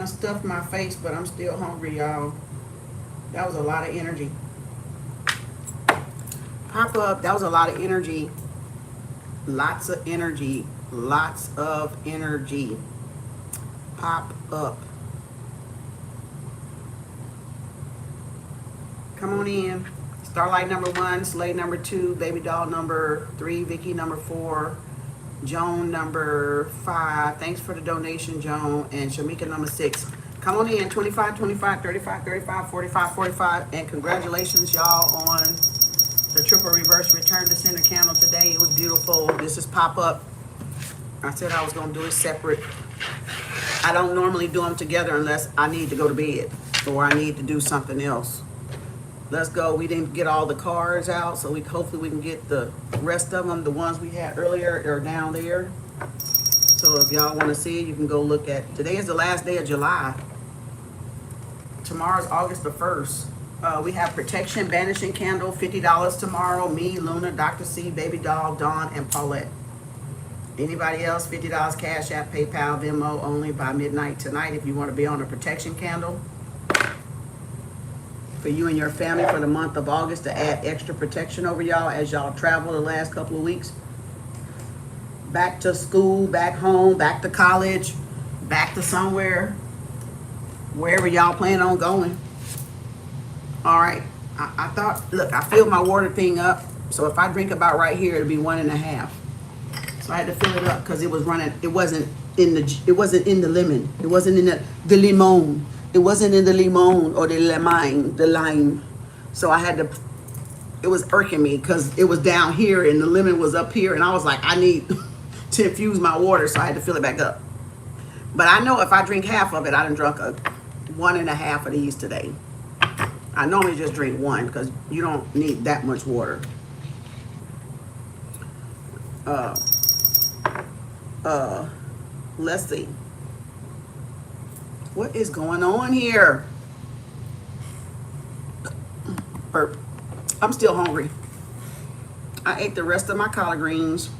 I stuffed my face, but I'm still hungry, y'all. That was a lot of energy. Pop up. That was a lot of energy. Lots of energy. Lots of energy. Pop up. Come on in. Starlight number 1, Slay number 2, Baby Doll number 3, Vicky number 4, Joan number 5. Thanks for the donation, Joan. And Shamika number 6. Come on in. 25, 25, 35, 35, 45, 45. And congratulations, y'all, on the triple reverse return to center candle today. It was beautiful. This is pop up. I said I was going to do it separate. I don't normally do them together unless I need to go to bed or I need to do something else. Let's go. We didn't get all the cards out, so hopefully we can get the rest of them. The ones we had earlier are down there. So if y'all want to see it, you can go look at. Today is the last day of July. Tomorrow's August the 1st. We have Protection Banishing Candle, $50 tomorrow. Me, Luna, Dr. C, Baby Doll, Dawn, and Paulette. Anybody else, $50 Cash App, PayPal, Venmo, only by midnight tonight if you want to be on a protection candle. For you and your family for the month of August to add extra protection over y'all as y'all travel the last couple of weeks. Back to school, back home, back to college, back to somewhere, wherever y'all plan on going. All right, I thought, look, I filled my water thing up. So if I drink about right here, it'll be 1.5. So I had to fill it up because it was running, it wasn't in the lemon. It wasn't in the limon. It wasn't in the limon or the lime. So I had to, it was irking me because it was down here and the lemon was up here. And I was like, I need to infuse my water. So I had to fill it back up. But I know if I drink half of it, I done drunk 1.5 of these today. I normally just drink 1 because you don't need that much water. Let's see. What is going on here? Burp. I'm still hungry. I ate the rest of my collard greens.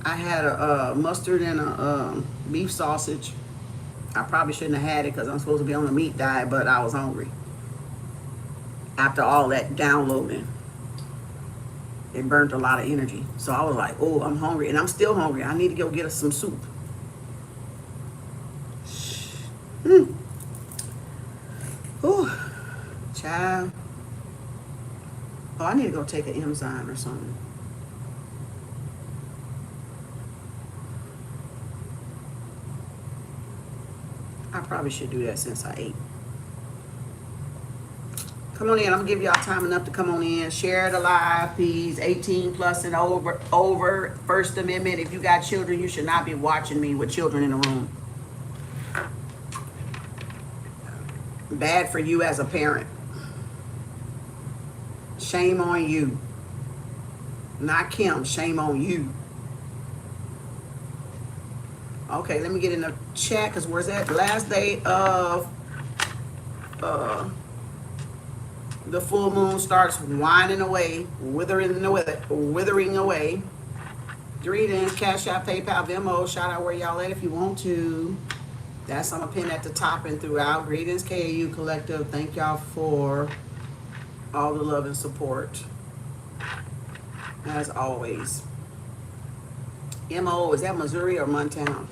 I had a mustard and a beef sausage. I probably shouldn't have had it because I'm supposed to be on a meat diet, but I was hungry. After all that downloading, it burnt a lot of energy. So I was like, oh, I'm hungry. And I'm still hungry. I need to go get us some soup. Ooh, child. Oh, I need to go take an enzyme or something. I probably should do that since I ate. Come on in. I'm going to give y'all time enough to come on in. Share the live, please. 18 plus and over. First Amendment. If you got children, you should not be watching me with children in the room. Bad for you as a parent. Shame on you. Not Kim. Shame on you. Okay, let me get in the chat because where's that? Last day of the full moon starts winding away, withering away. Greetings, Cash App, PayPal, Venmo. Shout out where y'all at if you want to. That's on a pin at the top and throughout. Greetings, KAU Collective. Thank y'all for all the love and support. As always. MO, is that Missouri or Montana?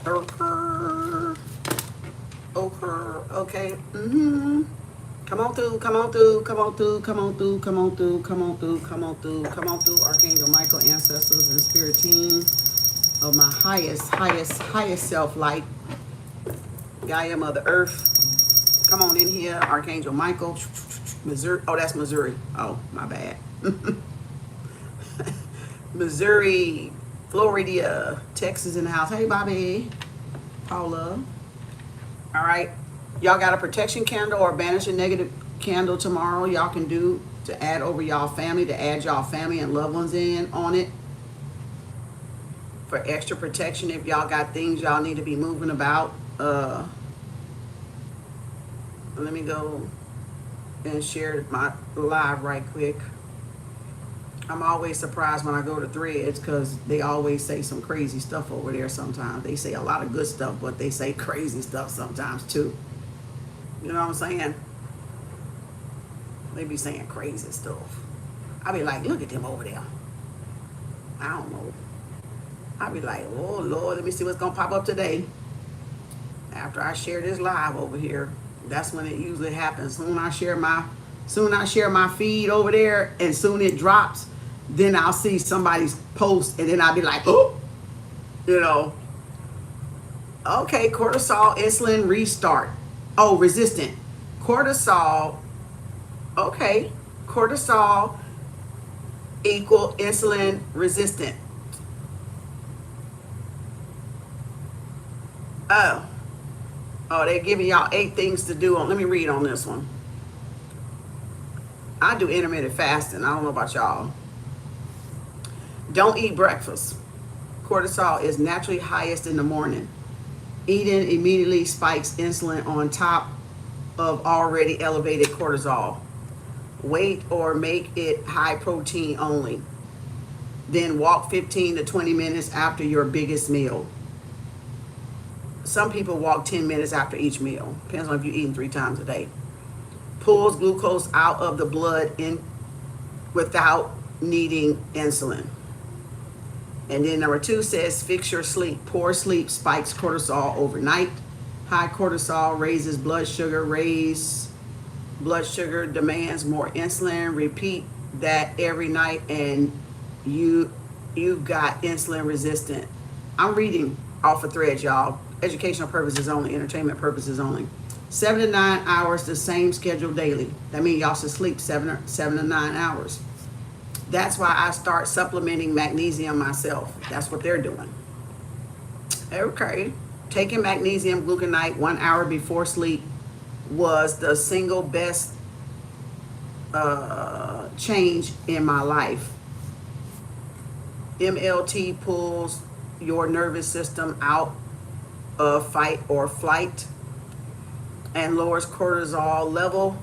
Okay. Come on through. Archangel Michael, ancestors and spirit team of my highest self light. Gaia, Mother Earth. Come on in here. Archangel Michael. Missouri. Oh, that's Missouri. Oh, my bad. Missouri, Florida, Texas in the house. Hey, Bobby. Paula. All right. Y'all got a protection candle or banish a negative candle tomorrow y'all can do to add over y'all family, to add y'all family and loved ones in on it for extra protection if y'all got things y'all need to be moving about. Let me go and share my live right quick. I'm always surprised when I go to Threads because they always say some crazy stuff over there sometimes. They say a lot of good stuff, but they say crazy stuff sometimes too. You know what I'm saying? They be saying crazy stuff. I be like, look at them over there. I don't know. I be like, oh Lord, let me see what's gonna pop up today. After I share this live over here, that's when it usually happens. Soon I share my feed over there, and soon it drops. Then I'll see somebody's post, and then I'll be like, oh, you know. Okay, cortisol, insulin restart. Oh, resistant. Cortisol. Okay, cortisol equal insulin resistant. Oh, they're giving y'all 8 things to do. Let me read on this one. I do intermittent fasting. I don't know about y'all. Don't eat breakfast. Cortisol is naturally highest in the morning. Eating immediately spikes insulin on top of already elevated cortisol. Wait or make it high protein only. Then walk 15 to 20 minutes after your biggest meal. Some people walk 10 minutes after each meal. Depends on if you're eating 3 times a day. Pulls glucose out of the blood in without needing insulin. And then number 2 says fix your sleep. Poor sleep spikes cortisol overnight. High cortisol raises blood sugar. Raise blood sugar demands more insulin. Repeat that every night and you've got insulin resistant. I'm reading off of Threads, y'all. Educational purposes only, entertainment purposes only. 7 to 9 hours, the same schedule daily. That means y'all should sleep 7 to 9 hours. That's why I start supplementing magnesium myself. That's what they're doing. Okay. Taking magnesium gluconate 1 hour before sleep was the single best change in my life. MLT pulls your nervous system out of fight or flight and lowers cortisol level,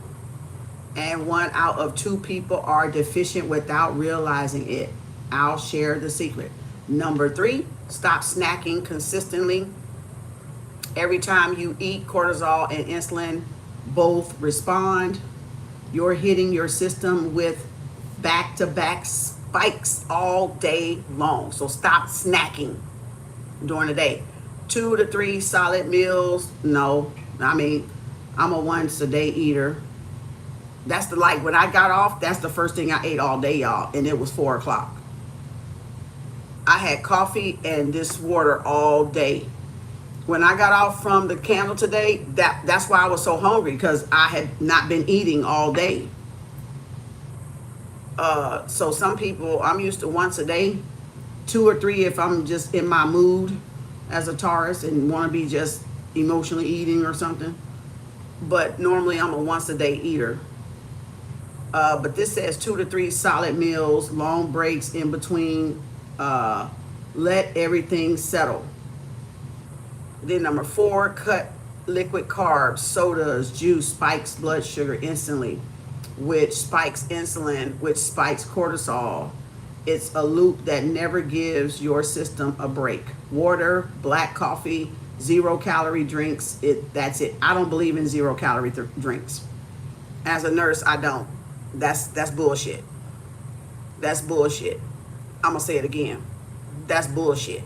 and 1 out of 2 people are deficient without realizing it. I'll share the secret. Number 3, stop snacking consistently. Every time you eat, cortisol and insulin both respond. You're hitting your system with back-to-back spikes all day long. So stop snacking during the day. 2 to 3 solid meals. No, I mean, I'm a once a day eater. That's when I got off, that's the first thing I ate all day, y'all. And it was 4 o'clock. I had coffee and this water all day. When I got off from the candle today, that's why I was so hungry, because I had not been eating all day. So some people, I'm used to once a day, 2 or 3 if I'm just in my mood as a Taurus and want to be just emotionally eating or something. But normally I'm a once a day eater. But this says 2 to 3 solid meals, long breaks in between. Let everything settle. Then number 4, cut liquid carbs, sodas, juice spikes blood sugar instantly, which spikes insulin, which spikes cortisol. It's a loop that never gives your system a break. Water, black coffee, 0-calorie drinks. That's it. I don't believe in 0-calorie drinks. As a nurse, I don't. That's bullshit. That's bullshit. I'm gonna say it again. That's bullshit.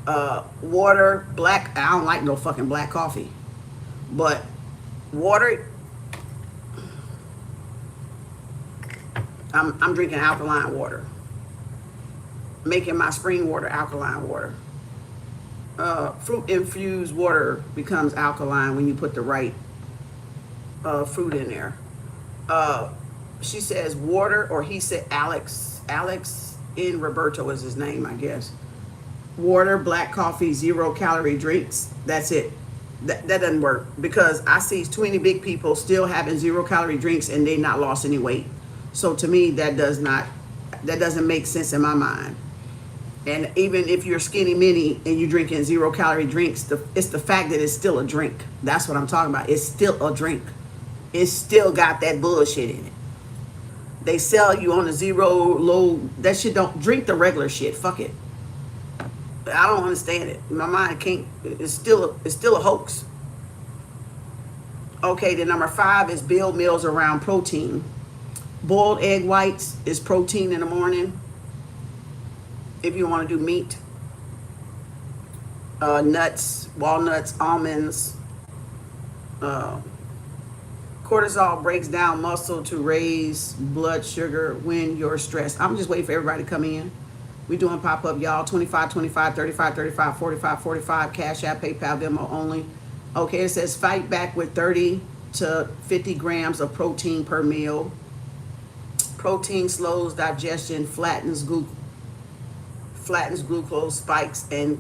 Water, black. I don't like no fucking black coffee, but water. I'm drinking alkaline water. Making my spring water alkaline water. Fruit infused water becomes alkaline when you put the right fruit in there. She says water, or he said Alex in Roberto is his name, I guess. Water, black coffee, 0-calorie drinks. That's it. That doesn't work, because I see too many big people still having 0-calorie drinks and they not lost any weight. So to me, that doesn't make sense in my mind. And even if you're skinny mini and you're drinking 0-calorie drinks, it's the fact that it's still a drink. That's what I'm talking about. It's still a drink. It's still got that bullshit in it. They sell you on the zero low. That shit don't drink the regular shit. Fuck it. I don't understand it. My mind can't. It's still a hoax. Okay, the number 5 is build meals around protein. Boiled egg whites is protein in the morning. If you want to do meat, nuts, walnuts, almonds. Cortisol breaks down muscle to raise blood sugar when you're stressed. I'm just waiting for everybody to come in. We doing pop-up, y'all. 25, 25, 35, 35, 45, 45. Cash App, PayPal, Venmo only. Okay, it says fight back with 30 to 50 grams of protein per meal. Protein slows digestion, flattens glucose spikes, and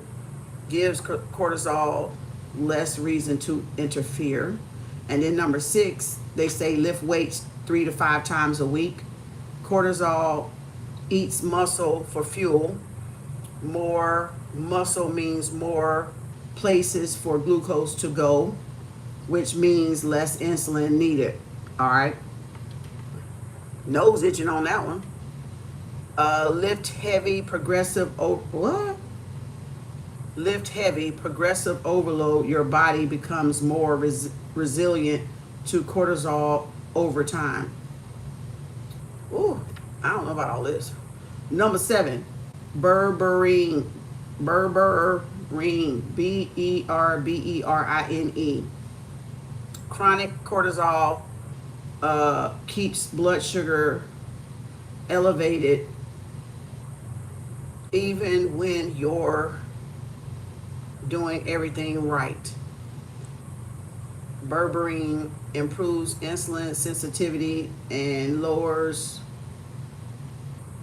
gives cortisol less reason to interfere. And then number 6, they say lift weights 3 to 5 times a week. Cortisol eats muscle for fuel. More muscle means more places for glucose to go, which means less insulin needed. All right. Nose itching on that one. Lift heavy progressive Lift heavy progressive overload. Your body becomes more resilient to cortisol over time. Ooh, I don't know about all this. Number 7, berberine, berberine. Chronic cortisol keeps blood sugar elevated even when you're doing everything right. Berberine improves insulin sensitivity and lowers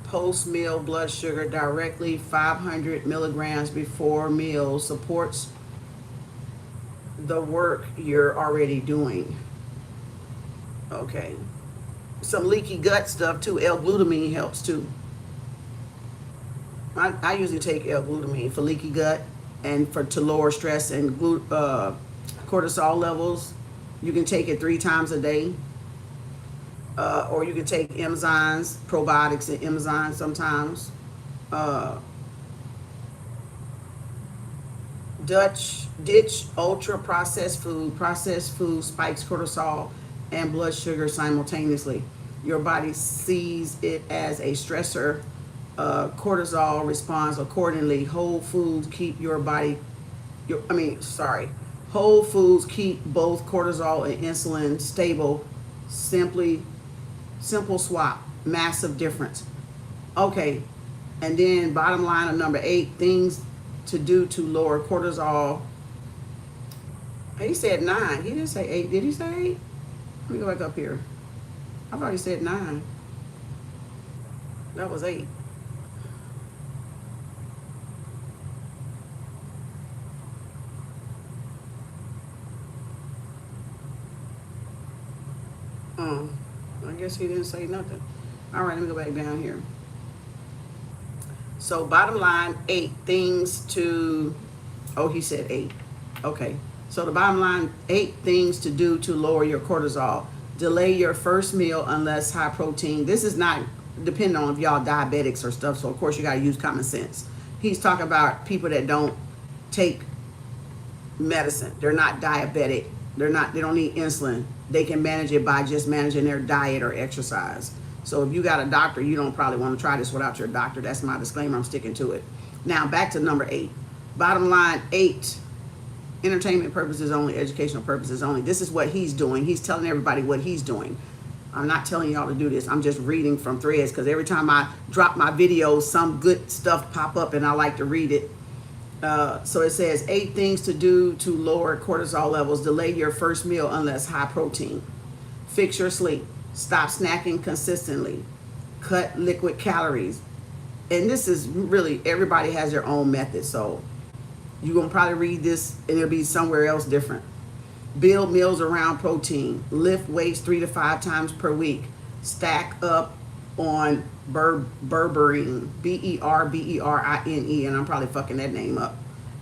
post-meal blood sugar directly. 500 milligrams before meals supports the work you're already doing. Okay. Some leaky gut stuff too. L-glutamine helps too. I usually take L-glutamine for leaky gut and to lower stress and cortisol levels. You can take it 3 times a day. Or you can take enzymes, probiotics and enzymes sometimes. Ditch ultra processed food. Processed food spikes cortisol and blood sugar simultaneously. Your body sees it as a stressor. Cortisol responds accordingly. Whole foods keep Whole foods keep both cortisol and insulin stable. Simple swap, massive difference. Okay, and then bottom line of number 8, things to do to lower cortisol. He said 9. He didn't say 8. Did he say 8? Let me go back up here. I thought he said 9. That was 8. I guess he didn't say nothing. All right, let me go back down here. So bottom line, 8 things to, he said 8. Okay, so the bottom line, 8 things to do to lower your cortisol. Delay your first meal unless high protein. This is not depending on if y'all diabetics or stuff, so of course you gotta use common sense. He's talking about people that don't take medicine. They're not diabetic. They don't need insulin. They can manage it by just managing their diet or exercise. So if you got a doctor, you don't probably want to try this without your doctor. That's my disclaimer. I'm sticking to it. Now back to number 8. Bottom line 8, entertainment purposes only, educational purposes only. This is what he's doing. He's telling everybody what he's doing. I'm not telling y'all to do this. I'm just reading from threads because every time I drop my videos, some good stuff pop up and I like to read it. So it says 8 things to do to lower cortisol levels. Delay your first meal unless high protein. Fix your sleep. Stop snacking consistently. Cut liquid calories. And this is really, everybody has their own method. So you're going to probably read this and it'll be somewhere else different. Build meals around protein. Lift weights 3 to 5 times per week. Stack up on berberine, berberine, and I'm probably fucking that name up.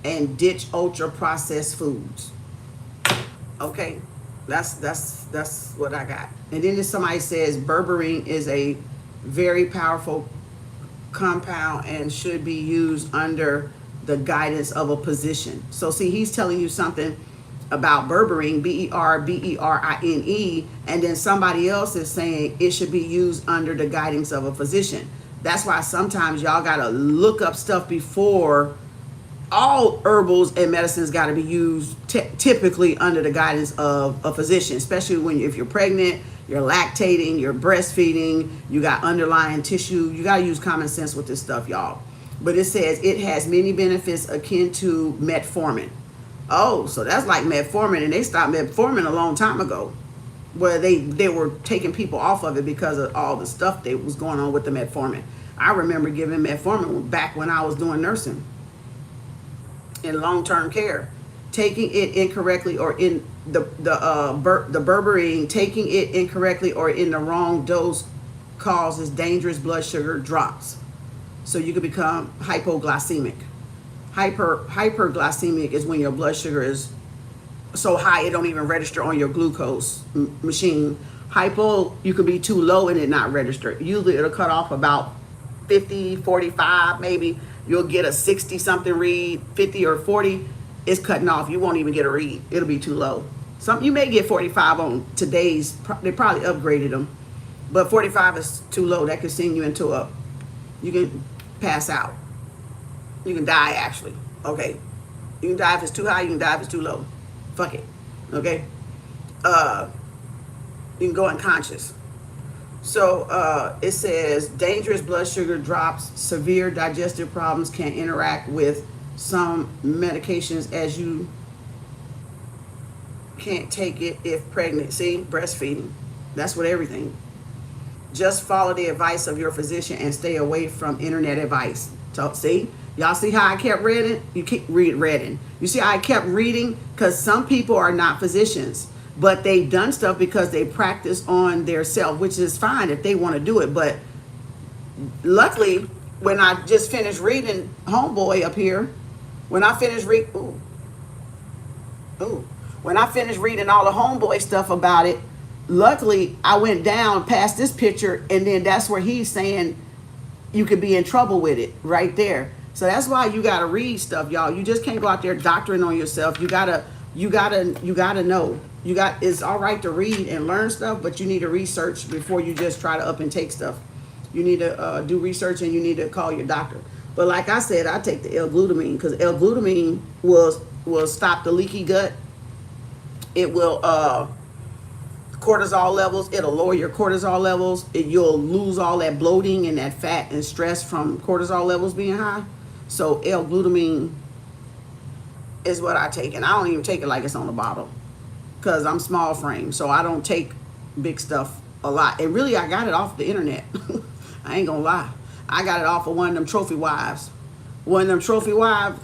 And ditch ultra processed foods. Okay, That's what I got. And then if somebody says berberine is a very powerful compound and should be used under the guidance of a physician. So see, he's telling you something about berberine, berberine, and then somebody else is saying it should be used under the guidance of a physician. That's why sometimes y'all gotta look up stuff before. All herbals and medicines got to be used typically under the guidance of a physician, especially when if you're pregnant, you're lactating, you're breastfeeding, you got underlying tissue. You got to use common sense with this stuff, y'all. But it says it has many benefits akin to metformin. Oh, so that's like metformin, and they stopped metformin a long time ago, where they were taking people off of it because of all the stuff that was going on with the metformin. I remember giving metformin back when I was doing nursing in long-term care. Taking it incorrectly or in the berberine, taking it incorrectly or in the wrong dose causes dangerous blood sugar drops. So you can become hypoglycemic. Hyperglycemic is when your blood sugar is so high it don't even register on your glucose machine. Hypo, you could be too low and it not register. Usually it'll cut off about 50, 45 maybe. You'll get a 60 something read, 50 or 40, it's cutting off. You won't even get a read. It'll be too low. You may get 45 on today's, they probably upgraded them, but 45 is too low. That could send you into you can pass out. You can die actually, okay? You can die if it's too high, you can die if it's too low. Fuck it, okay? You can go unconscious. So it says dangerous blood sugar drops, severe digestive problems can interact with some medications as you can't take it if pregnant. See, breastfeeding. That's what everything. Just follow the advice of your physician and stay away from internet advice. So, see, y'all see how I kept reading? You keep reading. You see how I kept reading? Because some people are not physicians, but they've done stuff because they practice on their self, which is fine if they want to do it. But luckily, when I just finished reading Homeboy up here, when I finished when I finished reading all the Homeboy stuff about it, luckily I went down past this picture, and then that's where he's saying you could be in trouble with it right there. So that's why you gotta read stuff, y'all. You just can't go out there doctoring on yourself. You gotta know. It's all right to read and learn stuff, but you need to research before you just try to up and take stuff. You need to do research, and you need to call your doctor. But like I said, I take the L-glutamine because L-glutamine will stop the leaky gut. It will cortisol levels. It'll lower your cortisol levels. You'll lose all that bloating and that fat and stress from cortisol levels being high. So L-glutamine is what I take, and I don't even take it like it's on the bottle because I'm small frame, so I don't take big stuff a lot. And really, I got it off the internet. I ain't gonna lie. I got it off of one of them trophy wives. One of them trophy wives,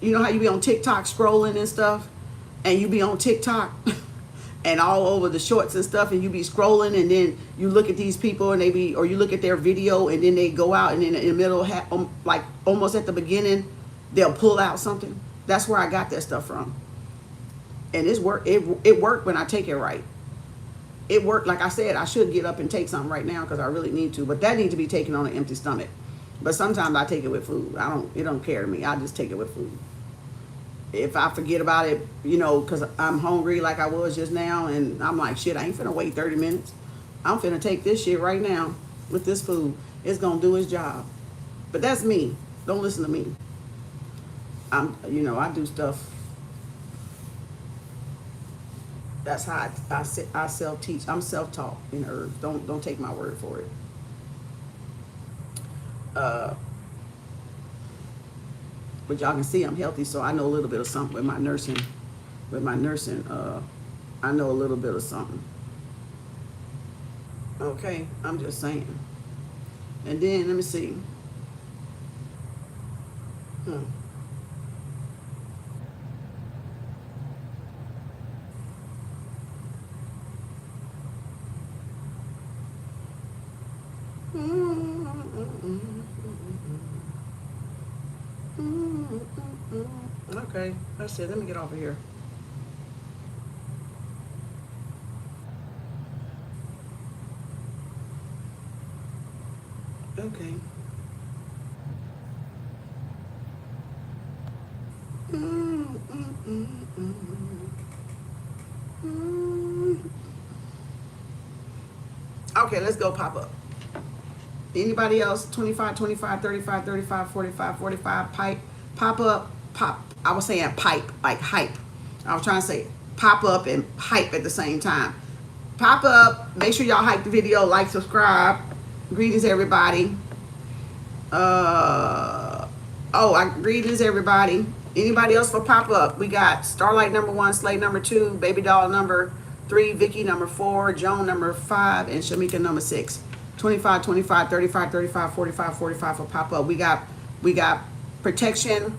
you know how you be on TikTok scrolling and stuff? And you be on TikTok and all over the shorts and stuff, and you be scrolling, and then you look at these people and or you look at their video, and then they go out, and then in the middle, like almost at the beginning, they'll pull out something. That's where I got that stuff from. And it worked when I take it right. It worked. Like I said, I should get up and take something right now because I really need to, but that needs to be taken on an empty stomach. But sometimes I take it with food. It don't care to me. I just take it with food. If I forget about it, because I'm hungry like I was just now, and I'm like, shit, I ain't finna wait 30 minutes. I'm finna take this shit right now with this food. It's gonna do its job. But that's me. Don't listen to me. I do stuff. That's how I self-teach. I'm self-taught in herbs. Don't take my word for it. But y'all can see I'm healthy, so I know a little bit of something with my nursing. I know a little bit of something. Okay, I'm just saying. And then let me see. Okay, that's it. Let me get over here. Okay. Okay, let's go pop up. Anybody else? 25, 25, 35, 35, 45, 45, pipe, pop up, pop. I was saying pipe, like hype. I was trying to say pop up and hype at the same time. Pop up, make sure y'all hype the video, like, subscribe. Greetings, everybody. Greetings, everybody. Anybody else for pop up? We got Starlight number 1, Slate number 2, Baby Doll number 3, Vicky number 4, Joan number 5, and Shamika number 6. 25, 25, 35, 35, 45, 45 for pop up. We got protection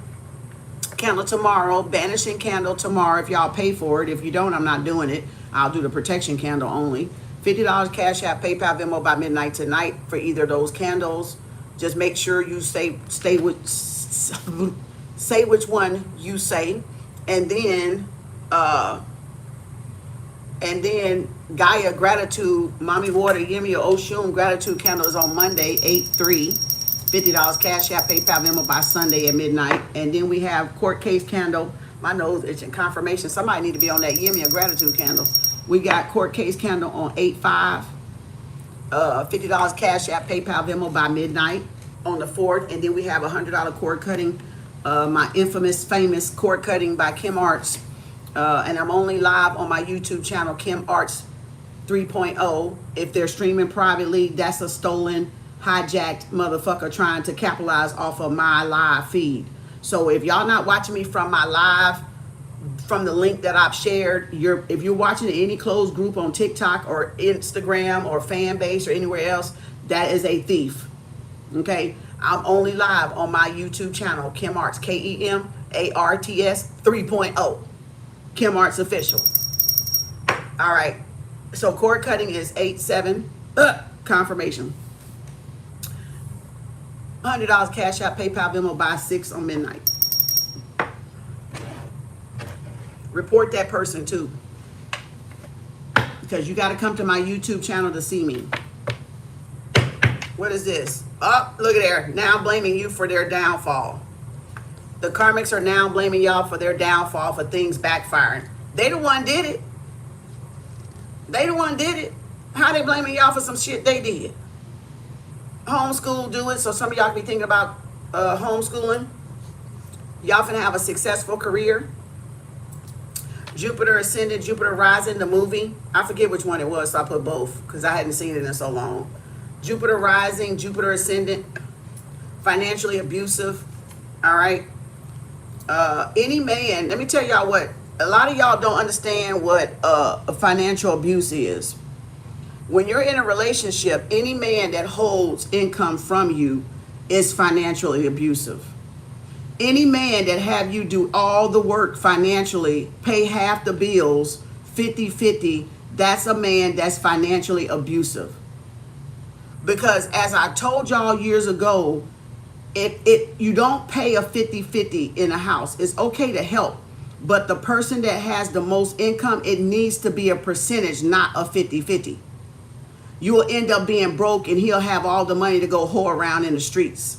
candle tomorrow, banishing candle tomorrow if y'all pay for it. If you don't, I'm not doing it. I'll do the protection candle only. $50 Cash App, PayPal, Venmo by midnight tonight for either of those candles. Just make sure you say which one you say, and then Gaia gratitude, Mommy Water, Yemi or Oshun gratitude candle is on Monday, 8/3. $50 Cash App, PayPal, Venmo by Sunday at midnight. And then we have court case candle. My nose itching, confirmation. Somebody need to be on that Yemi or gratitude candle. We got court case candle on 8/5. $50 Cash App, PayPal, Venmo by midnight on the 4th. And then we have $100 cord cutting, my famous cord cutting by Kem Arts. And I'm only live on my YouTube channel, Kem Arts 3.0. If they're streaming privately, that's a stolen, hijacked motherfucker trying to capitalize off of my live feed. So if y'all not watching me from my live, from the link that I've shared, if you're watching any closed group on TikTok or Instagram or fan base or anywhere else, that is a thief. Okay? I'm only live on my YouTube channel, Kem Arts, KEMARTS 3.0. Kem Arts official. All right. So cord cutting is 8/7. Confirmation. $100 Cash App, PayPal, Venmo by 6 on midnight. Report that person too, because you got to come to my YouTube channel to see me. What is this? Oh, look at there. Now blaming you for their downfall. The karmics are now blaming y'all for their downfall, for things backfiring. They the one did it. They the one did it. How they blaming y'all for some shit they did? Homeschool do it, so some of y'all can be thinking about homeschooling. Y'all finna have a successful career. Jupiter Ascendant, Jupiter Rising, the movie. I forget which one it was, so I put both because I hadn't seen it in so long. Jupiter Rising, Jupiter Ascendant, financially abusive. All right. Any man, let me tell y'all what, a lot of y'all don't understand what financial abuse is. When you're in a relationship, any man that holds income from you is financially abusive. Any man that have you do all the work financially, pay half the bills, 50-50, that's a man that's financially abusive. Because as I told y'all years ago, you don't pay a 50-50 in a house. It's okay to help, but the person that has the most income, it needs to be a percentage, not a 50-50. You will end up being broke and he'll have all the money to go whore around in the streets.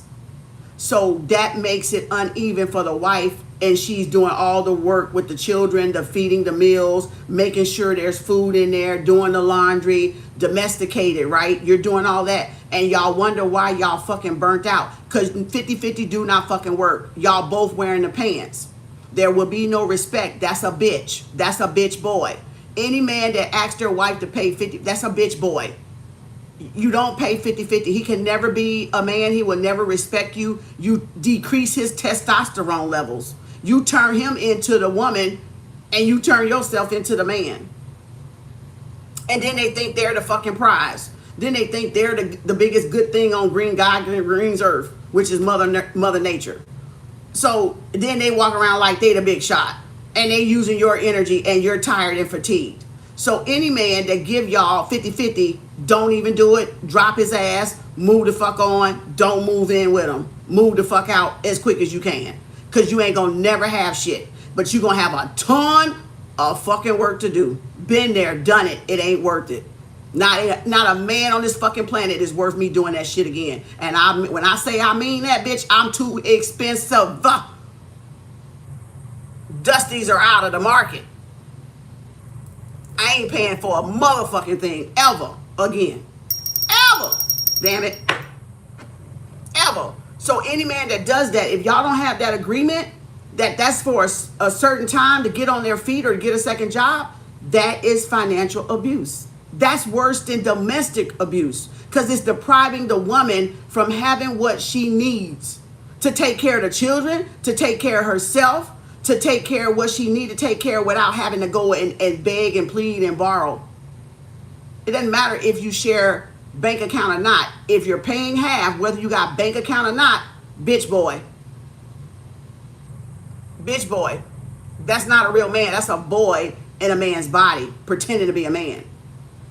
So that makes it uneven for the wife, and she's doing all the work with the children, the feeding the meals, making sure there's food in there, doing the laundry, domesticated, right? You're doing all that, and y'all wonder why y'all fucking burnt out, because 50-50 do not fucking work. Y'all both wearing the pants. There will be no respect. That's a bitch. That's a bitch boy. Any man that asks their wife to pay 50, that's a bitch boy. You don't pay 50-50. He can never be a man. He will never respect you. You decrease his testosterone levels. You turn him into the woman, and you turn yourself into the man. And then they think they're the fucking prize. Then they think they're the biggest good thing on green's earth, which is Mother Nature. So then they walk around like they the big shot, and they using your energy, and you're tired and fatigued. So any man that give y'all 50-50, don't even do it. Drop his ass. Move the fuck on. Don't move in with him. Move the fuck out as quick as you can. Because you ain't going to never have shit. But you going to have a ton of fucking work to do. Been there, done it. It ain't worth it. Not a man on this fucking planet is worth me doing that shit again. And when I say I mean that, bitch, I'm too expensive. Dusties are out of the market. I ain't paying for a motherfucking thing ever again. Ever. Damn it. Ever. So any man that does that, if y'all don't have that agreement, that's for a certain time to get on their feet or to get a second job, that is financial abuse. That's worse than domestic abuse, because it's depriving the woman from having what she needs to take care of the children, to take care of herself, to take care of what she needs to take care of without having to go and beg and plead and borrow. It doesn't matter if you share bank account or not. If you're paying half, whether you got bank account or not, bitch boy. Bitch boy. That's not a real man. That's a boy in a man's body pretending to be a man.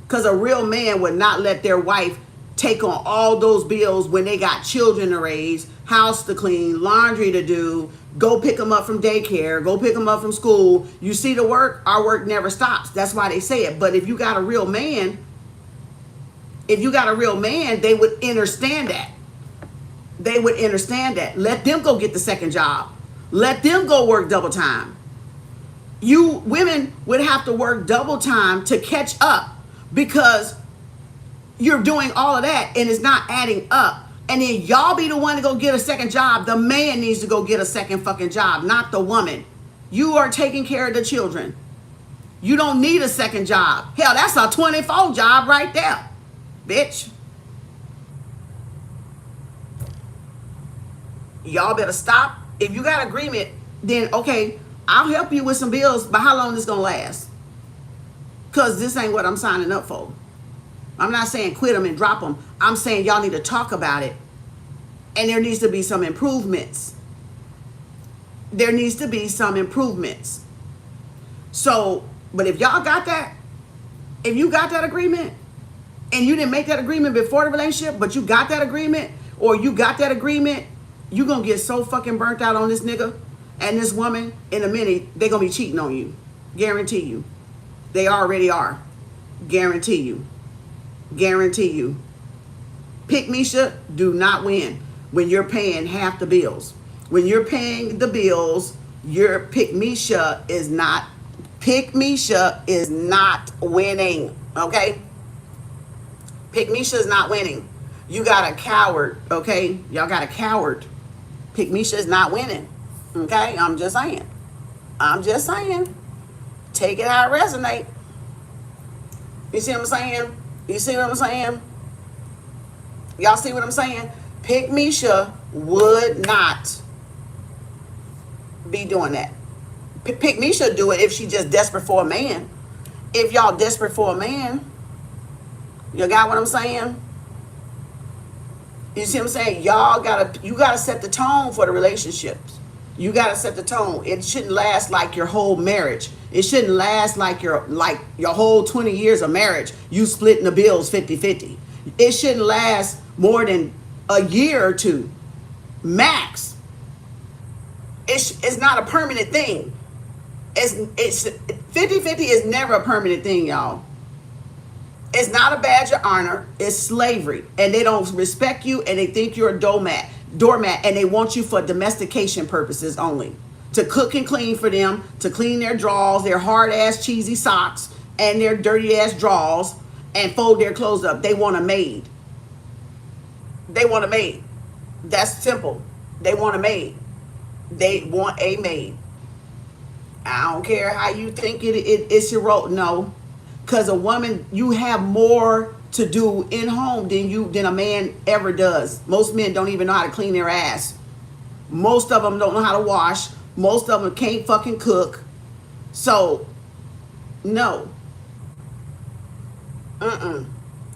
Because a real man would not let their wife take on all those bills when they got children to raise, house to clean, laundry to do, go pick them up from daycare, go pick them up from school. You see the work? Our work never stops. That's why they say it. But if you got a real man, they would understand that. They would understand that. Let them go get the second job. Let them go work double time. You women would have to work double time to catch up, because you're doing all of that and it's not adding up. And then y'all be the one to go get a second job. The man needs to go get a second fucking job, not the woman. You are taking care of the children. You don't need a second job. Hell, that's a 24 job right there, bitch. Y'all better stop. If you got agreement, then okay, I'll help you with some bills, but how long this gonna last? Because this ain't what I'm signing up for. I'm not saying quit them and drop them. I'm saying y'all need to talk about it. And there needs to be some improvements. There needs to be some improvements. So, but if y'all got that, if you got that agreement, and you didn't make that agreement before the relationship, but you got that agreement, or you got that agreement, you're going to get so fucking burnt out on this nigga and this woman in a minute, they're going to be cheating on you. Guarantee you. They already are. Guarantee you. Guarantee you. Pick Misha, do not win when you're paying half the bills. When you're paying the bills, your Pick Misha is not winning. Okay? Pick Misha is not winning. You got a coward, okay? Y'all got a coward. Pick Misha is not winning. Okay? I'm just saying. Take it how it resonate. You see what I'm saying? You see what I'm saying? Y'all see what I'm saying? Pick Misha would not be doing that. Pick Misha do it if she just desperate for a man. If y'all desperate for a man, you got what I'm saying? You see what I'm saying? You gotta set the tone for the relationships. You gotta set the tone. It shouldn't last like your whole marriage. It shouldn't last like your whole 20 years of marriage. You splitting the bills 50-50. It shouldn't last more than a year or two, max. It's not a permanent thing. It's 50-50 is never a permanent thing, y'all. It's not a badge of honor. It's slavery. And they don't respect you, and they think you're a doormat, and they want you for domestication purposes only. To cook and clean for them, to clean their drawers, their hard-ass cheesy socks, and their dirty-ass drawers, and fold their clothes up. They want a maid. They want a maid. That's simple. They want a maid. They want a maid. I don't care how you think it's your role. No. Because a woman, you have more to do in home than a man ever does. Most men don't even know how to clean their ass. Most of them don't know how to wash. Most of them can't fucking cook. So, no.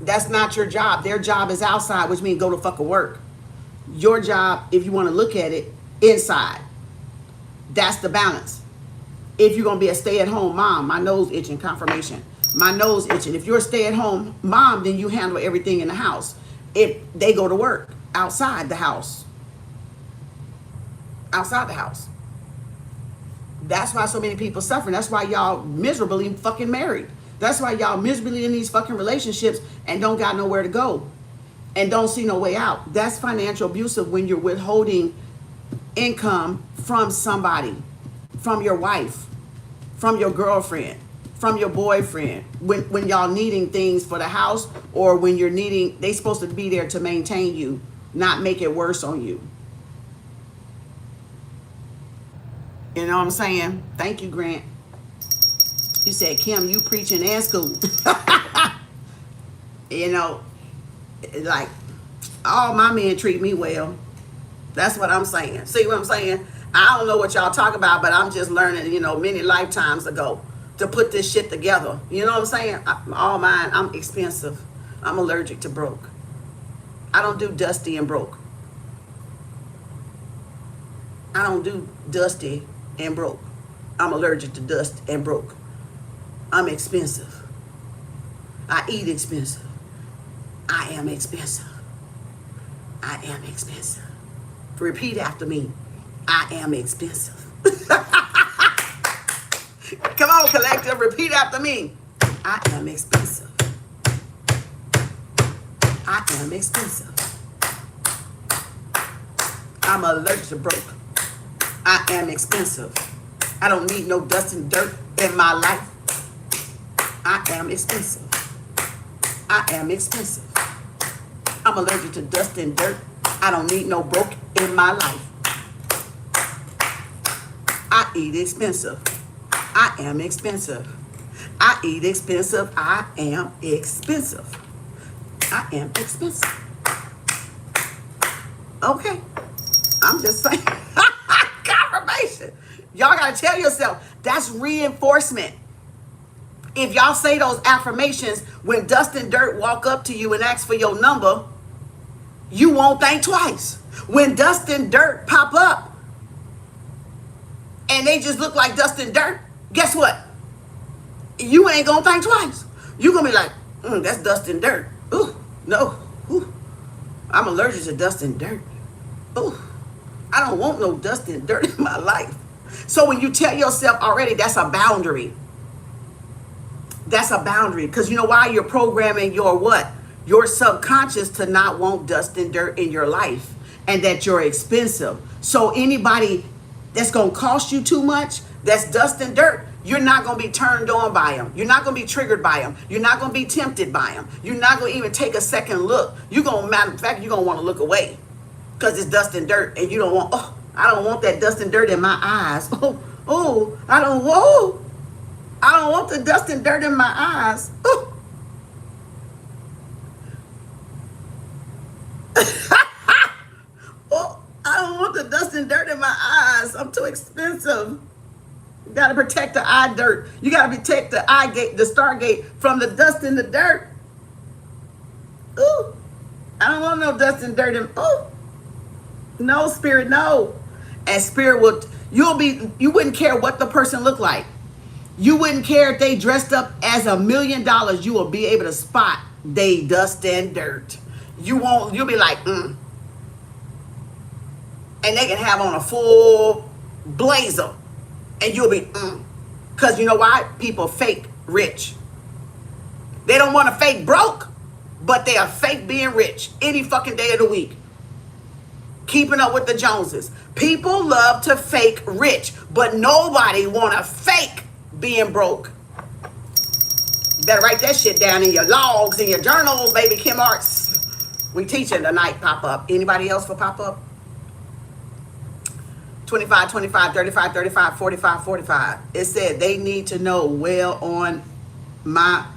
That's not your job. Their job is outside, which means go to fucking work. Your job, if you want to look at it, inside. That's the balance. If you're going to be a stay-at-home mom, my nose itching, confirmation. My nose itching. If you're a stay-at-home mom, then you handle everything in the house. If they go to work, outside the house. Outside the house. That's why so many people suffering. That's why y'all miserably fucking married. That's why y'all miserably in these fucking relationships and don't got nowhere to go and don't see no way out. That's financial abuse when you're withholding income from somebody, from your wife, from your girlfriend, from your boyfriend, when y'all needing things for the house, or when you're needing, they supposed to be there to maintain you, not make it worse on you. You know what I'm saying? Thank you, Grant. You said, Kim, you preaching and school. You know, like, all my men treat me well. That's what I'm saying. See what I'm saying? I don't know what y'all talk about, but I'm just learning, you know, many lifetimes ago to put this shit together. You know what I'm saying? All mine, I'm expensive. I'm allergic to broke. I don't do dusty and broke. I don't do dusty and broke. I'm allergic to dust and broke. I'm expensive. I eat expensive. I am expensive. I am expensive. Repeat after me. I am expensive. Come on, collective. Repeat after me. I am expensive. I am expensive. I'm allergic to broke. I am expensive. I don't need no dust and dirt in my life. I am expensive. I am expensive. I'm allergic to dust and dirt. I don't need no broke in my life. I eat expensive. I am expensive. I eat expensive. I am expensive. I am expensive. Okay. I'm just saying. Confirmation. Y'all got to tell yourself, that's reinforcement. If y'all say those affirmations, when dust and dirt walk up to you and ask for your number, you won't think twice. When dust and dirt pop up and they just look like dust and dirt, guess what? You ain't gonna think twice. You gonna be like, that's dust and dirt. Ooh, no. Ooh, I'm allergic to dust and dirt. Ooh, I don't want no dust and dirt in my life. So when you tell yourself already, that's a boundary. That's a boundary. Because you know why? You're programming your what? Your subconscious to not want dust and dirt in your life, and that you're expensive. So anybody that's going to cost you too much, that's dust and dirt, you're not going to be turned on by them. You're not going to be triggered by them. You're not going to be tempted by them. You're not going to even take a second look. You're going to, matter of fact, you're going to want to look away because it's dust and dirt, and you don't want, oh, I don't want that dust and dirt in my eyes. Oh, I don't want the dust and dirt in my eyes. Oh. Oh, I don't want the dust and dirt in my eyes. I'm too expensive. You got to protect the eye dirt. You got to protect the eye gate, the stargate from the dust and the dirt. Ooh, I don't want no dust and dirt in. Ooh, no, spirit, no. And spirit will, you wouldn't care what the person looked like. You wouldn't care if they dressed up as $1 million. You will be able to spot they dust and dirt. You'll be like, And they can have on a full blazer. And you'll be, Because you know why? People fake rich. They don't want to fake broke, but they are fake being rich any fucking day of the week. Keeping up with the Joneses. People love to fake rich, but nobody want to fake being broke. Better write that shit down in your logs, in your journals, baby. Kem Arts. We teaching tonight, pop-up. Anybody else for pop-up? 25, 25, 35, 35, 45, 45. It said they need to know well on my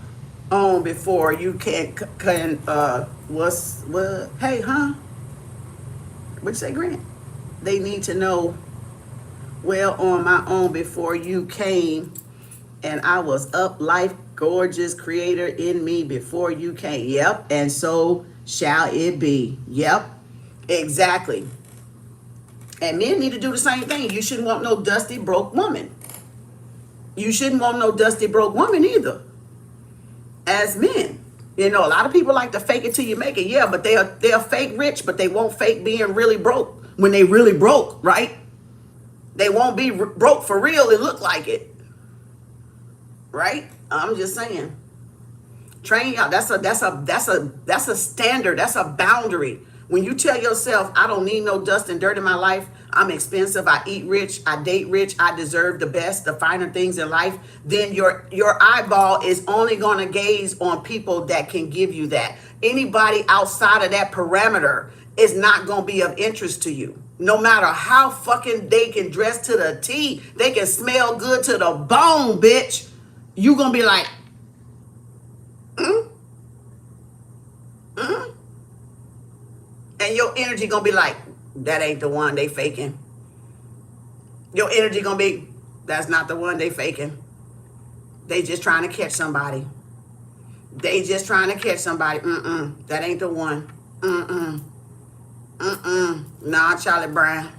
own before you can hey, huh? What'd you say, Grant? They need to know well on my own before you came, and I was up, life, gorgeous creator in me before you came. Yep, and so shall it be. Yep, exactly. And men need to do the same thing. You shouldn't want no dusty, broke woman. You shouldn't want no dusty, broke woman either. As men. You know, a lot of people like to fake it till you make it. Yeah, but they're fake rich, but they won't fake being really broke when they really broke, right? They won't be broke for real and look like it. Right? I'm just saying. Train y'all. That's a standard. That's a boundary. When you tell yourself, I don't need no dust and dirt in my life, I'm expensive, I eat rich, I date rich, I deserve the best, the finer things in life, then your eyeball is only going to gaze on people that can give you that. Anybody outside of that parameter is not going to be of interest to you. No matter how fucking they can dress to the T, they can smell good to the bone, bitch. You going to be like, and your energy gonna be like, that ain't the one they faking. Your energy gonna be, that's not the one they faking. They just trying to catch somebody. They just trying to catch somebody. That ain't the one. Nah, Charlie Brown.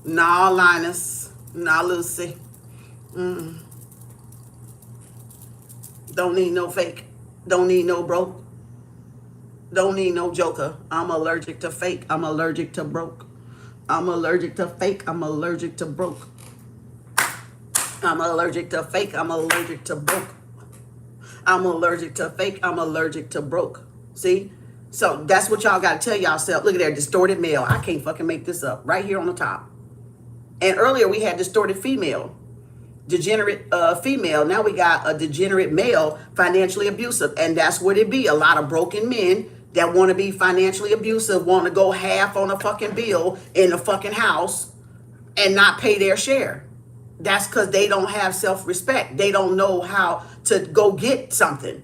Nah, Linus. Nah, Lucy. Don't need no fake. Don't need no broke. Don't need no joker. I'm allergic to fake. I'm allergic to broke. I'm allergic to fake. I'm allergic to broke. I'm allergic to fake. I'm allergic to broke. I'm allergic to fake. I'm allergic to broke. See? So that's what y'all got to tell yourself. Look at that distorted male. I can't fucking make this up. Right here on the top. And earlier we had distorted female. Degenerate female. Now we got a degenerate male, financially abusive. And that's what it be. A lot of broken men that want to be financially abusive, want to go half on a fucking bill in the fucking house and not pay their share. That's because they don't have self-respect. They don't know how to go get something.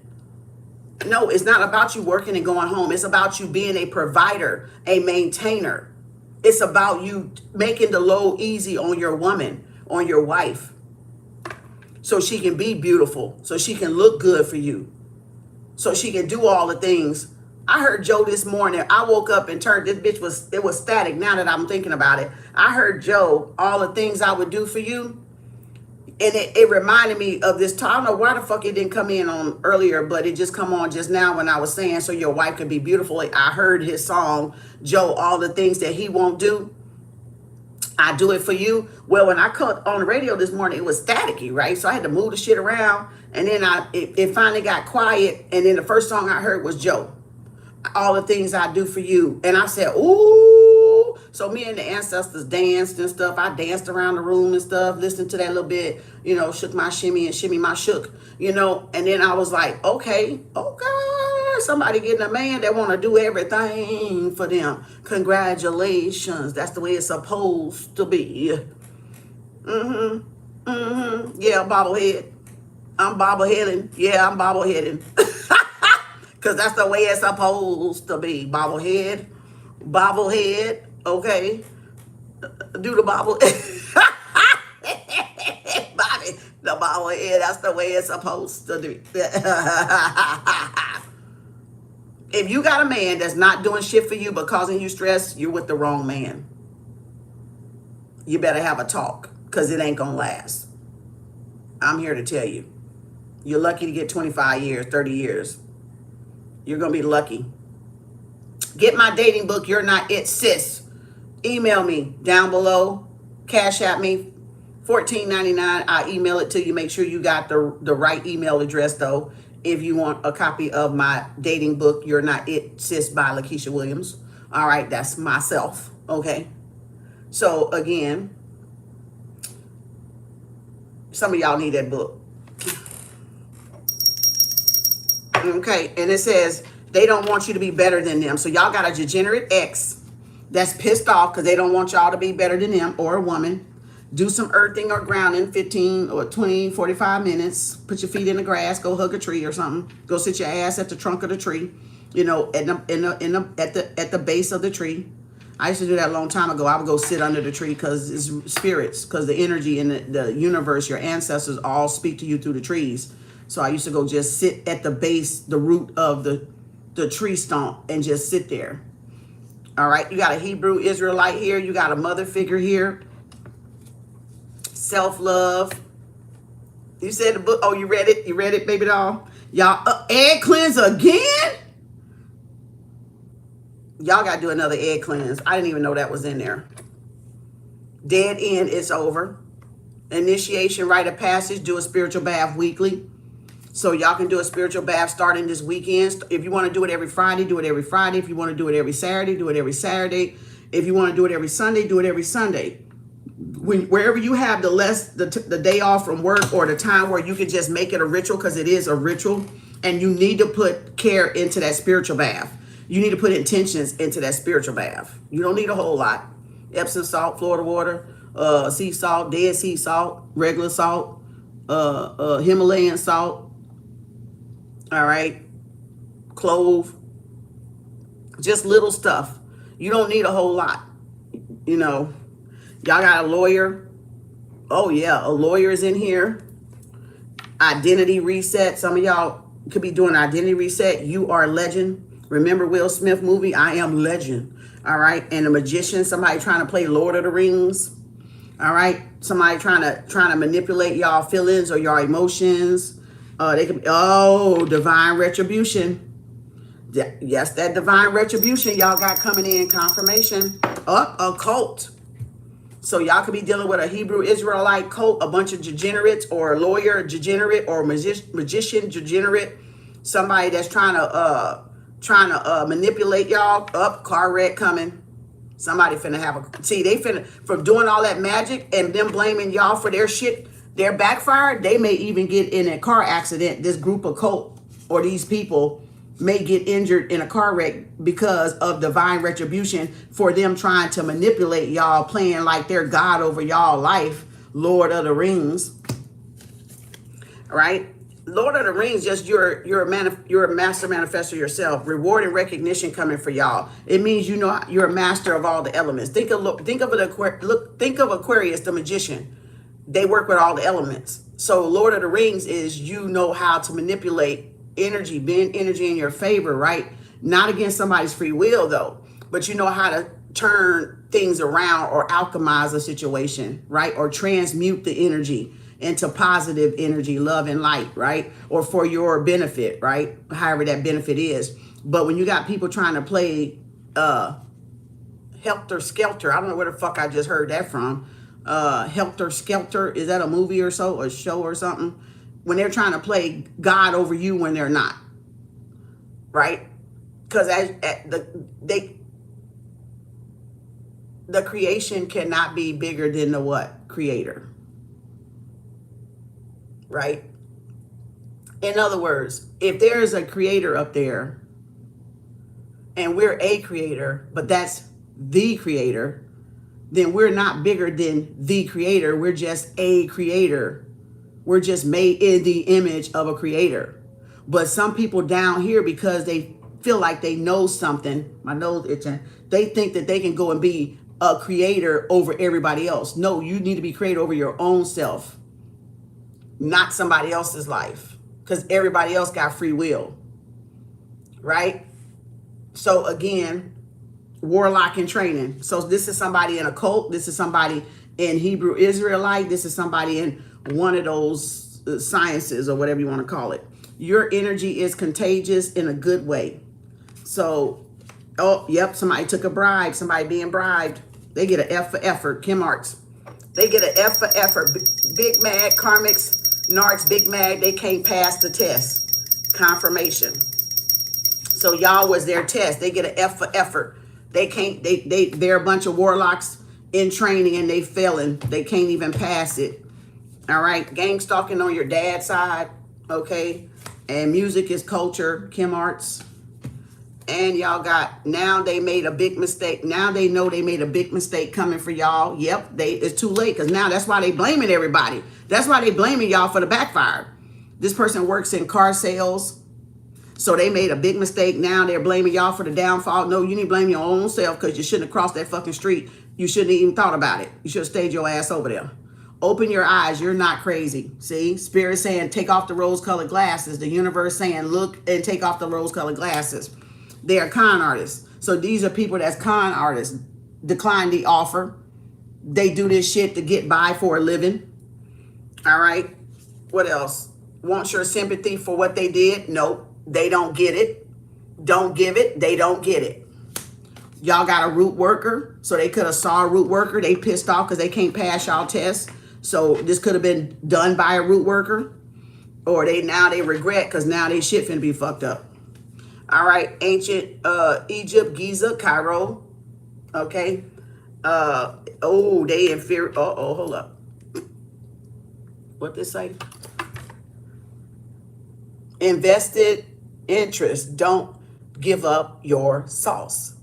No, it's not about you working and going home. It's about you being a provider, a maintainer. It's about you making the load easy on your woman, on your wife, so she can be beautiful, so she can look good for you, so she can do all the things. I heard Joe this morning. I woke up and turned, this bitch it was static now that I'm thinking about it. I heard Joe, all the things I would do for you. And it reminded me of this time. I don't know why the fuck it didn't come in on earlier, but it just come on just now when I was saying, so your wife could be beautiful. I heard his song, Joe, all the things that he won't do, I do it for you. Well, when I cut on the radio this morning, it was staticky, right? So I had to move the shit around. And then it finally got quiet. And then the first song I heard was Joe, all the things I do for you. And I said, ooh. So me and the ancestors danced and stuff. I danced around the room and stuff, listened to that little bit, you know, shook my shimmy and shimmy my shook, you know. And then I was like, okay, somebody getting a man that want to do everything for them. Congratulations. That's the way it's supposed to be. Yeah, bobblehead. I'm bobbleheading. Yeah, I'm bobbleheading. Because that's the way it's supposed to be. Bobblehead. Bobblehead. Okay. Do the bobble. Bobby. The bobblehead. That's the way it's supposed to be. If you got a man that's not doing shit for you but causing you stress, you're with the wrong man. You better have a talk, because it ain't going to last. I'm here to tell you. You're lucky to get 25 years, 30 years. You're going to be lucky. Get my dating book, You're Not It, Sis. Email me down below. Cash at me. $14.99. I'll email it to you. Make sure you got the right email address, though, if you want a copy of my dating book, You're Not It, Sis, by Lukisha-Williams. All right, that's myself. Okay. So, again, some of y'all need that book. Okay, and it says they don't want you to be better than them. So y'all got a degenerate ex that's pissed off because they don't want y'all to be better than them, or a woman. Do some earthing or grounding, 15 or 20, 45 minutes. Put your feet in the grass, go hug a tree or something. Go sit your ass at the trunk of the tree, you know, at the base of the tree. I used to do that a long time ago. I would go sit under the tree because it's spirits, because the energy in the universe, your ancestors all speak to you through the trees. So I used to go just sit at the base, the root of the tree stump, and just sit there. All right. You got a Hebrew Israelite here. You got a mother figure here. Self-love. You said the book. Oh, you read it? You read it, baby doll? Y'all, egg cleanse again? Y'all got to do another egg cleanse. I didn't even know that was in there. Dead end, it's over. Initiation, rite of passage, do a spiritual bath weekly. So y'all can do a spiritual bath starting this weekend. If you want to do it every Friday, do it every Friday. If you want to do it every Saturday, do it every Saturday. If you want to do it every Sunday, do it every Sunday. Wherever you have the day off from work or the time where you can just make it a ritual, because it is a ritual, and you need to put care into that spiritual bath. You need to put intentions into that spiritual bath. You don't need a whole lot. Epsom salt, Florida water, sea salt, dead sea salt, regular salt, Himalayan salt, all right, clove, just little stuff. You don't need a whole lot, you know. Y'all got a lawyer. Oh yeah, a lawyer is in here. Identity reset. Some of y'all could be doing identity reset. You are a legend. Remember Will Smith movie, I Am Legend. All right. And a magician, somebody trying to play Lord of the Rings. All right. Somebody trying to manipulate y'all feelings or your emotions. They could be, divine retribution. Yes, that divine retribution y'all got coming in. Confirmation. Occult. So y'all could be dealing with a Hebrew Israelite cult, a bunch of degenerates, or a lawyer degenerate, or a magician degenerate, somebody that's trying to manipulate y'all. Car wreck coming. Somebody finna have they finna, from doing all that magic and them blaming y'all for their shit, their backfire, they may even get in a car accident. This group of cult or these people may get injured in a car wreck because of divine retribution for them trying to manipulate y'all, playing like they're God over y'all life, Lord of the Rings. All right? Lord of the Rings, just you're a master manifestor yourself. Reward and recognition coming for y'all. It means you know you're a master of all the elements. Think of Aquarius, the magician. They work with all the elements. So Lord of the Rings is you know how to manipulate energy, bend energy in your favor, right? Not against somebody's free will though, but you know how to turn things around or alchemize a situation, right? Or transmute the energy into positive energy, love and light, right? Or for your benefit, right? However that benefit is. But when you got people trying to play Helter Skelter, I don't know where the fuck I just heard that from. Helter Skelter, is that a movie or so, a show or something? When they're trying to play God over you when they're not, right? Because the creation cannot be bigger than the what? Creator, right? In other words, if there is a creator up there and we're a creator, but that's the creator, then we're not bigger than the creator. We're just a creator. We're just made in the image of a creator. But some people down here, because they feel like they know something, my nose itching, they think that they can go and be a creator over everybody else. No, you need to be creator over your own self, not somebody else's life, because everybody else got free will, right? So again, warlock in training. So this is somebody in a cult. This is somebody in Hebrew Israelite. This is somebody in one of those sciences or whatever you want to call it. Your energy is contagious in a good way. So, somebody took a bribe. Somebody being bribed. They get an F for effort. Kem Arts. They get an F for effort. Big Mag, Karmics, Narcs, Big Mag, they can't pass the test. Confirmation. So y'all was their test. They get an F for effort. They can't, they're a bunch of warlocks in training and they failing. They can't even pass it. All right, gang stalking on your dad's side, okay? And music is culture, Kem Arts. And y'all got, now they made a big mistake. Now they know they made a big mistake coming for y'all. Yep, it's too late, because now that's why they blaming everybody. That's why they blaming y'all for the backfire. This person works in car sales, so they made a big mistake. Now they're blaming y'all for the downfall. No, you need to blame your own self, because you shouldn't have crossed that fucking street. You shouldn't have even thought about it. You should have stayed your ass over there. Open your eyes. You're not crazy. See? Spirit saying, take off the rose-colored glasses. The universe saying, look and take off the rose-colored glasses. They are con artists. So these are people that's con artists. Decline the offer. They do this shit to get by for a living. All right? What else? Want your sympathy for what they did? Nope. They don't get it. Don't give it. They don't get it. Y'all got a root worker. So they could have saw a root worker. They pissed off because they can't pass y'all tests. So this could have been done by a root worker. Or they regret because now they shit finna be fucked up. All right, ancient Egypt, Giza, Cairo. Okay. They inferior. Hold up. What this say? Invested interest. Don't give up your sauce,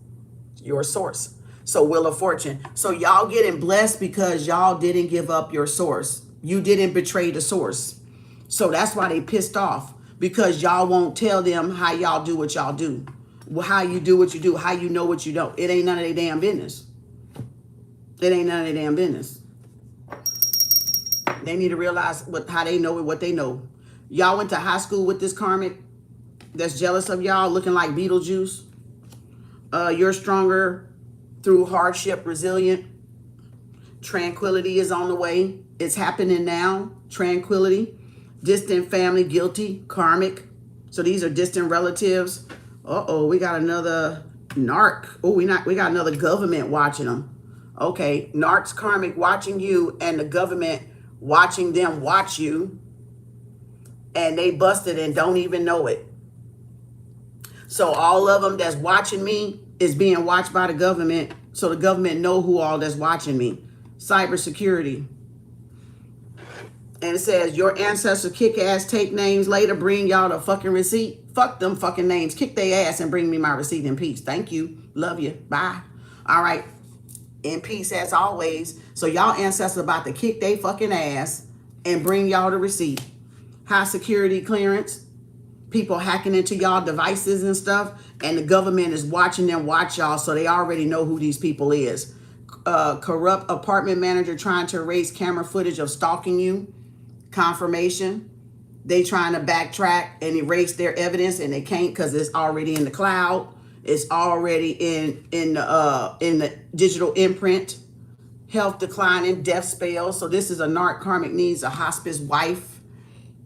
your source. So Wheel of Fortune. So y'all getting blessed because y'all didn't give up your source. You didn't betray the source. So that's why they pissed off, because y'all won't tell them how y'all do what y'all do, how you do what you do, how you know what you don't. It ain't none of their damn business. It ain't none of their damn business. They need to realize how they know it, what they know. Y'all went to high school with this karmic that's jealous of y'all, looking like Beetlejuice. You're stronger through hardship, resilient. Tranquility is on the way. It's happening now. Tranquility. Distant family, guilty, karmic. So these are distant relatives. We got another narc. We got another government watching them. Okay, narcs, karmic watching you, and the government watching them watch you, and they busted and don't even know it. So all of them that's watching me is being watched by the government, so the government know who all that's watching me. Cybersecurity. And it says, your ancestors kick ass, take names later, bring y'all the fucking receipt. Fuck them fucking names. Kick their ass and bring me my receipt in peace. Thank you. Love you. Bye. All right. In peace as always. So y'all ancestors about to kick their fucking ass and bring y'all the receipt. High security clearance. People hacking into y'all devices and stuff. And the government is watching them watch y'all, so they already know who these people is. Corrupt apartment manager trying to erase camera footage of stalking you. Confirmation. They trying to backtrack and erase their evidence, and they can't because it's already in the cloud. It's already in the digital imprint. Health declining, death spells. So this is a narc karmic needs a hospice wife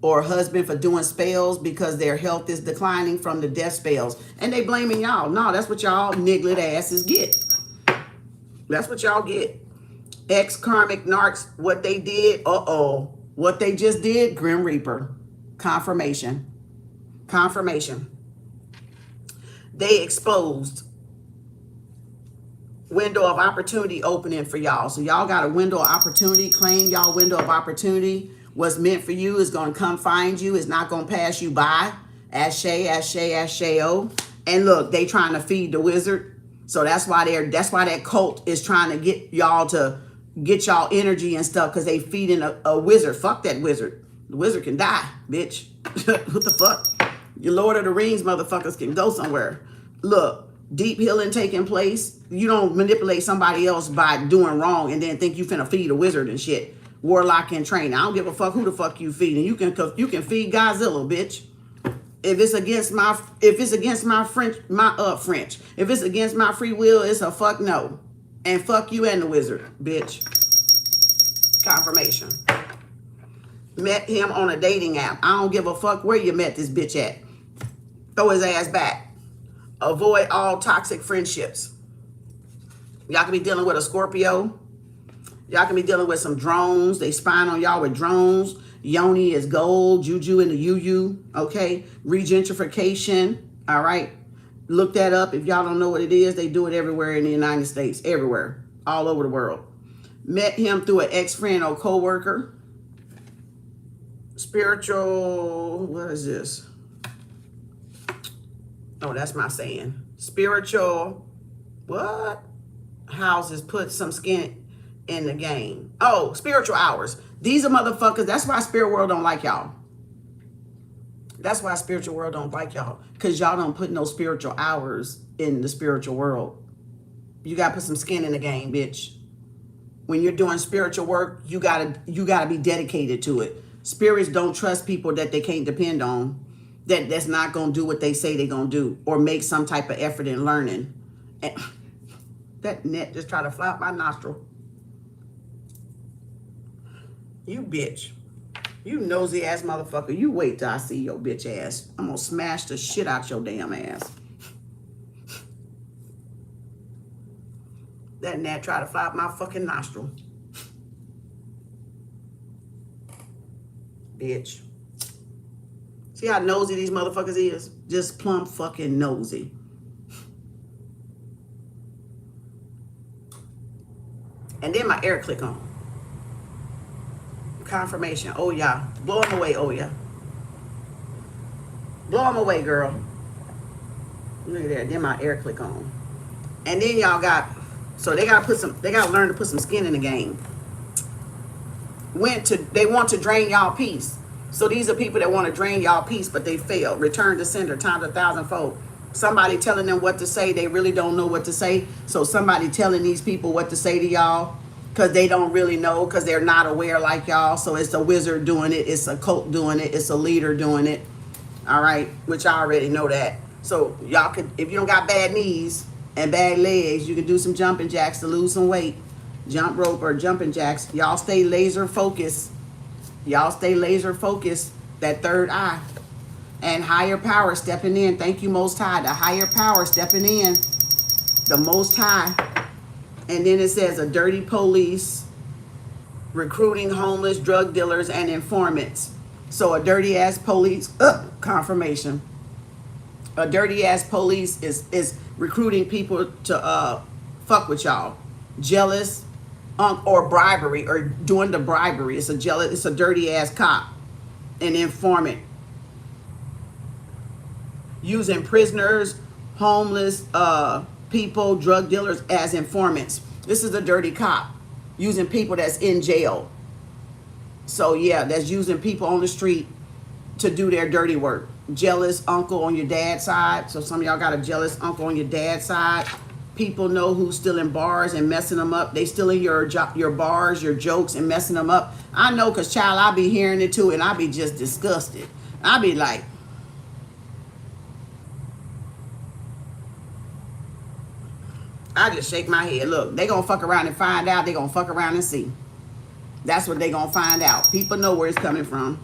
or husband for doing spells because their health is declining from the death spells, and they blaming y'all. No, that's what y'all nigglet asses get. That's what y'all get. Ex karmic narcs, what they did. What they just did, Grim Reaper. Confirmation. Confirmation. They exposed window of opportunity opening for y'all. So y'all got a window of opportunity. Claim y'all window of opportunity. What's meant for you is going to come find you. It's not going to pass you by. Ashe-o. And look, they trying to feed the wizard. So that's why that cult is trying to get y'all to get y'all energy and stuff, because they feeding a wizard. Fuck that wizard. The wizard can die, bitch. What the fuck? Your Lord of the Rings motherfuckers can go somewhere. Look, deep healing taking place. You don't manipulate somebody else by doing wrong and then think you finna feed a wizard and shit. Warlock in training. I don't give a fuck who the fuck you feeding. You can feed Godzilla, bitch. If it's against my If it's against my free will, it's a fuck no. And fuck you and the wizard, bitch. Confirmation. Met him on a dating app. I don't give a fuck where you met this bitch at. Throw his ass back. Avoid all toxic friendships. Y'all can be dealing with a Scorpio. Y'all can be dealing with some drones. They spying on y'all with drones. Yoni is gold. Juju and the UU. Okay. Regentrification. All right. Look that up. If y'all don't know what it is, they do it everywhere in the United States. Everywhere. All over the world. Met him through an ex-friend or co-worker. Spiritual. What is this? Oh, that's my saying. Spiritual. What? Houses put some skin in the game. Oh, spiritual hours. These are motherfuckers. That's why spirit world don't like y'all. That's why spiritual world don't like y'all. Because y'all don't put no spiritual hours in the spiritual world. You got to put some skin in the game, bitch. When you're doing spiritual work, you gotta be dedicated to it. Spirits don't trust people that they can't depend on. That's not going to do what they say they're going to do. Or make some type of effort in learning. And that net just tried to fly out my nostril. You bitch. You nosy ass motherfucker. You wait till I see your bitch ass. I'm going to smash the shit out your damn ass. That gnat tried to fly up my fucking nostril. Bitch. See how nosy these motherfuckers is? Just plumb fucking nosy. And then my air click on. Confirmation. Oh, yeah. Blow them away. Oh, yeah. Blow them away, girl. Look at that. Then my air click on. And then y'all got, so they got to learn to put some skin in the game. They want to drain y'all peace. So these are people that want to drain y'all peace, but they failed. Return to sender times 1,000-fold. Somebody telling them what to say, they really don't know what to say. So somebody telling these people what to say to y'all because they don't really know, because they're not aware like y'all. So it's a wizard doing it. It's a cult doing it. It's a leader doing it. All right, which I already know that. So y'all could, if you don't got bad knees and bad legs, you can do some jumping jacks to lose some weight. Jump rope or jumping jacks. Y'all stay laser focused. Y'all stay laser focused. That third eye. And higher power stepping in. Thank you, Most High. The higher power stepping in. The Most High. And then it says a dirty police recruiting homeless drug dealers and informants. So a dirty ass police, confirmation. A dirty ass police is recruiting people to fuck with y'all. Jealous, or bribery, or doing the bribery. It's a dirty ass cop, an informant, using prisoners, homeless people, drug dealers as informants. This is a dirty cop using people that's in jail. So yeah, that's using people on the street to do their dirty work. Jealous uncle on your dad's side. So some of y'all got a jealous uncle on your dad's side. People know who's still in bars and messing them up. They still in your bars, your jokes, and messing them up. I know, because, child, I be hearing it too, and I be just disgusted. I be like, I just shake my head. Look, they going to fuck around and find out. They going to fuck around and see. That's what they going to find out. People know where it's coming from.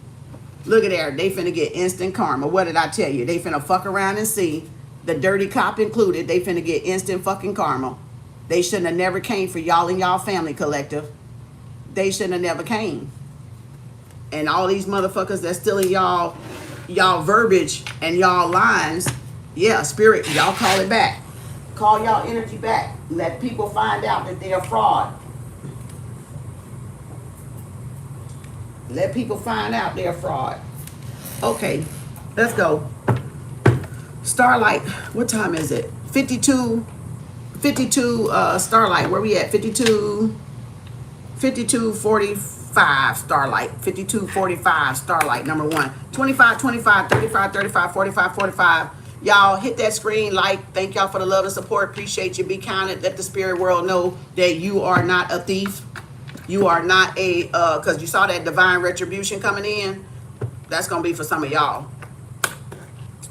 Look at there. They finna get instant karma. What did I tell you? They finna fuck around and see. The dirty cop included, they finna get instant fucking karma. They shouldn't have never came for y'all and y'all family collective. They shouldn't have never came. And all these motherfuckers that's still in y'all verbiage and y'all lines, yeah, spirit, y'all call it back. Call y'all energy back. Let people find out that they're fraud. Let people find out they're fraud. Okay, let's go. Starlight, what time is it? 52 Starlight, where we at? 52:45 Starlight, 52:45 Starlight, number 1. 25, 25, 35, 35, 45, 45. Y'all hit that screen, like, thank y'all for the love and support. Appreciate you. Be counted. Let the spirit world know that you are not a thief. You are not a, because you saw that divine retribution coming in. That's going to be for some of y'all.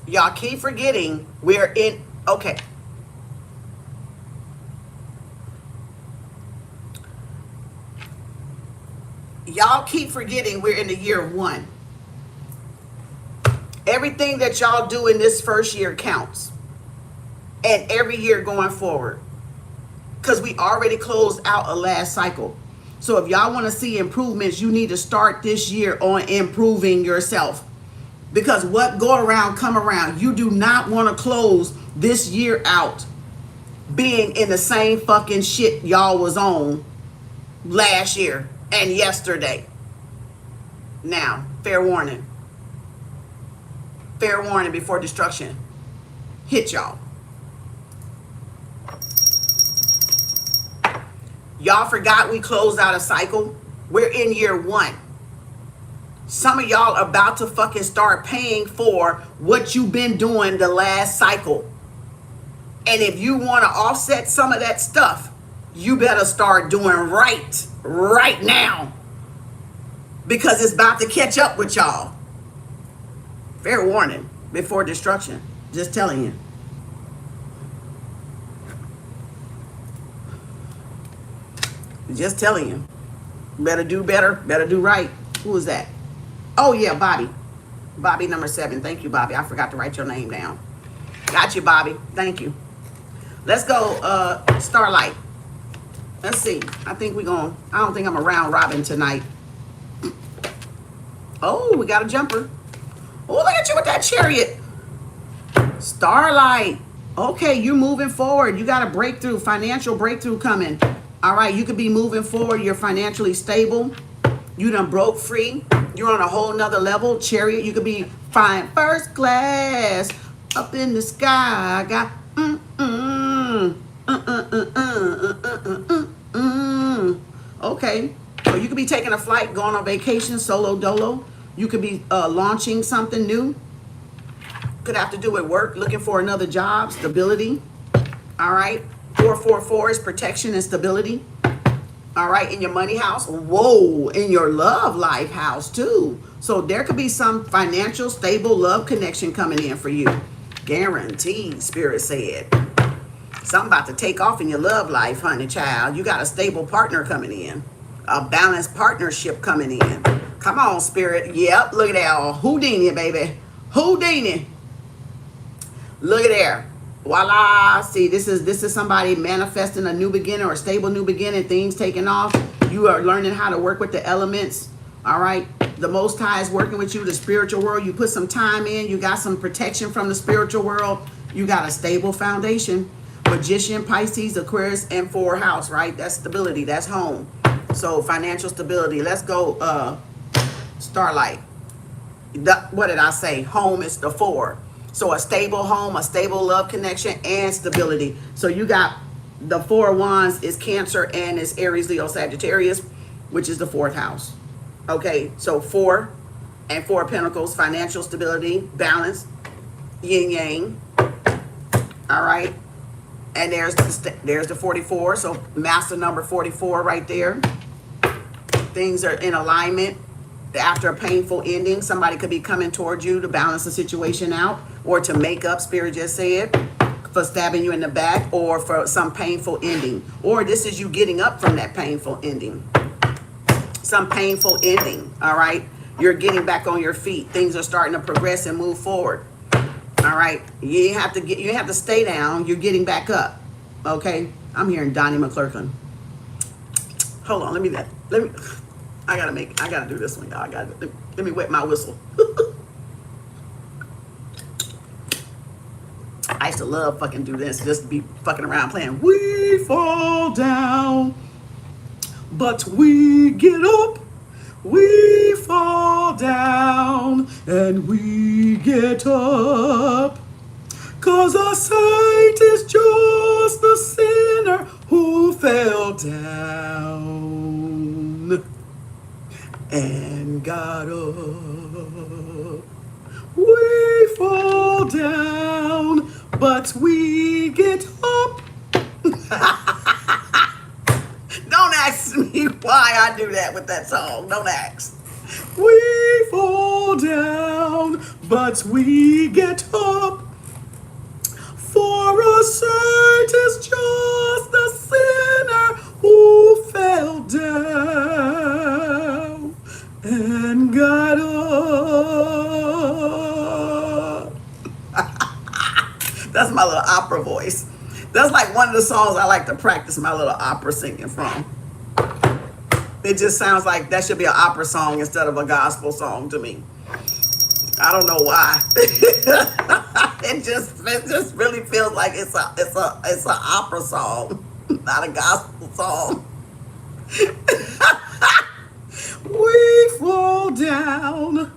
Y'all keep forgetting we're in, okay. Y'all keep forgetting we're in the year 1. Everything that y'all do in this first year counts. And every year going forward. Because we already closed out a last cycle. So if y'all want to see improvements, you need to start this year on improving yourself. Because what go around, come around. You do not want to close this year out being in the same fucking shit y'all was on last year and yesterday. Now, fair warning. Fair warning before destruction hit y'all. Y'all forgot we closed out a cycle. We're in year 1. Some of y'all are about to fucking start paying for what you've been doing the last cycle. And if you want to offset some of that stuff, you better start doing right now. Because it's about to catch up with y'all. Fair warning before destruction. Just telling you. Just telling you. Better do better. Better do right. Who is that? Oh, yeah, Bobby. Bobby number 7. Thank you, Bobby. I forgot to write your name down. Got you, Bobby. Thank you. Let's go, Starlight. Let's see. I think we're going to... I don't think I'm a round robin tonight. Oh, we got a jumper. Oh, look at you with that chariot. Starlight. Okay, you're moving forward. You got a breakthrough, financial breakthrough coming. All right, you could be moving forward. You're financially stable. You done broke free. You're on a whole nother level. Chariot, you could be flying first class up in the sky. I got okay. So you could be taking a flight, going on vacation, solo dolo. You could be launching something new. Could have to do with work, looking for another job, stability. All right. 444 is protection and stability. All right. In your money house. Whoa. In your love life house too. So there could be some financial, stable love connection coming in for you. Guaranteed, Spirit said. Something about to take off in your love life, honey child. You got a stable partner coming in. A balanced partnership coming in. Come on, Spirit. Yep. Look at that. Houdini, baby. Houdini. Look at there. Voila. See, this is somebody manifesting a new beginning or a stable new beginning, things taking off. You are learning how to work with the elements. All right. The Most High is working with you, the spiritual world. You put some time in. You got some protection from the spiritual world. You got a stable foundation. Magician, Pisces, Aquarius, and 4th house, right? That's stability. That's home. So financial stability. Let's go, Starlight. What did I say? Home is the 4. So a stable home, a stable love connection, and stability. So you got the 4 of Wands is Cancer and is Aries, Leo, Sagittarius, which is the 4th house. Okay, so 4 and 4 of Pentacles, financial stability, balance, yin yang. All right, and there's the 44. So master number 44 right there. Things are in alignment. After a painful ending, somebody could be coming towards you to balance the situation out, or to make up, Spirit just said, for stabbing you in the back, or for some painful ending. Or this is you getting up from that painful ending. Some painful ending, all right? You're getting back on your feet. Things are starting to progress and move forward. All right? You have to stay down. You're getting back up. Okay? I'm hearing Donnie McClurkin. Hold on, let me I gotta do this one, y'all. Let me wet my whistle. I used to love fucking do this, just be fucking around playing. We fall down, but we get up. We fall down and we get up. 'Cause a saint is just the sinner who fell down and got up. We fall down, but we get up. Don't ask me why I do that with that song. Don't ask. We fall down, but we get up. For a saint is just the sinner who fell down and got up. That's my little opera voice. That's like one of the songs I like to practice my little opera singing from. It just sounds like that should be an opera song instead of a gospel song to me. I don't know why. It just really feels like it's an opera song, not a gospel song. We fall down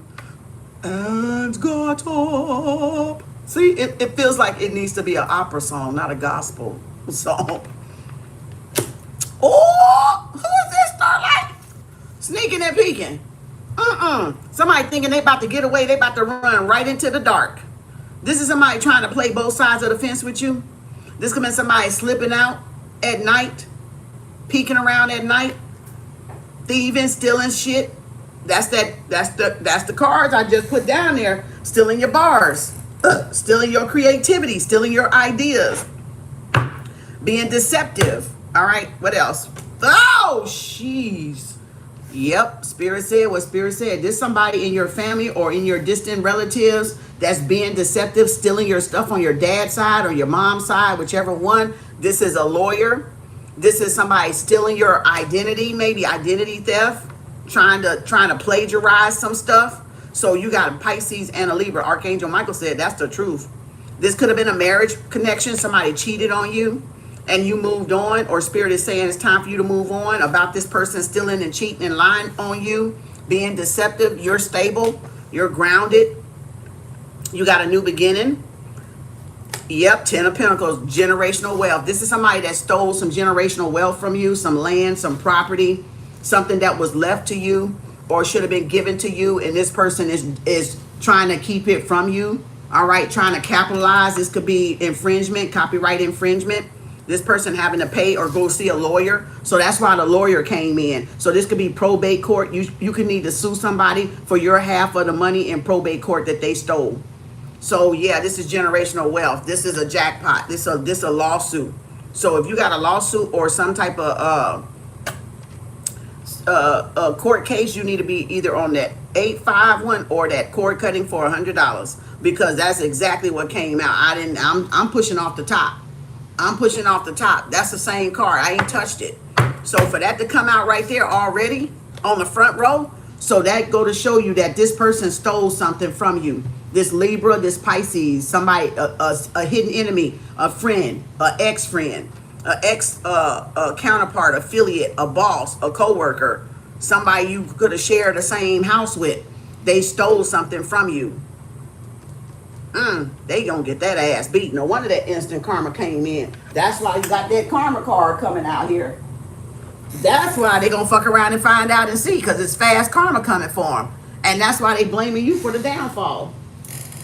and got up. See, it feels like it needs to be an opera song, not a gospel song. Oh, who is this, Starlight? Sneaking and peeking. Somebody thinking they about to get away. They about to run right into the dark. This is somebody trying to play both sides of the fence with you. This could be somebody slipping out at night, peeking around at night, thieving, stealing shit. That's the cards I just put down there. Stealing your bars, stealing your creativity, stealing your ideas, being deceptive. All right, what else? Oh, jeez. Yep, Spirit said what Spirit said. There's somebody in your family or in your distant relatives that's being deceptive, stealing your stuff on your dad's side or your mom's side, whichever one. This is a lawyer. This is somebody stealing your identity, maybe identity theft, trying to plagiarize some stuff. So you got a Pisces and a Libra. Archangel Michael said that's the truth. This could have been a marriage connection. Somebody cheated on you and you moved on, or Spirit is saying it's time for you to move on about this person stealing and cheating and lying on you, being deceptive. You're stable. You're grounded. You got a new beginning. Yep, 10 of Pentacles, generational wealth. This is somebody that stole some generational wealth from you, some land, some property, something that was left to you or should have been given to you, and this person is trying to keep it from you. All right, trying to capitalize. This could be infringement, copyright infringement. This person having to pay or go see a lawyer. So that's why the lawyer came in. So this could be probate court. You could need to sue somebody for your half of the money in probate court that they stole. So yeah, this is generational wealth. This is a jackpot. This a lawsuit. So if you got a lawsuit or some type of court case, you need to be either on that 851 or that cord cutting for $100, because that's exactly what came out. I'm pushing off the top. I'm pushing off the top. That's the same card. I ain't touched it. So for that to come out right there already on the front row, so that go to show you that this person stole something from you. This Libra, this Pisces, somebody, a hidden enemy, a friend, an ex-friend, an ex-counterpart, affiliate, a boss, a co-worker, somebody you could have shared the same house with. They stole something from you. They gonna get that ass beat. No wonder that instant karma came in. That's why you got that karma card coming out here. That's why they gonna fuck around and find out and see, because it's fast karma coming for them. And that's why they blaming you for the downfall.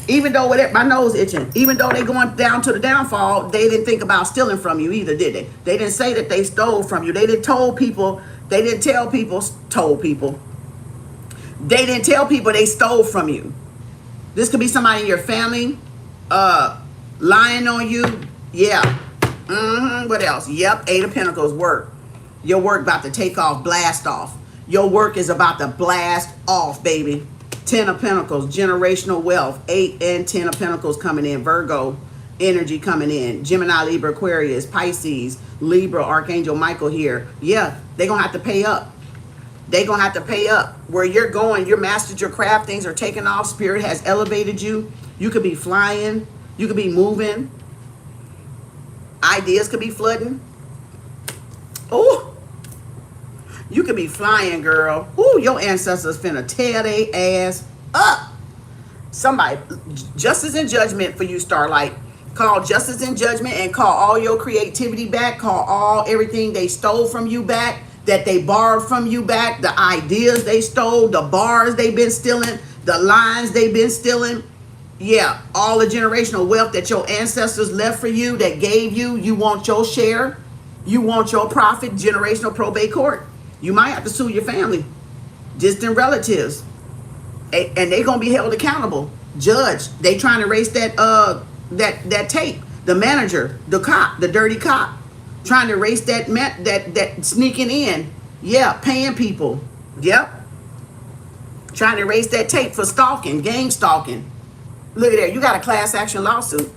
Even though my nose itching, even though they going down to the downfall, they didn't think about stealing from you either, did they? They didn't say that they stole from you. They didn't tell people. They didn't tell people they stole from you. This could be somebody in your family, lying on you. Yeah. What else? Yep. 8 of Pentacles, work. Your work about to take off, blast off. Your work is about to blast off, baby. 10 of Pentacles, generational wealth. 8 and 10 of Pentacles coming in. Virgo energy coming in. Gemini, Libra, Aquarius, Pisces, Libra, Archangel Michael here. Yeah, they're going to have to pay up. They're going to have to pay up. Where you're going, you're mastered your craft. Things are taking off. Spirit has elevated you. You could be flying. You could be moving. Ideas could be flooding. Oh, you could be flying, girl. Ooh, your ancestors finna tear their ass up. Somebody, justice and judgment for you, Starlight. Call justice and judgment and call all your creativity back. Call everything they stole from you back, that they borrowed from you back, the ideas they stole, the bars they've been stealing, the lines they've been stealing. Yeah, all the generational wealth that your ancestors left for you, that gave you. You want your share. You want your profit. Generational probate court. You might have to sue your family, distant relatives, and they're gonna be held accountable. Judge, they trying to erase that tape. The manager, the cop, the dirty cop, trying to erase that sneaking in. Yeah, paying people. Yep, trying to erase that tape for stalking, gang stalking. Look at there, you got a class action lawsuit.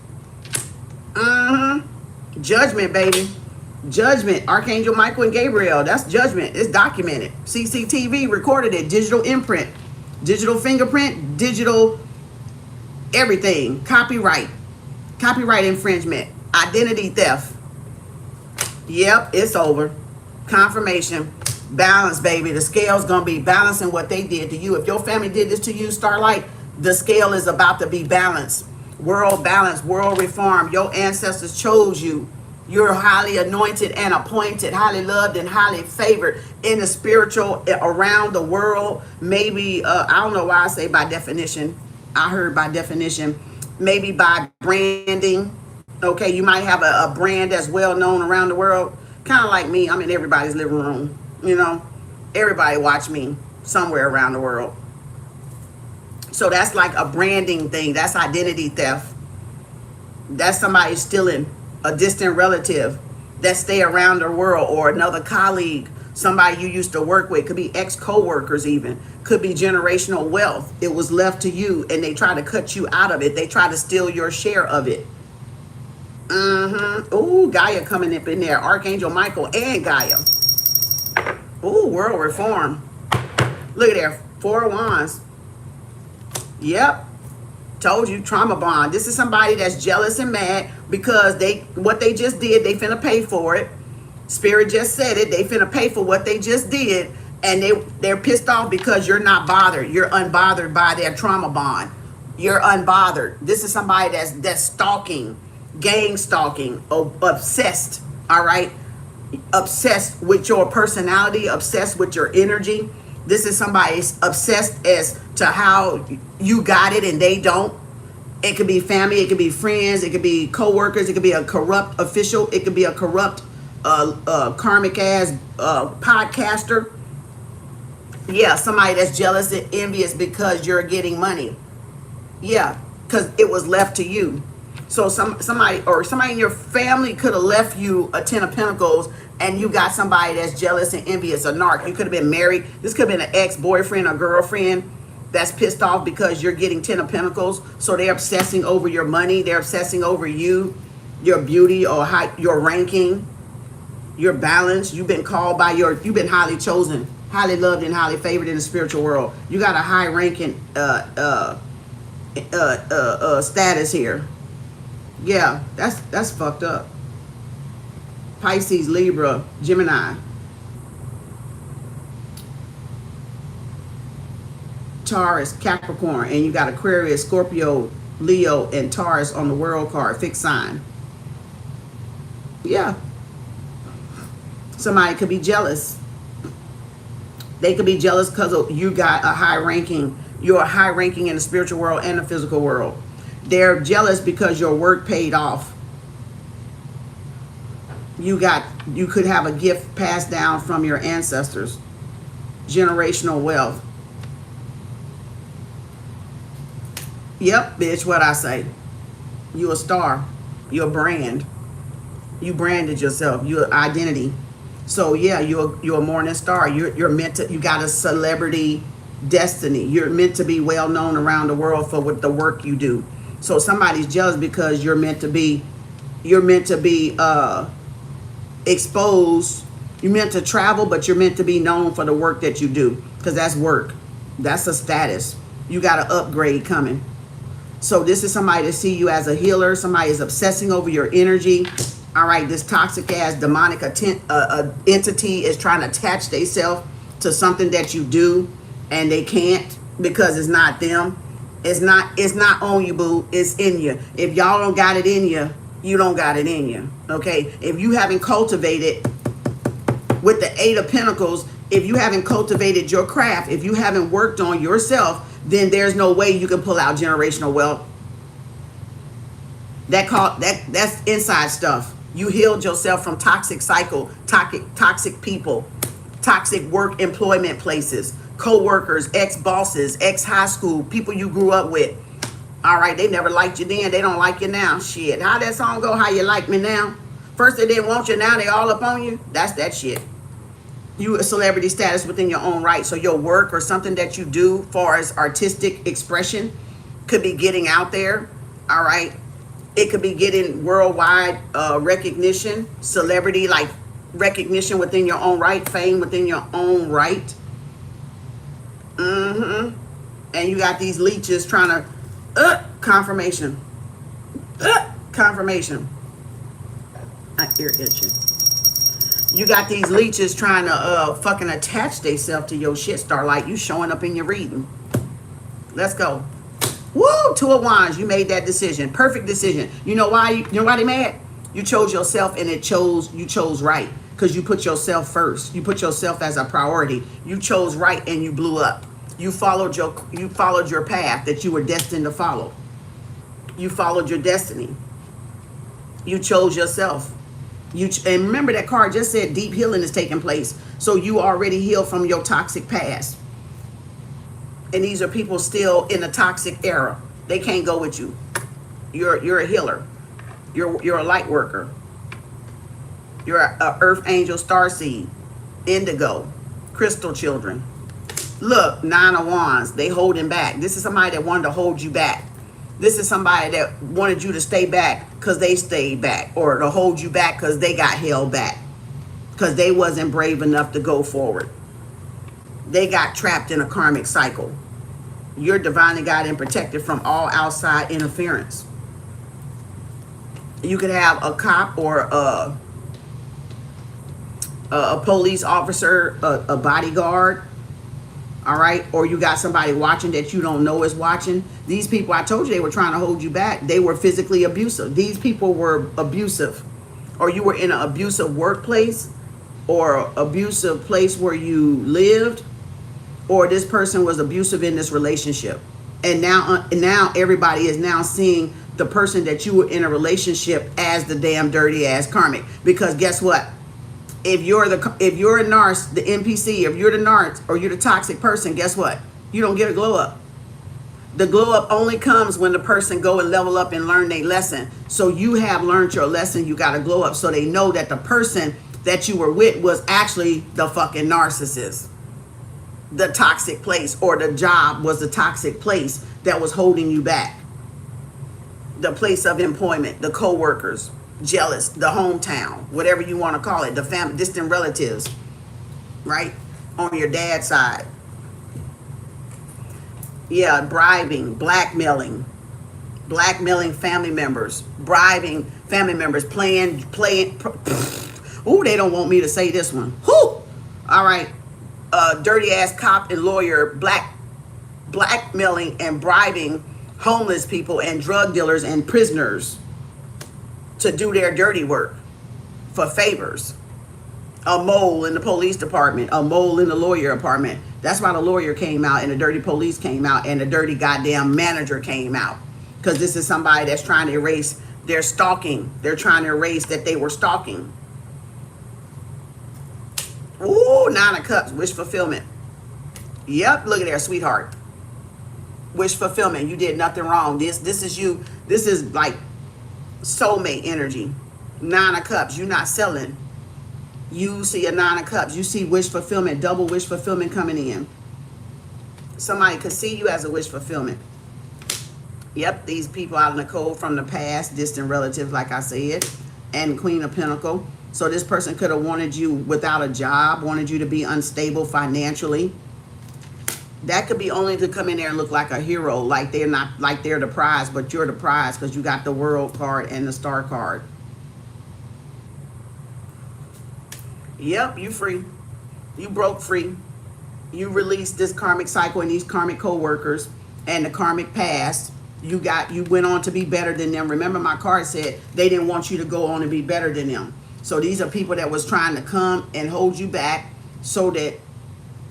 Judgment, baby. Judgment, Archangel Michael and Gabriel. That's judgment. It's documented. CCTV recorded it. Digital imprint, digital fingerprint, digital everything. Copyright infringement, identity theft. Yep, it's over. Confirmation. Balance, baby. The scale's gonna be balancing what they did to you. If your family did this to you, Starlight, the scale is about to be balanced. World balance, world reform. Your ancestors chose you. You're highly anointed and appointed, highly loved and highly favored in the spiritual around the world. Maybe, I don't know why I say by definition. I heard by definition, maybe by branding. Okay, you might have a brand that's well known around the world. Kind of like me, I'm in everybody's living room. You know, everybody watch me somewhere around the world. So that's like a branding thing. That's identity theft. That's somebody stealing a distant relative that stay around the world, or another colleague, somebody you used to work with. Could be ex-co-workers even. Could be generational wealth. It was left to you and they try to cut you out of it. They try to steal your share of it. Ooh, Gaia coming up in there. Archangel Michael and Gaia. Ooh, world reform. Look at there. 4 of Wands. Yep. Told you, trauma bond. This is somebody that's jealous and mad because what they just did, they finna pay for it. Spirit just said it. They finna pay for what they just did, and they're pissed off because you're not bothered. You're unbothered by their trauma bond. You're unbothered. This is somebody that's stalking, gang stalking, obsessed. All right, obsessed with your personality, obsessed with your energy. This is somebody obsessed as to how you got it and they don't. It could be family, it could be friends, it could be co-workers, it could be a corrupt official, it could be a corrupt karmic ass podcaster. Yeah, somebody that's jealous and envious because you're getting money. Yeah, because it was left to you. So somebody in your family could have left you a 10 of Pentacles, and you got somebody that's jealous and envious, a narc. You could have been married. This could have been an ex-boyfriend or girlfriend that's pissed off because you're getting 10 of Pentacles. So they're obsessing over your money. They're obsessing over you, your beauty, or your ranking, your balance. You've been called by you've been highly chosen, highly loved, and highly favored in the spiritual world. You got a high ranking status here. Yeah, that's fucked up. Pisces, Libra, Gemini, Taurus, Capricorn, and you got Aquarius, Scorpio, Leo, and Taurus on the world card, fixed sign. Yeah. Somebody could be jealous. They could be jealous because you got a high ranking. You're a high ranking in the spiritual world and the physical world. They're jealous because your work paid off. You could have a gift passed down from your ancestors. Generational wealth. Yep, bitch, what I say. You a star. You're a brand. You branded yourself. You're identity. So yeah, you're a morning star. You're meant to, you got a celebrity destiny. You're meant to be well known around the world for what the work you do. So somebody's jealous because you're meant to be exposed. You're meant to travel, but you're meant to be known for the work that you do, because that's work. That's a status. You got an upgrade coming. So this is somebody to see you as a healer. Somebody is obsessing over your energy. All right, this toxic ass demonic entity is trying to attach themselves to something that you do, and they can't because it's not them. It's not on you, boo. It's in you. If y'all don't got it in you, you don't got it in you. Okay? If you haven't cultivated with the 8 of Pentacles, if you haven't cultivated your craft, if you haven't worked on yourself, then there's no way you can pull out generational wealth. That's inside stuff. You healed yourself from toxic cycle, toxic people, toxic work employment places, co-workers, ex-bosses, ex-high school, people you grew up with. All right, they never liked you then. They don't like you now. Shit, how that song go? How you like me now? First they didn't want you, now they all up on you. That's that shit. You a celebrity status within your own right. So your work or something that you do far as artistic expression could be getting out there. All right. It could be getting worldwide recognition, celebrity like recognition within your own right, fame within your own right. And you got these leeches trying to confirmation. Confirmation. My ear itching. You got these leeches trying to fucking attach themselves to your shit, Starlight. You showing up in your reading. Let's go. Woo! 2 of Wands. You made that decision. Perfect decision. You know why? You know why they mad? You chose yourself, and you chose right, because you put yourself first. You put yourself as a priority. You chose right, and you blew up. You followed your path that you were destined to follow. You followed your destiny. You chose yourself. And remember that card just said deep healing is taking place. So you already healed from your toxic past. And these are people still in the toxic era. They can't go with you. You're a healer. You're a light worker. You're a earth angel, starseed, indigo, crystal children. Look, 9 of Wands. They holding back. This is somebody that wanted to hold you back. This is somebody that wanted you to stay back because they stayed back, or to hold you back because they got held back, because they wasn't brave enough to go forward. They got trapped in a karmic cycle. You're divinely guided and protected from all outside interference. You could have a cop or a police officer, a bodyguard, all right? Or you got somebody watching that you don't know is watching. These people, I told you they were trying to hold you back. They were physically abusive. These people were abusive. Or you were in an abusive workplace or abusive place where you lived, or this person was abusive in this relationship. And now everybody is now seeing the person that you were in a relationship as the damn dirty ass karmic. Because guess what? If you're a narc, the NPC, if you're the narc or you're the toxic person, guess what? You don't get a glow up. The glow up only comes when the person go and level up and learn their lesson. So you have learned your lesson. You got to glow up so they know that the person that you were with was actually the fucking narcissist. The toxic place, or the job was the toxic place that was holding you back. The place of employment, the co-workers, jealous, the hometown, whatever you want to call it, the family, distant relatives, right? On your dad's side. Yeah, bribing, blackmailing family members, bribing family members, playing. Ooh, they don't want me to say this one. Whoo! All right. Dirty ass cop and lawyer, blackmailing and bribing homeless people and drug dealers and prisoners to do their dirty work for favors. A mole in the police department, a mole in the lawyer department. That's why the lawyer came out and the dirty police came out and the dirty goddamn manager came out. Because this is somebody that's trying to erase their stalking. They're trying to erase that they were stalking. Ooh, 9 of Cups, wish fulfillment. Yep, look at there, sweetheart. Wish fulfillment. You did nothing wrong. This is you. This is like soulmate energy. 9 of Cups. You're not selling. You see a 9 of Cups. You see wish fulfillment, double wish fulfillment coming in. Somebody could see you as a wish fulfillment. Yep, these people out in the cold from the past, distant relatives, like I said, and Queen of Pentacles. So this person could have wanted you without a job, wanted you to be unstable financially. That could be only to come in there and look like a hero, like they're not, like they're the prize, but you're the prize because you got the World card and the Star card. Yep, you free. You broke free. You released this karmic cycle and these karmic co-workers and the karmic past. You went on to be better than them. Remember, my card said they didn't want you to go on and be better than them. So these are people that was trying to come and hold you back so that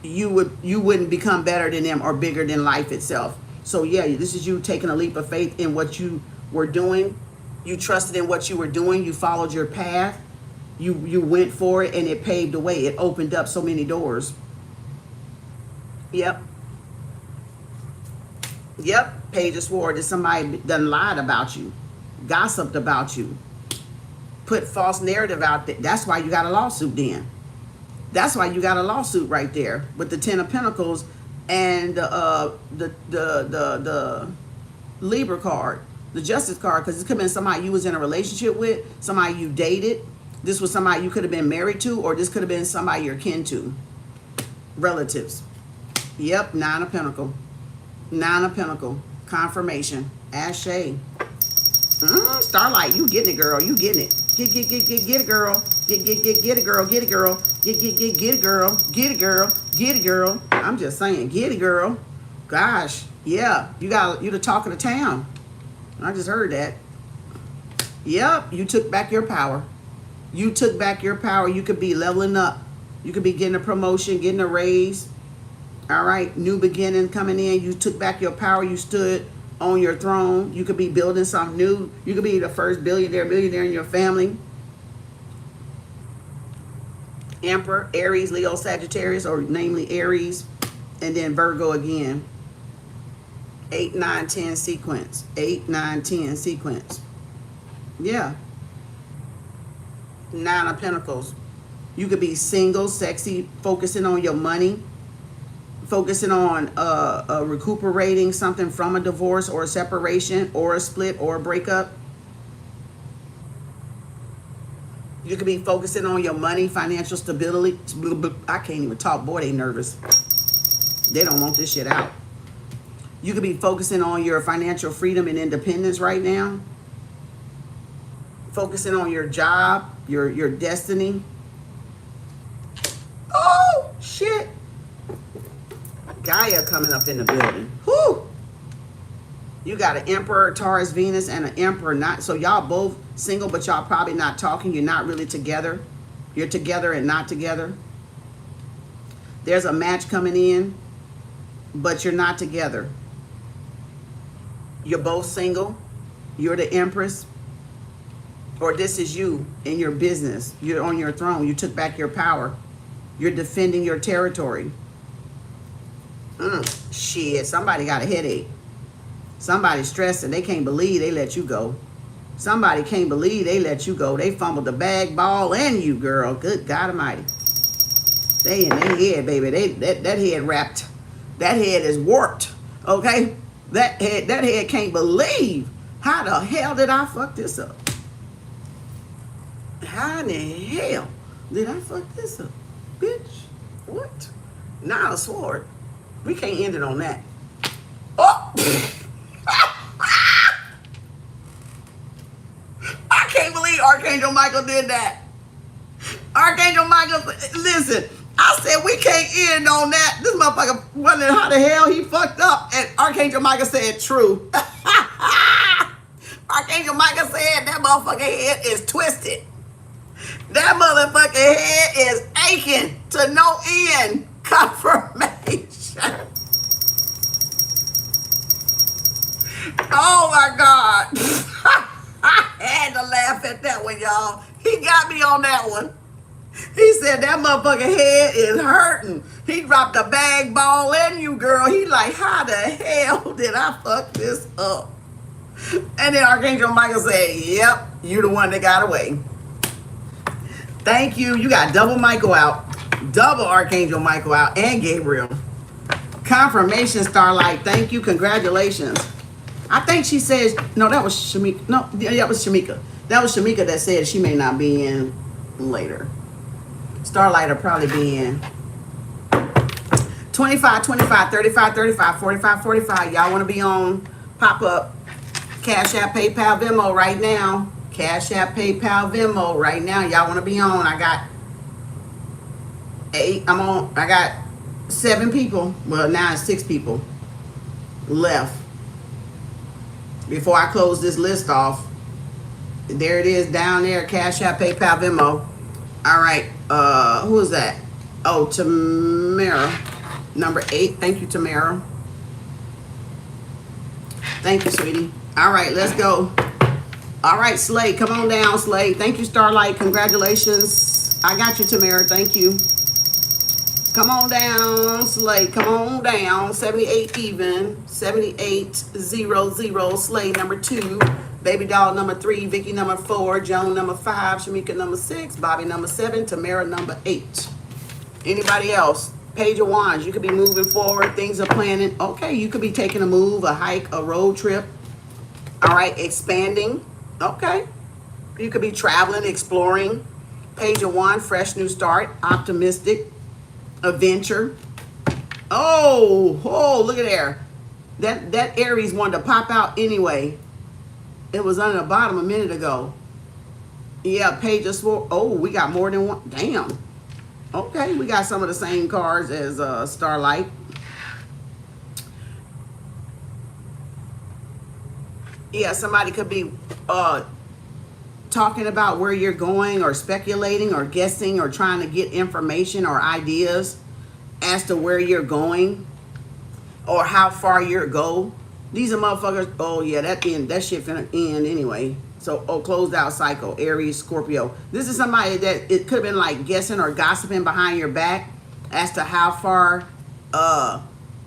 you wouldn't become better than them or bigger than life itself. So yeah, this is you taking a leap of faith in what you were doing. You trusted in what you were doing. You followed your path. You went for it and it paved the way. It opened up so many doors. Yep. Yep. Page of Swords is somebody done lied about you, gossiped about you, put false narrative out there. That's why you got a lawsuit then. That's why you got a lawsuit right there with the 10 of Pentacles and the Libra card, the Justice card, because it could have been somebody you was in a relationship with, somebody you dated. This was somebody you could have been married to, or this could have been somebody you're kin to. Relatives. Yep, 9 of Pentacles. 9 of Pentacles. Confirmation. Ashe. Starlight, you getting it, girl. You getting it. Get it, girl. Get it, girl. Get it, girl. Get it, girl. Get it, girl. Get it, girl. I'm just saying, get it, girl. Gosh, yeah. You the talk of the town. I just heard that. Yep, you took back your power. You took back your power. You could be leveling up. You could be getting a promotion, getting a raise. All right, new beginning coming in. You took back your power. You stood on your throne. You could be building something new. You could be the first millionaire in your family. Emperor, Aries, Leo, Sagittarius, or namely Aries, and then Virgo again. 8, 9, 10 sequence. 8, 9, 10 sequence. Yeah. 9 of Pentacles. You could be single, sexy, focusing on your money, focusing on recuperating something from a divorce or a separation or a split or a breakup. You could be focusing on your money, financial stability. I can't even talk. Boy, they nervous. They don't want this shit out. You could be focusing on your financial freedom and independence right now. Focusing on your job, your destiny. Oh, shit. Gaia coming up in the building. Whoo! You got an Emperor, Taurus, Venus, and an Emperor. Not so y'all both single, but y'all probably not talking. You're not really together. You're together and not together. There's a match coming in, but you're not together. You're both single. You're the Empress. Or this is you in your business. You're on your throne. You took back your power. You're defending your territory. Shit, somebody got a headache. Somebody's stressing. They can't believe they let you go. Somebody can't believe they let you go. They fumbled the bag, ball, and you, girl. Good God Almighty. They in their head, baby. That head wrapped. That head is warped. Okay? That head can't believe. How the hell did I fuck this up? How in the hell did I fuck this up? Bitch. What? Now a sword. We can't end it on that. Oh! I can't believe Archangel Michael did that. Archangel Michael, listen, I said we can't end on that. This motherfucker wondering how the hell he fucked up. And Archangel Michael said true. Archangel Michael said that motherfucking head is twisted. That motherfucking head is aching to no end. Confirmation. Oh my God. I had to laugh at that one, y'all. He got me on that one. He said that motherfucking head is hurting. He dropped a bag, ball, and you, girl. He like, how the hell did I fuck this up? And then Archangel Michael said, yep, you the one that got away. Thank you. You got double Michael out. Double Archangel Michael out and Gabriel. Confirmation, Starlight. Thank you. Congratulations. I think she says, no, that was Shamika. No, that was Shamika. That was Shamika that said she may not be in later. Starlight will probably be in 25, 25, 35, 35, 45, 45. Y'all want to be on pop-up Cash App, PayPal, Venmo right now. Cash App, PayPal, Venmo right now. Y'all want to be on. I got 8. I got 7 people. Well, now it's 6 people left. Before I close this list off, there it is down there. Cash App, PayPal, Venmo. All right. Who is that? Oh, Tamara. Number 8. Thank you, Tamara. Thank you, sweetie. All right, let's go. All right, Slade. Come on down, Slade. Thank you, Starlight. Congratulations. I got you, Tamara. Thank you. Come on down, Slade. Come on down. 78 even. 7800. Slade number 2. Baby doll number 3. Vicky number 4. Joan number 5. Shamika number 6. Bobby number 7. Tamara number 8. Anybody else? Page of Wands. You could be moving forward. Things are planning. Okay, you could be taking a move, a hike, a road trip. All right, expanding. Okay. You could be traveling, exploring. Page of Wands. Fresh new start. Optimistic. Adventure. Oh, look at there. That Aries wanted to pop out anyway. It was on the bottom a minute ago. Yeah, Page of Swords. Oh, we got more than one. Damn. Okay, we got some of the same cards as Starlight. Yeah, somebody could be talking about where you're going or speculating or guessing or trying to get information or ideas as to where you're going or how far you're go. These are motherfuckers. Oh yeah, that shit finna end anyway. So, closed out cycle, Aries, Scorpio. This is somebody that it could have been like guessing or gossiping behind your back as to how far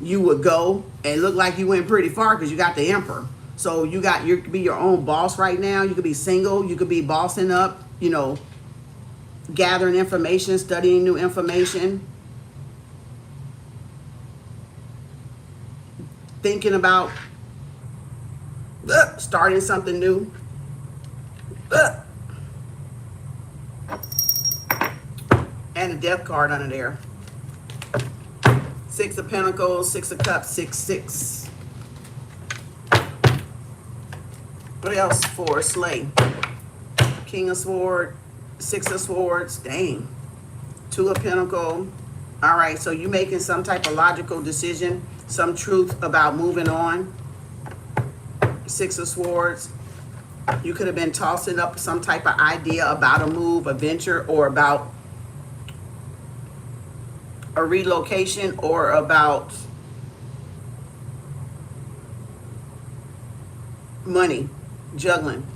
you would go. And look like you went pretty far because you got the Emperor. So you could be your own boss right now. You could be single. You could be bossing up, you know, gathering information, studying new information. Thinking about starting something new. And a death card under there. 6 of Pentacles, 6 of Cups, 6, 6. What else for Slay? King of Swords, Six of Swords, dang. Two of Pentacles. All right, so you making some type of logical decision, some truth about moving on. Six of Swords. You could have been tossing up some type of idea about a move, a venture, or about a relocation, or about money, juggling.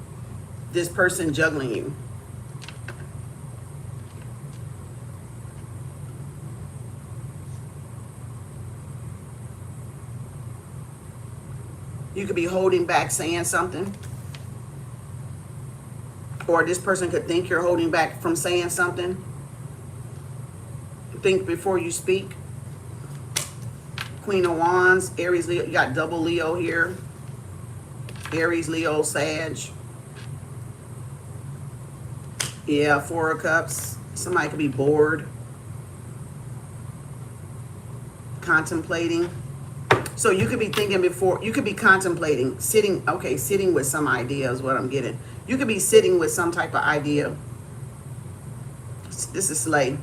This person juggling you. You could be holding back saying something. Or this person could think you're holding back from saying something. Think before you speak. Queen of Wands, Aries, Leo. You got double Leo here. Aries, Leo, Sag. Yeah, Four of Cups. Somebody could be bored. Contemplating. So you could be thinking before, you could be contemplating, sitting, okay, sitting with some idea is what I'm getting. You could be sitting with some type of idea. This is Slay.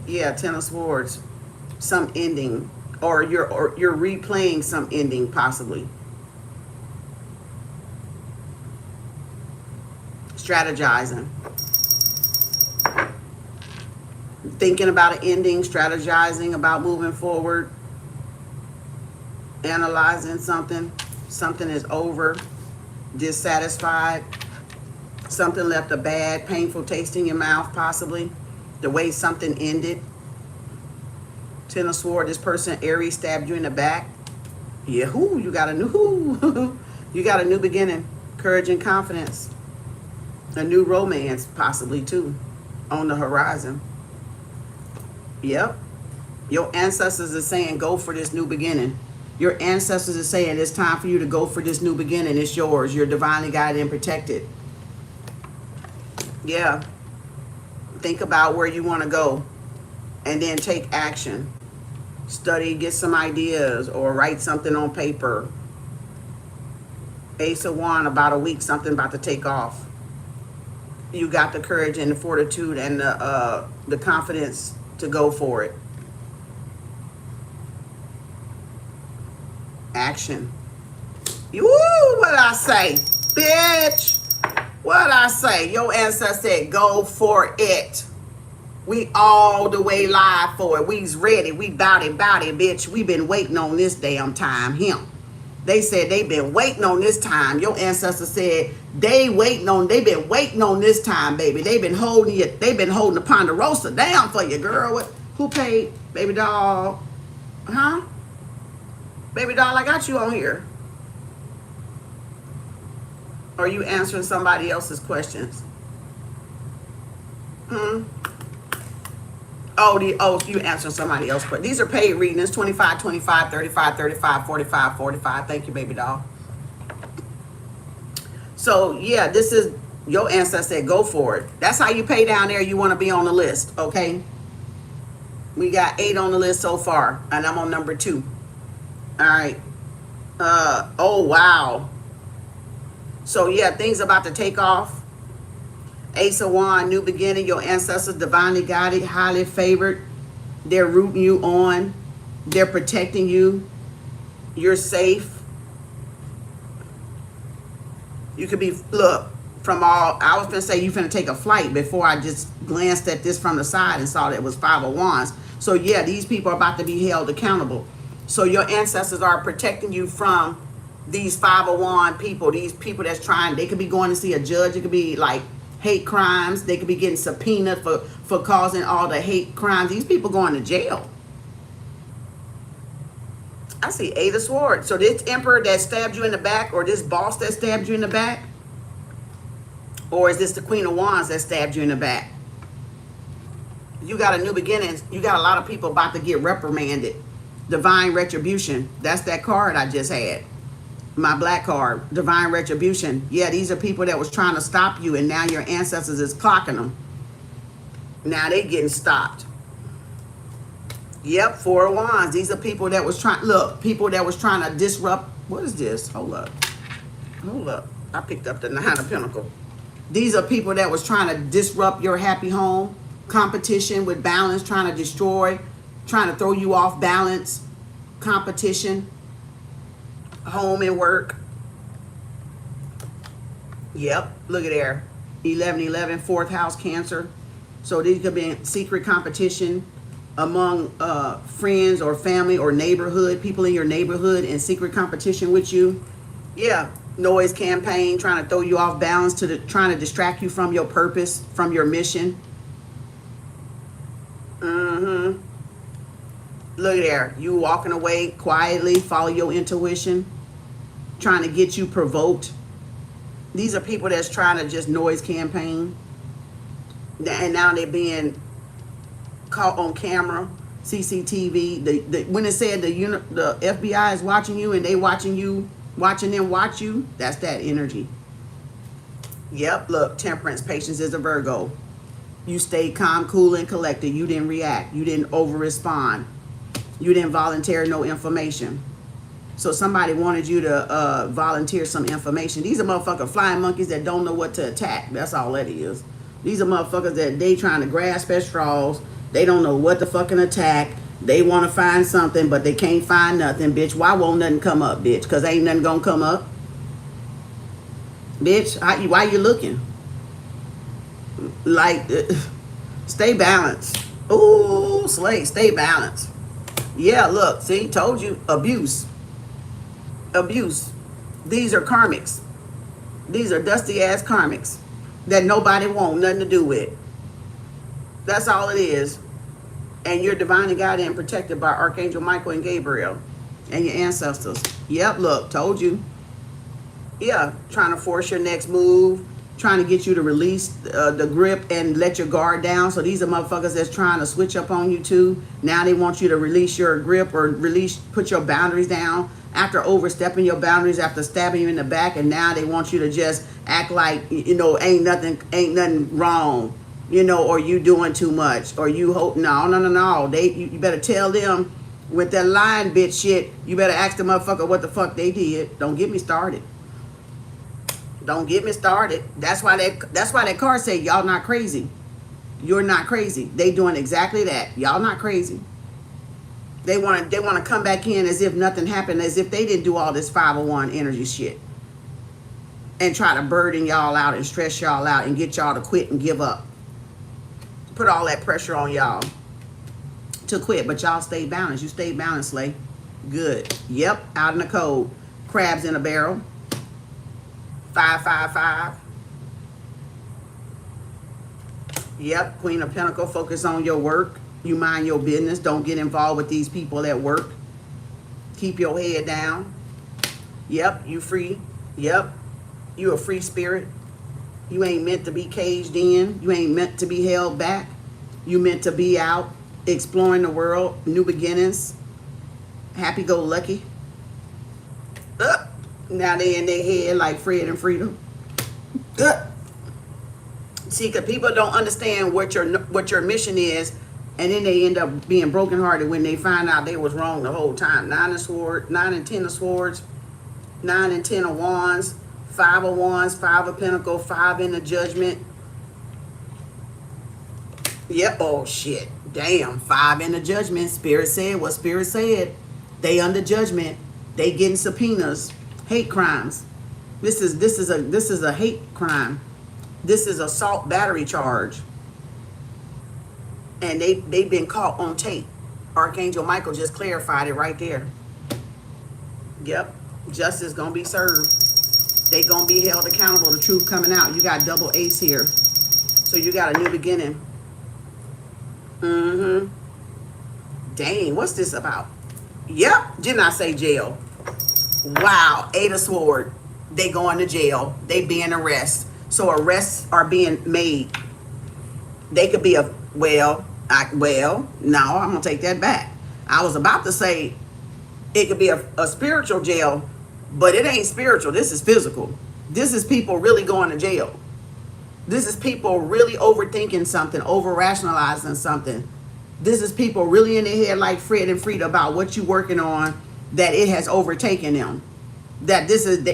Yeah, Ten of Swords. Some ending. Or you're replaying some ending, possibly. Strategizing. Thinking about an ending, strategizing about moving forward. Analyzing something. Something is over. Dissatisfied. Something left a bad, painful taste in your mouth, possibly. The way something ended. Ten of Swords, this person, Aries, stabbed you in the back. Yeah, you got a new, you got a new beginning. Courage and confidence. A new romance, possibly, too, on the horizon. Yep. Your ancestors are saying, go for this new beginning. Your ancestors are saying, it's time for you to go for this new beginning. It's yours. You're divinely guided and protected. Yeah. Think about where you want to go and then take action. Study, get some ideas, or write something on paper. Ace of Wands, about a week, something about to take off. You got the courage and the fortitude and the confidence to go for it. Action. What I say, bitch? What I say? Your ancestor said, go for it. We all the way live for it. We's ready. We bout it, bitch. We been waiting on this damn time. Him. They said they been waiting on this time. Your ancestor said they been waiting on this time, baby. They been holding you. They been holding the Ponderosa down for you, girl. What? Who paid, baby doll? Huh? Baby doll, I got you on here. Or are you answering somebody else's questions? Oh, you answering somebody else's questions. These are paid readings. 25, 25, 35, 35, 45, 45. Thank you, baby doll. So, yeah, this is your ancestor said, go for it. That's how you pay down there. You want to be on the list, okay? We got 8 on the list so far, and I'm on number 2. All right. Oh, wow. So, yeah, things about to take off. Ace of Wands, new beginning. Your ancestors divinely guided, highly favored. They're rooting you on. They're protecting you. You're safe. You could be, look, from all, I was going to say you finna take a flight before I just glanced at this from the side and saw that it was 5 of Wands. So, yeah, these people are about to be held accountable. So your ancestors are protecting you from these 5 of Wands people. These people that's trying, they could be going to see a judge. It could be like hate crimes. They could be getting subpoenaed for causing all the hate crimes. These people going to jail. I see 8 of Swords. So this emperor that stabbed you in the back, or this boss that stabbed you in the back, or is this the Queen of Wands that stabbed you in the back? You got a new beginning. You got a lot of people about to get reprimanded. Divine retribution. That's that card I just had. My black card. Divine retribution. Yeah, these are people that was trying to stop you, and now your ancestors is clocking them. Now they getting stopped. Yep, 4 of Wands. These are people that was trying, look, people that was trying to disrupt. What is this? Hold up. Hold up. I picked up the Nine of Pentacles. These are people that was trying to disrupt your happy home. Competition with balance, trying to destroy, trying to throw you off balance. Competition. Home and work. Yep, look at there. 11-11, fourth house, Cancer. So these could be secret competition among friends or family or neighborhood, people in your neighborhood in secret competition with you. Yeah, noise campaign, trying to throw you off balance, trying to distract you from your purpose, from your mission. Look at there. You walking away quietly, follow your intuition, trying to get you provoked. These are people that's trying to just noise campaign. And now they're being caught on camera, CCTV. When it said the FBI is watching you and they watching them watch you, that's that energy. Yep, look, Temperance, Patience is a Virgo. You stayed calm, cool, and collected. You didn't react. You didn't over-respond. You didn't volunteer no information. So somebody wanted you to volunteer some information. These are motherfucking flying monkeys that don't know what to attack. That's all that is. These are motherfuckers that they trying to grasp at straws. They don't know what to fucking attack. They want to find something, but they can't find nothing. Bitch, why won't nothing come up, bitch? Because ain't nothing gonna come up. Bitch, why you looking? Like, stay balanced. Ooh, slay, stay balanced. Yeah, look, see, told you, abuse. Abuse. These are karmics. These are dusty ass karmics that nobody want nothing to do with. That's all it is. And you're divinely guided and protected by Archangel Michael and Gabriel and your ancestors. Yep, look, told you. Yeah, trying to force your next move, trying to get you to release the grip and let your guard down. So these are motherfuckers that's trying to switch up on you too. Now they want you to release your grip or put your boundaries down after overstepping your boundaries, after stabbing you in the back. And now they want you to just act like, you know, ain't nothing wrong, you know, or you doing too much, or you hope. No. You better tell them with that lying bitch shit. You better ask the motherfucker what the fuck they did. Don't get me started. Don't get me started. That's why that card say y'all not crazy. You're not crazy. They doing exactly that. Y'all not crazy. They want to come back in as if nothing happened, as if they didn't do all this 501 energy shit. And try to burden y'all out and stress y'all out and get y'all to quit and give up. Put all that pressure on y'all to quit, but y'all stay balanced. You stay balanced, Slay. Good. Yep, out in the cold. Crabs in a barrel. 555. Yep, Queen of Pentacles. Focus on your work. You mind your business. Don't get involved with these people at work. Keep your head down. Yep, you free. Yep, you a free spirit. You ain't meant to be caged in. You ain't meant to be held back. You meant to be out exploring the world, new beginnings, happy-go-lucky. Now they in their head like Fred and Freedom. See, because people don't understand what your mission is, and then they end up being brokenhearted when they find out they was wrong the whole time. 9 and 10 of swords, 9 and 10 of wands, 5 of wands, 5 of pentacles, 5 in the judgment. Yep. Oh shit. Damn. 5 in the judgment. Spirit said what Spirit said. They under judgment. They getting subpoenas. Hate crimes. This is a hate crime. This is assault battery charge. And they've been caught on tape. Archangel Michael just clarified it right there. Yep. Justice gonna be served. They gonna be held accountable. The truth coming out. You got double ace here. So you got a new beginning. Dang, what's this about? Yep, didn't I say jail? Wow, 8 of swords. They going to jail. They being arrested. So arrests are being made. They could be no, I'm gonna take that back. I was about to say it could be a spiritual jail, but it ain't spiritual. This is physical. This is people really going to jail. This is people really overthinking something, over-rationalizing something. This is people really in their head like Fred and Frida about what you working on, that it has overtaken them. that this is,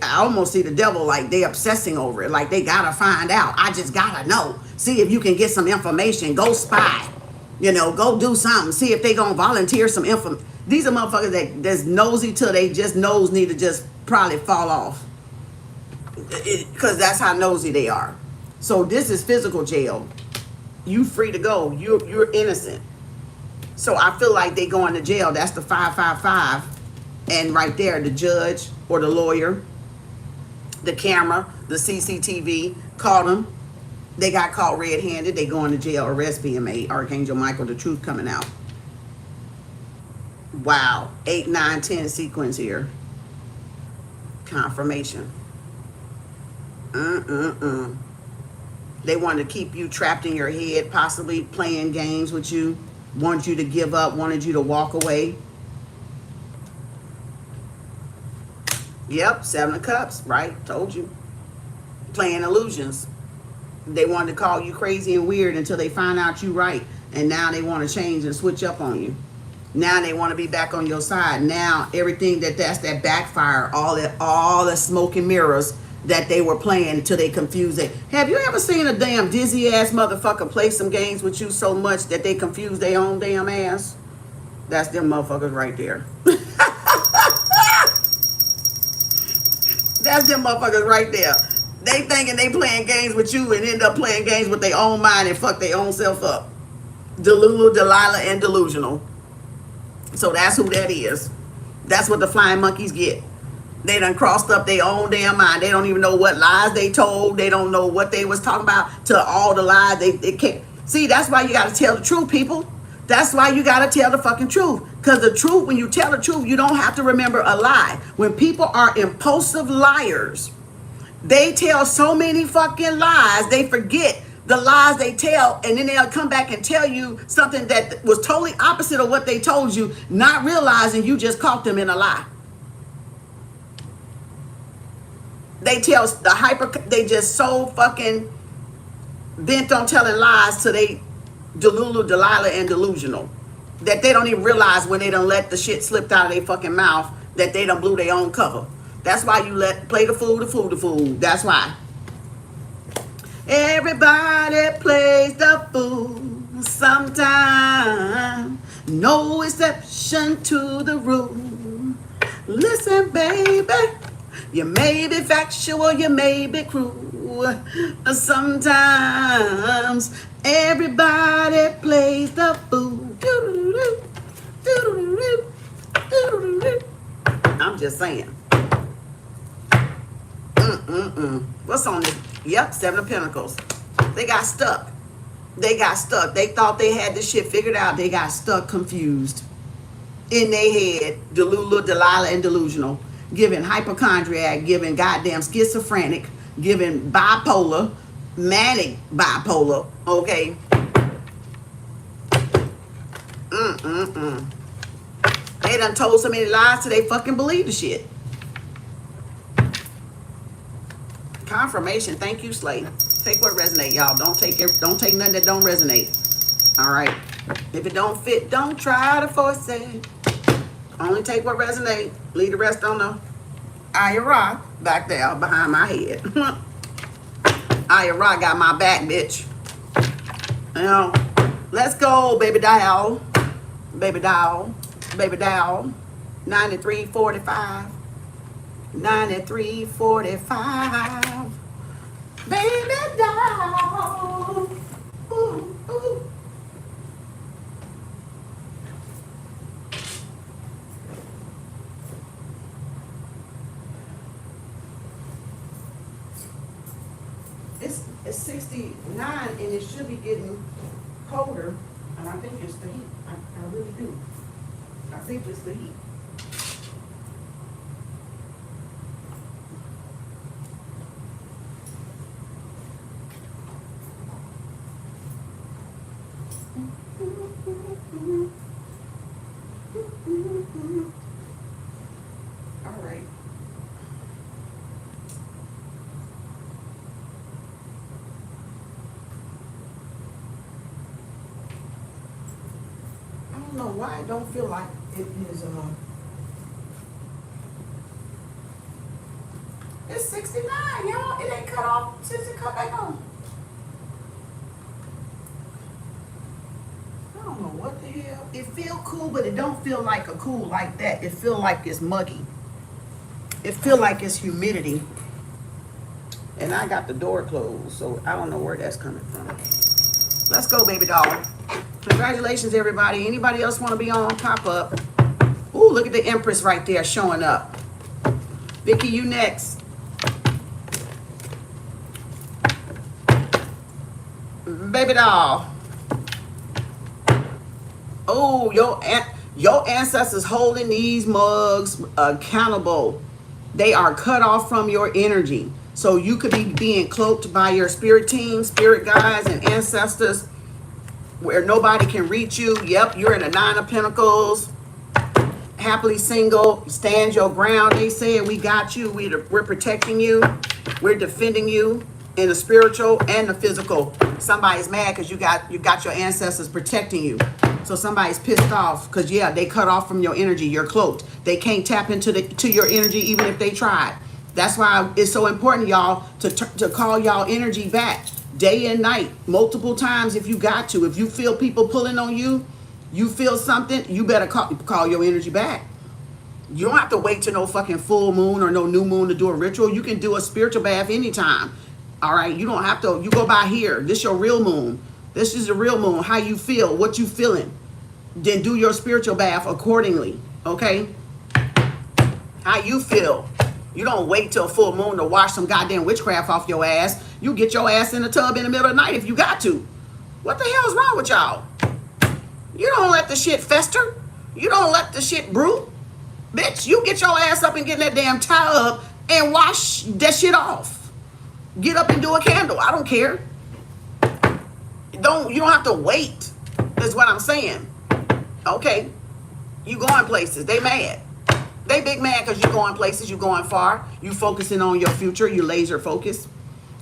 I almost see the devil like they obsessing over it. Like they gotta find out. I just gotta know. See if you can get some information. Go spy. You know, go do something. See if they gonna volunteer some info. These are motherfuckers that's nosy till they just nose need to just probably fall off. Because that's how nosy they are. So this is physical jail. You free to go. You're innocent. So I feel like they going to jail. That's the 555. And right there, the judge or the lawyer, the camera, the CCTV caught them. They got caught red-handed. They going to jail. Arrest being made. Archangel Michael, the truth coming out. Wow. 8, 9, 10 sequence here. Confirmation. They wanted to keep you trapped in your head, possibly playing games with you. Wanted you to give up. Wanted you to walk away. Yep, 7 of Cups, right? Told you. Playing illusions. They wanted to call you crazy and weird until they find out you right. And now they want to change and switch up on you. Now they want to be back on your side. Now everything that's that backfire, all the smoke and mirrors that they were playing until they confused it. Have you ever seen a damn dizzy ass motherfucker play some games with you so much that they confuse their own damn ass? That's them motherfuckers right there. That's them motherfuckers right there. They thinking they playing games with you and end up playing games with their own mind and fuck their own self up. Delulu, Delilah, and delusional. So that's who that is. That's what the flying monkeys get. They done crossed up their own damn mind. They don't even know what lies they told. They don't know what they was talking about to all the lies they can't. See, that's why you got to tell the truth, people. That's why you got to tell the fucking truth. Because the truth, when you tell the truth, you don't have to remember a lie. When people are impulsive liars, they tell so many fucking lies, they forget the lies they tell, and then they'll come back and tell you something that was totally opposite of what they told you, not realizing you just caught them in a lie. They tell they just so fucking bent on telling lies to they Delulu, Delilah, and delusional that they don't even realize when they done let the shit slip out of their fucking mouth that they done blew their own cover. That's why you play the fool, the fool, the fool. That's why. Everybody plays the fool sometime. No exception to the rule. Listen, baby. You may be factual, you may be cruel. Sometimes everybody plays the fool. I'm just saying. What's on this? Yep, 7 of Pentacles. They got stuck. They thought they had this shit figured out. They got stuck, confused. In their head, Delulu, Delilah, and delusional. Giving hypochondriac, giving goddamn schizophrenic, giving bipolar, manic bipolar, okay? They done told so many lies till they fucking believe the shit. Confirmation. Thank you, Slay. Take what resonate, y'all. Don't take nothing that don't resonate. All right. If it don't fit, don't try to force it. Only take what resonate. Leave the rest on the IRA back there behind my head. IRA got my back, bitch. You know, let's go, baby doll. Baby doll. Baby doll. 9345. 9345. Baby doll. Ooh, ooh. It's 69 and it should be getting colder. And I think it's the heat. I really do. I think it's the heat. All right. I don't know why I don't feel like it is It's 69, y'all. It ain't cut off since it cut back on. I don't know what the hell. It feel cool, but it don't feel like a cool like that. It feel like it's muggy. It feel like it's humidity. And I got the door closed, so I don't know where that's coming from. Let's go, baby doll. Congratulations, everybody. Anybody else want to be on? Pop up. Ooh, look at the Empress right there showing up. Vicky, you next. Baby doll. Oh, your ancestors holding these mugs accountable. They are cut off from your energy. So you could be being cloaked by your spirit team, spirit guides, and ancestors where nobody can reach you. Yep, you're in the 9 of Pentacles, happily single, stand your ground. They said, we got you. We're protecting you. We're defending you in the spiritual and the physical. Somebody's mad because you got your ancestors protecting you. So somebody's pissed off because, yeah, they cut off from your energy. You're cloaked. They can't tap into your energy even if they tried. That's why it's so important, y'all, to call y'all energy back day and night, multiple times if you got to. If you feel people pulling on you, you feel something, you better call your energy back. You don't have to wait till no fucking full moon or no new moon to do a ritual. You can do a spiritual bath anytime. All right, you don't have to. You go by here. This your real moon. This is the real moon. How you feel, what you feeling. Then do your spiritual bath accordingly. Okay? How you feel. You don't wait till full moon to wash some goddamn witchcraft off your ass. You get your ass in the tub in the middle of the night if you got to. What the hell is wrong with y'all? You don't let the shit fester. You don't let the shit brew. Bitch, you get your ass up and get in that damn tub and wash that shit off. Get up and do a candle. I don't care. You don't have to wait. That's what I'm saying. Okay. You going places. They mad. They big mad because you going places, you going far, you focusing on your future, you laser focused.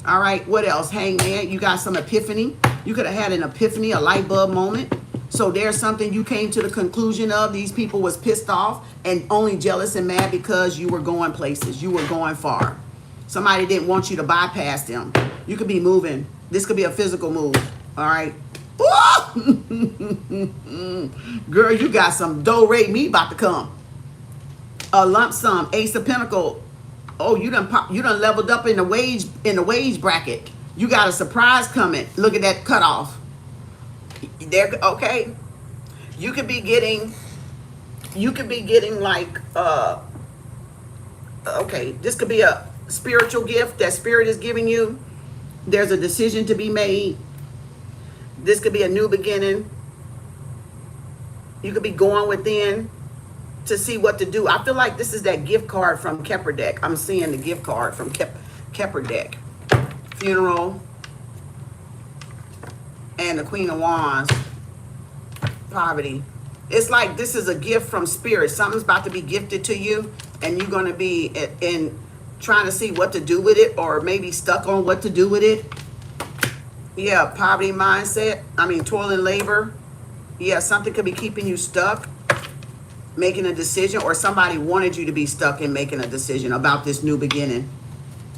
All right, what else? Hangman, you got some epiphany. You could have had an epiphany, a light bulb moment. So there's something you came to the conclusion of. These people was pissed off and only jealous and mad because you were going places, you were going far. Somebody didn't want you to bypass them. You could be moving. This could be a physical move. All right. Girl, you got some do-re me about to come. A lump sum, Ace of Pentacles. Oh, you done leveled up in the wage bracket. You got a surprise coming. Look at that cutoff. There, okay. You could be getting like okay, this could be a spiritual gift that spirit is giving you. There's a decision to be made. This could be a new beginning. You could be going within to see what to do. I feel like this is that gift card from Kepler deck. I'm seeing the gift card from Kepler deck. Funeral. And the Queen of Wands. Poverty. It's like this is a gift from spirit. Something's about to be gifted to you. And you're going to be in trying to see what to do with it. Or maybe stuck on what to do with it. Yeah, poverty mindset. I mean, toil and labor. Yeah, something could be keeping you stuck. Making a decision, or somebody wanted you to be stuck in making a decision about this new beginning,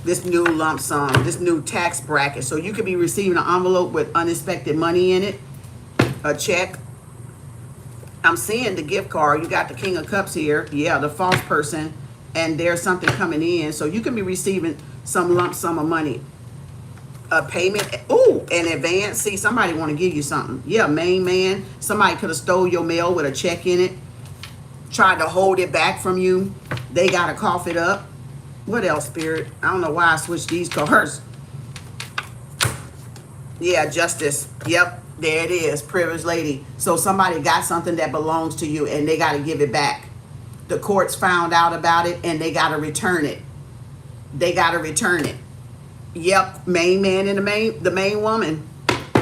this new lump sum, this new tax bracket. So you could be receiving an envelope with unexpected money in it, a check. I'm seeing the gift card. You got the King of Cups here. Yeah, the false person, and there's something coming in. So you can be receiving some lump sum of money, a payment. Ooh, an advance. See, somebody want to give you something. Yeah, main man. Somebody could have stole your mail with a check in it. Tried to hold it back from you. They got to cough it up. What else, Spirit? I don't know why I switched these cards. Yeah, justice. Yep, there it is. Privileged lady. So somebody got something that belongs to you and they got to give it back. The courts found out about it and they got to return it. They got to return it. Yep, main man and the main woman.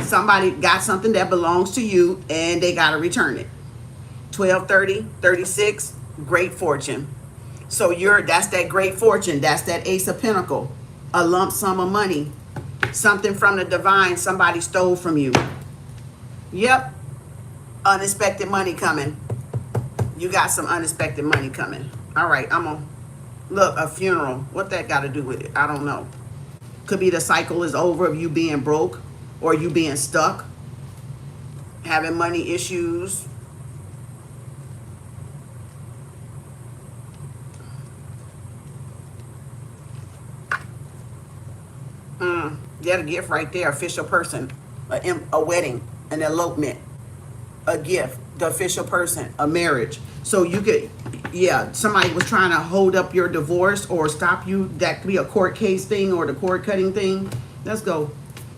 Somebody got something that belongs to you and they got to return it. 12, 30, 36, great fortune. So that's that great fortune. That's that Ace of Pentacles. A lump sum of money. Something from the divine somebody stole from you. Yep. Unexpected money coming. You got some unexpected money coming. All right, I'm Look, a funeral. What that got to do with it? I don't know. Could be the cycle is over of you being broke or you being stuck, having money issues. That a gift right there, official person, a wedding, an elopement, a gift, the official person, a marriage. So you could, yeah, somebody was trying to hold up your divorce or stop you. That could be a court case thing or the cord cutting thing. Let's go.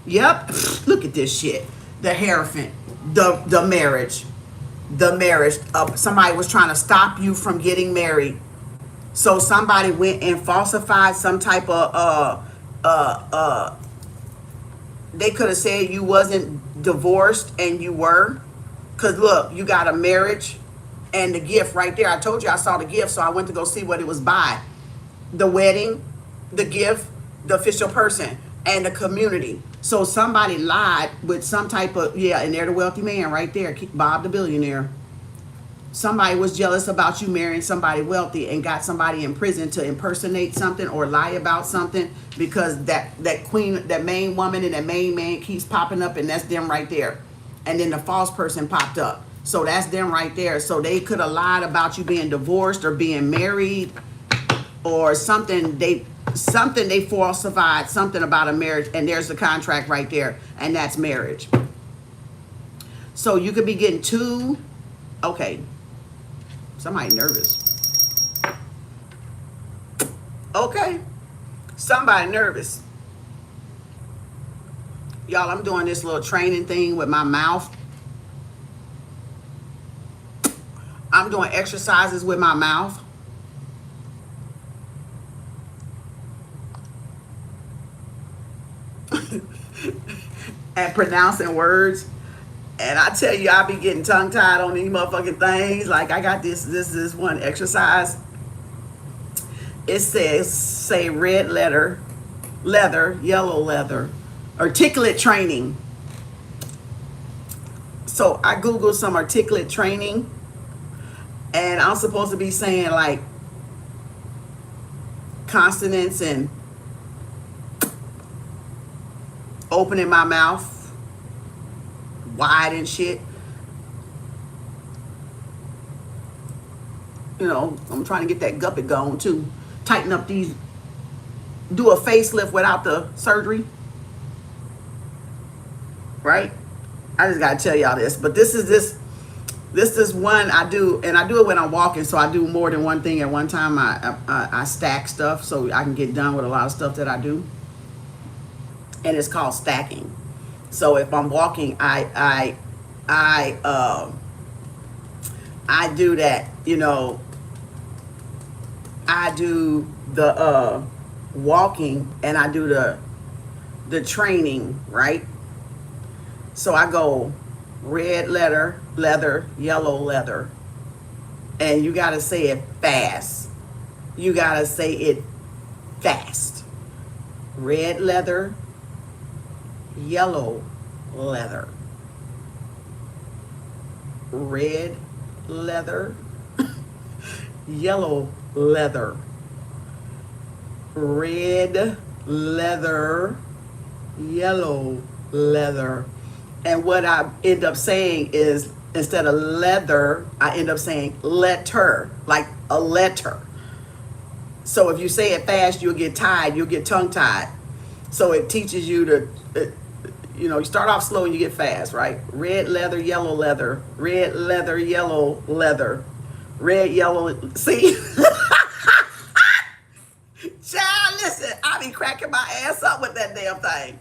Yep. Look at this shit. The Hierophant, the marriage, somebody was trying to stop you from getting married. So somebody went and falsified some type of they could have said you wasn't divorced and you were. Because look, you got a marriage and the gift right there. I told you I saw the gift, so I went to go see what it was by. The wedding, the gift, the official person, and the community. So somebody lied with some type of, yeah, and they're the wealthy man right there, Bob the billionaire. Somebody was jealous about you marrying somebody wealthy and got somebody in prison to impersonate something or lie about something because that queen, that main woman and that main man keeps popping up, and that's them right there. And then the false person popped up. So that's them right there. So they could have lied about you being divorced or being married or something. They falsified something about a marriage, and there's the contract right there, and that's marriage. So you could be getting two, okay. Somebody nervous. Okay. Somebody nervous. Y'all, I'm doing this little training thing with my mouth. I'm doing exercises with my mouth. And pronouncing words. And I tell you, I be getting tongue-tied on these motherfucking things. Like, I got this one exercise. It says, say red leather, yellow leather, articulate training. So I Googled some articulate training. And I'm supposed to be saying, like, consonants and opening my mouth wide and shit. You know, I'm trying to get that guppy going too. Tighten up these, do a facelift without the surgery. Right? I just gotta tell y'all this. But this is one I do, and I do it when I'm walking, so I do more than one thing at one time. I stack stuff so I can get done with a lot of stuff that I do. And it's called stacking. So if I'm walking, I do that, you know. I do the walking and I do the training, right? So I go red leather, yellow leather. And you gotta say it fast. You gotta say it fast. Red leather, yellow leather. Red leather, yellow leather. Red leather, yellow leather. And what I end up saying is, instead of leather, I end up saying letter, like a letter. So if you say it fast, you'll get tied, you'll get tongue-tied. So it teaches you to, you know, you start off slow and you get fast, right? Red leather, yellow leather. Red leather, yellow leather. Red, yellow, see? Child, listen, I be cracking my ass up with that damn thing.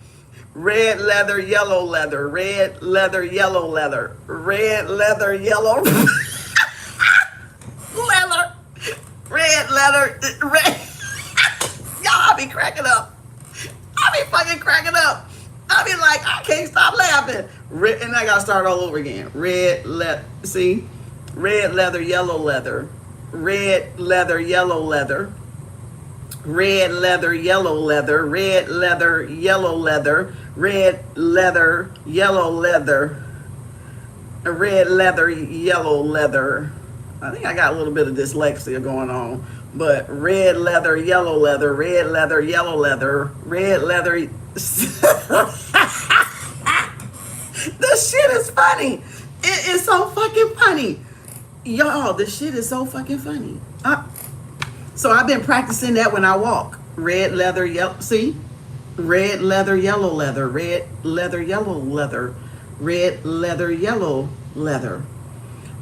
Red leather, yellow leather. Red leather, yellow leather. Red leather, yellow leather. Red leather, red. Y'all, I be cracking up. I be fucking cracking up. I be like, I can't stop laughing. Red, and I gotta start all over again. Red leather, see? Red leather, yellow leather. Red leather, yellow leather. Red leather, yellow leather. Red leather, yellow leather. Red leather, yellow leather. Red leather, yellow leather. I think I got a little bit of dyslexia going on. But red leather, yellow leather, red leather, yellow leather, red leather. This shit is funny. It is so fucking funny. Y'all, this shit is so fucking funny. So I've been practicing that when I walk. Red leather, yellow. See? Red leather, yellow leather. Red leather, yellow leather. Red leather, yellow leather.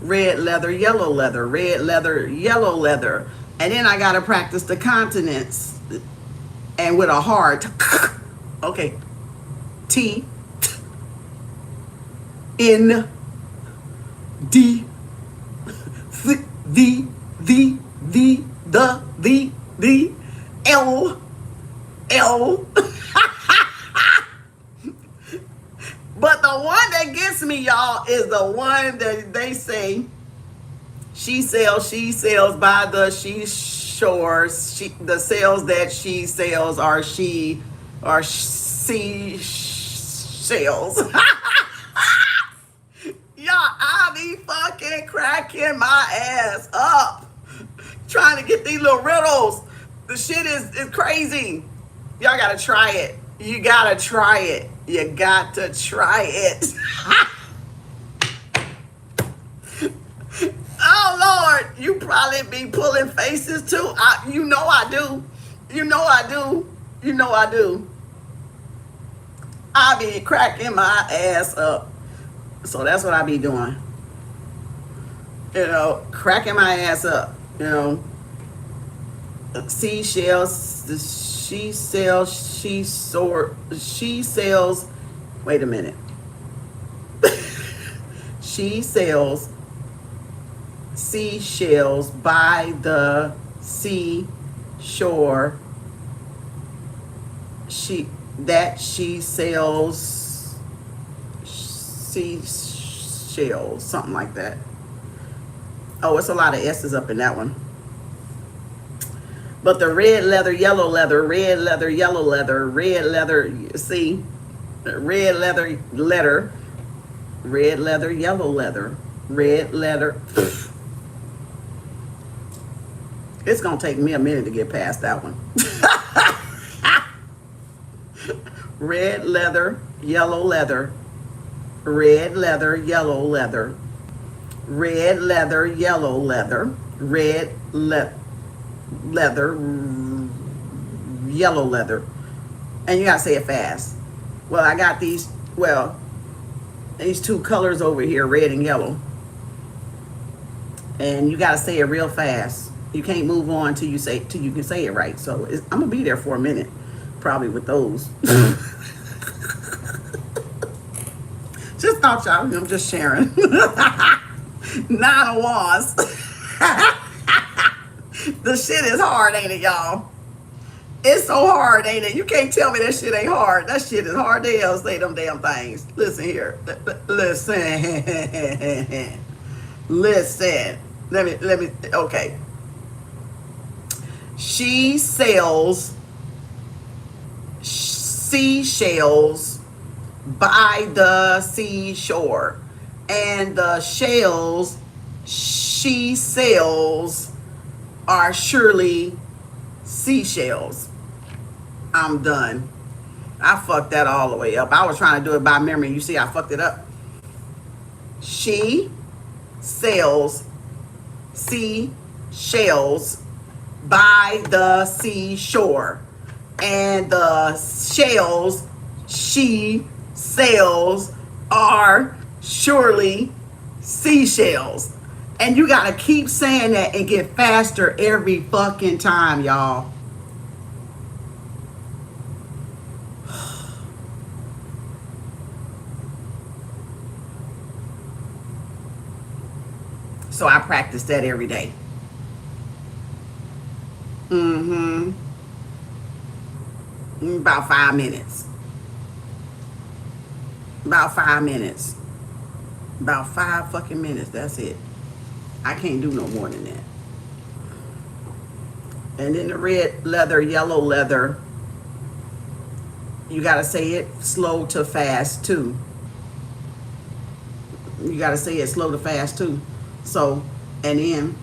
Red leather, yellow leather. Red leather, yellow leather. And then I got to practice the consonants. And with a hard. Okay. T. N. D. The. L. But the one that gets me, y'all, is the one that they say she sells by the seashores. The sales that she sells are she shells. Y'all, I be fucking cracking my ass up trying to get these little riddles. The shit is crazy. Y'all gotta try it. You gotta try it. You got to try it. Oh, Lord. You probably be pulling faces, too. You know I do. You know I do. You know I do. I be cracking my ass up. So that's what I be doing. You know, cracking my ass up. You know. Seashells. She sells, wait a minute. She sells seashells by the seashore. She sells seashells, something like that. Oh, it's a lot of S's up in that one. But the red leather, yellow leather, red leather, yellow leather, red leather, see? Red leather, letter, red leather, yellow leather, red leather. It's going to take me a minute to get past that one. Red leather, yellow leather, red leather, yellow leather, red leather, yellow leather, red leather, yellow leather. And you gotta say it fast. Well, I got these two colors over here, red and yellow, and you gotta say it real fast. You can't move on till you can say it right. So I'm gonna be there for a minute probably with those. Just thought y'all, I'm just sharing. 9 of Wands. The shit is hard, ain't it, y'all? It's so hard, ain't it? You can't tell me that shit ain't hard. That shit is hard to hell, say them damn things. Listen here. Listen. Listen. Let me, okay. She sells seashells by the seashore. And the shells she sells are surely seashells. I'm done. I fucked that all the way up. I was trying to do it by memory. You see, I fucked it up. She sells seashells by the seashore. And the shells she sells are surely seashells. And you gotta keep saying that and get faster every fucking time, y'all. So I practice that every day. About 5 minutes. About 5 minutes. About 5 fucking minutes. That's it. I can't do no more than that. And then the red leather, yellow leather, you got to say it slow to fast too. You got to say it slow to fast too. So, and then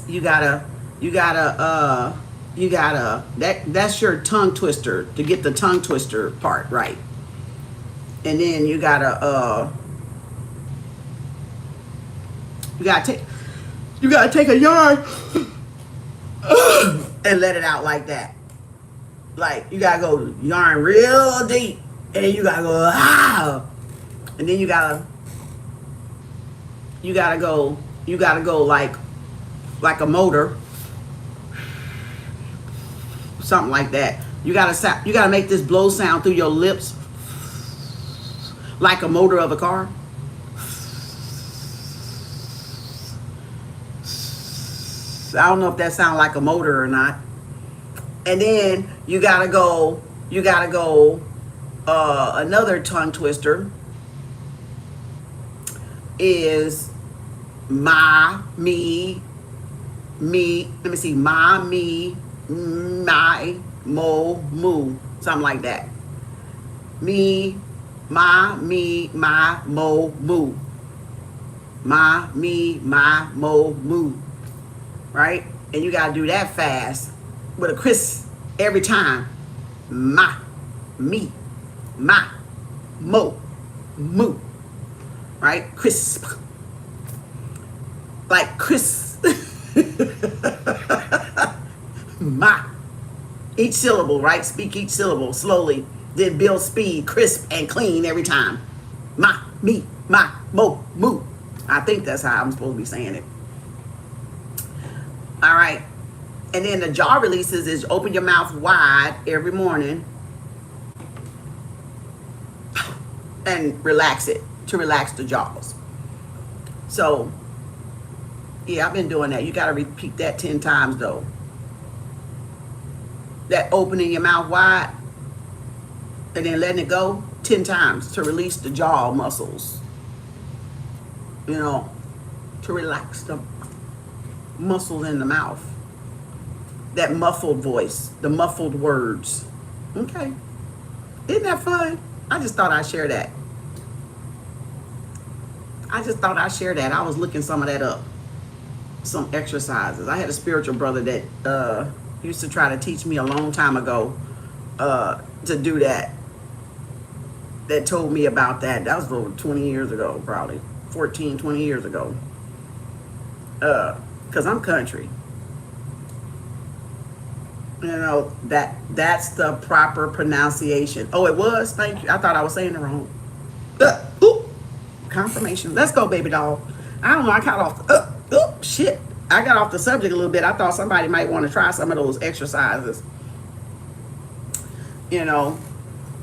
you got to that's your tongue twister to get the tongue twister part right. And then you gotta take a yarn and let it out like that. Like you gotta go yarn real deep, and then you gotta go ah, and then you gotta go like a motor, something like that. You gotta make this blow sound through your lips like a motor of a car. I don't know if that sounds like a motor or not. And then you gotta go another tongue twister is my, me, let me see, my, me, my, mo, moo, something like that. Me, my, me, my, mo, moo. My, me, my, mo, moo. Right? And you gotta do that fast with a crisp every time. My, me, my, mo, moo. Right? Crisp. Like crisp. My. Each syllable, right? Speak each syllable slowly. Then build speed, crisp and clean every time. My, me, my, mo, moo. I think that's how I'm supposed to be saying it. All right. And then the jaw releases is open your mouth wide every morning and relax it to relax the jaws. So, yeah, I've been doing that. You got to repeat that 10 times though. That opening your mouth wide and then letting it go 10 times to release the jaw muscles. You know, to relax the muscles in the mouth. That muffled voice, the muffled words. Okay. Isn't that fun? I just thought I'd share that. I was looking some of that up. Some exercises. I had a spiritual brother that used to try to teach me a long time ago to do that. That told me about that. That was over 20 years ago, probably. 14, 20 years ago. Because I'm country. You know, that's the proper pronunciation. Oh, it was? Thank you. I thought I was saying it wrong. Confirmation. Let's go, baby doll. I don't know. I got off. Shit. I got off the subject a little bit. I thought somebody might want to try some of those exercises. You know,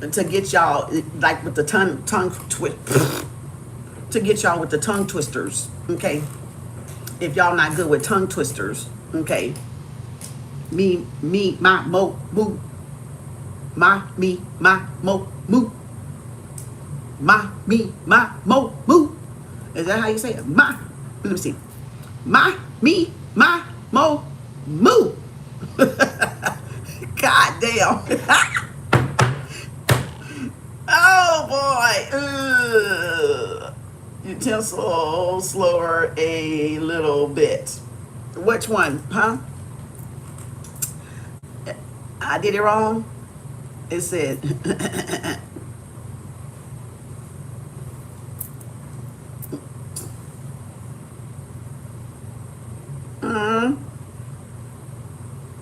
to get y'all, like with the tongue twist. To get y'all with the tongue twisters. Okay. If y'all not good with tongue twisters. Okay. Me, my, mo, moo. My, me, my, mo, moo. My, me, my, mo, moo. Is that how you say it? My. Let me see. My, me, my, mo, moo. God damn. Oh boy. Ugh. Utensil slower a little bit. Which one, huh? I did it wrong. It said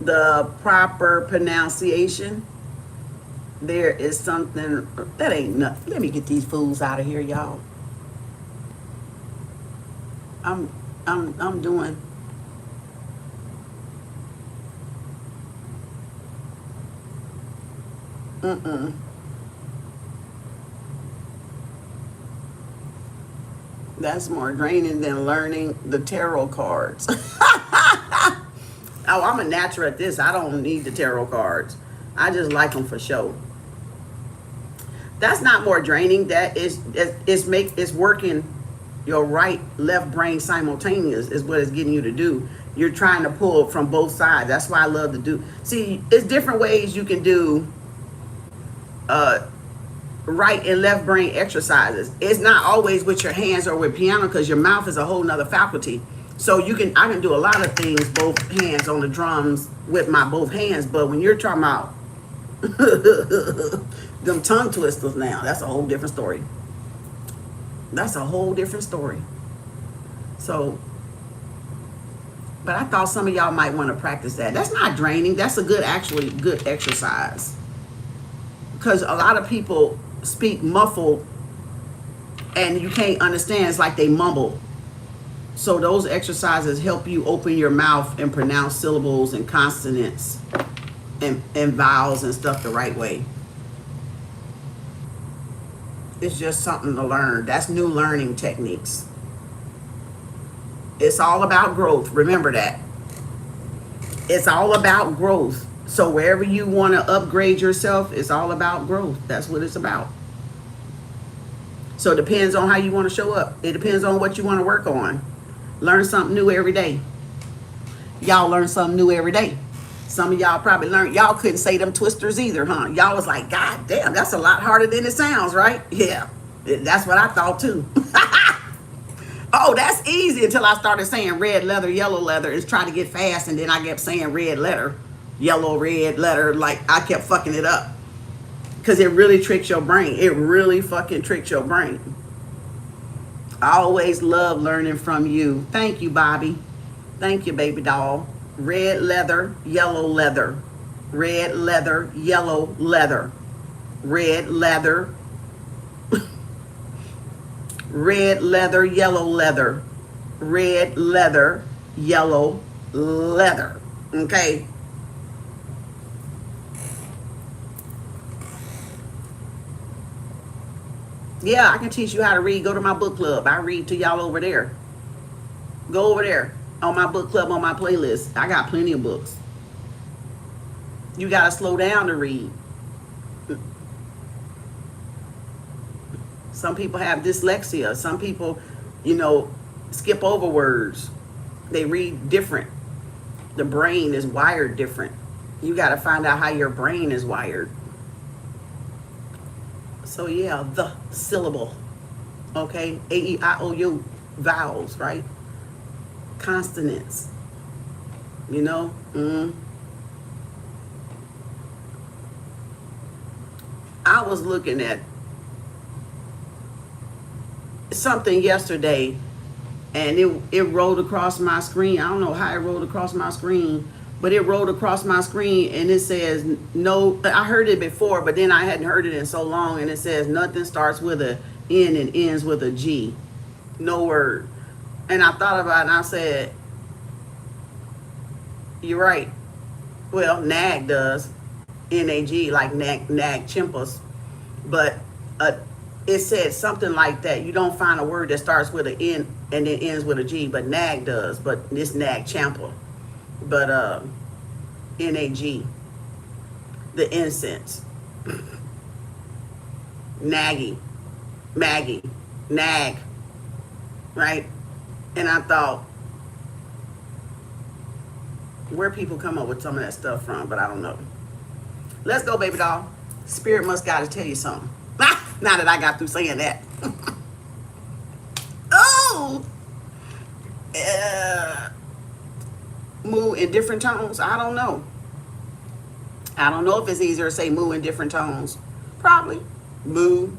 the proper pronunciation. There is something that ain't nothing. Let me get these fools out of here, y'all. I'm doing. That's more draining than learning the tarot cards. Oh, I'm a natural at this. I don't need the tarot cards. I just like them for show. That's not more draining. That is, it's working your right, left brain simultaneous is what it's getting you to do. You're trying to pull from both sides. That's why I love to do. See, it's different ways you can do right and left brain exercises. It's not always with your hands or with piano because your mouth is a whole nother faculty. So I can do a lot of things, both hands on the drums with my both hands. But when you're talking about them tongue twisters now, that's a whole different story. That's a whole different story. So, but I thought some of y'all might want to practice that. That's not draining. That's a actually good exercise. Because a lot of people speak muffled and you can't understand. It's like they mumble. So those exercises help you open your mouth and pronounce syllables and consonants and vowels and stuff the right way. It's just something to learn. That's new learning techniques. It's all about growth. Remember that. It's all about growth. So wherever you want to upgrade yourself, it's all about growth. That's what it's about. So it depends on how you want to show up. It depends on what you want to work on. Learn something new every day. Y'all learn something new every day. Some of y'all probably learned, y'all couldn't say them twisters either, huh? Y'all was like, God damn, that's a lot harder than it sounds, right? Yeah, that's what I thought too. Oh, that's easy until I started saying red leather, yellow leather. It's trying to get fast, and then I kept saying red letter, yellow, red letter. Like, I kept fucking it up. Because it really tricks your brain. It really fucking tricks your brain. I always love learning from you. Thank you, Bobby. Thank you, baby doll. Red leather, yellow leather. Red leather, yellow leather. Red leather. Red leather, yellow leather. Red leather, yellow leather. Okay? Yeah, I can teach you how to read. Go to my book club. I read to y'all over there. Go over there on my book club, on my playlist. I got plenty of books. You got to slow down to read. Some people have dyslexia. Some people, skip over words. They read different. The brain is wired different. You got to find out how your brain is wired. So yeah, the syllable, okay? A-E-I-O-U, vowels, right? Consonants, I was looking at something yesterday, and it rolled across my screen. I don't know how it rolled across my screen, but it rolled across my screen, and it says, no, I heard it before, but then I hadn't heard it in so long, and it says, nothing starts with a N and ends with a G. No word. And I thought about it, and I said, you're right. Well, nag does. N-A-G, like nag chimpas. But it said something like that. You don't find a word that starts with an N and then ends with a G, but nag does. But this nag champa. But N-A-G, the incense. Naggy, Maggie, nag, right? And I thought, where people come up with some of that stuff from, but I don't know. Let's go, baby doll. Spirit must gotta tell you something. Now that I got through saying that. Oh! Moo in different tones? I don't know. I don't know if it's easier to say moo in different tones. Probably. Moo,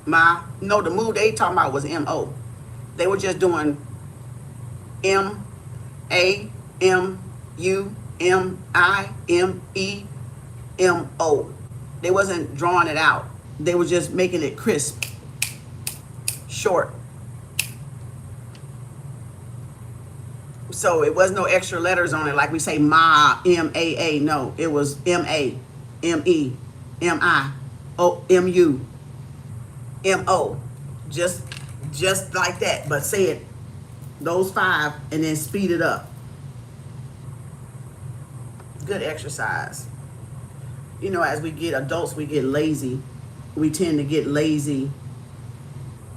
ma. No, the moo they talking about was M-O. They were just doing M-A, M-U, M-I, M-E, M-O. They wasn't drawing it out. They were just making it crisp, short. So it was no extra letters on it like we say ma, M-A-A. No, it was M-A, M-E, M-I, O, M-U, M-O. Just like that, but say it, those 5, and then speed it up. Good exercise. As we get adults, we get lazy. We tend to get lazy,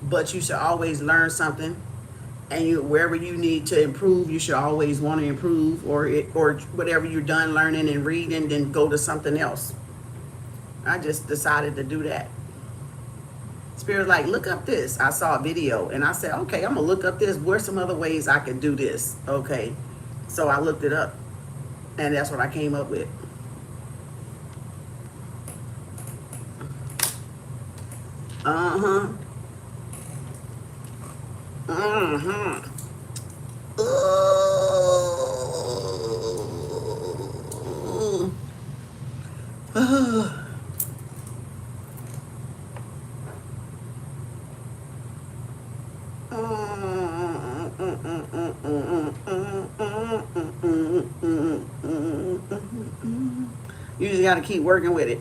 but you should always learn something. And wherever you need to improve, you should always want to improve, or whatever you're done learning and reading, then go to something else. I just decided to do that. Spirit like, look up this. I saw a video and I said, okay, I'm gonna look up this. Where's some other ways I can do this? Okay. So I looked it up and that's what I came up with. Uh-huh. Uh-huh. You just got to keep working with it.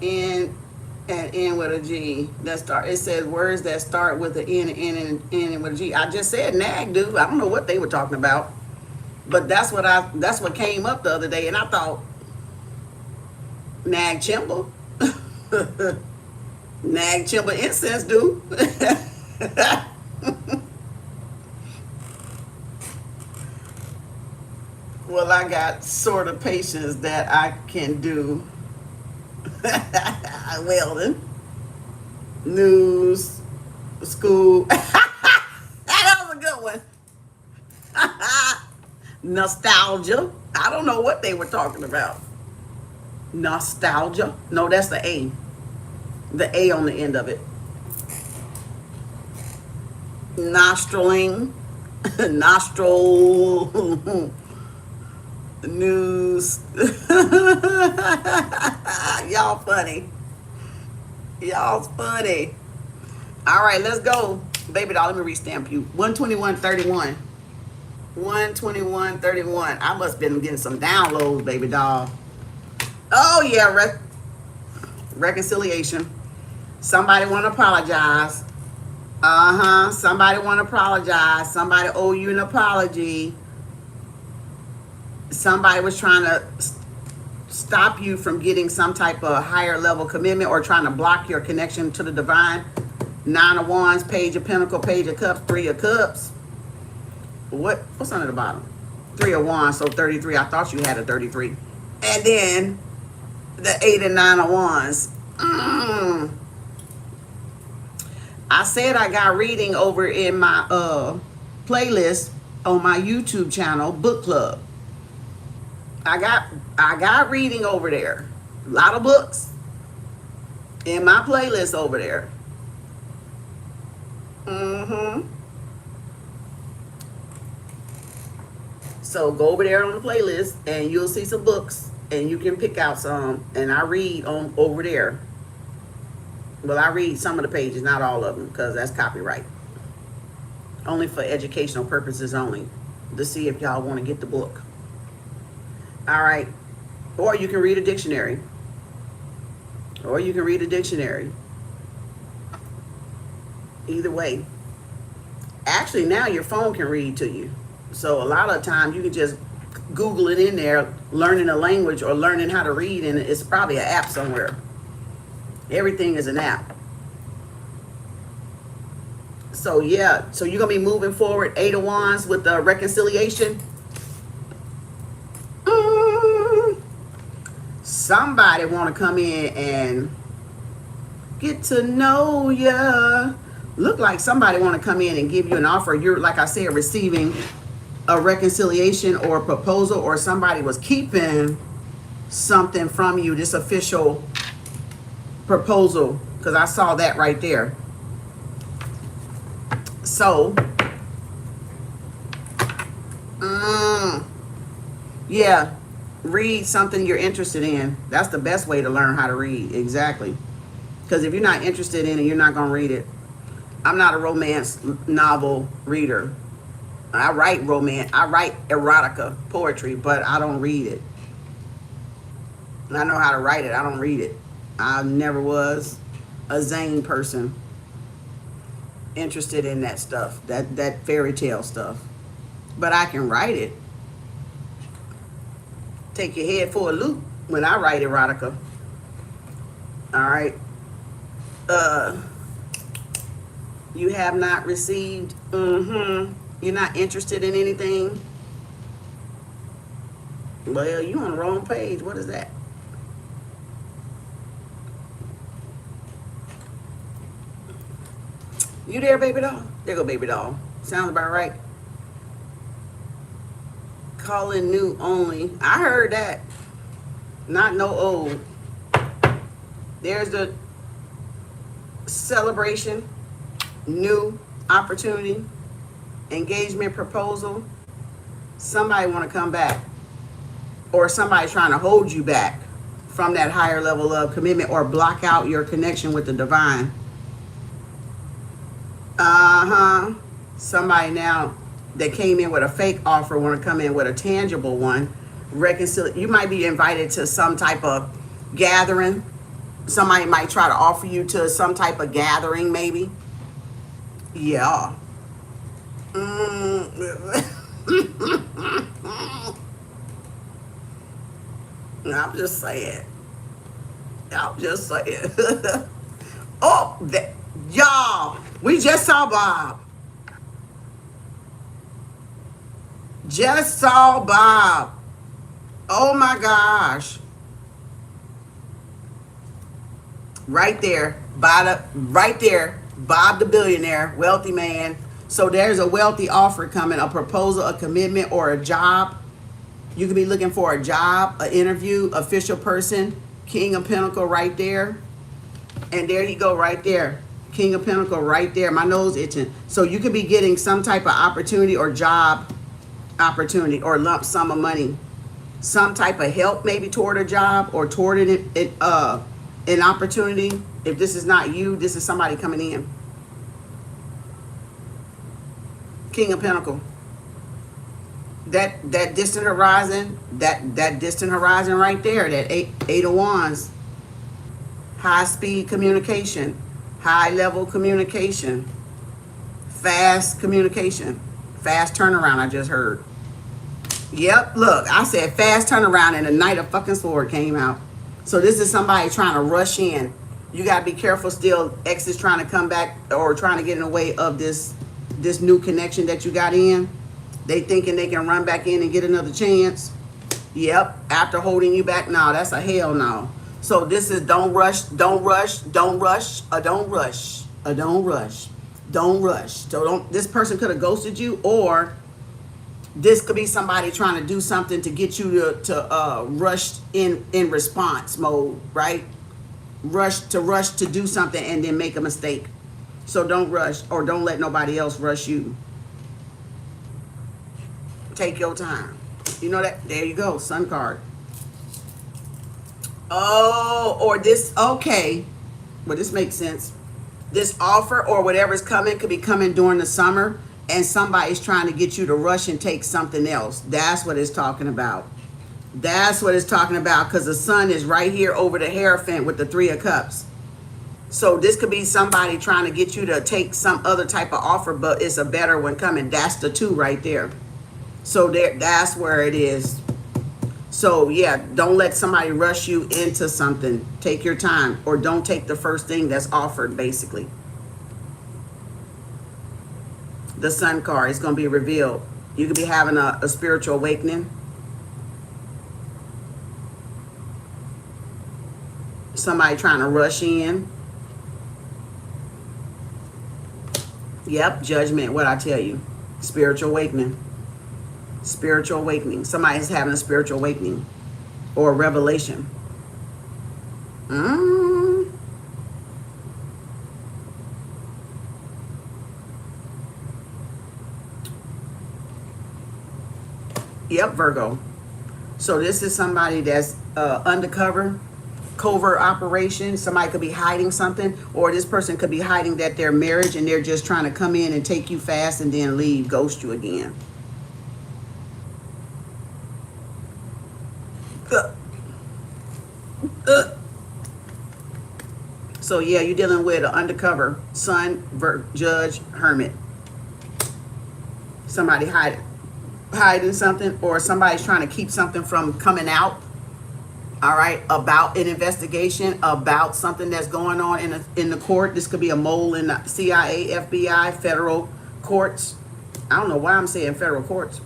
N and N with a G that start. It says words that start with an N and N with a G. I just said nag, dude. I don't know what they were talking about, but that's what came up the other day, and I thought nag chimble, nag chimble incense, dude. Well, I got sort of patience that I can do. Welding, news, school. That was a good one. Nostalgia. I don't know what they were talking about. Nostalgia. No, that's the A. The A on the end of it. Nostriling. Nostril. News. Y'all funny. Y'all's funny. All right, let's go. Baby doll, let me restamp you. 121.31. 121.31. I must have been getting some downloads, baby doll. Oh, yeah. Reconciliation. Somebody want to apologize. Uh-huh. Somebody want to apologize. Somebody owe you an apology. Somebody was trying to stop you from getting some type of higher level commitment or trying to block your connection to the divine. 9 of Wands, Page of Pentacles, Page of Cups, 3 of Cups. What's under the bottom? 3 of Wands, so 33. I thought you had a 33. And then the 8 and 9 of Wands. I said I got reading over in my playlist on my YouTube channel, Book Club. I got reading over there. A lot of books in my playlist over there. So go over there on the playlist and you'll see some books and you can pick out some, and I read on over there. Well, I read some of the pages, not all of them, because that's copyright. Only for educational purposes only, to see if y'all want to get the book. All right. Or you can read a dictionary. Or you can read a dictionary. Either way. Actually, now your phone can read to you. So a lot of times you can just Google it in there, learning a language or learning how to read, and it's probably an app somewhere. Everything is an app. So yeah, so you're going to be moving forward, 8 of Wands with the reconciliation. Somebody want to come in and get to know ya. Look like somebody want to come in and give you an offer. You're, like I said, receiving a reconciliation or a proposal, or somebody was keeping something from you, this official proposal, because I saw that right there. So, yeah, read something you're interested in. That's the best way to learn how to read. Exactly. Because if you're not interested in it, you're not going to read it. I'm not a romance novel reader. I write romance. I write erotica, poetry, but I don't read it. I know how to write it. I don't read it. I never was a Zane person interested in that stuff, that fairy tale stuff. But I can write it. Take your head for a loop when I write erotica. All right. You have not received. You're not interested in anything. Well, you on the wrong page. What is that? You there, baby doll? There go baby doll. Sounds about right. Calling new only. I heard that. Not no old. There's the celebration, new opportunity, engagement proposal. Somebody want to come back, or somebody trying to hold you back from that higher level of commitment, or block out your connection with the divine. Somebody now that came in with a fake offer want to come in with a tangible one. You might be invited to some type of gathering. Somebody might try to offer you to some type of gathering, maybe. Yeah. I'm just saying. Oh, y'all, we just saw Bob. Just saw Bob. Oh my gosh. Right there, right there, Bob the billionaire, wealthy man. So there's a wealthy offer coming, a proposal, a commitment, or a job. You could be looking for a job, an interview, official person, King of Pentacle right there. And there you go right there. King of Pentacle right there. My nose itching. So you could be getting some type of opportunity or job opportunity or lump sum of money. Some type of help maybe toward a job or toward an opportunity. If this is not you, this is somebody coming in. King of Pentacle. That distant horizon, that distant horizon right there, that eight of Wands. High speed communication, high level communication, fast communication, fast turnaround. I just heard. Yep, look, I said fast turnaround and the Knight of fucking Sword came out. So this is somebody trying to rush in. You got to be careful still. X is trying to come back or trying to get in the way of this new connection that you got in. They thinking they can run back in and get another chance. Yep, after holding you back. No, that's a hell no. So this is don't rush, don't rush, don't rush, or don't rush, or don't rush, don't rush. So this person could have ghosted you, or this could be somebody trying to do something to get you to rush in response mode, right? Rush to do something and then make a mistake. So don't rush, or don't let nobody else rush you. Take your time. You know that? There you go, Sun card. Oh, or this, okay. Well, this makes sense. This offer or whatever's coming could be coming during the summer, and somebody's trying to get you to rush and take something else. That's what it's talking about. That's what it's talking about, because the sun is right here over the Hierophant with the Three of Cups. So this could be somebody trying to get you to take some other type of offer, but it's a better one coming. That's the two right there. So that's where it is. So yeah, don't let somebody rush you into something. Take your time, or don't take the first thing that's offered, basically. The Sun card is going to be revealed. You could be having a spiritual awakening. Somebody trying to rush in. Yep, Judgment, what I tell you. Spiritual awakening. Spiritual awakening. Somebody's having a spiritual awakening or a revelation. Yep, Virgo. So this is somebody that's undercover, covert operation. Somebody could be hiding something, or this person could be hiding that they're married and they're just trying to come in and take you fast and then leave, ghost you again. So yeah, you're dealing with an undercover Sun, Judge, Hermit. Somebody hiding something, or somebody's trying to keep something from coming out. All right, about an investigation, about something that's going on in the court. This could be a mole in the CIA, FBI, federal courts. I don't know why I'm saying federal courts.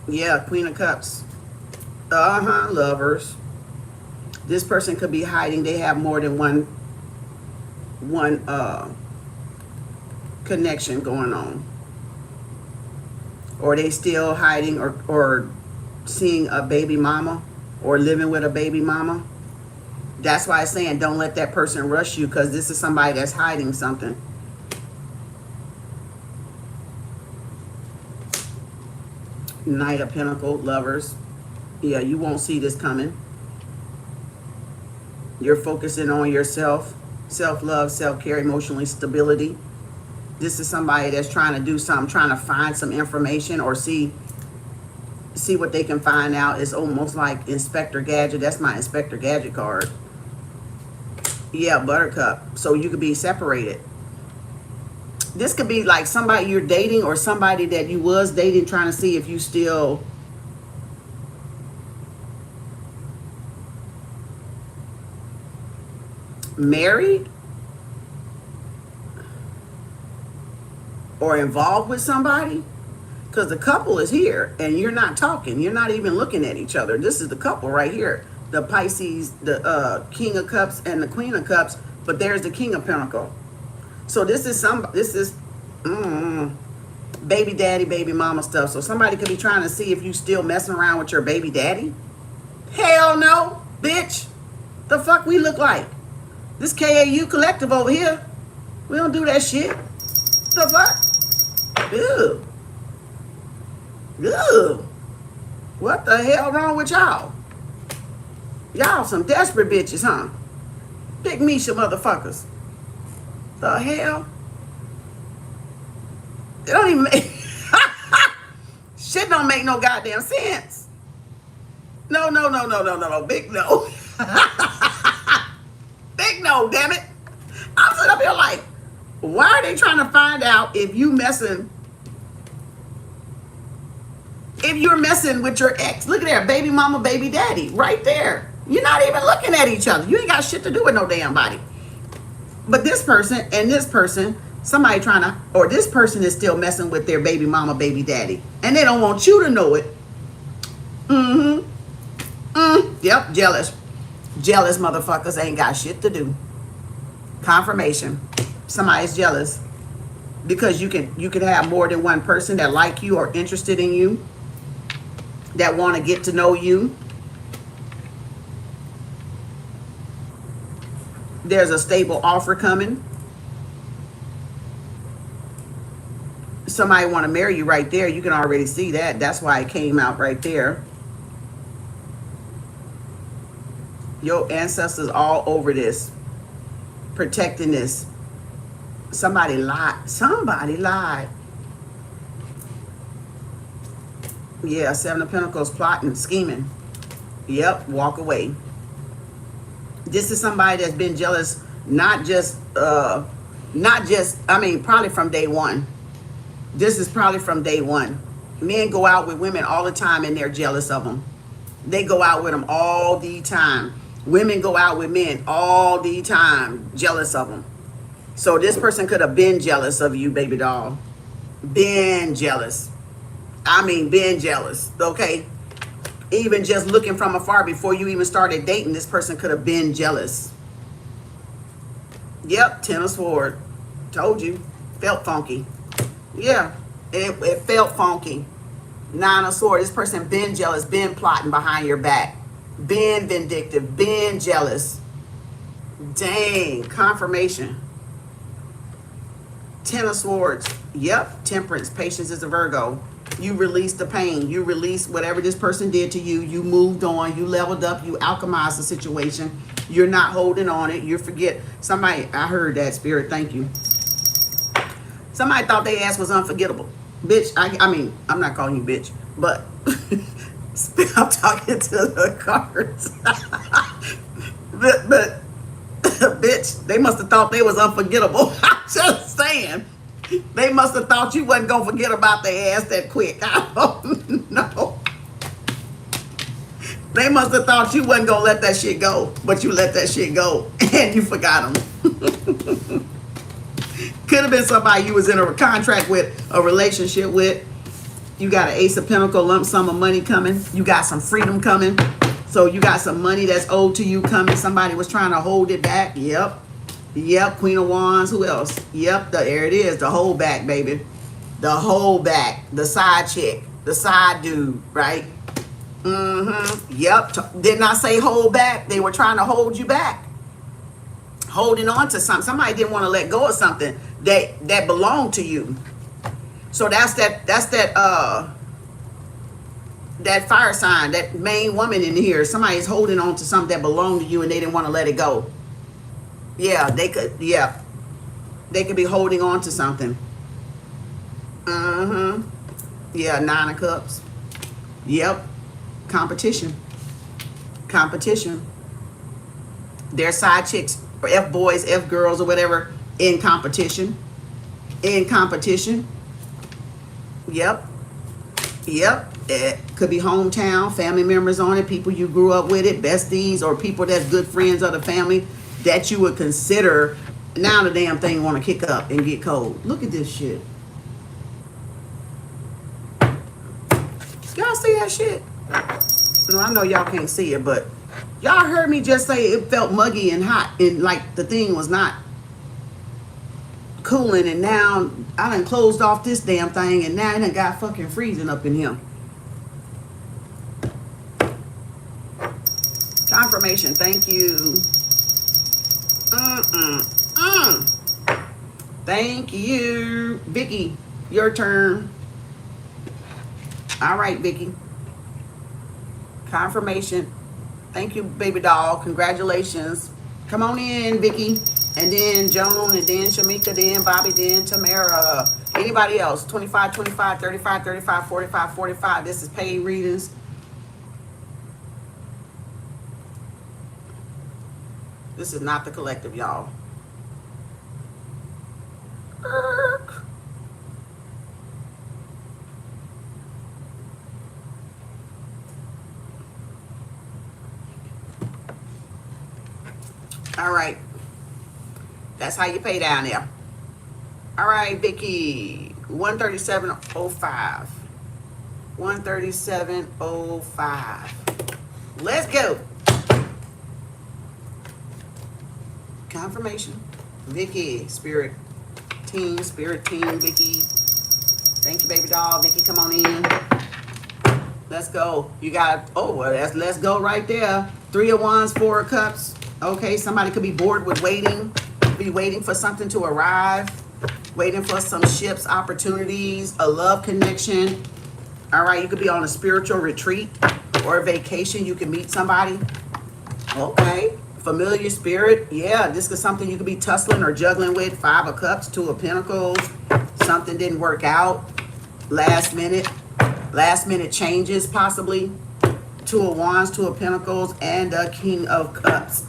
Yeah, Queen of Cups. Lovers. This person could be hiding. They have more than one connection going on. Or they still hiding or seeing a baby mama or living with a baby mama. That's why it's saying don't let that person rush you, because this is somebody that's hiding something. Knight of Pentacles, Lovers. Yeah, you won't see this coming. You're focusing on yourself, self-love, self-care, emotional stability. This is somebody that's trying to do something, trying to find some information or see what they can find out. It's almost like Inspector Gadget. That's my Inspector Gadget card. Yeah, Buttercup. So you could be separated. This could be like somebody you're dating or somebody that you was dating, trying to see if you still married or involved with somebody, because the couple is here and you're not talking. You're not even looking at each other. This is the couple right here. The Pisces, the King of Cups and the Queen of Cups, but there's the King of Pentacles. So this is baby daddy, baby mama stuff. So somebody could be trying to see if you still messing around with your baby daddy. Hell no, bitch. The fuck we look like? This KAU collective over here, we don't do that shit. The fuck? Ew. Ew. What the hell wrong with y'all? Y'all some desperate bitches, huh? Big Misha motherfuckers. The hell? It don't even make shit don't make no goddamn sense. No. Big no. Big no, damn it. I'm sitting up here like, why are they trying to find out if you're messing with your ex? Look at there, baby mama, baby daddy, right there. You're not even looking at each other. You ain't got shit to do with no damn body. But this person and this person, somebody trying to, or this person is still messing with their baby mama, baby daddy. And they don't want you to know it. Yep, jealous. Jealous motherfuckers ain't got shit to do. Confirmation. Somebody's jealous. Because you can have more than one person that like you or interested in you, that want to get to know you. There's a stable offer coming. Somebody want to marry you right there. You can already see that. That's why it came out right there. Your ancestors all over this, protecting this. Somebody lied. Somebody lied. Yeah, Seven of Pentacles, plotting, scheming. Yep, walk away. This is somebody that's been jealous, probably from day one. This is probably from day one. Men go out with women all the time and they're jealous of them. They go out with them all the time. Women go out with men all the time, jealous of them. So this person could have been jealous of you, baby doll. Been jealous. Been jealous, okay? Even just looking from afar before you even started dating, this person could have been jealous. Yep, Ten of Swords. Told you. Felt funky. Yeah, it felt funky. Nine of Swords. This person been jealous, been plotting behind your back. Been vindictive, been jealous. Dang, confirmation. Ten of Swords. Yep, Temperance. Patience is a Virgo. You release the pain. You release whatever this person did to you. You moved on. You leveled up. You alchemized the situation. You're not holding on it. You forget. Somebody, I heard that, Spirit. Thank you. Somebody thought their ass was unforgettable. Bitch, I'm not calling you bitch, but I'm talking to the cards. but bitch, they must have thought they was unforgettable. I'm just saying. They must have thought you wasn't going to forget about their ass that quick. I don't know. They must have thought you wasn't going to let that shit go. But you let that shit go. And you forgot them. Could have been somebody you was in a contract with, a relationship with. You got an Ace of Pentacles, lump sum of money coming. You got some freedom coming. So you got some money that's owed to you coming. Somebody was trying to hold it back. Yep. Yep. Queen of Wands. Who else? Yep. There it is. The whole back, baby. The whole back. The side chick. The side dude. Right? Yep. Did not say hold back. They were trying to hold you back. Holding on to something. Somebody didn't want to let go of something that belonged to you. So that's that fire sign, that main woman in here. Somebody's holding on to something that belonged to you and they didn't want to let it go. Yeah, they could. Yeah, they could be holding on to something. Yeah, 9 of Cups. Yep. Competition. Their side chicks, or F boys, F girls, or whatever, in competition. Yep. It could be hometown, family members on it, people you grew up with it, besties, or people that's good friends of the family that you would consider. Now the damn thing want to kick up and get cold. Look at this shit. Y'all see that shit? No, I know y'all can't see it, but y'all heard me just say it felt muggy and hot, and like the thing was not cooling, and now I done closed off this damn thing, and now it done got fucking freezing up in here. Confirmation. Thank you. Thank you. Vicky, your turn. All right, Vicky. Confirmation. Thank you, baby doll. Congratulations. Come on in, Vicky. And then Joan, and then Shamika, then Bobby, then Tamara. Anybody else? 25, 25, 35, 35, 45, 45. This is paid readings. This is not the collective, y'all. All right. That's how you pay down there. All right, Vicky. 137.05. 137.05. Let's go. Confirmation. Vicky, spirit team, Vicky. Thank you, baby doll. Vicky, come on in. Let's go. You got, oh, well, that's let's go right there. 3 of Wands, 4 of Cups. Okay, somebody could be bored with waiting. Be waiting for something to arrive. Waiting for some ships, opportunities, a love connection. All right, you could be on a spiritual retreat or a vacation. You can meet somebody. Okay. Familiar spirit. Yeah, this is something you could be tussling or juggling with. 5 of Cups, 2 of Pentacles. Something didn't work out. Last minute changes possibly. 2 of Wands, 2 of Pentacles, and a King of Cups.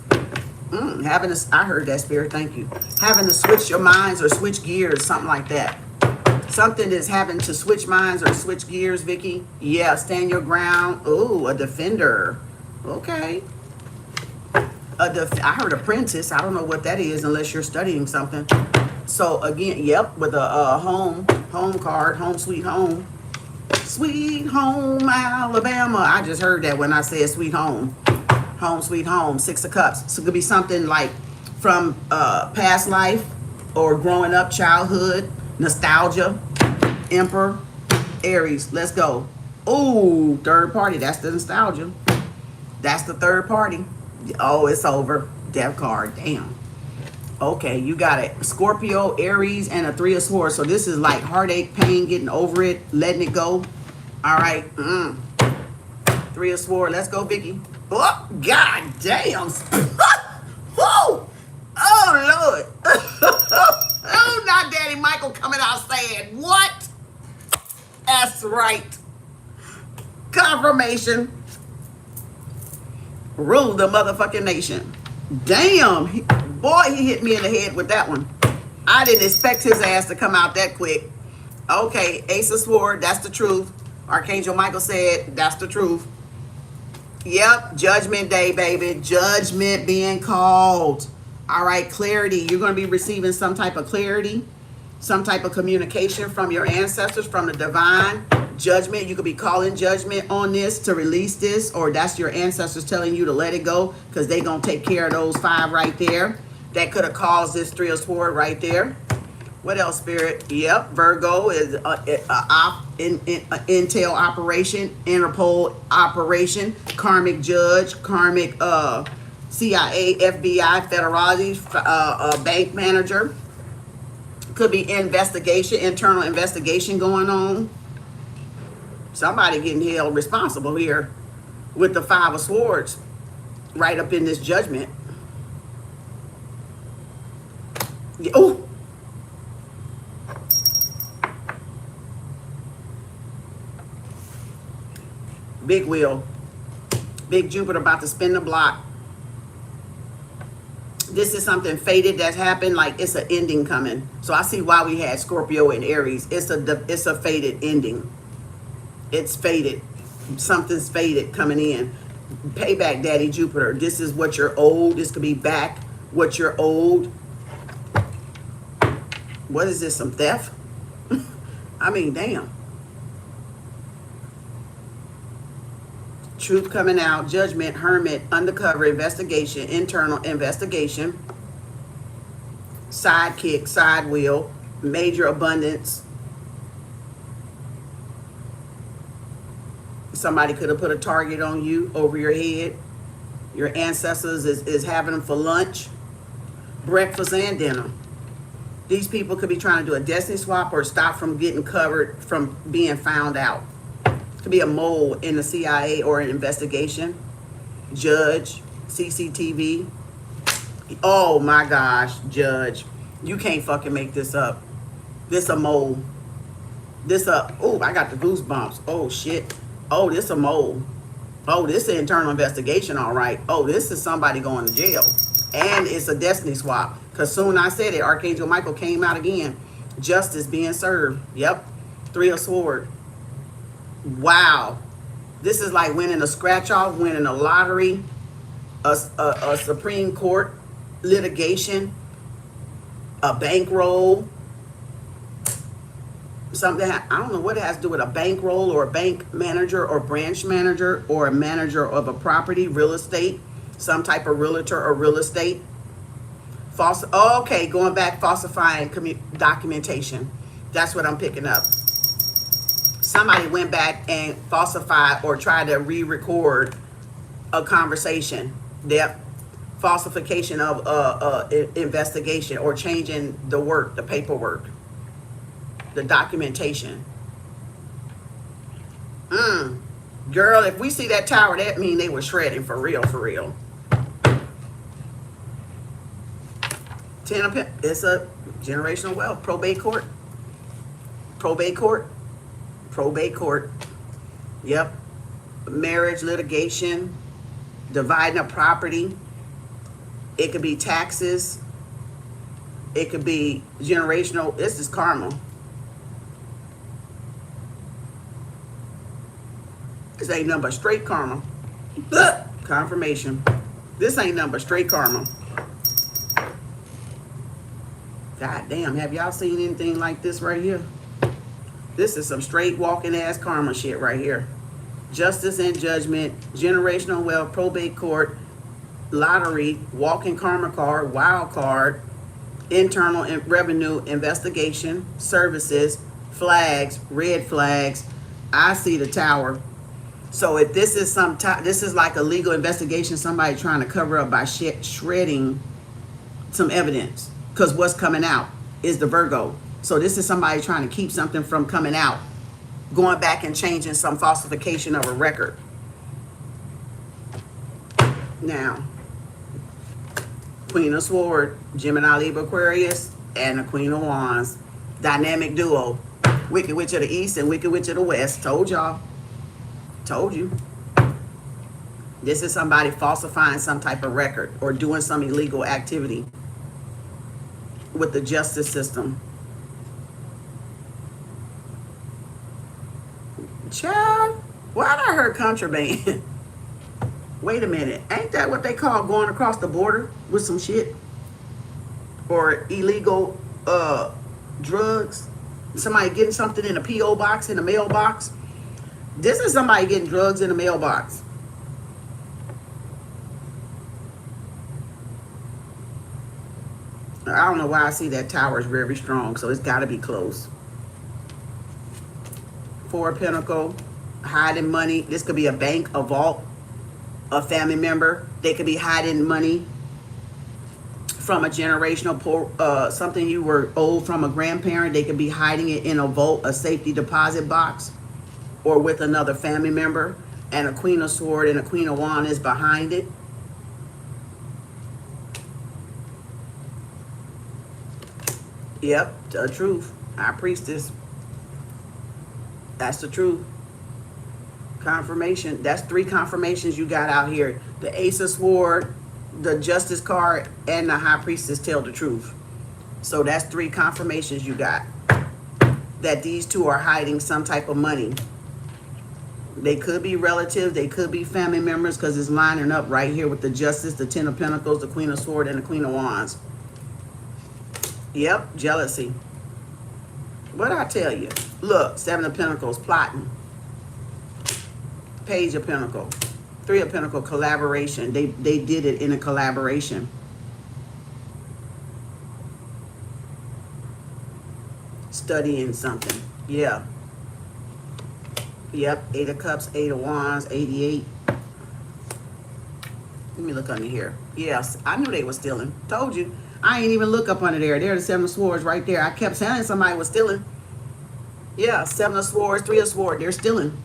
I heard that, spirit. Thank you. Having to switch your minds or switch gears, something like that. Something is having to switch minds or switch gears, Vicky. Yeah, stand your ground. Ooh, a defender. Okay. I heard a princess. I don't know what that is unless you're studying something. So again, yep, with a home card, home sweet home. Sweet home Alabama. I just heard that when I said sweet home. Home sweet home. 6 of Cups. So it could be something like from past life or growing up, childhood, nostalgia. Emperor, Aries. Let's go. Ooh, third party. That's the nostalgia. That's the third party. Oh, it's over. Death card. Damn. Okay, you got it. Scorpio, Aries, and a 3 of Swords. So this is like heartache, pain, getting over it, letting it go. All right. 3 of Swords. Let's go, Vicky. Oh, God damn. Whoa. Oh, Lord. Oh, not Daddy Michael coming out saying, what? That's right. Confirmation. Rule the motherfucking nation. Damn. Boy, he hit me in the head with that one. I didn't expect his ass to come out that quick. Okay, Ace of Swords, that's the truth. Archangel Michael said, that's the truth. Yep, Judgment Day, baby. Judgment being called. All right, clarity. You're going to be receiving some type of clarity, some type of communication from your ancestors, from the divine. Judgment, you could be calling judgment on this to release this, or that's your ancestors telling you to let it go because they gonna take care of those 5 right there. That could have caused this 3 of Swords right there. What else, Spirit? Yep, Virgo is intel operation, Interpol operation, karmic judge, karmic CIA, FBI, federality, bank manager. Could be investigation, internal investigation going on. Somebody getting held responsible here with the 5 of Swords right up in this judgment. Oh. Big wheel. Big Jupiter about to spin the block. This is something fated that's happened, like it's an ending coming. So I see why we had Scorpio and Aries. It's a fated ending. It's fated. Something's fated coming in. Payback, Daddy Jupiter. This is what you're owed. This could be back what you're owed. What is this, some theft? I mean, damn. Truth coming out, judgment, hermit, undercover, investigation, internal investigation, sidekick, side wheel, major abundance. Somebody could have put a target on you over your head. Your ancestors is having them for lunch, breakfast, and dinner. These people could be trying to do a destiny swap or stop from getting covered from being found out. Could be a mole in the CIA or an investigation. Judge, CCTV. Oh my gosh, judge. You can't fucking make this up. This a mole. This oh, I got the goosebumps. Oh shit. Oh, this a mole. Oh, this is an internal investigation, all right. Oh, this is somebody going to jail. And it's a destiny swap. Because soon I said it, Archangel Michael came out again. Justice being served. Yep. 3 of Swords. Wow. This is like winning a scratch-off, winning a lottery, a Supreme Court litigation, a bankroll. Something, I don't know what it has to do with a bankroll or a bank manager or branch manager or a manager of a property, real estate, some type of realtor or real estate. False. Oh, okay, going back, falsifying documentation. That's what I'm picking up. Somebody went back and falsified or tried to re-record a conversation. Yep. Falsification of investigation or changing the work, the paperwork, the documentation. Girl, if we see that tower, that means they were shredding for real, for real. 10 of Pentacles. It's a generational wealth. Probate court. Probate court. Probate court. Yep. Marriage, litigation, dividing a property. It could be taxes. It could be generational. This is karma. This ain't nothing but straight karma. Confirmation. This ain't nothing but straight karma. God damn, have y'all seen anything like this right here? This is some straight walking ass karma shit right here. Justice and judgment, generational wealth, probate court, lottery, walking karma card, wild card, internal revenue investigation, services, flags, red flags. I see the tower. So if this is this is like a legal investigation, somebody trying to cover up by shredding some evidence. Because what's coming out is the Virgo. So this is somebody trying to keep something from coming out. Going back and changing some falsification of a record. Now, Queen of Swords, Gemini, Libra, Aquarius, and the Queen of Wands. Dynamic duo. Wicked Witch of the East and Wicked Witch of the West. Told y'all. Told you. This is somebody falsifying some type of record or doing some illegal activity with the justice system. Child, why did I heard contraband? Wait a minute. Ain't that what they call going across the border with some shit? Or illegal drugs? Somebody getting something in a P.O. box, in a mailbox, This is somebody getting drugs in the mailbox. I don't know why I see that tower is very strong, so it's got to be close. Four of Pentacles, hiding money. This could be a bank, a vault, a family member. They could be hiding money from a generational, something you were owed from a grandparent. They could be hiding it in a vault, a safety deposit box, or with another family member. And a Queen of Swords and a Queen of Wands is behind it. Yep, the truth. High Priestess. That's the truth. Confirmation. That's 3 confirmations you got out here. The Ace of Swords, the Justice card, and the High Priestess tell the truth. So that's 3 confirmations you got. That these two are hiding some type of money. They could be relatives. They could be family members, because it's lining up right here with the Justice, the 10 of Pentacles, the Queen of Swords, and the Queen of Wands. Yep, jealousy. What'd I tell you? Look, 7 of Pentacles, plotting. Page of Pentacles. 3 of Pentacles, collaboration. They did it in a collaboration. Studying something. Yeah. Yep, 8 of Cups, 8 of Wands, 88. Let me look under here. Yes, I knew they were stealing. Told you. I ain't even look up under there. There's the 7 of Swords right there. I kept saying somebody was stealing. Yeah, 7 of Swords, 3 of Swords. They're stealing.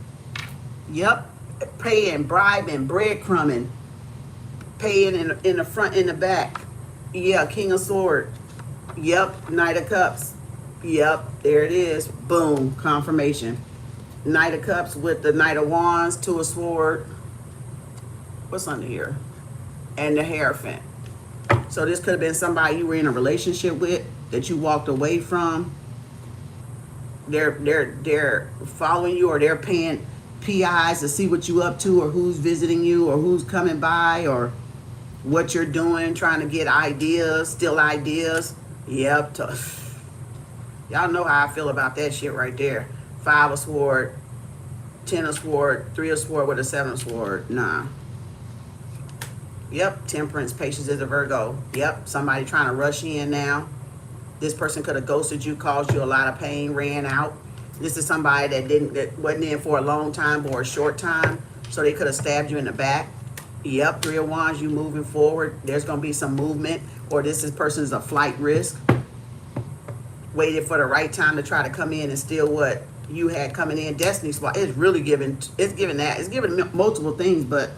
Yep. Paying, bribing, breadcrumbing. Paying in the front, in the back. Yeah, King of Swords. Yep, Knight of Cups. Yep, there it is. Boom, confirmation. Knight of Cups with the Knight of Wands, 2 of Swords. What's under here? And the Hierophant. So this could have been somebody you were in a relationship with that you walked away from. They're following you, or they're paying PIs to see what you up to, or who's visiting you, or who's coming by, or what you're doing, trying to get ideas, steal ideas. Yep. Y'all know how I feel about that shit right there. 5 of Swords, 10 of Swords, 3 of Swords with a 7 of Swords. Nah. Yep, Temperance, patience is a Virgo. Yep, somebody trying to rush in now. This person could have ghosted you, caused you a lot of pain, ran out. This is somebody that wasn't in for a long time or a short time, so they could have stabbed you in the back. Yep, 3 of Wands, you moving forward. There's going to be some movement, or this person's a flight risk. Waited for the right time to try to come in and steal what you had coming in. Destiny swap. It's really giving, it's giving that. It's giving multiple things, but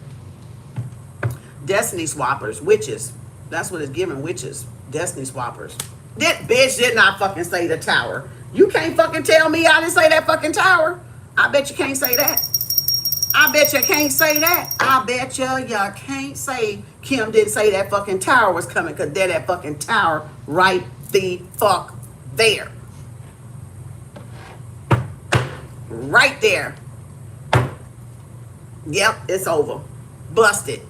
Destiny swappers, witches. That's what it's giving, witches. Destiny swappers. That bitch did not fucking say the tower. You can't fucking tell me I didn't say that fucking tower. I bet you can't say that. I bet you can't say that. I bet you can't say Kim didn't say that fucking tower was coming, because they're that fucking tower right the fuck there. Right there. Yep, it's over. Busted.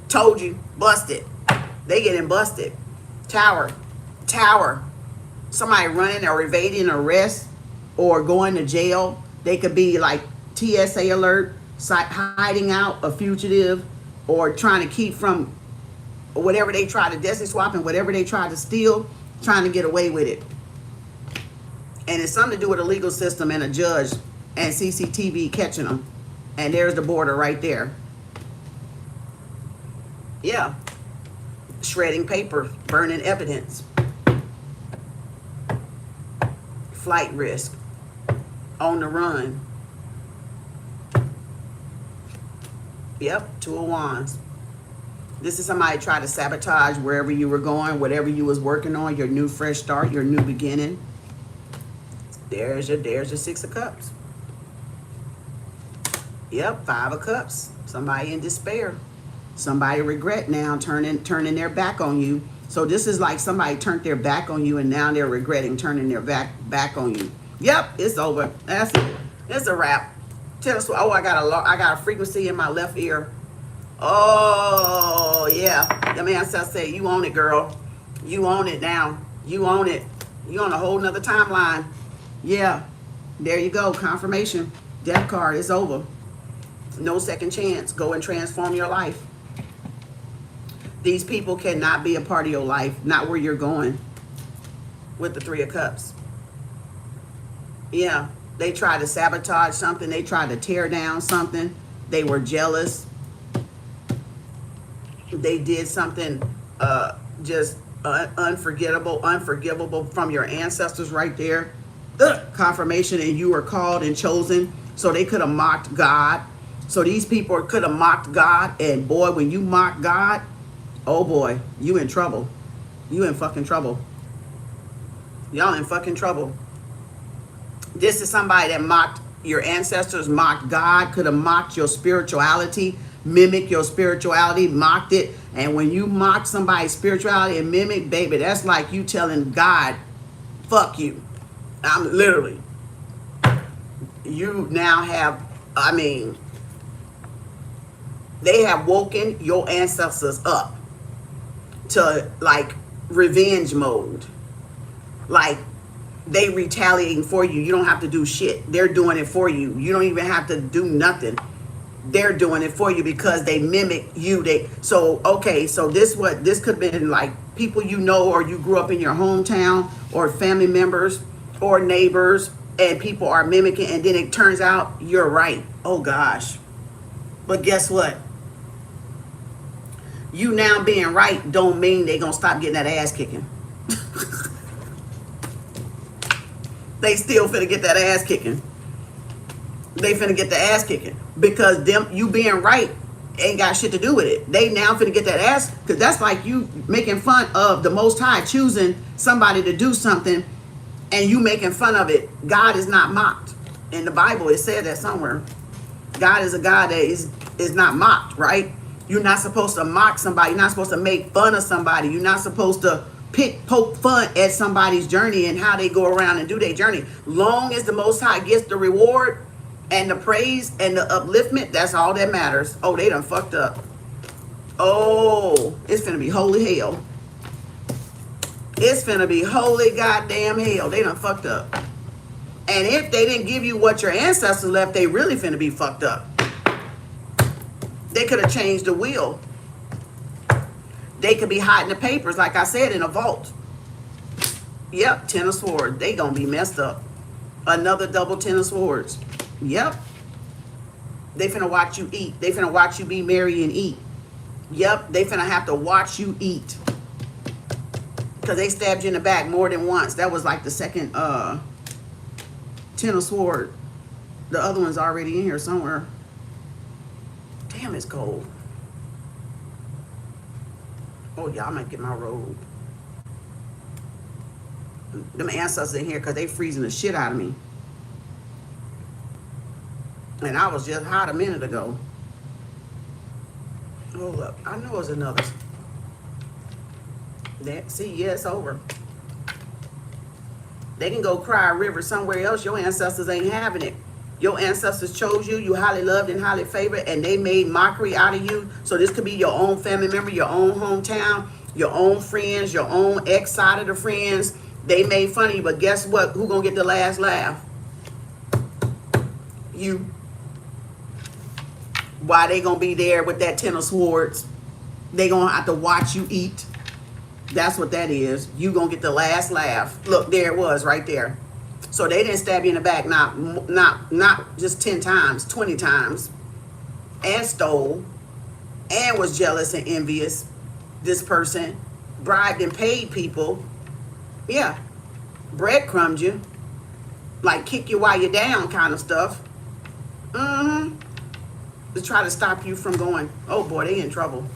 Told you, busted. They getting busted. Tower. Somebody running or evading arrest or going to jail. They could be like TSA alert, hiding out, a fugitive, or trying to keep from whatever they try to destiny swap and whatever they try to steal, trying to get away with it. And it's something to do with a legal system and a judge and CCTV catching them. And there's the border right there. Yeah. Shredding paper, burning evidence. Flight risk. On the run. Yep, 2 of Wands. This is somebody trying to sabotage wherever you were going, whatever you was working on, your new fresh start, your new beginning. There's your 6 of Cups. Yep, 5 of Cups. Somebody in despair. Somebody regret now, turning their back on you. So this is like somebody turned their back on you and now they're regretting turning their back on you. Yep, it's over. That's it. It's a wrap. Tell us. Oh, I got a frequency in my left ear. Oh yeah, the man said, "You own it, girl. You own it now. You own it. You on a whole nother timeline." Yeah, there you go. Confirmation. Death card. It's over. No second chance. Go and transform your life. These people cannot be a part of your life, not where you're going with the Three of Cups. Yeah, they tried to sabotage something. They tried to tear down something. They were jealous. They did something just unforgivable from your ancestors right there. Confirmation, and you were called and chosen. So they could have mocked God. So these people could have mocked God. And boy, when you mock God, oh boy, you in trouble. You in fucking trouble. Y'all in fucking trouble. This is somebody that mocked your ancestors, mocked God, could have mocked your spirituality, mimic your spirituality, mocked it. And when you mock somebody's spirituality and mimic, baby, that's like you telling God, fuck you. I'm literally. You now have, I mean, they have woken your ancestors up to like revenge mode. Like they retaliating for you. You don't have to do shit. They're doing it for you. You don't even have to do nothing. They're doing it for you because they mimic you. So this could have been like people you know, or you grew up in your hometown, or family members or neighbors, and people are mimicking, and then it turns out you're right. Oh gosh. But guess what? You now being right don't mean they're gonna stop getting that ass kicking. They still finna get that ass kicking. They finna get the ass kicking because you being right ain't got shit to do with it. They now finna get that ass, because that's like you making fun of the Most High choosing somebody to do something, and you making fun of it. God is not mocked. In the Bible, it said that somewhere. God is a God that is not mocked, right? You're not supposed to mock somebody. You're not supposed to make fun of somebody. You're not supposed to poke fun at somebody's journey and how they go around and do their journey. Long as the Most High gets the reward and the praise and the upliftment, that's all that matters. Oh, they done fucked up. Oh, it's finna be holy hell. It's finna be holy goddamn hell. They done fucked up. And if they didn't give you what your ancestors left, they really finna be fucked up. They could have changed the will. They could be hiding the papers, like I said, in a vault. Yep, Ten of Swords. They gonna be messed up. Another double Ten of Swords. Yep. They finna watch you eat. They finna watch you be merry and eat. Yep, they finna have to watch you eat. Because they stabbed you in the back more than once. That was like the second Ten of Swords. The other one's already in here somewhere. Damn, it's cold. Oh, yeah, I might get my robe. Them ancestors in here because they freezing the shit out of me. And I was just hot a minute ago. Hold up. I know it's another. See, yeah, it's over. They can go cry a river somewhere else. Your ancestors ain't having it. Your ancestors chose you. You highly loved and highly favored, and they made mockery out of you. So this could be your own family member, your own hometown, your own friends, your own ex-side of the friends. They made fun of you, but guess what? Who gonna get the last laugh? You. Why they gonna be there with that Ten of Swords? They gonna have to watch you eat. That's what that is. You gonna get the last laugh. Look, there it was right there. So they didn't stab you in the back, not just 10 times, 20 times, and stole, and was jealous and envious. This person bribed and paid people. Yeah, breadcrumbed you, like kick you while you're down kind of stuff. To try to stop you from going, oh boy, they in trouble.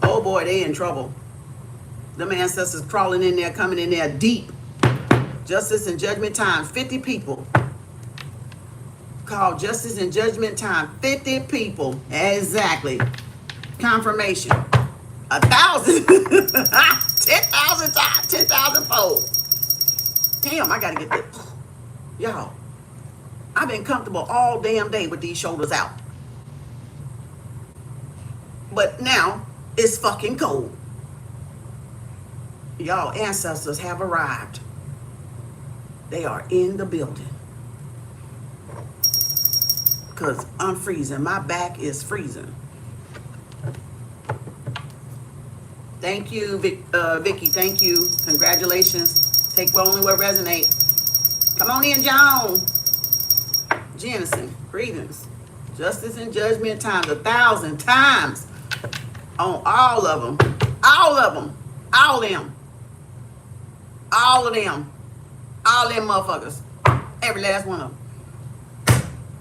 Oh boy, they in trouble. Them ancestors crawling in there, coming in there deep. Justice and Judgment Time, 50 people. Called Justice and Judgment Time, 50 people. Exactly. Confirmation. 1,000. 10,000 times, 10,000 fold. Damn, I gotta get this. Y'all, I've been comfortable all damn day with these shoulders out. But now, it's fucking cold. Y'all ancestors have arrived. They are in the building. because I'm freezing. My back is freezing. Thank you, Vicky. Thank you. Congratulations. Take only what resonate. Come on in, John. Jennison, greetings. Justice and judgment times 1,000 times on all of them. All of them. All of them. All of them. All them motherfuckers. Every last one of them.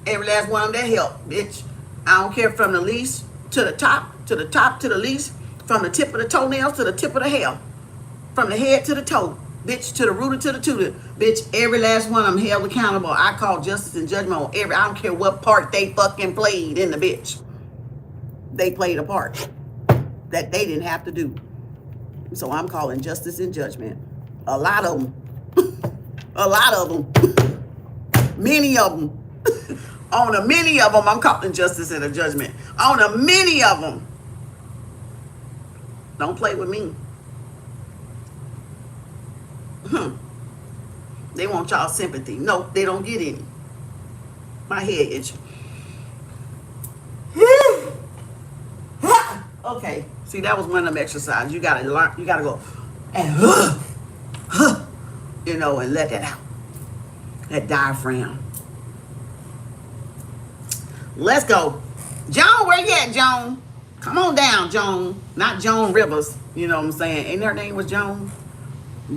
Every last one of them that help, bitch. I don't care from the least to the top, to the top to the least, from the tip of the toenails to the tip of the hair, from the head to the toe, bitch, to the rooter to the tutor, bitch. Every last one of them held accountable. I call justice and judgment on every. I don't care what part they fucking played in the bitch. They played a part that they didn't have to do. So I'm calling justice and judgment. A lot of them. A lot of them. Many of them. On a many of them, I'm calling justice and a judgment. On a many of them. Don't play with me. They want y'all sympathy. No, they don't get any. My head itch. Okay. See, that was one of them exercises. You gotta learn. You gotta go and you know, and let that out. That diaphragm. Let's go. Joan, where you at, Joan? Come on down, Joan. Not Joan Rivers. You know what I'm saying? Ain't her name was Joan?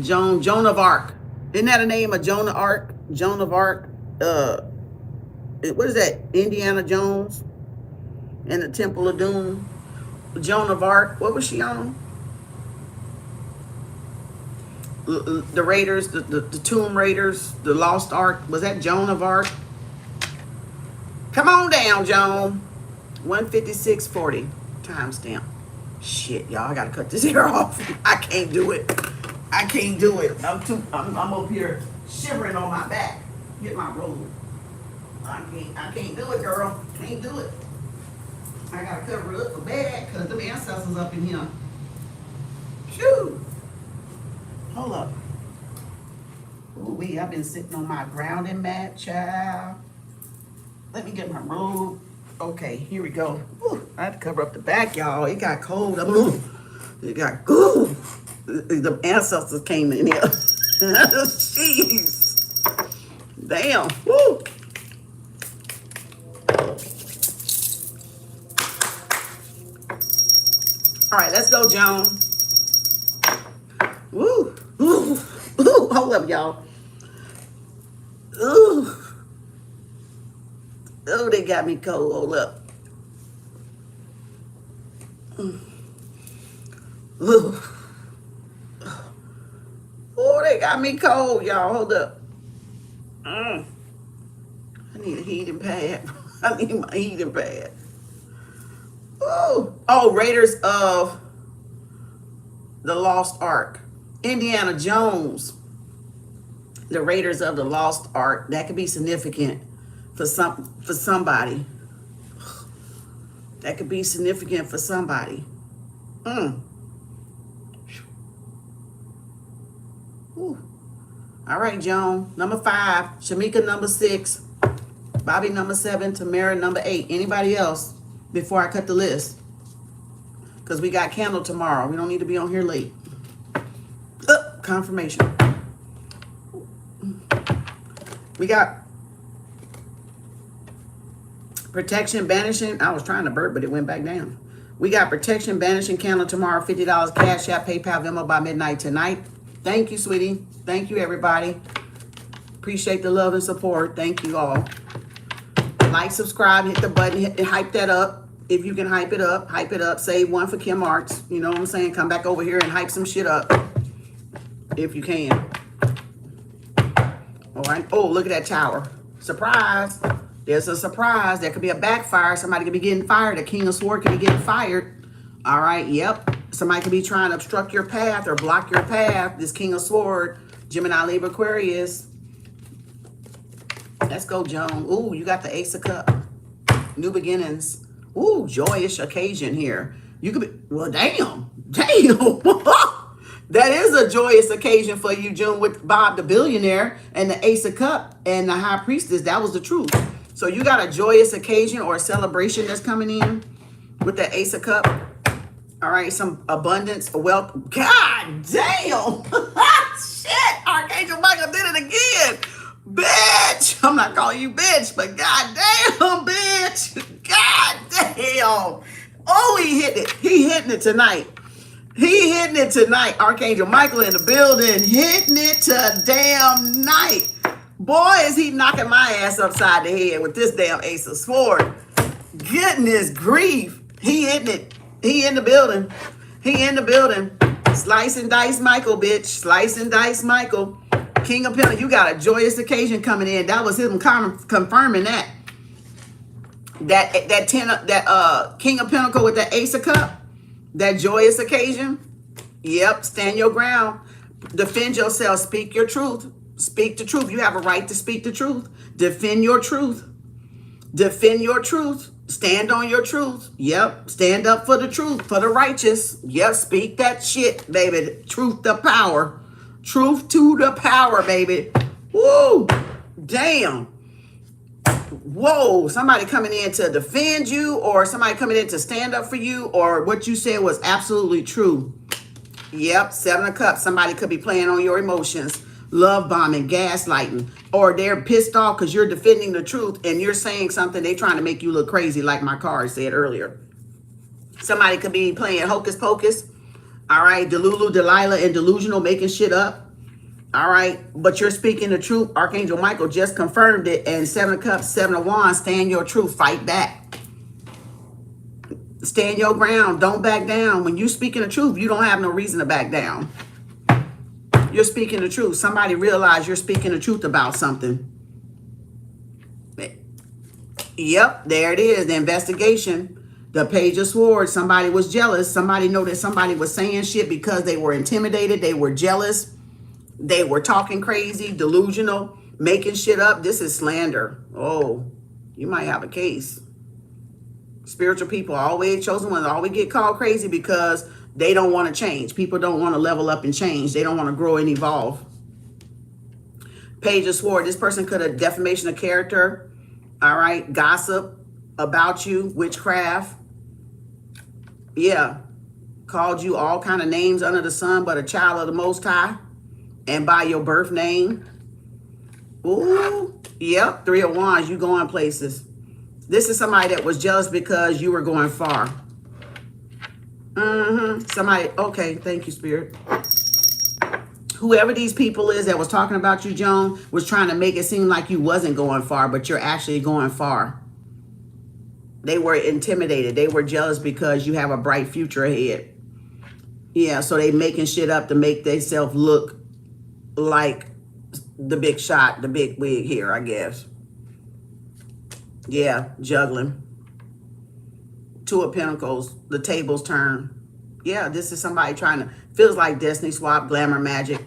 Joan of Arc. Isn't that a name of Joan of Arc? Joan of Arc. What is that? Indiana Jones and the Temple of Doom. Joan of Arc. What was she on? The Raiders, the Tomb Raiders, the Lost Ark. Was that Joan of Arc? Come on down, Joan. 156.40 timestamp. Shit, y'all, I gotta cut this hair off. I can't do it. I can't do it. I'm up here shivering on my back. Get my robe. I can't do it, girl. Can't do it. I gotta cover it up so bad because the ancestors up in here. Shoo. Hold up. Ooh, I've been sitting on my grounding mat, child. Let me get my robe. Okay, here we go. Ooh, I had to cover up the back, y'all. It got cold. It got ooh. The ancestors came in here. Jeez. Damn. Woo. All right, let's go, Joan. Woo. Ooh. Ooh. Hold up, y'all. Ooh. Oh, they got me cold. Hold up. Ooh. Oh, they got me cold, y'all. Hold up. I need a heating pad. I need my heating pad. Oh, Raiders of the Lost Ark. Indiana Jones. The Raiders of the Lost Ark. That could be significant for somebody. That could be significant for somebody. Ooh. All right, Joan. Number 5. Shamika, number 6. Bobby, number 7. Tamara, number 8. Anybody else before I cut the list? Because we got candle tomorrow. We don't need to be on here late. Confirmation. We got protection banishing. I was trying to burp, but it went back down. We got protection banishing candle tomorrow. $50 Cash App, PayPal, Venmo by midnight tonight. Thank you, sweetie. Thank you, everybody. Appreciate the love and support. Thank you all. Like, subscribe, hit the button, hype that up. If you can hype it up, save one for Kem Arts. You know what I'm saying? Come back over here and hype some shit up. If you can. All right. Oh, look at that tower. Surprise. There's a surprise. There could be a backfire. Somebody could be getting fired. A King of Swords could be getting fired. All right. Yep. Somebody could be trying to obstruct your path or block your path. This King of Swords, Gemini, Libra, Aquarius. Let's go, Joan. Ooh, you got the Ace of Cups. New beginnings. Ooh, joyous occasion here. You could be, well, damn. That is a joyous occasion for you, June, with Bob the Billionaire and the Ace of Cups and the High Priestess. That was the truth. So you got a joyous occasion or a celebration that's coming in with the Ace of Cups. All right, some abundance, wealth. God damn. Shit, Archangel Michael did it again. Bitch. I'm not calling you bitch, but god damn, bitch. God damn. Oh, he hitting it. He hitting it tonight. He hitting it tonight. Archangel Michael in the building, hitting it to damn night. Boy, is he knocking my ass upside the head with this damn Ace of Swords. Goodness grief. He hitting it. He in the building. He in the building. Slice and dice Michael, bitch. Slice and dice Michael. King of Pentacles, you got a joyous occasion coming in. That was him confirming that. That King of Pentacles with the Ace of Cups. That joyous occasion. Yep, stand your ground. Defend yourself. Speak your truth. Speak the truth. You have a right to speak the truth. Defend your truth. Defend your truth. Stand on your truth. Yep. Stand up for the truth, for the righteous. Yep. Speak that shit, baby. Truth to power. Truth to the power, baby. Woo. Damn. Whoa. Somebody coming in to defend you, or somebody coming in to stand up for you, or what you said was absolutely true. Yep. Seven of Cups. Somebody could be playing on your emotions. Love bombing, gaslighting, or they're pissed off because you're defending the truth and you're saying something. They trying to make you look crazy, like my card said earlier. Somebody could be playing hocus pocus. All right, Delulu, Delilah, and delusional, making shit up. All right, but you're speaking the truth. Archangel Michael just confirmed it. And Seven of Cups, Seven of Wands, stand your truth, fight back. Stand your ground, don't back down. When you speaking the truth, you don't have no reason to back down. You're speaking the truth. Somebody realize you're speaking the truth about something. Yep, there it is. The investigation. The Page of Swords. Somebody was jealous. Somebody know that somebody was saying shit because they were intimidated. They were jealous. They were talking crazy, delusional, making shit up. This is slander. Oh, you might have a case. Spiritual people, always chosen ones, always get called crazy because they don't want to change. People don't want to level up and change. They don't want to grow and evolve. Page of Swords. This person could have defamation of character. All right. Gossip about you. Witchcraft. Yeah. Called you all kind of names under the sun, but a child of the Most High. And by your birth name. Ooh. Yep. Three of Wands. You going places. This is somebody that was jealous because you were going far. Somebody, okay, thank you, Spirit. Whoever these people is that was talking about you, Joan, was trying to make it seem like you wasn't going far, but you're actually going far. They were intimidated. They were jealous because you have a bright future ahead. Yeah, so they making shit up to make themselves look like the big shot, the big wig here, I guess. Yeah, juggling. Two of Pentacles, the tables turn. Yeah, this is somebody trying to, feels like Destiny Swap, glamour magic.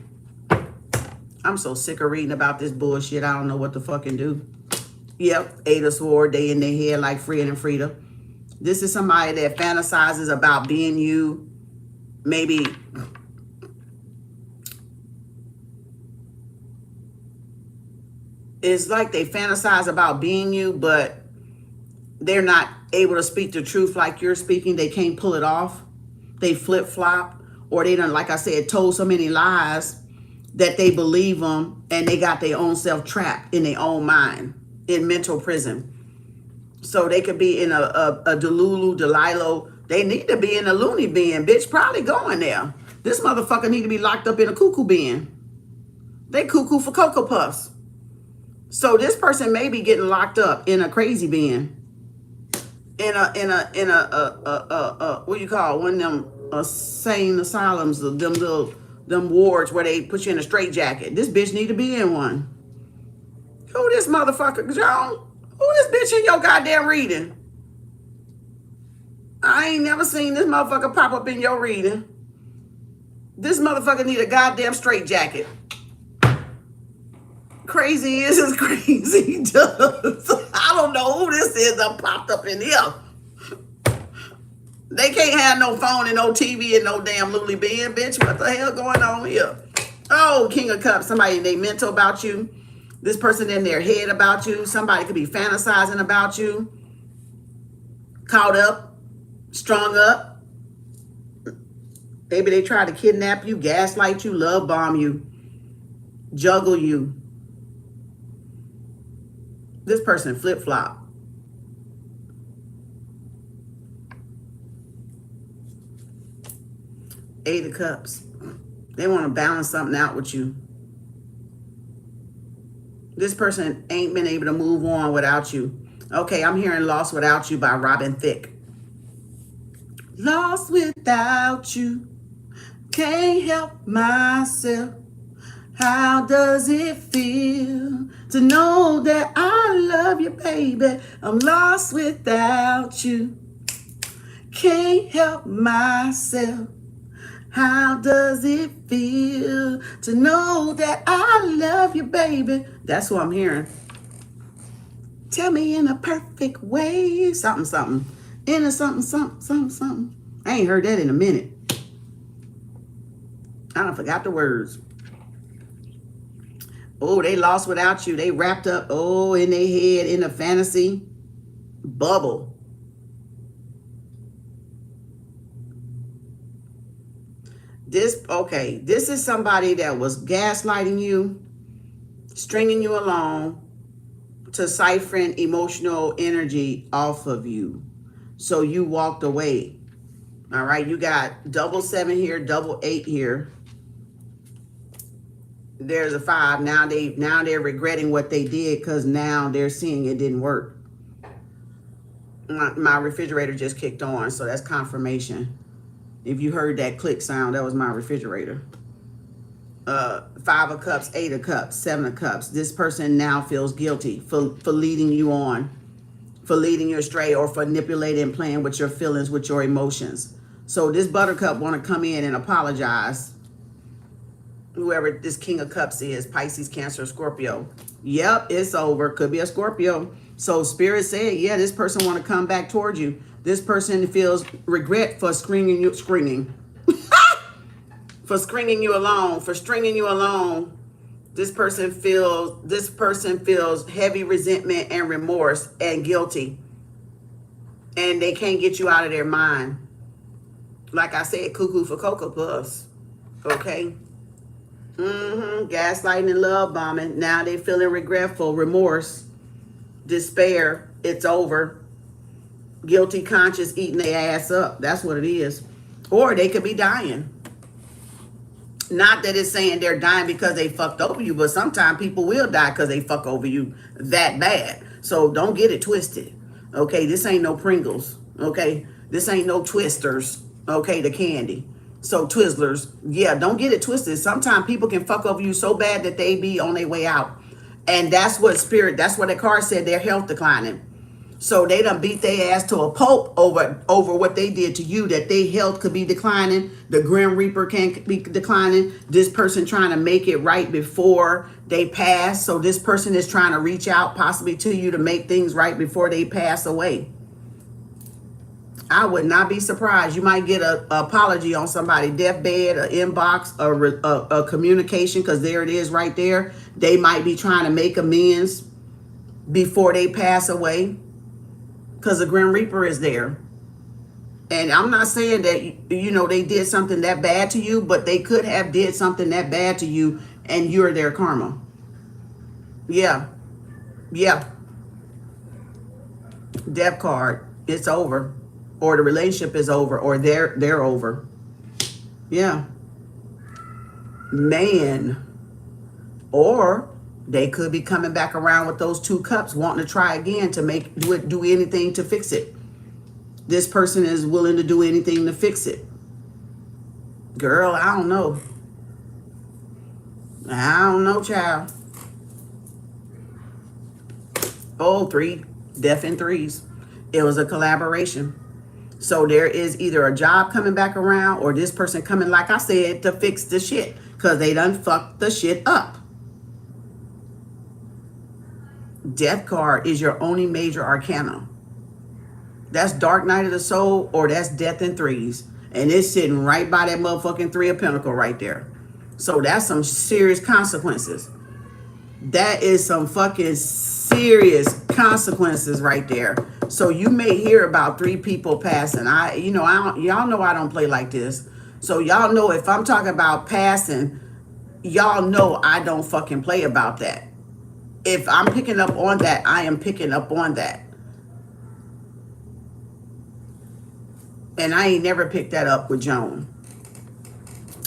I'm so sick of reading about this bullshit. I don't know what to fucking do. Yep, Eight of Swords, they in their head like Fred and Frida. This is somebody that fantasizes about being you. Maybe it's like they fantasize about being you, but they're not able to speak the truth like you're speaking. They can't pull it off. They flip-flop, or they done, like I said, told so many lies that they believe them, and they got their own self trapped in their own mind, in mental prison. So they could be in a Delulu, Delilah. They need to be in a loony bin, bitch, probably going there. This motherfucker need to be locked up in a cuckoo bin. They cuckoo for Cocoa Puffs. So this person may be getting locked up in a crazy bin. In a what do you call it? One of them sane asylums, them wards where they put you in a straitjacket. This bitch need to be in one. Who this motherfucker, Joan? Who this bitch in your goddamn reading? I ain't never seen this motherfucker pop up in your reading. This motherfucker need a goddamn straitjacket. Crazy is crazy does. I don't know who this is that popped up in here. They can't have no phone and no TV and no damn Luli bin, bitch. What the hell going on here? Oh, King of Cups. Somebody, they mental about you. This person in their head about you. Somebody could be fantasizing about you. Caught up, strung up. Maybe they try to kidnap you, gaslight you, love bomb you, juggle you. This person flip-flop. Eight of Cups. They want to balance something out with you. This person ain't been able to move on without you. Okay, I'm hearing Lost Without You by Robin Thicke. Lost without you, can't help myself. How does it feel to know that I love you, baby? I'm lost without you, can't help myself. How does it feel to know that I love you, baby? That's what I'm hearing. Tell me in a perfect way. Something, something. In a something, something, something, something. I ain't heard that in a minute. I done forgot the words. Oh, they lost without you. They wrapped up, oh, in their head, in a fantasy bubble. This is somebody that was gaslighting you, stringing you along to siphon emotional energy off of you. So you walked away. All right, you got double 7 here, double 8 here. There's a 5. Now they're regretting what they did because now they're seeing it didn't work. My refrigerator just kicked on, so that's confirmation. If you heard that click sound, that was my refrigerator. 5 of Cups, 8 of Cups, 7 of Cups. This person now feels guilty for leading you on, for leading you astray, or for manipulating and playing with your feelings, with your emotions. So this Buttercup want to come in and apologize. Whoever this King of Cups is, Pisces, Cancer, Scorpio. Yep, it's over. Could be a Scorpio. So Spirit said, yeah, this person want to come back towards you. This person feels regret for for stringing you along, for stringing you along. This person feels heavy resentment and remorse and guilty. And they can't get you out of their mind. Like I said, cuckoo for Cocoa Puffs. Okay? Gaslighting and love bombing. Now they feeling regretful, remorse, despair. It's over. Guilty conscience eating their ass up. That's what it is. Or they could be dying. Not that it's saying they're dying because they fucked over you, but sometimes people will die because they fuck over you that bad. So don't get it twisted. Okay, this ain't no Pringles. Okay, this ain't no Twisters. Okay, the candy. So Twizzlers, yeah, don't get it twisted. Sometimes people can fuck over you so bad that they be on their way out. And that's what the card said, their health declining. So they done beat their ass to a pulp over what they did to you, that their health could be declining. The Grim Reaper can be declining. This person trying to make it right before they pass. So this person is trying to reach out possibly to you to make things right before they pass away. I would not be surprised. You might get an apology on somebody's deathbed, an inbox, a communication, because there it is right there. They might be trying to make amends before they pass away because the Grim Reaper is there. And I'm not saying that, you know, they did something that bad to you, but they could have did something that bad to you and you're their karma. Yeah. Yeah. Death card. It's over. Or the relationship is over, or they're over. Yeah. Man. Or they could be coming back around with those 2 cups, wanting to try again to do anything to fix it. This person is willing to do anything to fix it. Girl, I don't know. I don't know, child. Oh, 3. Death in 3s. It was a collaboration. So there is either a job coming back around or this person coming, like I said, to fix the shit because they done fucked the shit up. Death card is your only major arcana. That's Dark Night of the Soul or that's Death in 3s. And it's sitting right by that motherfucking 3 of Pentacles right there. So that's some serious consequences. That is some fucking serious consequences right there. So you may hear about 3 people passing. Y'all know I don't play like this. So y'all know if I'm talking about passing, y'all know I don't fucking play about that. If I'm picking up on that, I am picking up on that. And I ain't never picked that up with Joan.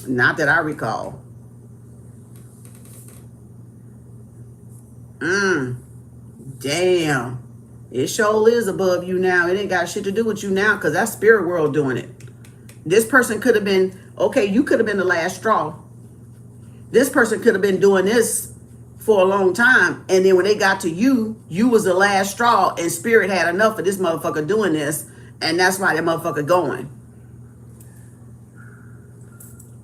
Not that I recall. Damn. It sure is above you now. It ain't got shit to do with you now because that's spirit world doing it. This person could have been, okay, you could have been the last straw. This person could have been doing this for a long time. And then when they got to you, you was the last straw and spirit had enough of this motherfucker doing this. And that's why that motherfucker going.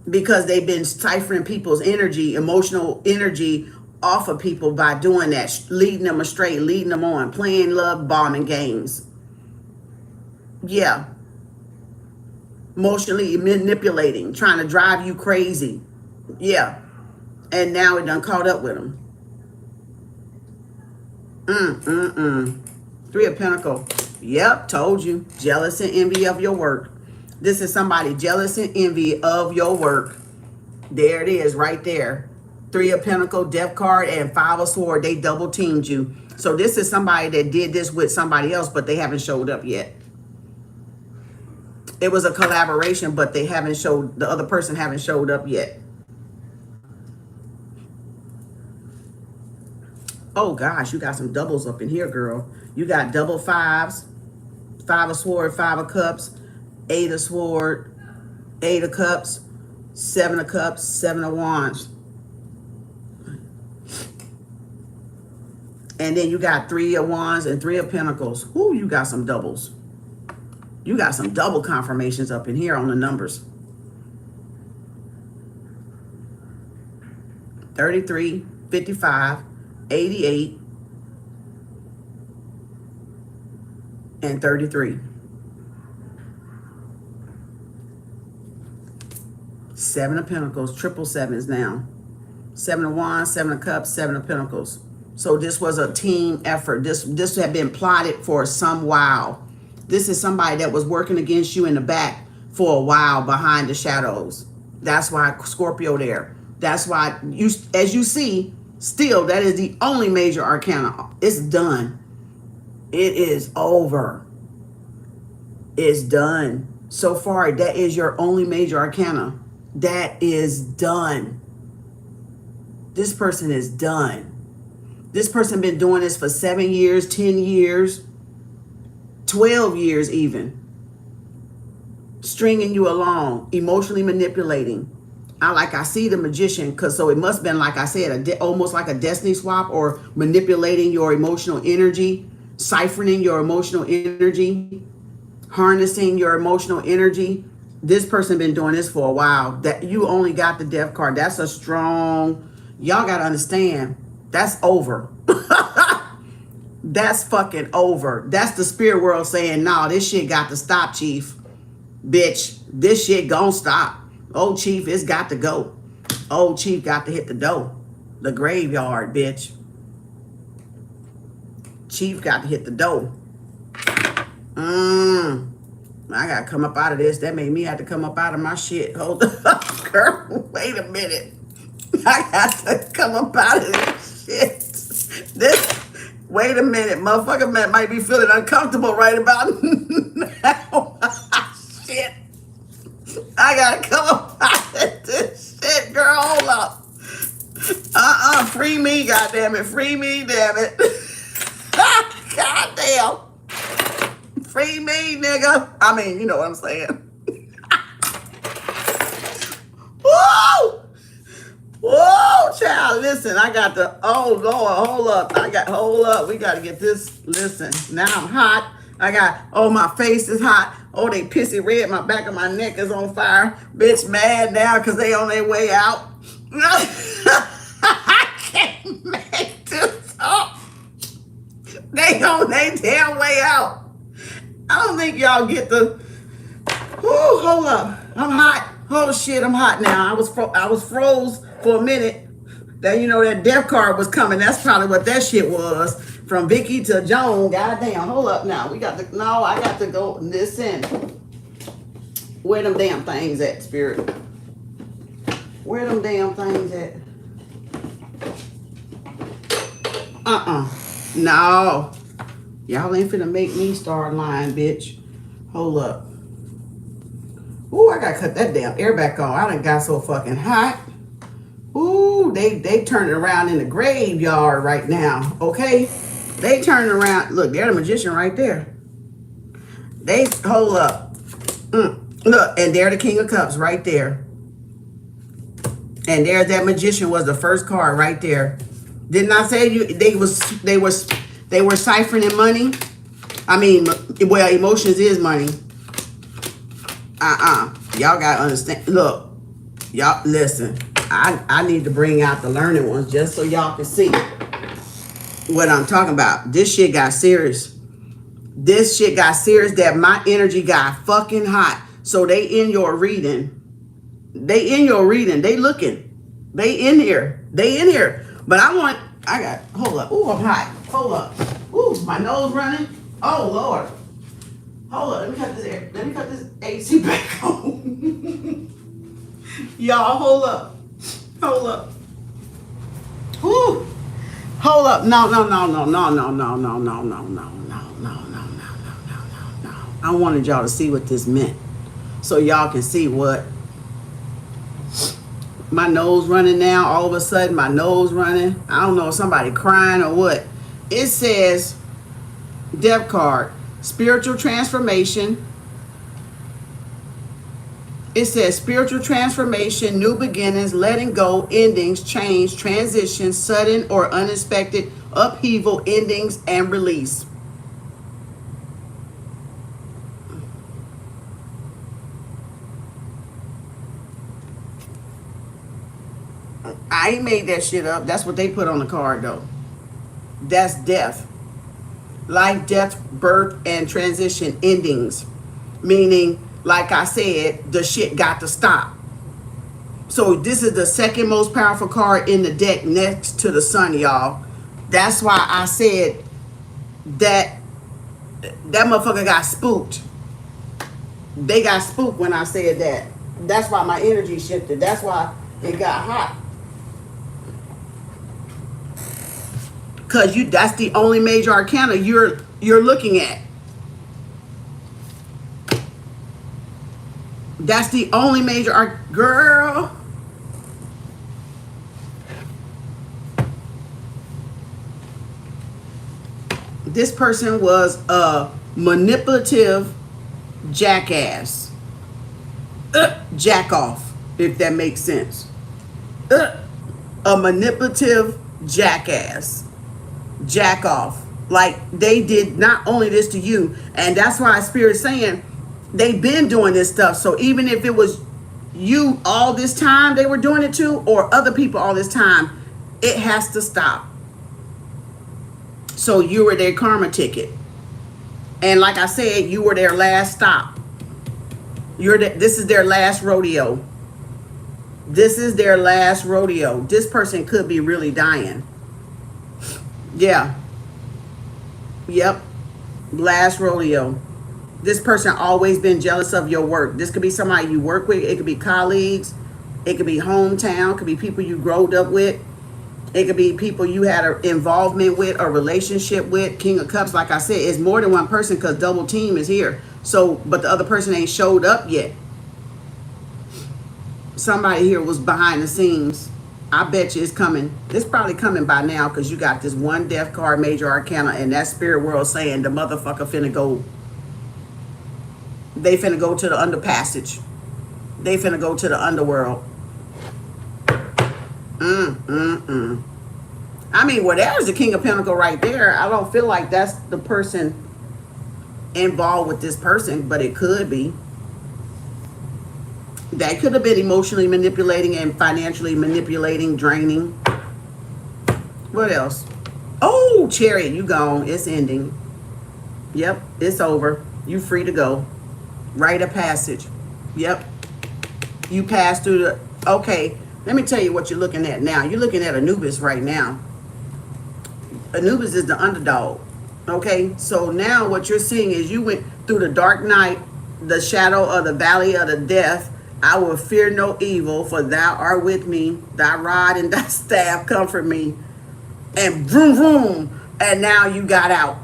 Because they've been ciphering people's energy, emotional energy off of people by doing that, leading them astray, leading them on, playing love bombing games. Yeah. Emotionally manipulating, trying to drive you crazy. Yeah. And now it done caught up with them. 3 of Pentacles. Yep, told you. Jealous and envy of your work. This is somebody jealous and envy of your work. There it is right there. 3 of Pentacles, Death card, and 5 of Swords. They double teamed you. So this is somebody that did this with somebody else, but they haven't showed up yet. It was a collaboration, but they haven't showed, the other person haven't showed up yet. Oh gosh, you got some doubles up in here, girl. You got double 5s, 5 of Swords, 5 of Cups, 8 of Swords, 8 of Cups, 7 of Cups, 7 of Wands. And then you got 3 of Wands and 3 of Pentacles. Ooh, you got some doubles. You got some double confirmations up in here on the numbers. 33, 55, 88, and 33. 7 of Pentacles, triple sevens now. 7 of Wands, 7 of Cups, 7 of Pentacles. So this was a team effort. This had been plotted for some while. This is somebody that was working against you in the back for a while behind the shadows. That's why Scorpio there. That's why, you, as you see, still, that is the only major arcana. It's done. It is over. It's done. So far, that is your only major arcana. That is done. This person is done. This person been doing this for 7 years, 10 years, 12 years even. Stringing you along, emotionally manipulating. I see the Magician, because so it must have been, like I said, almost like a destiny swap, or manipulating your emotional energy, siphoning your emotional energy, harnessing your emotional energy. This person been doing this for a while. That you only got the Death card. That's a strong, y'all got to understand, that's over. That's fucking over. That's the spirit world saying, nah, this shit got to stop, Chief. Bitch, this shit gon' stop. Oh, Chief, it's got to go. Oh, Chief got to hit the door. The graveyard, bitch. Chief got to hit the door. I got to come up out of this. That made me have to come up out of my shit. Hold up, girl. Wait a minute. I got to come up out of this shit. Wait a minute. Motherfucker might be feeling uncomfortable right about now. Shit. I got to come up out of this shit, girl. Hold up. Free me, goddammit. Free me, damn it. Goddamn. Free me, nigga. I mean, you know what I'm saying. Whoa! Whoa, child. Listen, I got the, oh, Lord, hold up. Hold up. We got to get this. Listen, now I'm hot. Oh, my face is hot. Oh, they pissy red. My back of my neck is on fire. Bitch mad now because they on their way out. I can't make this up. They on their damn way out. I don't think y'all get the, whoo, hold up. I'm hot. Oh shit, I'm hot now. I was froze for a minute. That you know that death card was coming. That's probably what that shit was. From Vicky to Joan. Goddamn. Hold up now. We got to. No, I got to go listen. Where them damn things at, Spirit? Where them damn things at? No. Y'all ain't finna make me start lying, bitch. Hold up. Ooh, I gotta cut that damn air back on. I done got so fucking hot. Ooh, they turning around in the graveyard right now, okay? They turning around. Look, they're the magician right there. They, hold up. Look, and they're the King of Cups right there. And there's that magician was the first card right there. Didn't I say they were siphoning money? I mean, well, emotions is money. Y'all gotta understand. Look, y'all listen. I need to bring out the learning ones just so y'all can see what I'm talking about. This shit got serious. This shit got serious that my energy got fucking hot. So they in your reading. They in your reading. They looking. They in here. They in here. But I got, hold up. Ooh, I'm hot. Hold up. Ooh, my nose running. Oh, Lord. Hold up. Let me cut this AC back on. Y'all, hold up. Hold up. Whoo. Hold up. No. I wanted y'all to see what this meant. So y'all can see what my nose running now. All of a sudden, my nose running. I don't know if somebody crying or what. It says, Death card, spiritual transformation. It says spiritual transformation, new beginnings, letting go, endings, change, transition, sudden or unexpected upheaval, endings, and release. I ain't made that shit up. That's what they put on the card, though. That's death. Life, death, birth, and transition endings. Meaning, like I said, the shit got to stop. So this is the second most powerful card in the deck next to the sun, y'all. That's why I said that motherfucker got spooked. They got spooked when I said that. That's why my energy shifted. That's why it got hot. Because that's the only major arcana you're looking at. That's the only major girl. This person was a manipulative jackass. Jack off, if that makes sense. A manipulative jackass. Jack off. Like, they did not only this to you, and that's why Spirit's saying they've been doing this stuff. So even if it was you all this time they were doing it to, or other people all this time, it has to stop. So you were their karma ticket. And like I said, you were their last stop. This is their last rodeo. This is their last rodeo. This person could be really dying. Yeah. Yep. Last rodeo. This person always been jealous of your work. This could be somebody you work with. It could be colleagues. It could be hometown. It could be people you growed up with. It could be people you had an involvement with, a relationship with. King of Cups, like I said, is more than one person because double team is here. So, but the other person ain't showed up yet. Somebody here was behind the scenes. I bet you it's coming. It's probably coming by now because you got this one death card, major arcana, and that spirit world saying the motherfucker finna go. They finna go to the underpassage. They finna go to the underworld. I mean, well, there's the King of Pentacles right there. I don't feel like that's the person involved with this person, but it could be. That could have been emotionally manipulating and financially manipulating, draining. What else? Oh, Chariot, you gone. It's ending. Yep, it's over. You free to go. Rite of passage. Yep. You passed through the... Okay. Let me tell you what you're looking at now. You're looking at Anubis right now. Anubis is the underdog. Okay, so now what you're seeing is you went through the dark night, the shadow of the valley of the death. I will fear no evil, for thou art with me. Thy rod and thy staff comfort me. And vroom, vroom. And now you got out.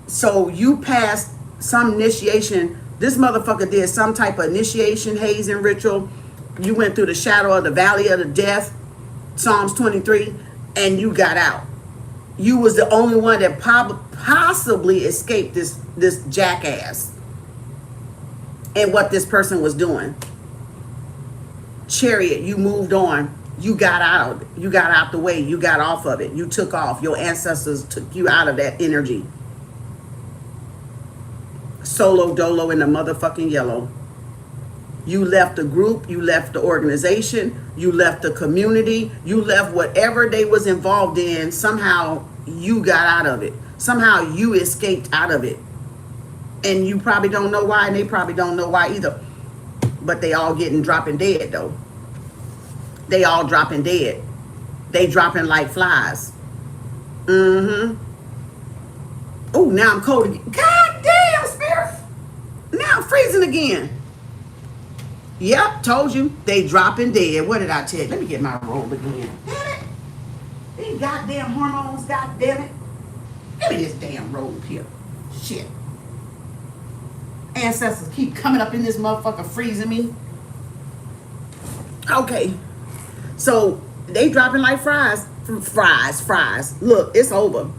So you passed some initiation. This motherfucker did some type of initiation, hazing ritual. You went through the shadow of the valley of the death, Psalms 23, and you got out. You was the only one that possibly escaped this jackass and what this person was doing. Chariot, you moved on. You got out. You got out the way. You got off of it. You took off. Your ancestors took you out of that energy. Solo dolo in the motherfucking yellow. You left the group. You left the organization. You left the community. You left whatever they was involved in. Somehow you got out of it. Somehow you escaped out of it. And you probably don't know why, and they probably don't know why either. But they all dropping dead though. They all dropping dead. They dropping like flies. Oh, now I'm cold again. God damn, spirit. Now I'm freezing again. Yep, told you. They dropping dead. What did I tell you? Let me get my robe again. Damn it. These goddamn hormones, god damn it. Give me this damn robe here. Shit. Ancestors keep coming up in this motherfucker freezing me. Okay. So they dropping like fries. Fries. Look, it's over.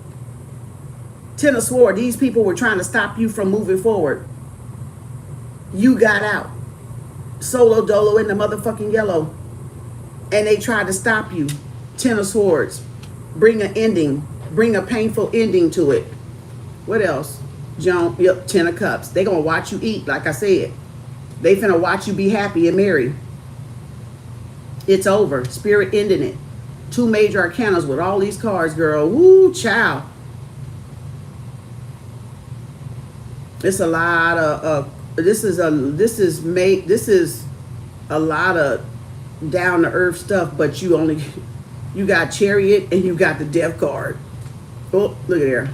Ten of Swords, these people were trying to stop you from moving forward. You got out. Solo dolo in the motherfucking yellow. And they tried to stop you. Ten of Swords. Bring an ending. Bring a painful ending to it. What else? John, yep, Ten of Cups. They gonna watch you eat, like I said. They finna watch you be happy and merry. It's over. Spirit ending it. Two major arcanas with all these cards, girl. Woo, child. It's a lot of this is a lot of down to earth stuff, but you got Chariot and you got the Death card. Oh, look at there.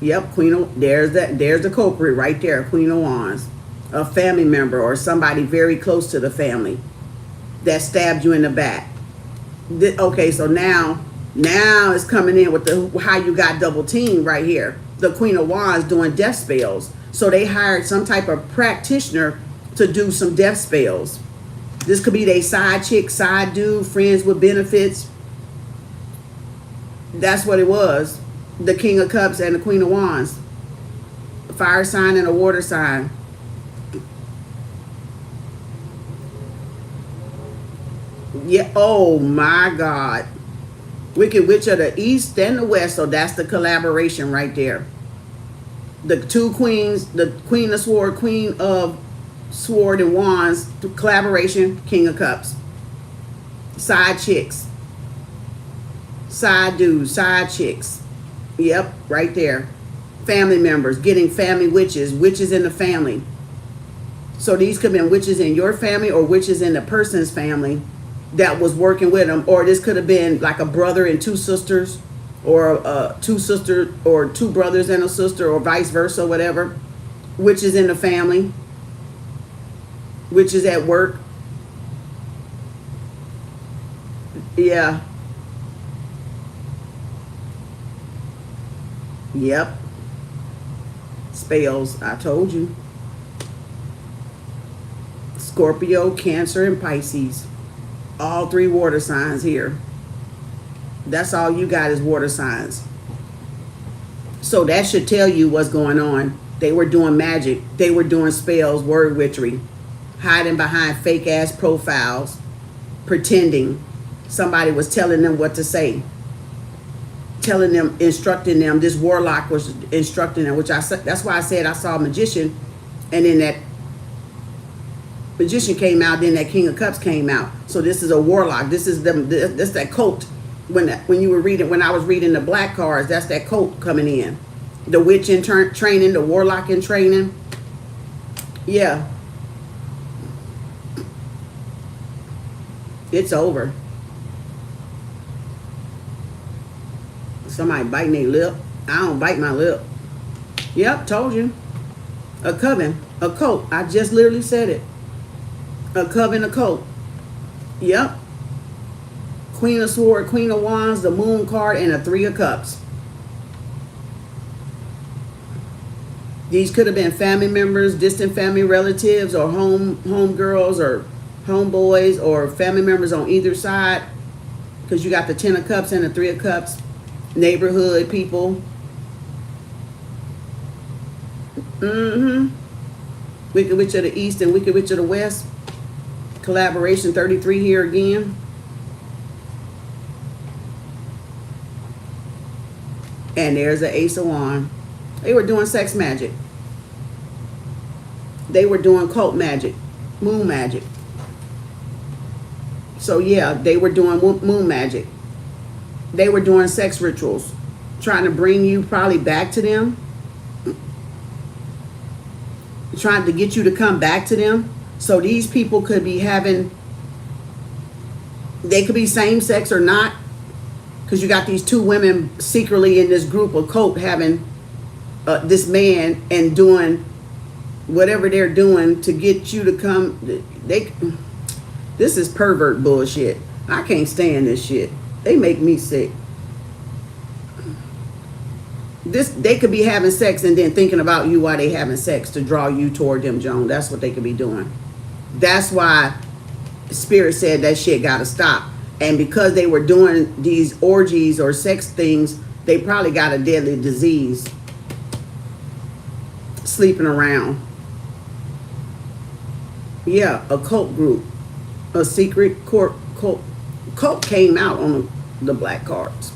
Yep, there's the culprit right there, Queen of Wands. A family member or somebody very close to the family that stabbed you in the back. Okay, so now it's coming in with how you got double teamed right here. The Queen of Wands doing death spells. So they hired some type of practitioner to do some death spells. This could be their side chick, side dude, friends with benefits. That's what it was. The King of Cups and the Queen of Wands. A fire sign and a water sign. Yeah, oh my God. Wicked Witch of the East and the West. So that's the collaboration right there. The two queens, the Queen of Sword, Queen of Sword and Wands, collaboration, King of Cups. Side chicks. Side dudes, side chicks. Yep, right there. Family members, getting family witches in the family. So these could have been witches in your family or witches in the person's family that was working with them. Or this could have been like a brother and two sisters, or two sisters, or two brothers and a sister, or vice versa, whatever. Witches in the family. Witches at work. Yeah. Yep. Spells, I told you. Scorpio, Cancer, and Pisces. All three water signs here. That's all you got is water signs. So that should tell you what's going on. They were doing magic. They were doing spells, word witchery. Hiding behind fake ass profiles. Pretending somebody was telling them what to say. Telling them, instructing them. This warlock was instructing them, that's why I said I saw a magician, and then that magician came out, then that King of Cups came out. So this is a warlock. This is them. That's that cult. When I was reading the black cards, that's that cult coming in. The witch in training, the warlock in training. Yeah. It's over. Somebody biting their lip. I don't bite my lip. Yep, told you. A coven, a cult. I just literally said it. A coven, a cult. Yep. Queen of Swords, Queen of Wands, the Moon card, and a Three of Cups. These could have been family members, distant family relatives, or home girls, or homeboys, or family members on either side. Because you got the Ten of Cups and the Three of Cups. Neighborhood people. Wicked Witch of the East and Wicked Witch of the West. Collaboration 33 here again. And there's the Ace of Wands. They were doing sex magic. They were doing cult magic. Moon magic. So yeah, they were doing moon magic. They were doing sex rituals. Trying to bring you probably back to them. Trying to get you to come back to them. So these people could be having, they could be same sex or not. Because you got these two women secretly in this group of cult having this man and doing whatever they're doing to get you to come. This is pervert bullshit. I can't stand this shit. They make me sick. They could be having sex and then thinking about you while they having sex to draw you toward them, Joan. That's what they could be doing. That's why Spirit said that shit gotta stop. And because they were doing these orgies or sex things, they probably got a deadly disease. Sleeping around. Yeah, a cult group. A secret cult came out on the black cards.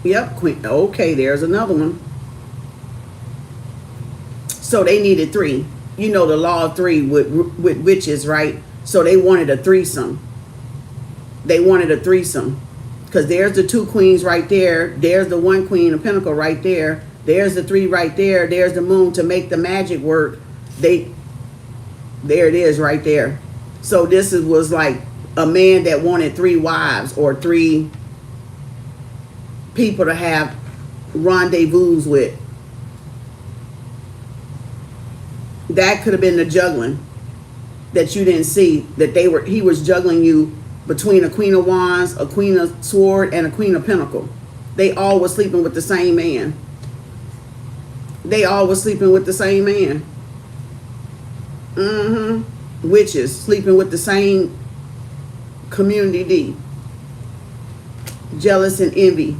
Yep, Queen. Okay, there's another one. So they needed 3. You know the law of 3 with witches, right? So they wanted a threesome. They wanted a threesome. Because there's the 2 queens right there. There's the 1 queen of pentacle right there. There's the 3 right there. There's the moon to make the magic work. There it is right there. So this was like a man that wanted 3 wives or 3 people to have rendezvous with. That could have been the juggling that you didn't see. That he was juggling you between a Queen of Wands, a Queen of Swords, and a Queen of Pentacle. They all were sleeping with the same man. They all were sleeping with the same man. Witches sleeping with the same community D. Jealous and envy.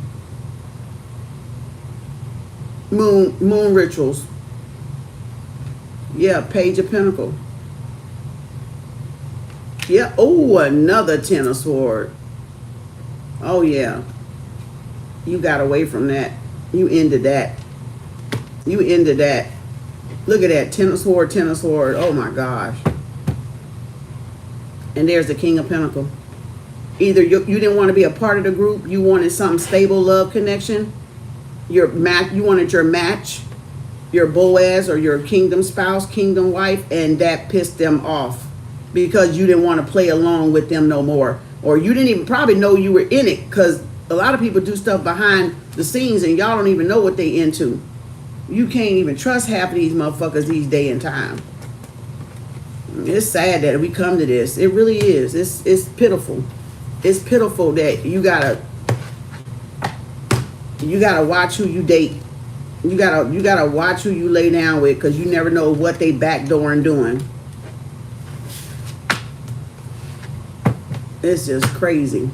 Moon rituals. Yeah, Page of Pentacle. Yeah, oh, another Ten of Swords. Oh yeah. You got away from that. You ended that. You ended that. Look at that. Ten of Swords, Ten of Swords. Oh my gosh. And there's the King of Pentacle. Either you didn't want to be a part of the group. You wanted some stable love connection. You wanted your match. Your Boaz or your kingdom spouse, kingdom wife. And that pissed them off. Because you didn't want to play along with them no more. Or you didn't even probably know you were in it. Because a lot of people do stuff behind the scenes and y'all don't even know what they into. You can't even trust half of these motherfuckers these day and time. It's sad that we come to this. It really is. It's pitiful. It's pitiful that you gotta watch who you date. You gotta watch who you lay down with, because you never know what they backdooring doing. It's just crazy.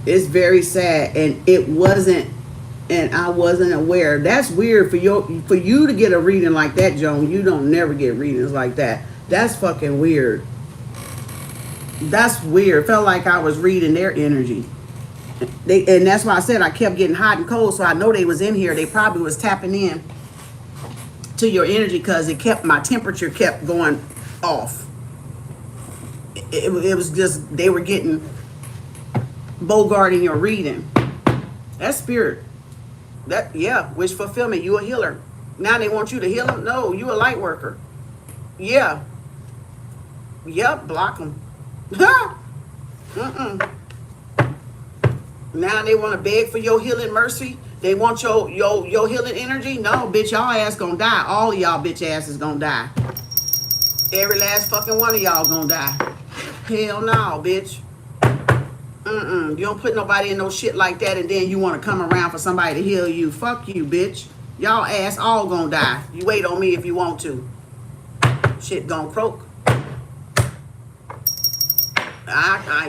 It's very sad, and it wasn't, and I wasn't aware. That's weird for you to get a reading like that, Joan. You don't never get readings like that. That's fucking weird. That's weird. Felt like I was reading their energy. And that's why I said I kept getting hot and cold, so I know they was in here. They probably was tapping in to your energy, because my temperature kept going off. It was just, they were getting bogarting your reading. That's spirit. That, yeah, wish fulfillment. You a healer. Now they want you to heal them. No, you a light worker. Yeah. Yep. Block them. Mm-mm. Now they want to beg for your healing mercy. They want your healing energy. No, bitch, y'all ass gonna die. All of y'all bitch ass is gonna die. Every last fucking one of y'all gonna die. Hell no, bitch. You don't put nobody in no shit like that and then you want to come around for somebody to heal you. Fuck you, bitch. Y'all ass all gonna die. You wait on me if you want to. Shit gonna croak.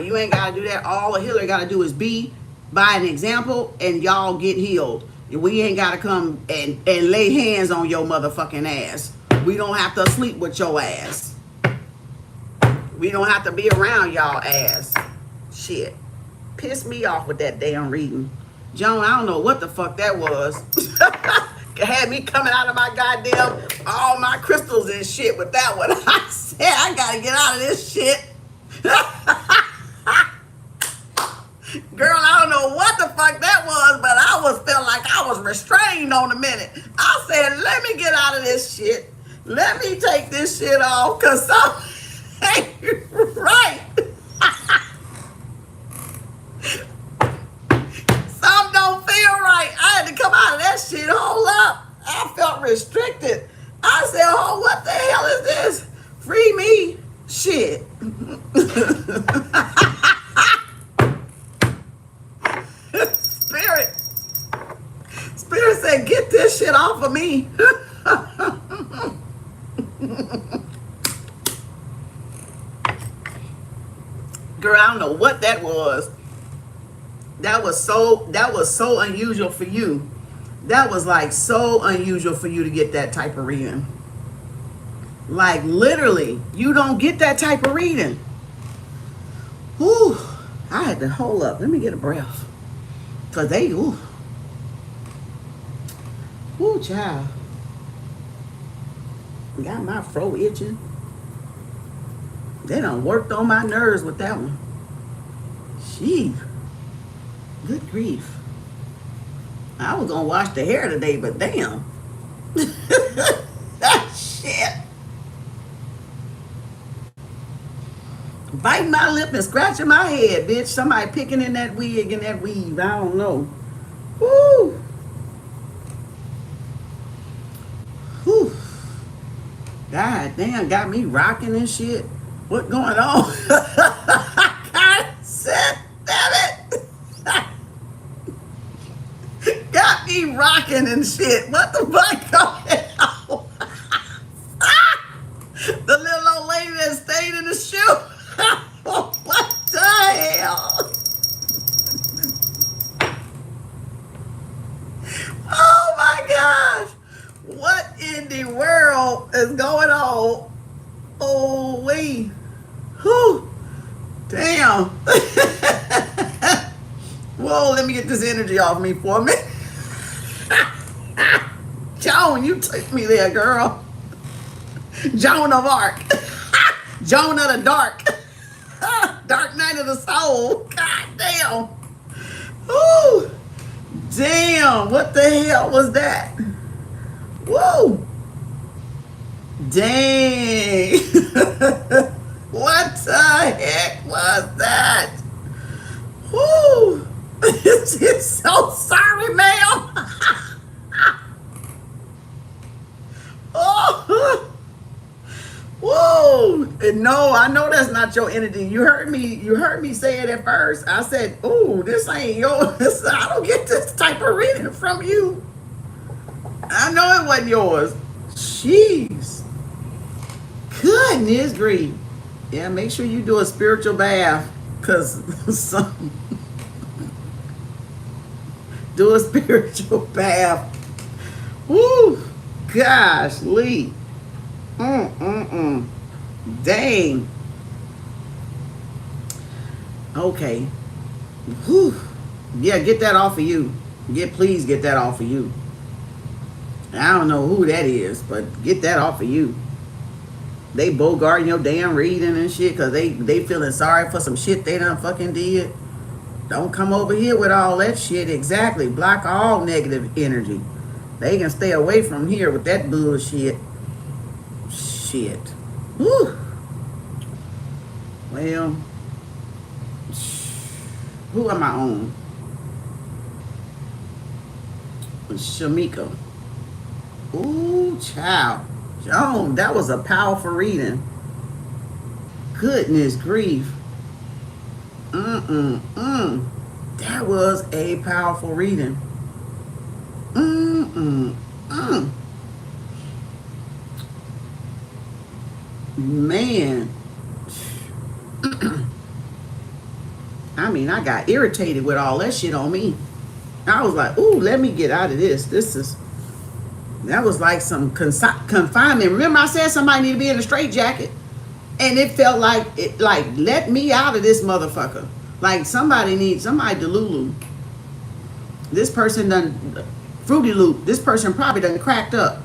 You ain't gotta do that. All a healer gotta do is be by an example and y'all get healed. We ain't gotta come and lay hands on your motherfucking ass. We don't have to sleep with your ass. We don't have to be around y'all ass. Shit. Pissed me off with that damn reading. Joan, I don't know what the fuck that was. Had me coming out of my goddamn, all my crystals and shit with that one. I said, I gotta get out of this shit. Girl, I don't know what the fuck that was, but I felt like I was restrained on a minute. I said, let me get out of this shit. Let me take this shit off, cause something ain't right. Something don't feel right. I had to come out of that shit. Hold up. I felt restricted. I said, oh, what the hell is this? Free me. Shit. Spirit said, get this shit off of me. Girl, I don't know what that was. That was so unusual for you. That was like so unusual for you to get that type of reading. Like literally, you don't get that type of reading. Whew. I had to hold up. Let me get a breath. Cause they, ooh. Ooh, child. Got my throat itching. They done worked on my nerves with that one. Gee. Good grief. I was gonna wash the hair today, but damn. Shit. Biting my lip and scratching my head, bitch. Somebody picking in that wig and that weave. I don't know. Woo. Whew. God damn, got me rocking and shit. What going on? God said, damn it. Got me rocking and shit. What the fuck going on? The little old lady that stayed in the shoe. What the hell? Oh my gosh. What in the world is going on? Oh, wait. Whew. Damn. Whoa, let me get this energy off me for a minute. Joan, you took me there, girl. Joan of Arc. Joan of the Dark. Dark Night of the Soul. God damn. Woo. Damn, what the hell was that? Whoa. Dang. What the heck was that? Whoo. It's so sorry, ma'am. Oh. Whoa. No, I know that's not your energy. You heard me say it at first. I said, "Ooh, this ain't yours. I don't get this type of reading from you." I know it wasn't yours. Jeez. Goodness grief. Yeah, make sure you do a spiritual bath. Cause do a spiritual bath. Woo. Gosh, Lee. Dang. Okay. Whew. Yeah, get that off of you. Please get that off of you. I don't know who that is, but get that off of you. They bogarting your damn reading and shit because they feeling sorry for some shit they done fucking did. Don't come over here with all that shit. Exactly. Block all negative energy. They can stay away from here with that bullshit. Shit. Whew. Well, who am I on? Shamika. Ooh, child. Joan, that was a powerful reading. Goodness grief. That was a powerful reading. Man. I mean, I got irritated with all that shit on me. I was like, ooh, let me get out of this. That was like some confinement. Remember I said somebody need to be in a straitjacket? And it felt like, let me out of this motherfucker. Like somebody Delulu. This person done, Fruity Loop, this person probably done cracked up.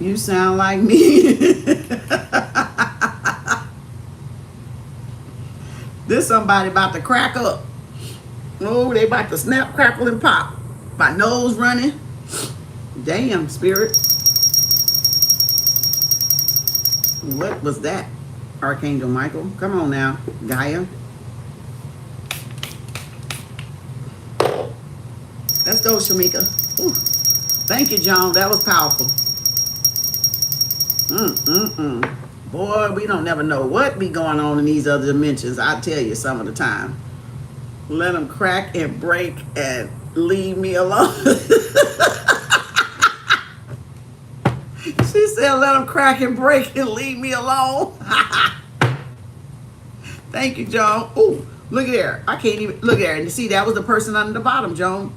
You sound like me. This somebody about to crack up. Oh, they about to snap, crackle, and pop. My nose running. Damn, spirit. What was that? Archangel Michael. Come on now, Gaia. Let's go, Shamika. Ooh. Thank you, John. That was powerful. Boy, we don't never know what be going on in these other dimensions. I tell you some of the time. Let them crack and break and leave me alone. She said, let them crack and break and leave me alone. Thank you, Joan. Ooh, look at there. I can't even, look at there. And you see, that was the person under the bottom, Joan.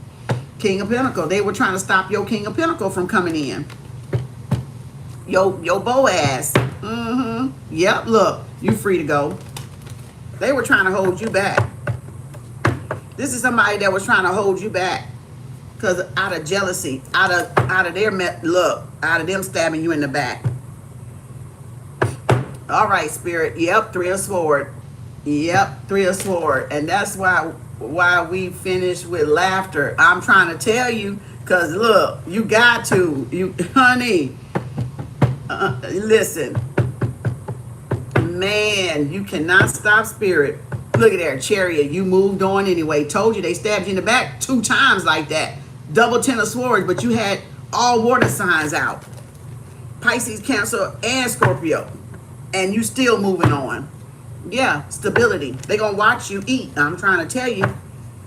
King of Pentacle. They were trying to stop your King of Pentacle from coming in. Yo Boaz. Yep, look, you free to go. They were trying to hold you back. This is somebody that was trying to hold you back. Because out of jealousy, out of their out of them stabbing you in the back. All right, spirit. Yep, 3 of Swords. Yep, 3 of Swords. And that's why we finished with laughter. I'm trying to tell you, because look, you got to. You, honey, listen. Man, you cannot stop spirit. Look at there, Chariot. You moved on anyway. Told you they stabbed you in the back 2 times like that. Double 10 of Swords, but you had all water signs out. Pisces, Cancer, and Scorpio. And you still moving on. Yeah, stability. They gonna watch you eat. I'm trying to tell you.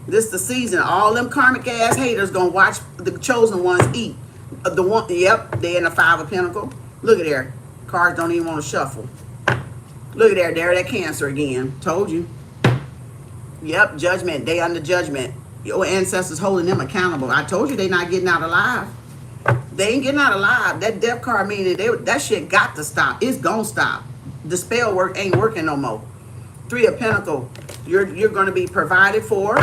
This the season. All them karmic ass haters gonna watch the chosen ones eat. The one, yep, they in the 5 of Pentacles. Look at there. Cards don't even want to shuffle. Look at there. There that Cancer again. Told you. Yep, judgment. They under judgment. Your ancestors holding them accountable. I told you they not getting out alive. They ain't getting out alive. That death card meaning that shit got to stop. It's gonna stop. The spell work ain't working no more. 3 of Pentacles. You're gonna be provided for.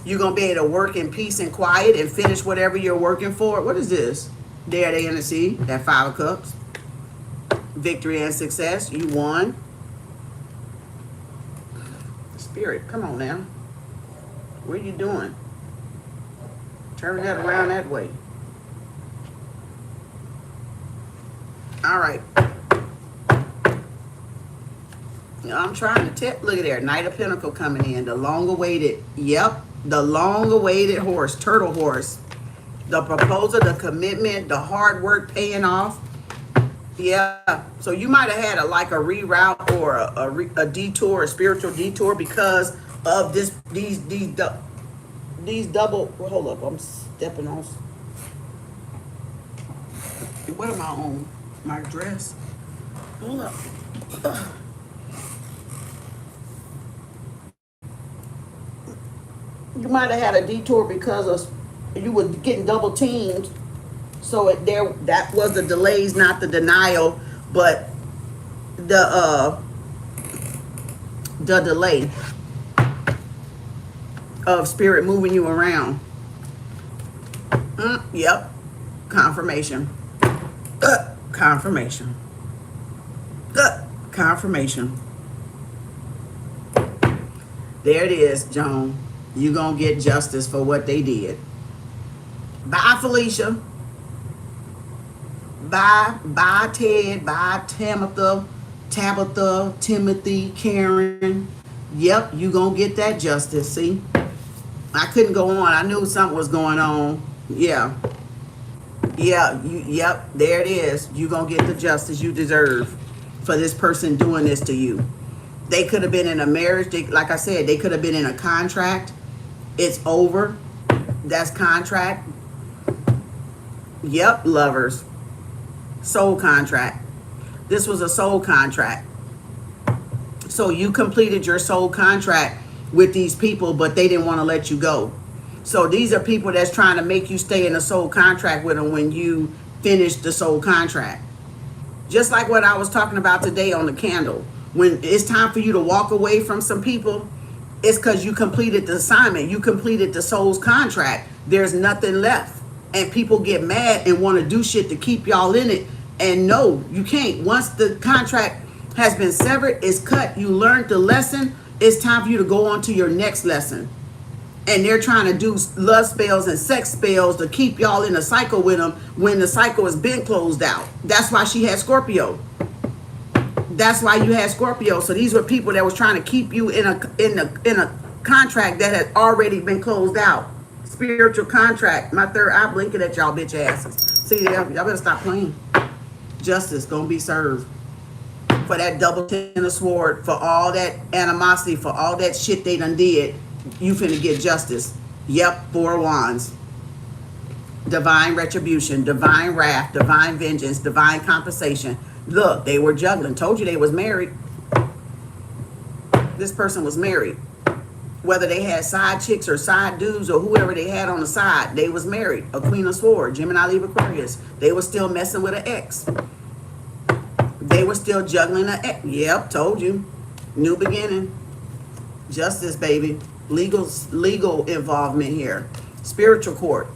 You're gonna be able to work in peace and quiet and finish whatever you're working for. What is this? There they in the sea. That 5 of Cups. Victory and success. You won. Spirit, come on now. What are you doing? Turn that around that way. All right. I'm trying to tell. Look at there. Knight of Pentacles coming in. The long-awaited. Yep. The long-awaited horse. Turtle horse. The proposal, the commitment, the hard work paying off. Yeah. So you might have had a reroute or a detour, a spiritual detour because of these double. Well, hold up. I'm stepping on. What am I on? My dress. Hold up. You might have had a detour because you were getting double teamed. So that was the delays, not the denial, but the delay of spirit moving you around. Yep. Confirmation. Confirmation. Confirmation. There it is, Joan. You gonna get justice for what they did. Bye, Felicia. Bye, Ted. Bye, Tabitha, Timothy, Karen. Yep, you gonna get that justice. See, I couldn't go on. I knew something was going on. Yeah, yep. There it is. You gonna get the justice you deserve for this person doing this to you. They could have been in a marriage. Like I said, they could have been in a contract. It's over. That's contract. Yep, lovers. Soul contract. This was a soul contract. So you completed your soul contract with these people, but they didn't want to let you go. So these are people that's trying to make you stay in a soul contract with them when you finish the soul contract. Just like what I was talking about today on the candle. When it's time for you to walk away from some people, it's because you completed the assignment. You completed the soul's contract. There's nothing left. And people get mad and want to do shit to keep y'all in it. And no, you can't. Once the contract has been severed, it's cut. You learned the lesson. It's time for you to go on to your next lesson. And they're trying to do love spells and sex spells to keep y'all in a cycle with them when the cycle has been closed out. That's why she had Scorpio. That's why you had Scorpio. So these were people that was trying to keep you in a contract that had already been closed out. Spiritual contract. My third eye blinking at y'all bitch asses. See, y'all better stop playing. Justice gonna be served for that double ten of sword, for all that animosity, for all that shit they done did. You finna get justice. Yep, 4 of Wands. Divine retribution, divine wrath, divine vengeance, divine compensation. Look, they were juggling. Told you they was married. This person was married. Whether they had side chicks or side dudes or whoever they had on the side, they was married. A Queen of Swords, Gemini, Libra, Aquarius. They were still messing with an ex. They were still juggling an ex. Yep, told you. New beginning. Justice, baby. Legal involvement here. Spiritual court.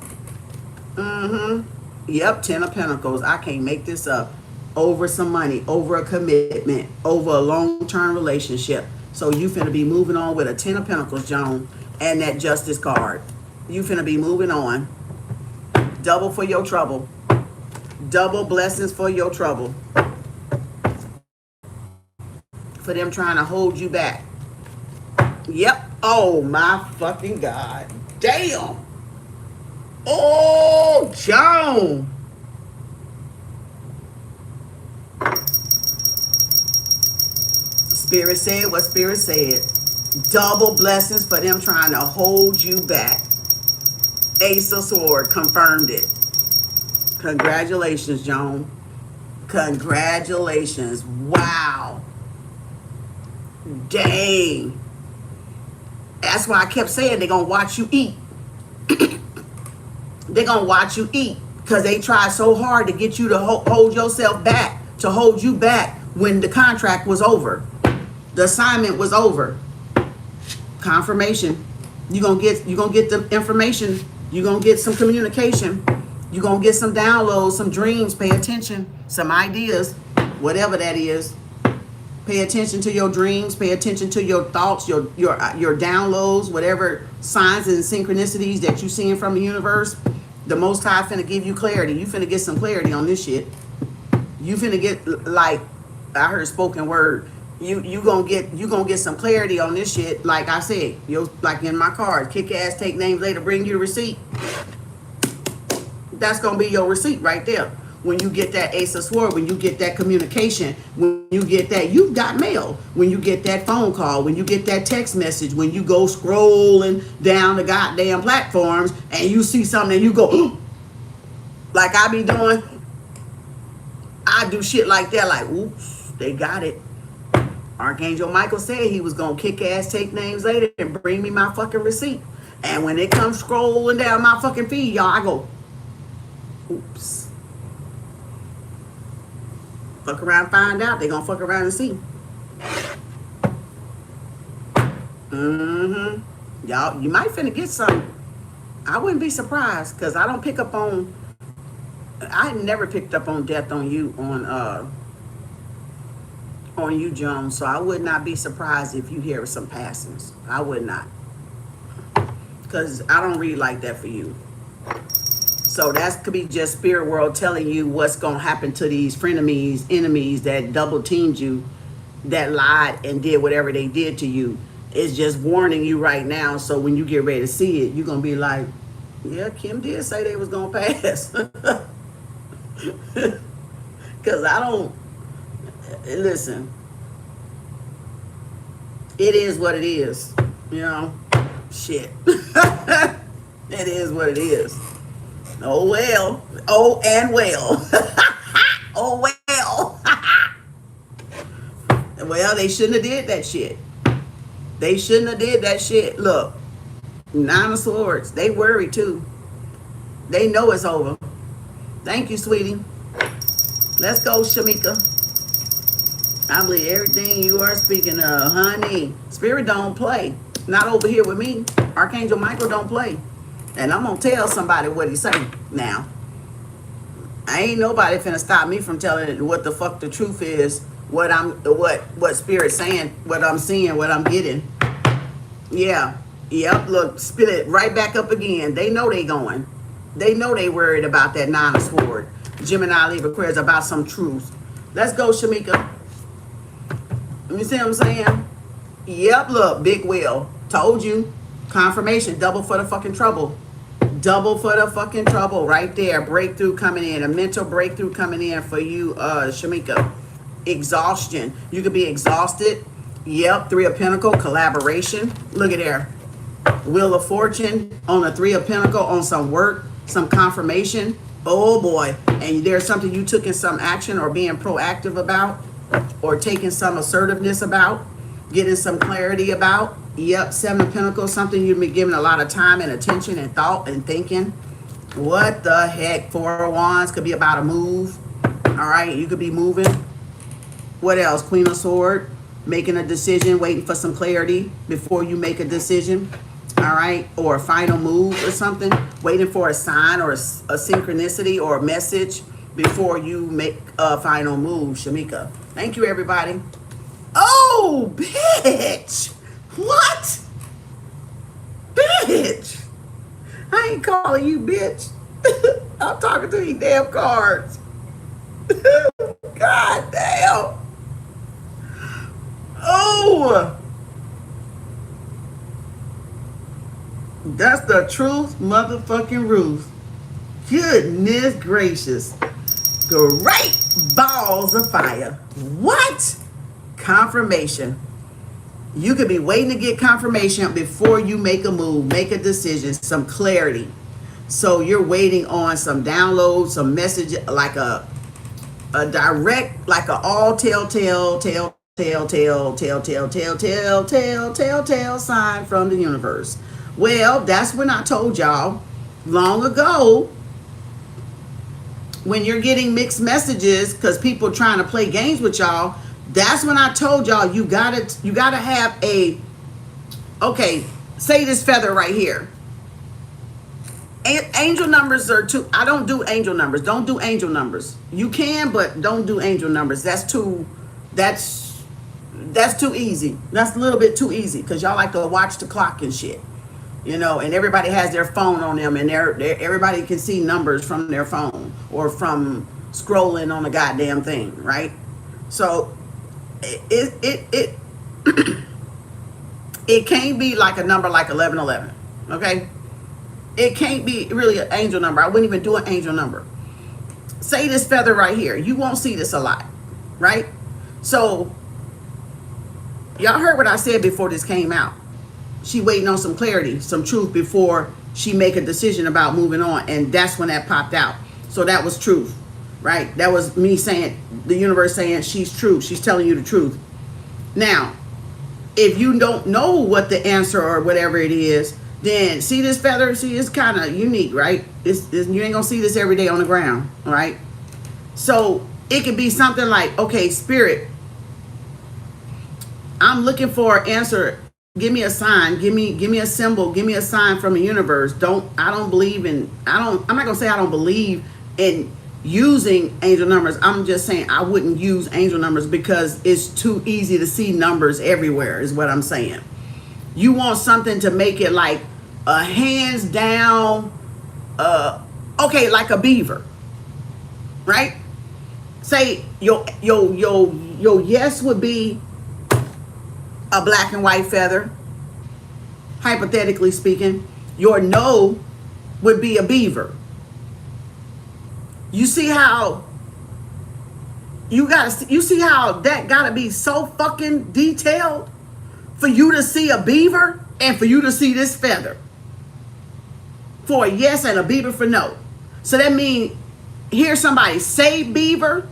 Yep, 10 of Pentacles. I can't make this up. Over some money, over a commitment, over a long-term relationship. So you finna be moving on with a 10 of Pentacles, Joan, and that Justice card. You finna be moving on. Double for your trouble. Double blessings for your trouble. For them trying to hold you back. Yep. Oh my fucking God. Damn. Oh, Joan. Spirit said what Spirit said. Double blessings for them trying to hold you back. Ace of Sword confirmed it. Congratulations, Joan. Congratulations. Wow. Dang. That's why I kept saying they're going to watch you eat. They're going to watch you eat. Because they tried so hard to get you to hold yourself back. To hold you back when the contract was over. The assignment was over. Confirmation. You're gonna get the information. You're gonna get some communication. You're gonna get some downloads, some dreams. Pay attention. Some ideas. Whatever that is. Pay attention to your dreams. Pay attention to your thoughts, your downloads, whatever signs and synchronicities that you're seeing from the universe. The Most High finna give you clarity. You finna get some clarity on this shit. You finna get, like, I heard spoken word. You gonna get some clarity on this shit. Like I said, like in my card, kick ass, take names later, bring you the receipt. That's gonna be your receipt right there. When you get that Ace of Swords, when you get that communication, when you get that, you've got mail. When you get that phone call, when you get that text message, when you go scrolling down the goddamn platforms and you see something and you go, like I be doing. I do shit like that, like, oops, they got it. Archangel Michael said he was going to kick ass, take names later, and bring me my fucking receipt. And when it comes scrolling down my fucking feed, y'all, I go, oops. Fuck around, find out. They going to fuck around and see. Y'all, you might finna get something. I wouldn't be surprised because I don't pick up on, I never picked up on Death on You on you, Jones. So I would not be surprised if you hear some passings. I would not. Because I don't read like that for you. So that could be just spirit world telling you what's going to happen to these frenemies, enemies that double teamed you, that lied and did whatever they did to you. It's just warning you right now. So when you get ready to see it, you're going to be like, yeah, Kim did say they was going to pass. Because I don't, listen, it is what it is, you know, shit. It is what it is. Oh, well. Oh, and well. Oh, well. Well, they shouldn't have did that shit. They shouldn't have did that shit. Look, Nine of Swords, they worry too. They know it's over. Thank you, sweetie. Let's go, Shamika. I believe everything you are speaking of, honey. Spirit don't play. Not over here with me. Archangel Michael don't play. And I'm going to tell somebody what he say now. I ain't nobody finna stop me from telling what the fuck the truth is, what Spirit's saying, what I'm seeing, what I'm getting. Yeah. Yep, look, spit it right back up again. They know they going. They know they worried about that Nine of Swords. Gemini, Libra, Aquarius, about some truth. Let's go, Shamika. You see what I'm saying? Yep, look, big wheel. Told you. Confirmation, double for the fucking trouble. Double for the fucking trouble right there. Breakthrough coming in. A mental breakthrough coming in for you, Shamika. Exhaustion. You could be exhausted. Yep, Three of Pentacles, collaboration. Look at there. Wheel of Fortune on the Three of Pentacles, on some work, some confirmation. Oh boy. And there's something you took in some action or being proactive about, or taking some assertiveness about, getting some clarity about. Yep, Seven of Pentacles, something you've been giving a lot of time and attention and thought and thinking. What the heck? Four of Wands could be about a move. All right, you could be moving. What else? Queen of Swords, making a decision, waiting for some clarity before you make a decision. All right, or a final move or something, waiting for a sign or a synchronicity or a message before you make a final move, Shamika. Thank you, everybody. Oh, bitch. What? Bitch. I ain't calling you bitch. I'm talking to these damn cards. God damn. Oh. That's the truth, motherfucking Ruth. Goodness gracious. Great balls of fire. What? Confirmation. You could be waiting to get confirmation before you make a move, make a decision, some clarity. So you're waiting on some download, some message, like a direct, like a all telltale sign from the universe. Well, that's when I told y'all long ago, when you're getting mixed messages because people trying to play games with y'all, that's when I told y'all you gotta have a, okay, say this feather right here. Angel numbers are too, I don't do angel numbers. Don't do angel numbers. You can, but don't do angel numbers. That's too easy. That's a little bit too easy because y'all like to watch the clock and shit. You know, and everybody has their phone on them, and everybody can see numbers from their phone or from scrolling on the goddamn thing, right? So it can't be like a number like 1111, okay? It can't be really an angel number. I wouldn't even do an angel number. Say this feather right here. You won't see this a lot, right? So y'all heard what I said before this came out. She waiting on some clarity, some truth before she make a decision about moving on. And that's when that popped out. So that was truth, right? That was me saying, the universe saying she's true. She's telling you the truth. Now, if you don't know what the answer or whatever it is, then see this feather, see, it's kind of unique, right? You ain't gonna see this every day on the ground, right? So it could be something like, okay, Spirit, I'm looking for an answer. Give me a sign, give me a symbol, give me a sign from the universe. I'm not gonna say I don't believe in using angel numbers. I'm just saying I wouldn't use angel numbers because it's too easy to see numbers everywhere is what I'm saying. You want something to make it like a hands down, okay, like a beaver, right? Say your yes would be a black and white feather, hypothetically speaking. Your no would be a beaver. You see how you see how that gotta be so fucking detailed for you to see a beaver and for you to see this feather for a yes and a beaver for no. So that means hear somebody say beaver,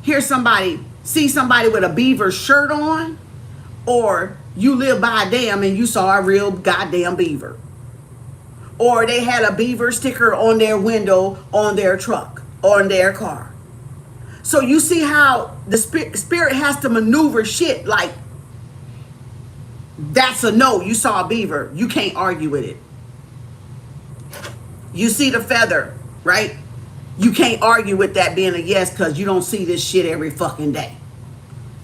hear somebody see somebody with a beaver shirt on, or you live by a dam and you saw a real goddamn beaver, or they had a beaver sticker on their window on their truck or in their car. So you see how the spirit has to maneuver shit like that's a no. You saw a beaver, you can't argue with it. You see the feather, right? You can't argue with that being a yes because you don't see this shit every fucking day.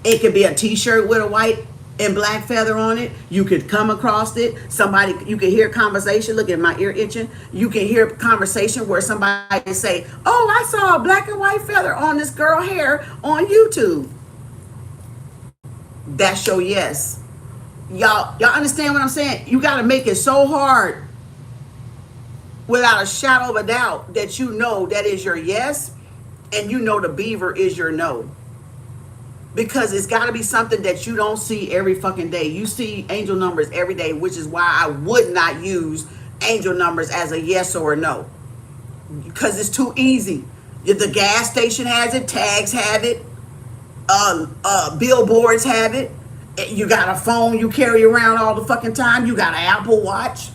It could be a t-shirt with a white and black feather on it. You could come across it. Somebody, you can hear conversation. Look at my ear itching. You can hear conversation where somebody say, oh, I saw a black and white feather on this girl hair on YouTube. That's your yes. Y'all understand what I'm saying? You got to make it so hard without a shadow of a doubt that you know that is your yes and you know the beaver is your no. Because it's got to be something that you don't see every fucking day. You see angel numbers every day, which is why I would not use angel numbers as a yes or a no. Because it's too easy. If the gas station has it, tags have it, billboards have it. You got a phone you carry around all the fucking time. You got an Apple Watch.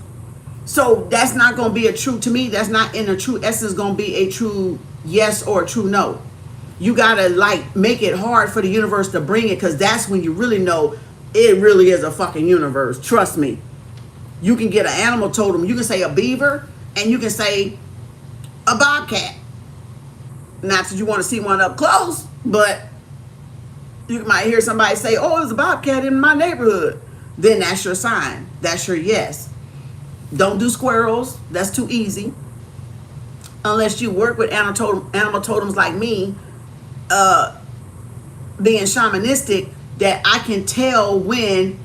So that's not going to be a true, to me, that's not in a true essence going to be a true yes or a true no. You got to like make it hard for the universe to bring it, because that's when you really know it really is a fucking universe. Trust me. You can get an animal totem. You can say a beaver and you can say a bobcat. Not that you want to see one up close, but you might hear somebody say, oh, there's a bobcat in my neighborhood. Then that's your sign. That's your yes. Don't do squirrels. That's too easy. Unless you work with animal totems like me, being shamanistic, that I can tell when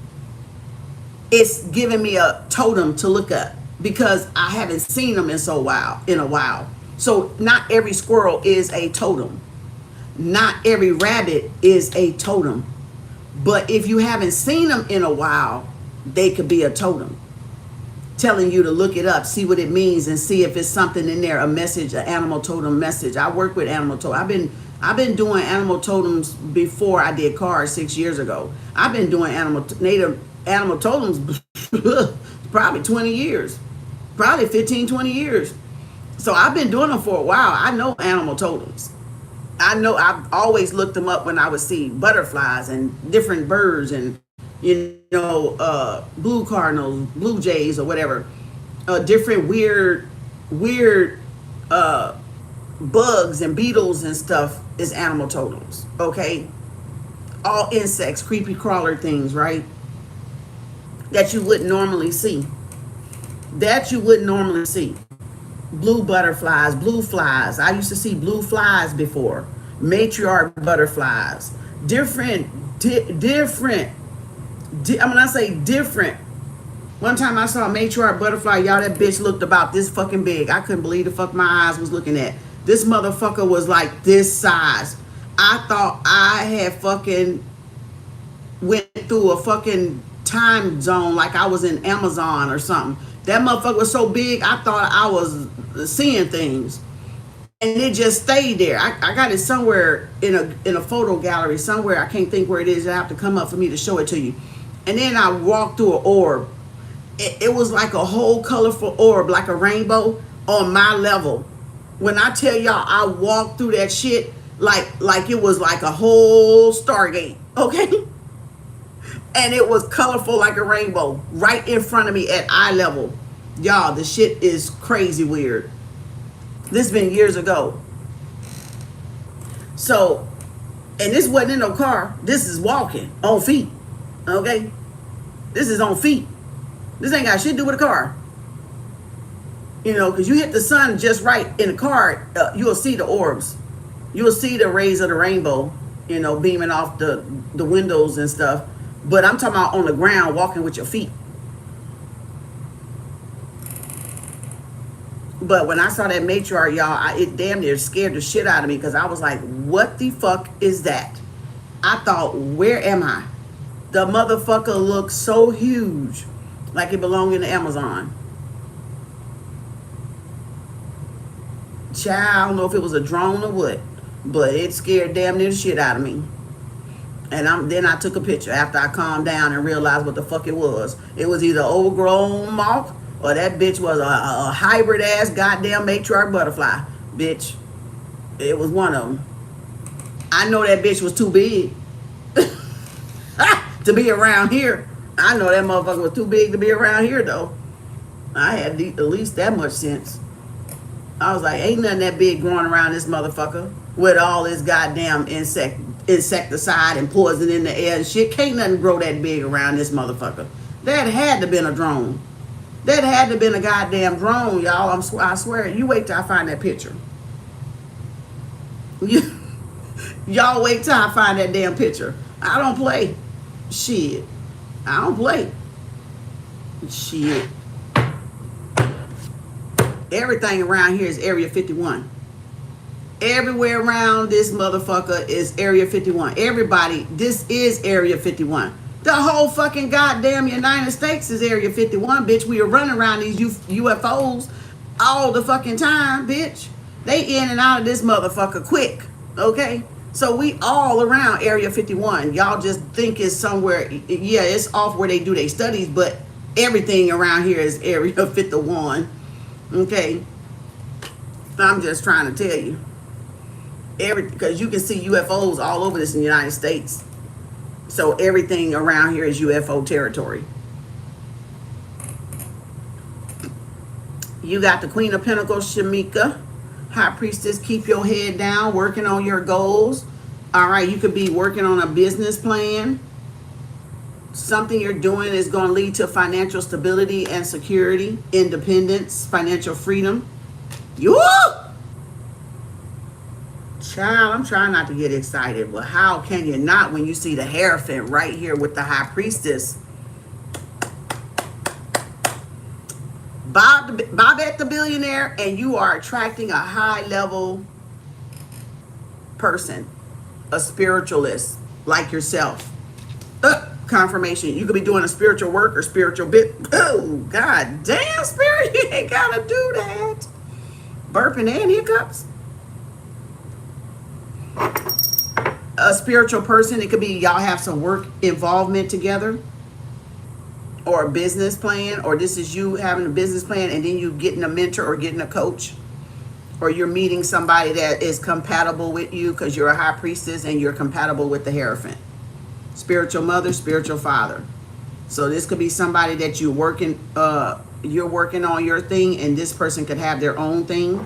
it's giving me a totem to look up, because I haven't seen them in a while. So not every squirrel is a totem. Not every rabbit is a totem. But if you haven't seen them in a while, they could be a totem. Telling you to look it up, see what it means, and see if it's something in there, a message, an animal totem message. I work with animal totems. I've been doing animal totems before I did cards 6 years ago. I've been doing native animal totems probably 20 years, probably 15, 20 years. So I've been doing them for a while. I know animal totems. I've always looked them up when I would see butterflies and different birds and, blue cardinals, blue jays or whatever, different weird bugs and beetles and stuff is animal totems. Okay, all insects, creepy crawler things, right? That you wouldn't normally see. Blue butterflies, blue flies. I used to see blue flies before. Matriarch butterflies. Different. When I say different, one time I saw a matriarch butterfly, y'all, that bitch looked about this fucking big. I couldn't believe the fuck my eyes was looking at. This motherfucker was like this size. I thought I had fucking went through a fucking time zone like I was in Amazon or something. That motherfucker was so big, I thought I was seeing things. And it just stayed there. I got it somewhere in a photo gallery somewhere. I can't think where it is. I have to come up for me to show it to you. And then I walked through an orb. It was like a whole colorful orb, like a rainbow on my level. When I tell y'all, I walked through that shit like it was like a whole Stargate, okay? And it was colorful like a rainbow right in front of me at eye level. Y'all, the shit is crazy weird. This has been years ago. So, and this wasn't in no car. This is walking on feet. Okay? This is on feet. This ain't got shit to do with a car. You know, because you hit the sun just right in the car, you'll see the orbs. You'll see the rays of the rainbow, you know, beaming off the windows and stuff. But I'm talking about on the ground, walking with your feet. But when I saw that matriarch, y'all, it damn near scared the shit out of me, because I was like, what the fuck is that? I thought, where am I? The motherfucker looked so huge, like it belonged in the Amazon. Child, I don't know if it was a drone or what, but it scared damn near the shit out of me. And then I took a picture after I calmed down and realized what the fuck it was. It was either overgrown moth, or that bitch was a hybrid ass goddamn matriarch butterfly. Bitch. It was one of them. I know that bitch was too big to be around here. I know that motherfucker was too big to be around here, though. I had at least that much sense. I was like, ain't nothing that big growing around this motherfucker with all this goddamn insecticide and poison in the air and shit. Can't nothing grow that big around this motherfucker. That had to been a drone. That had to been a goddamn drone, y'all. I swear. You wait till I find that picture. Y'all wait till I find that damn picture. I don't play. Shit. I don't play. Shit. Everything around here is Area 51. Everywhere around this motherfucker is Area 51. Everybody, this is Area 51. The whole fucking goddamn United States is Area 51, bitch. We are running around these UFOs all the fucking time, bitch. They in and out of this motherfucker quick, okay? So we all around Area 51. Y'all just think it's somewhere, yeah, it's off where they do their studies, but everything around here is Area 51, okay? I'm just trying to tell you. Because you can see UFOs all over this in the United States. So everything around here is UFO territory. You got the Queen of Pentacles, Shamika. High Priestess, keep your head down, working on your goals. All right, you could be working on a business plan. Something you're doing is going to lead to financial stability and security, independence, financial freedom. You! Child, I'm trying not to get excited, but how can you not when you see the Hierophant right here with the High Priestess? Bobette the billionaire, and you are attracting a high-level person, a spiritualist like yourself. Confirmation. You could be doing a spiritual work or spiritual bit. Oh, god damn, spirit, you ain't gotta do that. Burping and hiccups. A spiritual person, it could be y'all have some work involvement together, or a business plan, or this is you having a business plan and then you getting a mentor or getting a coach, or you're meeting somebody that is compatible with you because you're a high priestess and you're compatible with the Hierophant. Spiritual mother, spiritual father. So this could be somebody that you're working on your thing, and this person could have their own thing.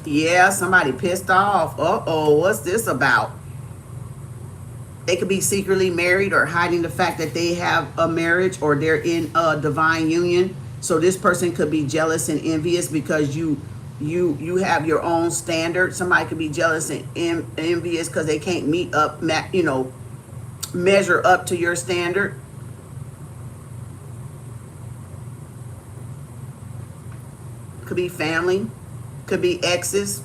Yeah, somebody pissed off. Uh-oh, what's this about? They could be secretly married or hiding the fact that they have a marriage or they're in a divine union. So this person could be jealous and envious because you have your own standard. Somebody could be jealous and envious because they can't meet up, measure up to your standard. Could be family. Could be exes.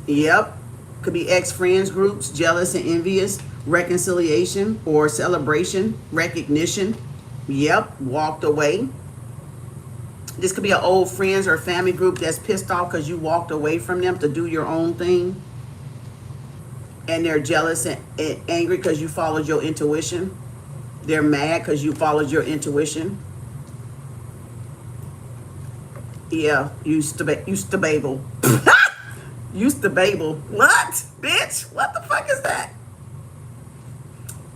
Yep. Could be ex-friends groups, jealous and envious, reconciliation or celebration, recognition. Yep. Walked away. This could be an old friends or family group that's pissed off because you walked away from them to do your own thing. And they're jealous and angry because you followed your intuition. They're mad because you followed your intuition. Yeah, used to babel. Used to babel. What? Bitch, what the fuck is that?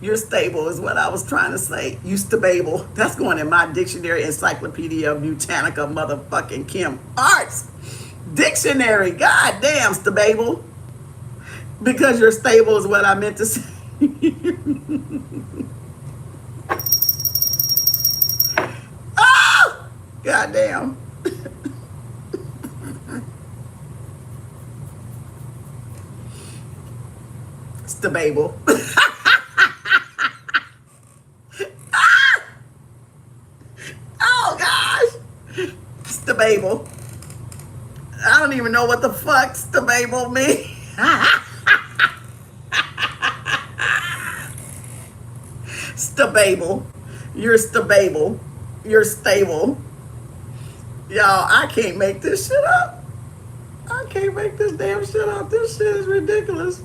You're stable is what I was trying to say. Used to babel. That's going in my dictionary, Encyclopedia Britannica motherfucking Kem Arts. Dictionary. God damn, stable. Because you're stable is what I meant to say. Oh, God damn. Stable. Oh gosh. Stable. I don't even know what the fuck stable means. Stable. You're stable. You're stable. Y'all, I can't make this shit up. I can't make this damn shit up. This shit is ridiculous.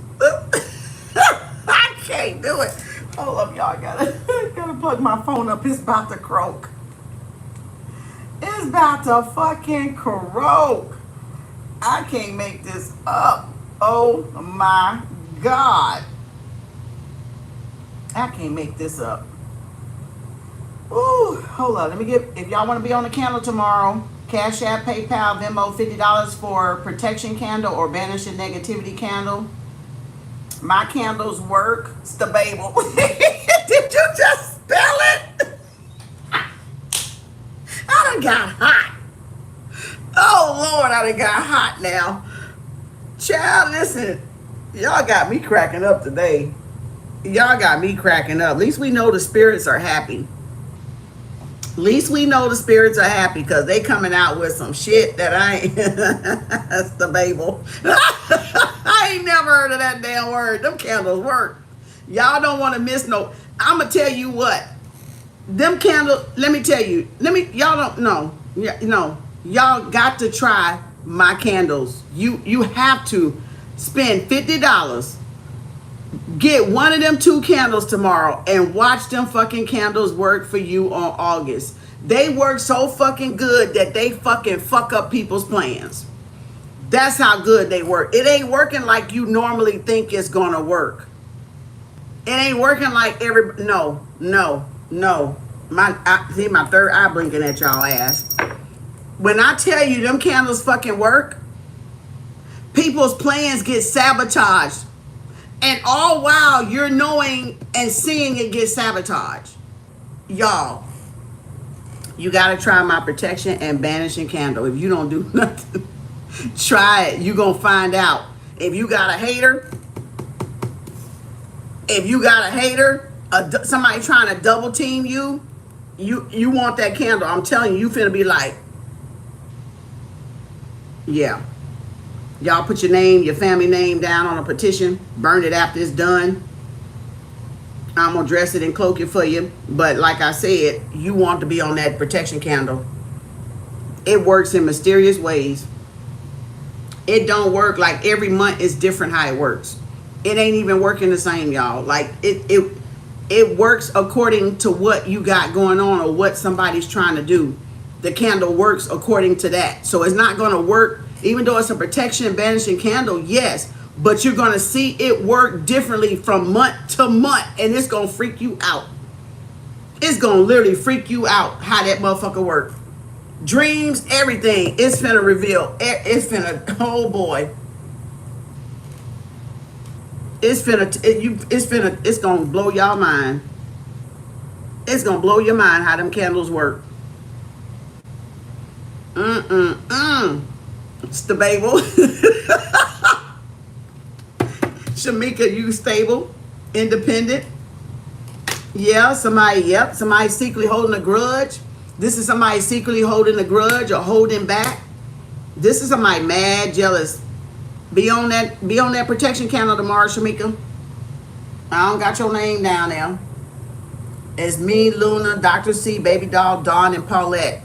I can't do it. Hold up, y'all. Gotta plug my phone up. It's about to croak. It's about to fucking croak. I can't make this up. Oh my God. I can't make this up. Ooh, hold on. Let me get, if y'all want to be on the candle tomorrow, Cash App, PayPal, Venmo, $50 for protection candle or banishing negativity candle. My candles work. Stable. Did you just spell it? I done got hot. Oh Lord, I done got hot now. Child, listen. Y'all got me cracking up today. Y'all got me cracking up. At least we know the spirits are happy. At least we know the spirits are happy because they coming out with some shit that I ain't. That's the Babel. I ain't never heard of that damn word. Them candles work. Y'all don't want to miss no. I'm going to tell you what. Them candles, let me tell you. Y'all don't know. No. Y'all got to try my candles. You have to spend $50. Get one of them 2 candles tomorrow and watch them fucking candles work for you on August. They work so fucking good that they fucking fuck up people's plans. That's how good they work. It ain't working like you normally think it's gonna work. It ain't working like no. See my third eye blinking at y'all ass. When I tell you them candles fucking work, people's plans get sabotaged. And all while you're knowing and seeing it get sabotaged. Y'all, you got to try my protection and banishing candle. If you don't do nothing, try it. You're going to find out. If you got a hater, somebody trying to double team you want that candle. I'm telling you, you finna be like, yeah. Y'all put your name, your family name down on a petition. Burn it after it's done. I'm going to dress it and cloak it for you. But like I said, you want to be on that protection candle. It works in mysterious ways. It don't work like every month is different how it works. It ain't even working the same, y'all. Like it works according to what you got going on or what somebody's trying to do. The candle works according to that. So it's not going to work. Even though it's a protection banishing candle, yes, but you're going to see it work differently from month to month, and it's going to freak you out. It's going to literally freak you out how that motherfucker work. Dreams, everything. It's finna reveal. It's finna, oh boy. It's going to blow y'all mind. It's going to blow your mind how them candles work. Stable. Shamika, you stable, independent. Yeah, somebody secretly holding a grudge. This is somebody secretly holding a grudge or holding back. This is somebody mad, jealous. Be on that protection candle tomorrow, Shamika. I don't got your name down there. It's me, Luna, Dr. C, Baby Doll, Dawn, and Paulette.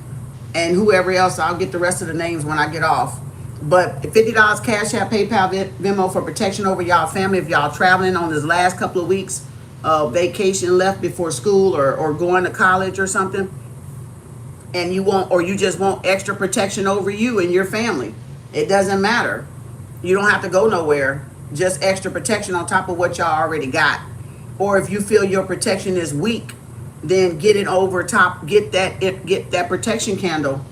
And whoever else, I'll get the rest of the names when I get off. But $50 Cash App, PayPal, Venmo for protection over y'all family. If y'all traveling on this last couple of weeks of vacation left before school or going to college or something, and you just want extra protection over you and your family, it doesn't matter. You don't have to go nowhere. Just extra protection on top of what y'all already got. Or if you feel your protection is weak, then get it over top. Get that protection candle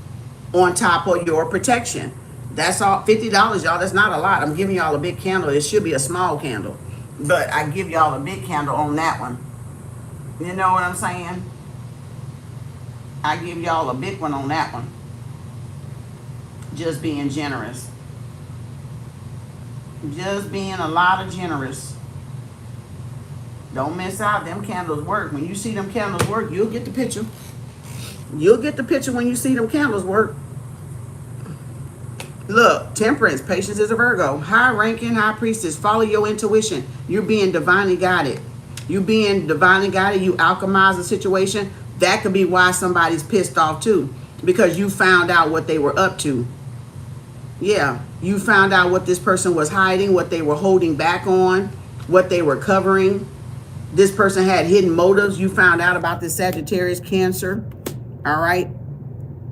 on top of your protection. That's all. $50, y'all. That's not a lot. I'm giving y'all a big candle. It should be a small candle, but I give y'all a big candle on that one. You know what I'm saying? I give y'all a big one on that one. Just being generous. Just being a lot of generous. Don't miss out. Them candles work. When you see them candles work, you'll get the picture. You'll get the picture when you see them candles work. Look, temperance, patience is a Virgo. High ranking, high priestess, follow your intuition. You're being divinely guided. You being divinely guided, you alchemize the situation. That could be why somebody's pissed off too. Because you found out what they were up to. Yeah, you found out what this person was hiding, what they were holding back on, what they were covering. This person had hidden motives. You found out about this Sagittarius Cancer. All right.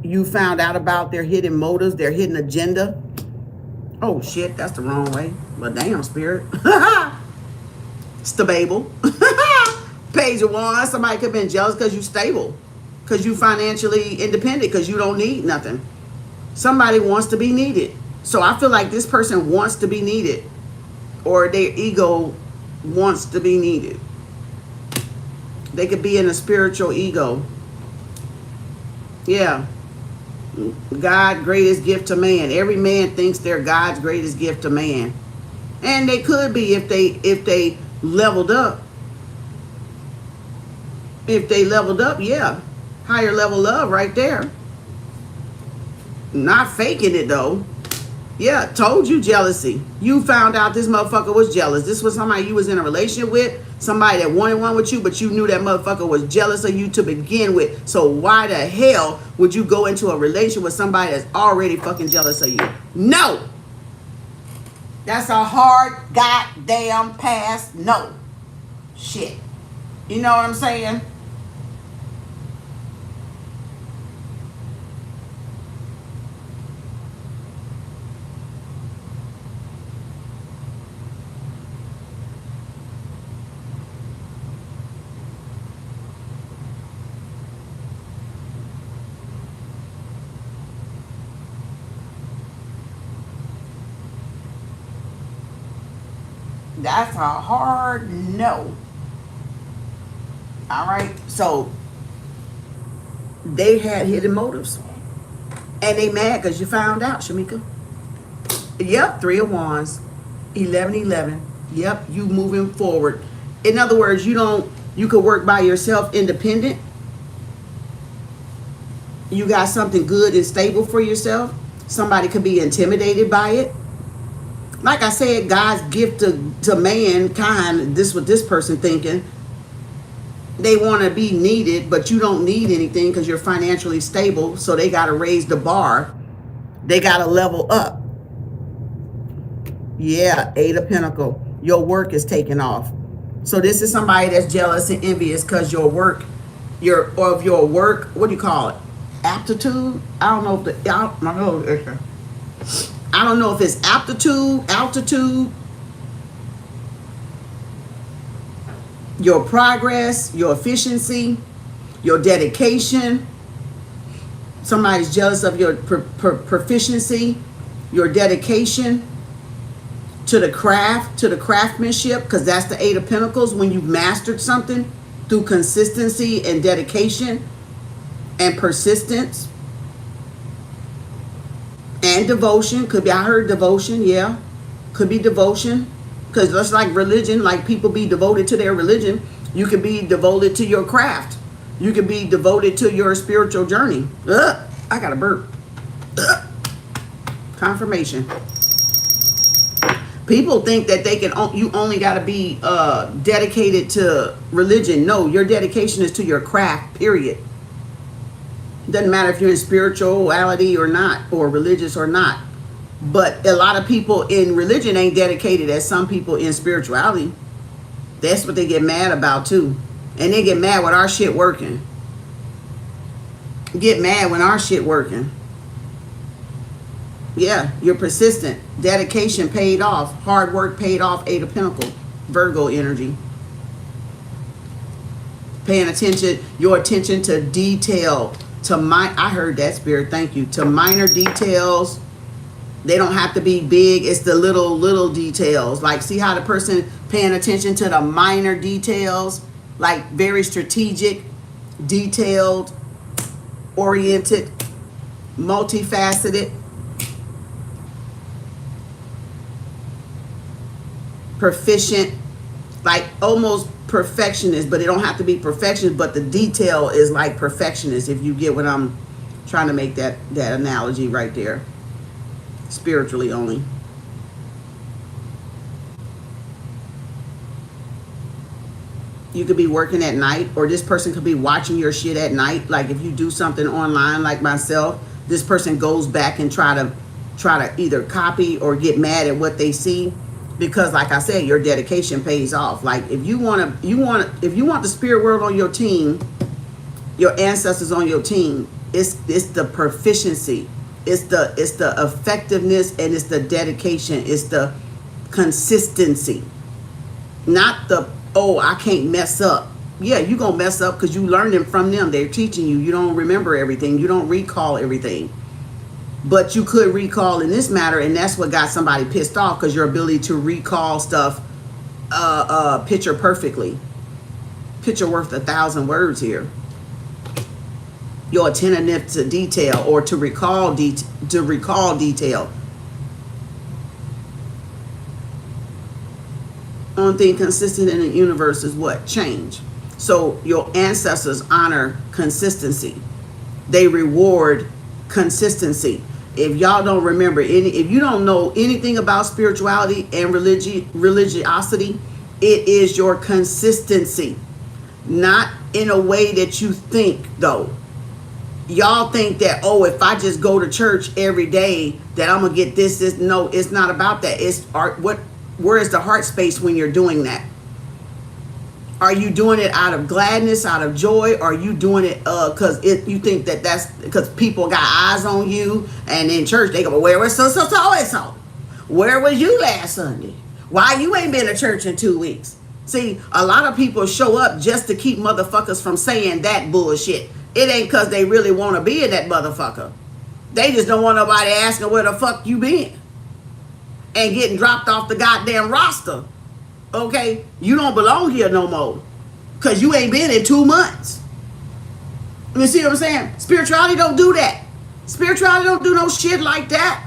You found out about their hidden motives, their hidden agenda. Oh, shit, that's the wrong way. But damn, spirit. Stable. Page of Wands. Somebody could have been jealous because you stable. Because you financially independent. Because you don't need nothing. Somebody wants to be needed. So I feel like this person wants to be needed. Or their ego wants to be needed. They could be in a spiritual ego. Yeah. God greatest gift to man. Every man thinks they're God's greatest gift to man. And they could be if they leveled up. If they leveled up, yeah. Higher level love right there. Not faking it though. Yeah, told you jealousy. You found out this motherfucker was jealous. This was somebody you was in a relationship with. Somebody that wanted one with you, but you knew that motherfucker was jealous of you to begin with. So why the hell would you go into a relationship with somebody that's already fucking jealous of you? No. That's a hard goddamn pass. No. Shit. You know what I'm saying? That's a hard no. All right. So they had hidden motives. And they mad because you found out, Shamika. Yep. 3 of Wands. 11-11. Yep. You moving forward. In other words, you could work by yourself independent. You got something good and stable for yourself. Somebody could be intimidated by it. Like I said, God's gift to mankind, this what this person thinking. They want to be needed, but you don't need anything because you're financially stable. So they got to raise the bar. They got to level up. Yeah, 8 of Pentacles. Your work is taking off. So this is somebody that's jealous and envious because your work, what do you call it? Aptitude? I don't know if I don't know if it's altitude, your progress, your efficiency, your dedication. Somebody's jealous of your proficiency, your dedication to the craft, to the craftsmanship, because that's the 8 of Pentacles. When you've mastered something through consistency and dedication and persistence. And devotion. Could be, I heard devotion, yeah. Could be devotion. Because just like religion, like people be devoted to their religion, you could be devoted to your craft. You could be devoted to your spiritual journey. Ugh, I got a burp. Ugh. Confirmation. People think that you only got to be dedicated to religion. No, your dedication is to your craft, period. Doesn't matter if you're in spirituality or not, or religious or not. But a lot of people in religion ain't dedicated as some people in spirituality. That's what they get mad about too. And they get mad when our shit working. Get mad when our shit working. Yeah, you're persistent. Dedication paid off. Hard work paid off. 8 of Pentacles. Virgo energy. Paying attention, your attention to detail. I heard that, spirit, thank you. To minor details. They don't have to be big. It's the little details. Like, see how the person paying attention to the minor details, like very strategic, detailed, oriented, multifaceted, proficient, like almost perfectionist, but it don't have to be perfectionist, but the detail is like perfectionist, if you get what I'm trying to make that analogy right there. Spiritually only. You could be working at night, or this person could be watching your shit at night. Like if you do something online like myself, this person goes back and try to either copy or get mad at what they see, because like I said, your dedication pays off. Like if you want the spirit world on your team, your ancestors on your team, it's the proficiency. It's the effectiveness, and it's the dedication. It's the consistency. Not the, oh, I can't mess up. Yeah, you're going to mess up because you learned it from them. They're teaching you. You don't remember everything. You don't recall everything. But you could recall in this matter, and that's what got somebody pissed off, because your ability to recall stuff picture perfectly. Picture worth 1,000 words here. Your attentiveness to detail, or to recall detail. Only thing consistent in the universe is what? Change. So your ancestors honor consistency. They reward consistency. If y'all don't remember if you don't know anything about spirituality and religiosity, it is your consistency. Not in a way that you think, though. Y'all think that, oh, if I just go to church every day, that I'm gonna get this. No, it's not about that. It's art. Where is the heart space when you're doing that? Are you doing it out of gladness, out of joy? Or are you doing it because you think that's because people got eyes on you, and in church they go, where was so? Where was you last Sunday? Why you ain't been to church in 2 weeks? See, a lot of people show up just to keep motherfuckers from saying that bullshit. It ain't because they really want to be in that motherfucker. They just don't want nobody asking where the fuck you been and getting dropped off the goddamn roster. Okay? You don't belong here no more because you ain't been in 2 months. You see what I'm saying? Spirituality don't do that. Spirituality don't do no shit like that.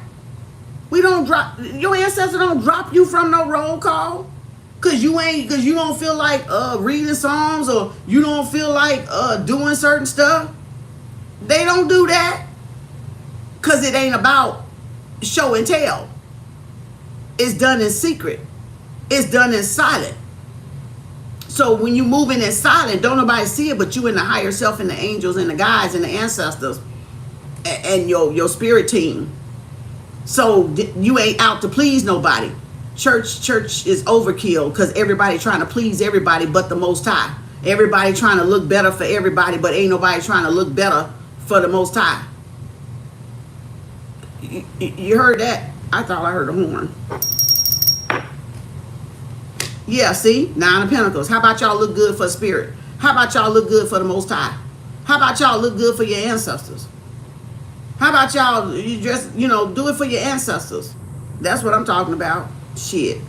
We don't drop, your ancestors don't drop you from no roll call. Cause you don't feel like reading songs, or you don't feel like doing certain stuff. They don't do that. Cause it ain't about show and tell. It's done in secret. It's done in silent. So when you moving in silent, don't nobody see it but you and the higher self and the angels and the guides and the ancestors and your spirit team. So you ain't out to please nobody. Church is overkill because everybody trying to please everybody but the Most High. Everybody trying to look better for everybody, but ain't nobody trying to look better for the Most High. You heard that? I thought I heard a horn. Yeah, see? 9 of Pentacles. How about y'all look good for spirit? How about y'all look good for the Most High? How about y'all look good for your ancestors? How about y'all, you just, do it for your ancestors? That's what I'm talking about. Shit.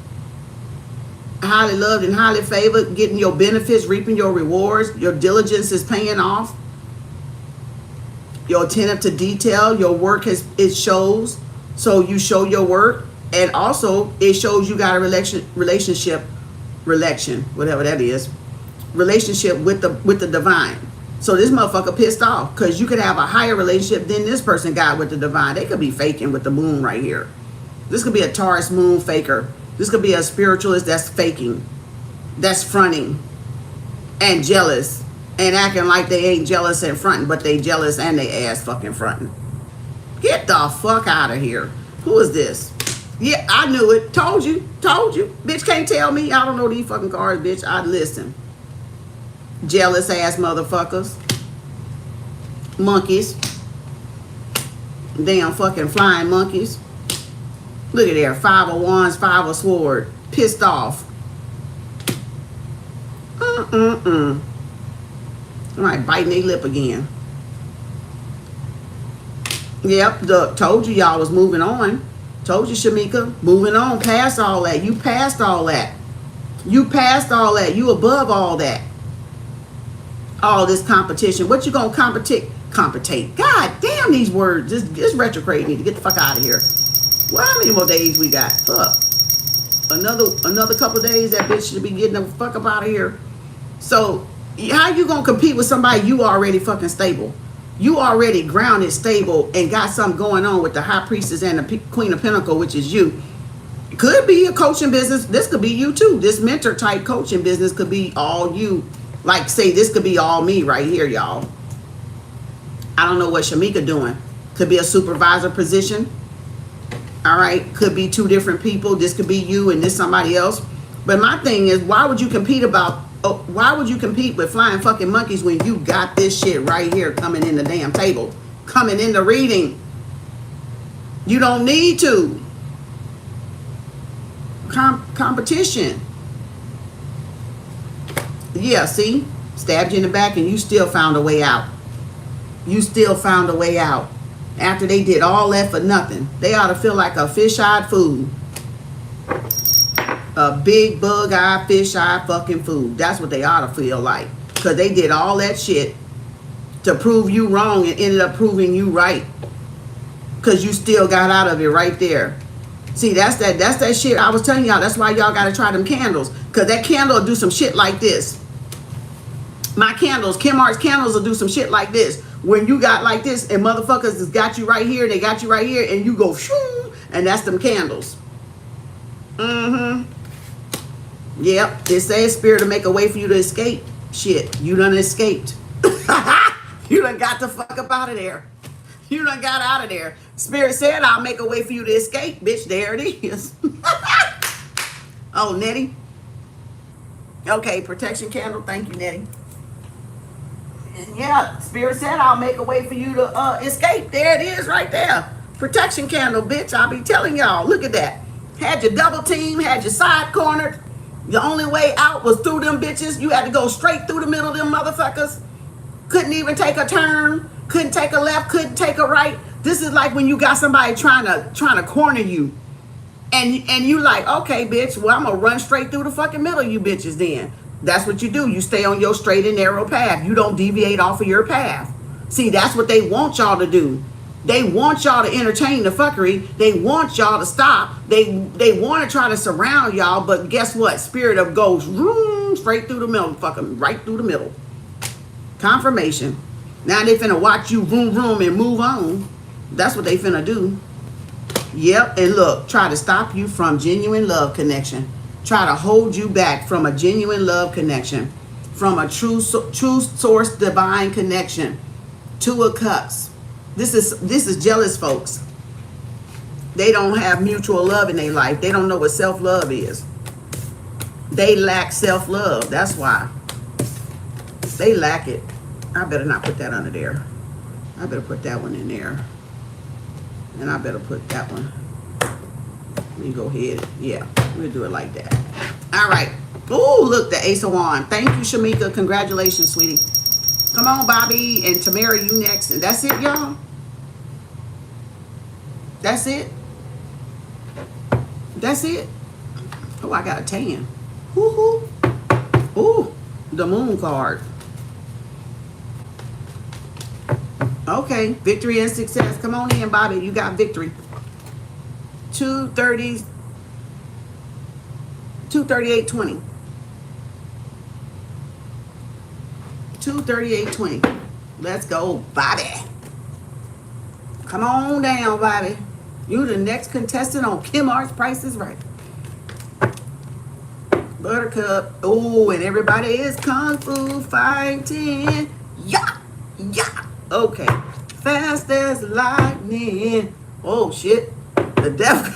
Highly loved and highly favored, getting your benefits, reaping your rewards. Your diligence is paying off. Your attentive to detail, your work it shows. So you show your work, and also it shows you got a relationship whatever that is, relationship with the divine. So this motherfucker pissed off because you could have a higher relationship than this person got with the divine. They could be faking with the moon right here. This could be a Taurus moon faker. This could be a spiritualist that's faking, that's fronting and jealous and acting like they ain't jealous and fronting, but they jealous and they ass fucking fronting. Get the fuck out of here. Who is this? Yeah, I knew it. Told you. Bitch can't tell me. I don't know these fucking cards, bitch. I listen. Jealous ass motherfuckers. Monkeys. Damn fucking flying monkeys. Look at there. 5 of Wands, 5 of Swords. Pissed off. All right, biting their lip again. Yep, told you y'all was moving on. Told you, Shamika. Moving on past all that. You passed all that. You passed all that. You above all that. All this competition. What you gonna compete? God damn these words. This retrograde need to get the fuck out of here. Well, how many more days we got? Fuck. Another couple of days, that bitch should be getting the fuck up out of here. So how you gonna compete with somebody you already fucking stable? You already grounded, stable, and got something going on with the High Priestess and the Queen of Pentacles, which is you. Could be a coaching business. This could be you too. This mentor type coaching business could be all you. Like, say, this could be all me right here, y'all. I don't know what Shamika doing. Could be a supervisor position. All right. Could be two different people. This could be you and this somebody else. But my thing is, why would you compete with flying fucking monkeys when you got this shit right here coming in the damn table, coming in the reading? You don't need to. Competition. Yeah, see? Stabbed you in the back and you still found a way out. You still found a way out. After they did all that for nothing. They ought to feel like a fish-eyed fool. A big bug-eyed, fish-eyed fucking fool. That's what they ought to feel like. Because they did all that shit to prove you wrong and ended up proving you right. Because you still got out of it right there. See, that's that shit I was telling y'all. That's why y'all got to try them candles. Because that candle will do some shit like this. My candles, Kem Arts candles will do some shit like this. When you got like this and motherfuckers has got you right here, they got you right here, and you go shoo, and that's them candles. Yep, it says spirit to make a way for you to escape. Shit, you done escaped. You done got the fuck up out of there. You done got out of there. Spirit said, I'll make a way for you to escape. Bitch, there it is. Oh, Nettie. Okay, protection candle. Thank you, Nettie. And yeah, Spirit said, I'll make a way for you to escape. There it is right there. Protection candle, bitch. I'll be telling y'all. Look at that. Had your double team, had your side cornered. The only way out was through them bitches. You had to go straight through the middle of them motherfuckers. Couldn't even take a turn. Couldn't take a left. Couldn't take a right. This is like when you got somebody trying to corner you. And you like, okay, bitch, well, I'm going to run straight through the fucking middle of you bitches then. That's what you do. You stay on your straight and narrow path. You don't deviate off of your path. See, that's what they want y'all to do. They want y'all to entertain the fuckery. They want y'all to stop. They want to try to surround y'all, but guess what? Spirit of goes straight through the middle, fucking right through the middle. Confirmation. Now they finna watch you vroom vroom and move on. That's what they finna do. Yep, and look, try to stop you from genuine love connection. Try to hold you back from a genuine love connection, from a true source divine connection. Two of Cups. This is jealous folks. They don't have mutual love in their life. They don't know what self-love is. They lack self-love. That's why. They lack it. I better not put that under there. I better put that one in there. And I better put that one. Let me go ahead. Yeah, we'll do it like that. All right. Oh, look, the Ace of Wands. Thank you, Shamika. Congratulations, sweetie. Come on, Bobby and Tamara, you next. And that's it, y'all. That's it. That's it. Oh, I got a tan. Woo-hoo. Ooh, the moon card. Okay, victory and success. Come on in, Bobby. You got victory. 238.20. 238.20. Let's go, Bobby. Come on down, Bobby. You the next contestant on Kem Arts Price is Right. Buttercup. Oh, and everybody is kung fu fighting. Yeah, yeah. Okay. Fast as lightning. Oh, shit. The death.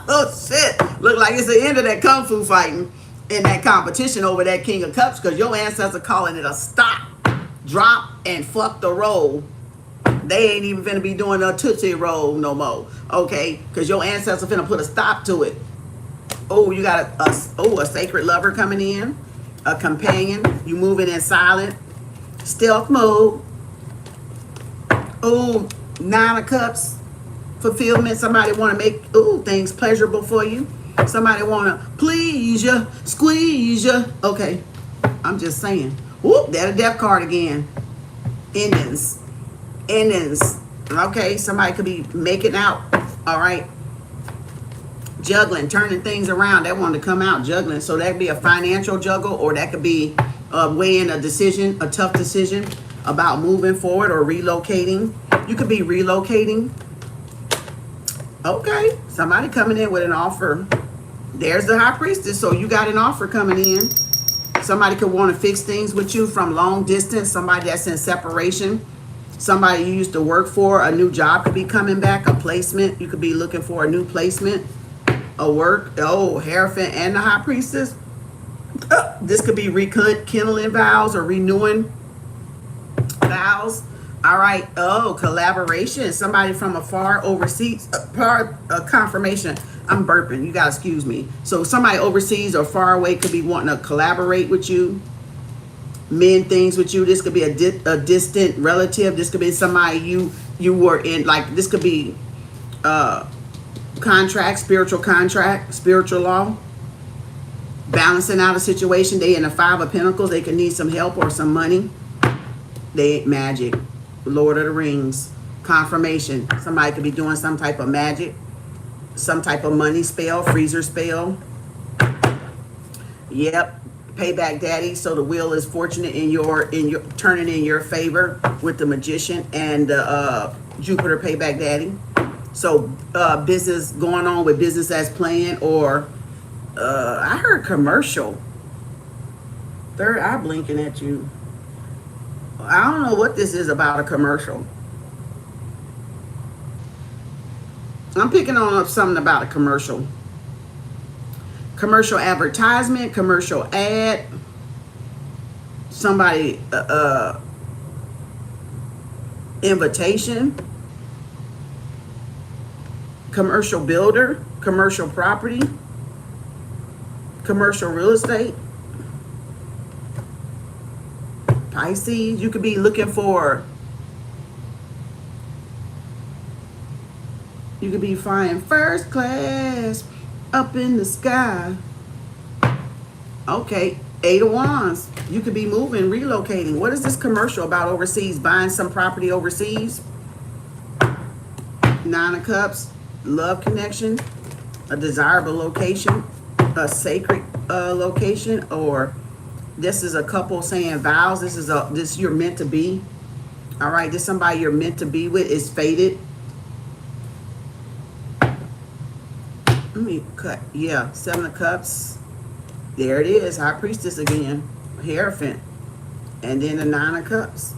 Oh, shit. Look like it's the end of that kung fu fighting in that competition over that King of Cups, because your ancestors calling it a stop, drop, and fuck the roll. They ain't even finna be doing a Tootsie Roll no more. Okay? Because your ancestors finna put a stop to it. Oh, you got a sacred lover coming in. A companion. You moving in silent. Stealth mode. Oh, 9 of Cups. fulfillment. Somebody want to make things pleasurable for you. Somebody want to please you, squeeze you. Okay, I'm just saying. Whoop, that a death card again. Endings. Okay, somebody could be making out. All right. Juggling, turning things around. They want to come out juggling. So that could be a financial juggle, or that could be weighing a decision, a tough decision about moving forward or relocating. You could be relocating. Okay, somebody coming in with an offer. There's the High Priestess. So you got an offer coming in. Somebody could want to fix things with you from long distance. Somebody that's in separation. Somebody you used to work for. A new job could be coming back. A placement. You could be looking for a new placement. A work. Oh, Hierophant and the High Priestess. This could be rekindling vows or renewing vows. All right. Oh, collaboration. Somebody from afar overseas. Confirmation. I'm burping. You gotta excuse me. So somebody overseas or far away could be wanting to collaborate with you, mend things with you. This could be a distant relative. This could be somebody you were in. Like this could be contract, spiritual law. Balancing out a situation. They in the Five of Pentacles. They could need some help or some money. They magic. Lord of the Rings. Confirmation. Somebody could be doing some type of magic. Some type of money spell, freezer spell. Yep. Payback daddy. So the wheel is fortunate in your turning in your favor with the Magician and Jupiter payback daddy. So business going on with business as planned, or I heard commercial. Third eye blinking at you. I don't know what this is about, a commercial. I'm picking on something about a commercial. Commercial advertisement, commercial ad. Somebody, invitation. Commercial builder, commercial property, commercial real estate. Pisces, you could be looking for, you could be flying first class up in the sky. Okay, Eight of Wands. You could be moving, relocating. What is this commercial about overseas? Buying some property overseas. Nine of Cups. Love connection. A desirable location. A sacred location. Or this is a couple saying vows. This you're meant to be. All right, this somebody you're meant to be with is fated. Let me cut. Yeah, Seven of Cups. There it is. High Priestess again. Hierophant. And then the Nine of Cups.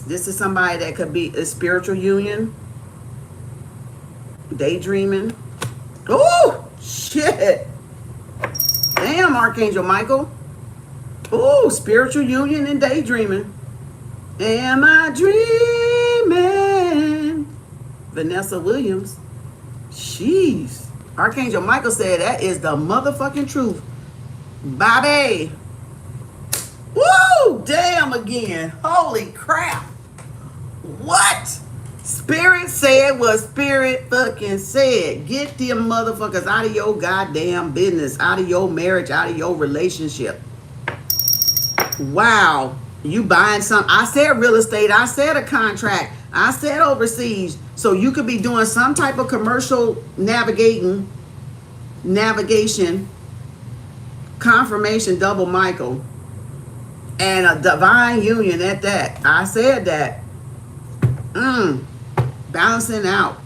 This is somebody that could be a spiritual union. Daydreaming. Oh, shit. Damn, Archangel Michael. Oh, spiritual union and daydreaming. Am I dreaming? Vanessa Williams. Jeez. Archangel Michael said that is the motherfucking truth. Bobby. Woo! Damn again. Holy crap. What? Spirit said what Spirit fucking said. Get them motherfuckers out of your goddamn business. Out of your marriage. Out of your relationship. Wow. You buying something. I said real estate. I said a contract. I said overseas. So you could be doing some type of commercial navigation, confirmation, double Michael, and a divine union at that. I said that. Balancing out.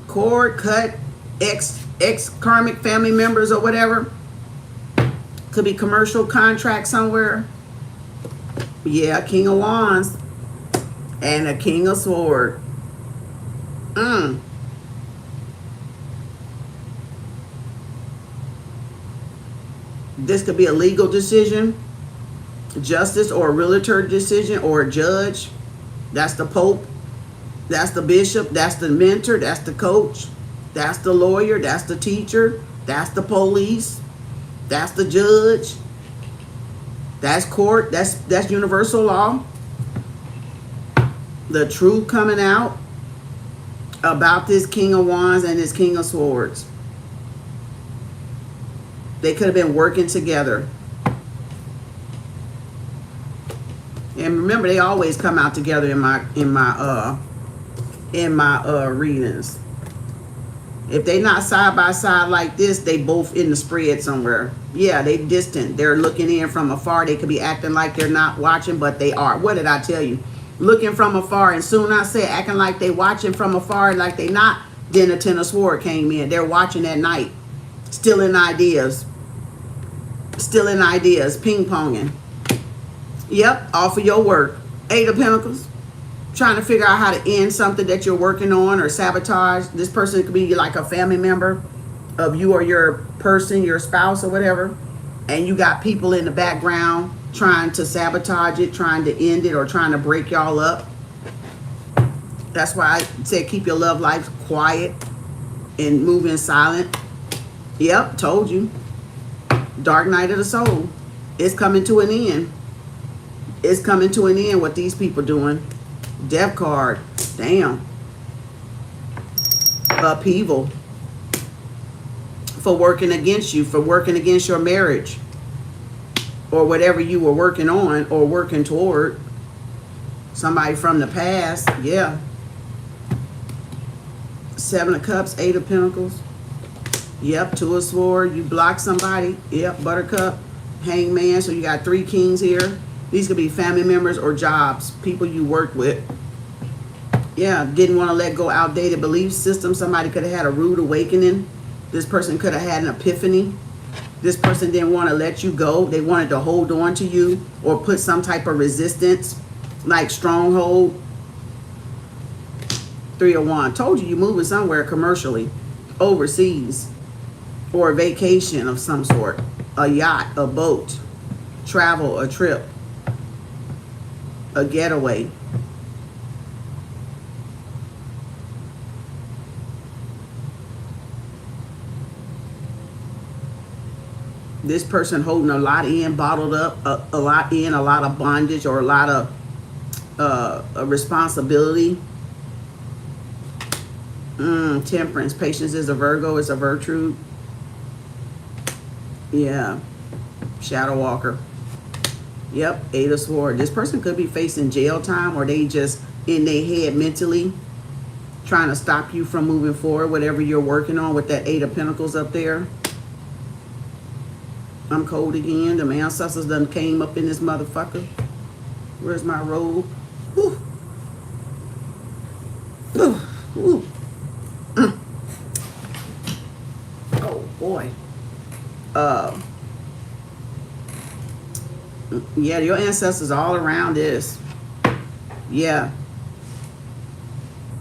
Cord cut, ex karmic family members or whatever. Could be commercial contract somewhere. Yeah, King of Wands and a King of Swords. This could be a legal decision, justice, or a realtor decision, or a judge. That's the Pope. That's the bishop. That's the mentor. That's the coach. That's the lawyer. That's the teacher. That's the police. That's the judge. That's court. That's universal law. The truth coming out about this King of Wands and this King of Swords. They could have been working together. And remember, they always come out together in my readings. If they not side by side like this, they both in the spread somewhere. Yeah, they distant. They're looking in from afar. They could be acting like they're not watching, but they are. What did I tell you? Looking from afar, and soon I said acting like they watching from afar, like they not. Then the Ten of Swords came in. They're watching at night, still in ideas, ping-ponging. Yep, off of your work. Eight of Pentacles. Trying to figure out how to end something that you're working on or sabotage. This person could be like a family member of you or your person, your spouse or whatever. And you got people in the background trying to sabotage it, trying to end it, or trying to break y'all up. That's why I said keep your love life quiet and move in silent. Yep, told you. Dark night of the soul. It's coming to an end. It's coming to an end what these people doing. Death card. Damn. Upheaval. For working against you, for working against your marriage. Or whatever you were working on or working toward. Somebody from the past. Yeah. Seven of Cups, Eight of Pentacles. Yep, Two of Swords. You block somebody. Yep, Buttercup. Hangman. So you got three kings here. These could be family members or jobs. People you work with. Yeah, didn't want to let go outdated belief system. Somebody could have had a rude awakening. This person could have had an epiphany. This person didn't want to let you go. They wanted to hold on to you or put some type of resistance, like stronghold. Three of Wands. Told you you're moving somewhere commercially, overseas, or a vacation of some sort. A yacht, a boat, travel, a trip, a getaway. This person holding a lot in, bottled up, a lot of bondage or a lot of responsibility. Temperance. Patience is a Virgo. It's a virtue. Yeah. Shadow walker. Yep. Eight of Swords. This person could be facing jail time, or they just in their head mentally trying to stop you from moving forward, whatever you're working on with that Eight of Pentacles up there. I'm cold again. The ancestors done came up in this motherfucker. Where's my robe? Whew. Whew. Whew. Oh boy. Yeah, your ancestors all around this. Yeah.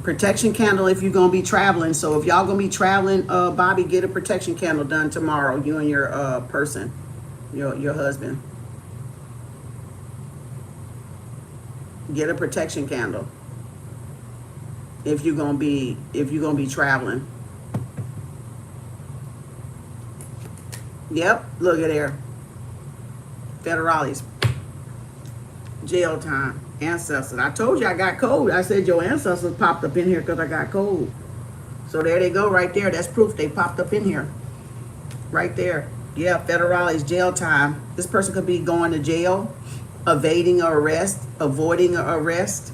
Protection candle if you're gonna be traveling. So if y'all gonna be traveling, Bobby, get a protection candle done tomorrow. You and your person, your husband. Get a protection candle if you're gonna be traveling. Yep, look at there. Federales. Jail time. Ancestors. I told you I got cold. I said your ancestors popped up in here because I got cold. So there they go right there. That's proof they popped up in here. Right there. Yeah, Federales, jail time. This person could be going to jail, evading an arrest, avoiding an arrest.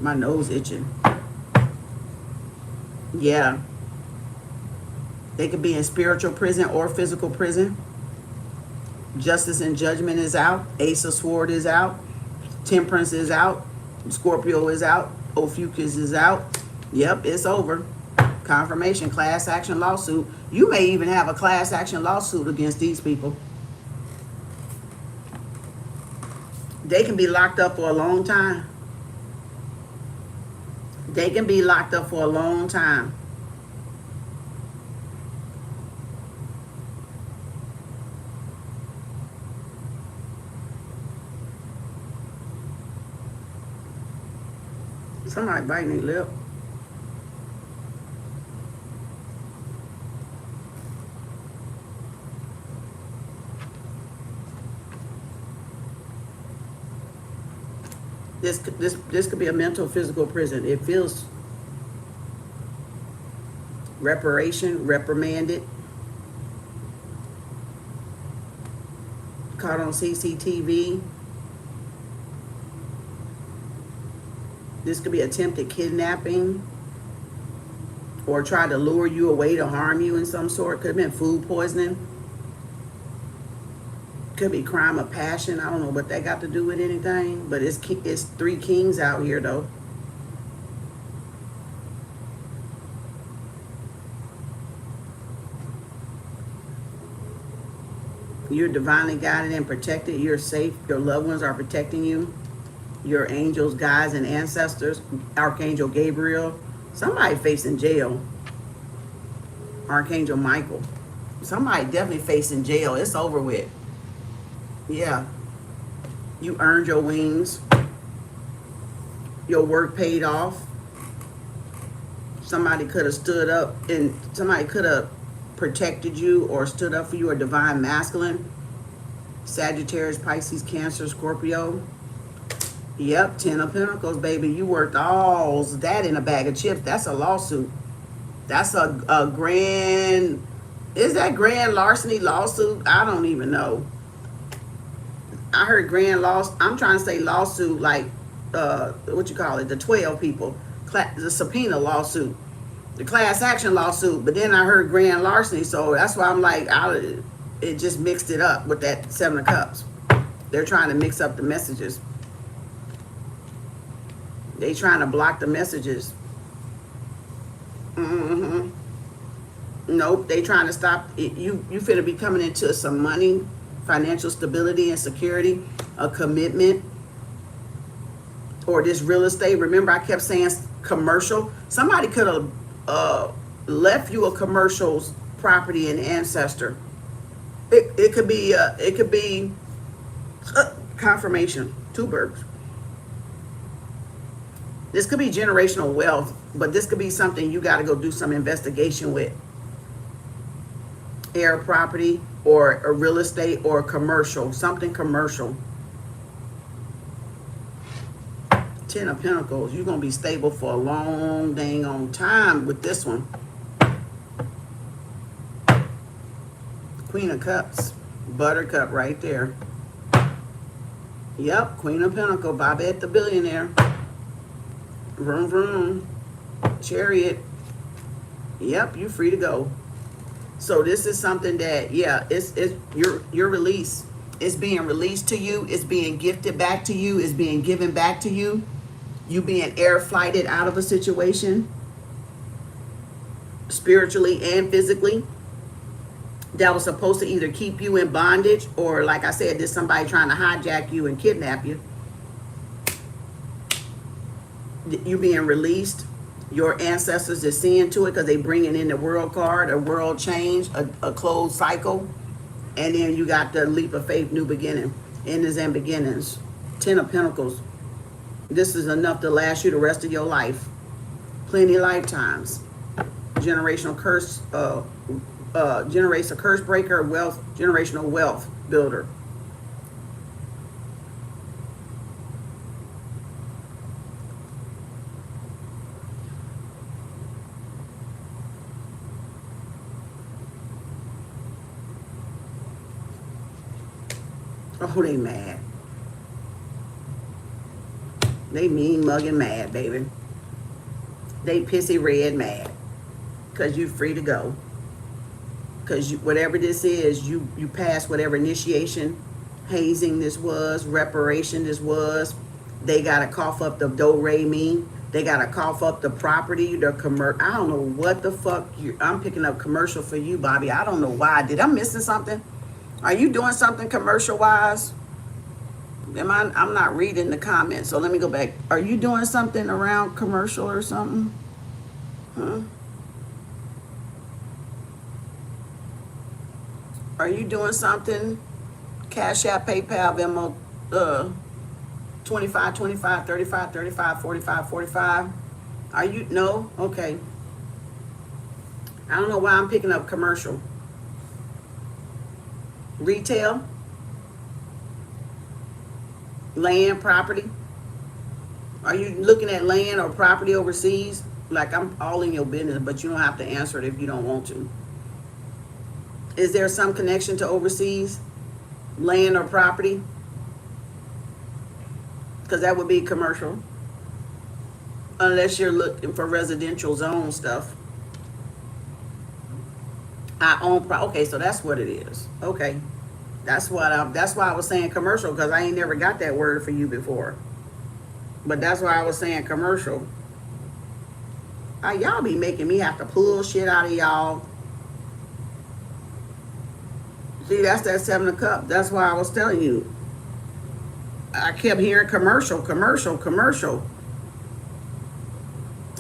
My nose itching. Yeah. They could be in spiritual prison or physical prison. Justice and judgment is out. Ace of Swords is out. Temperance is out. Scorpio is out. Ophiuchus is out. Yep, it's over. Confirmation, class action lawsuit. You may even have a class action lawsuit against these people. They can be locked up for a long time. They can be locked up for a long time. Somebody biting their lip. This could be a mental, physical prison. It feels reparation, reprimanded, caught on CCTV. This could be attempted kidnapping or try to lure you away to harm you in some sort. Could have been food poisoning. Could be crime of passion. I don't know what that got to do with anything, but it's 3 kings out here though. You're divinely guided and protected. You're safe. Your loved ones are protecting you. Your angels, guides, and ancestors. Archangel Gabriel. Somebody facing jail. Archangel Michael. Somebody definitely facing jail. It's over with. Yeah. You earned your wings. Your work paid off. Somebody could have stood up and somebody could have protected you or stood up for you, or divine masculine. Sagittarius, Pisces, Cancer, Scorpio. Yep, 10 of Pentacles, baby. You worked all that in a bag of chips. That's a lawsuit. That's a grand, is that grand larceny lawsuit? I don't even know. I heard grand loss. I'm trying to say lawsuit like, what you call it, the 12 people. The subpoena lawsuit. The class action lawsuit. But then I heard grand larceny. So that's why I'm like, it just mixed it up with that 7 of Cups. They're trying to mix up the messages. They trying to block the messages. Nope, they trying to stop it. You finna be coming into some money, financial stability and security, a commitment, or this real estate. Remember, I kept saying commercial. Somebody could have left you a commercial property in ancestor. It could be confirmation. 2 birds. This could be generational wealth, but this could be something you got to go do some investigation with. Air property or a real estate or commercial, something commercial. 10 of Pentacles. You're going to be stable for a long dang on time with this one. Queen of Cups. Buttercup right there. Yep, Queen of Pentacles. Bobette the billionaire. Vroom, vroom. Chariot. Yep, you're free to go. So this is something that, yeah, it's your release. It's being released to you. It's being gifted back to you. It's being given back to you. You being air flighted out of a situation, spiritually and physically, that was supposed to either keep you in bondage or, like I said, there's somebody trying to hijack you and kidnap you. You being released. Your ancestors are seeing to it because they bringing in the world card, a world change, a closed cycle. And then you got the leap of faith, new beginning, endings and beginnings. 10 of Pentacles. This is enough to last you the rest of your life. Plenty of lifetimes. Generational curse, generates a curse breaker, wealth, generational wealth builder. Oh, they mad. They mean mugging mad, baby. They pissy red mad. Because you free to go. Because whatever this is, you passed whatever initiation, hazing this was, reparation this was. They got to cough up the do-re-mi. They got to cough up the property, the commercial. I don't know what the fuck. I'm picking up commercial for you, Bobby. I don't know why. Did I missing something? Are you doing something commercial-wise? I'm not reading the comments, so let me go back. Are you doing something around commercial or something? Huh? Are you doing something? Cash App, PayPal, Venmo, 25, 25, 35, 35, 45, 45. Are you? No? Okay. I don't know why I'm picking up commercial. Retail, land, property, Are you looking at land or property overseas? Like, I'm all in your business, but you don't have to answer it if you don't want to. Is there some connection to overseas? Land or property? Because that would be commercial. Unless you're looking for residential zone stuff. I own, okay, so that's what it is. Okay. That's why I was saying commercial, because I ain't never got that word for you before. But that's why I was saying commercial. Y'all be making me have to pull shit out of y'all. See, that's that 7 of Cups. That's why I was telling you. I kept hearing commercial, commercial, commercial.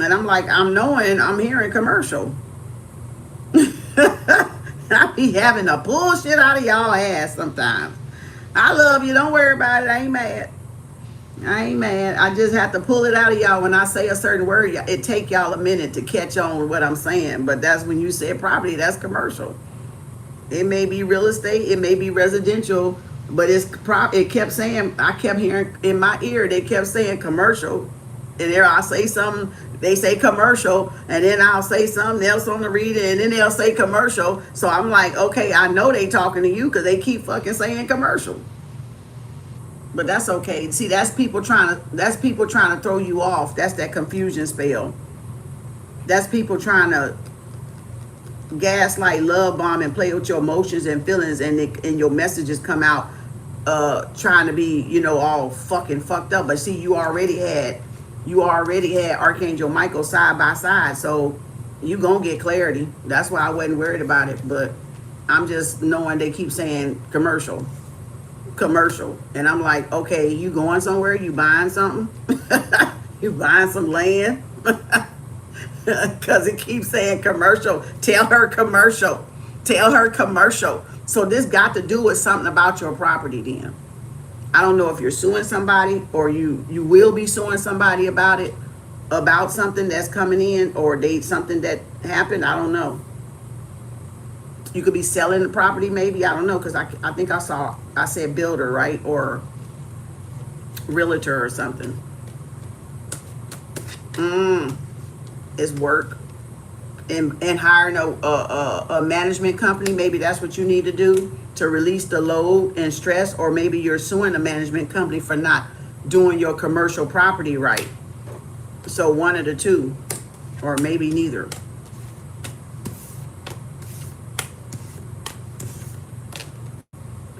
And I'm like, I'm hearing commercial. I be having to pull shit out of y'all ass sometimes. I love you. Don't worry about it. I ain't mad. I just have to pull it out of y'all when I say a certain word. It take y'all a minute to catch on with what I'm saying. But that's when you say property, that's commercial. It may be real estate. It may be residential. But it kept saying, I kept hearing in my ear, they kept saying commercial. And there I'll say something, they say commercial, and then I'll say something else on the reader, and then they'll say commercial. So I'm like, okay, I know they talking to you because they keep fucking saying commercial. But that's okay. See, that's people trying to throw you off. That's that confusion spell. That's people trying to gaslight, love bomb, and play with your emotions and feelings, and your messages come out trying to be, all fucking fucked up. But see, you already had Archangel Michael side by side, so you gonna get clarity. That's why I wasn't worried about it. But I'm just knowing they keep saying commercial, and I'm like, okay, you going somewhere? You buying something? You buying some land? Because it keeps saying commercial. Tell her commercial. So this got to do with something about your property then. I don't know if you're suing somebody or you will be suing somebody about it, about something that's coming in, or something that happened. I don't know. You could be selling the property maybe. I don't know, because I think I said builder, right? Or realtor or something. It's work. And hiring a management company. Maybe that's what you need to do to release the load and stress, or maybe you're suing a management company for not doing your commercial property right. So one of the two, or maybe neither.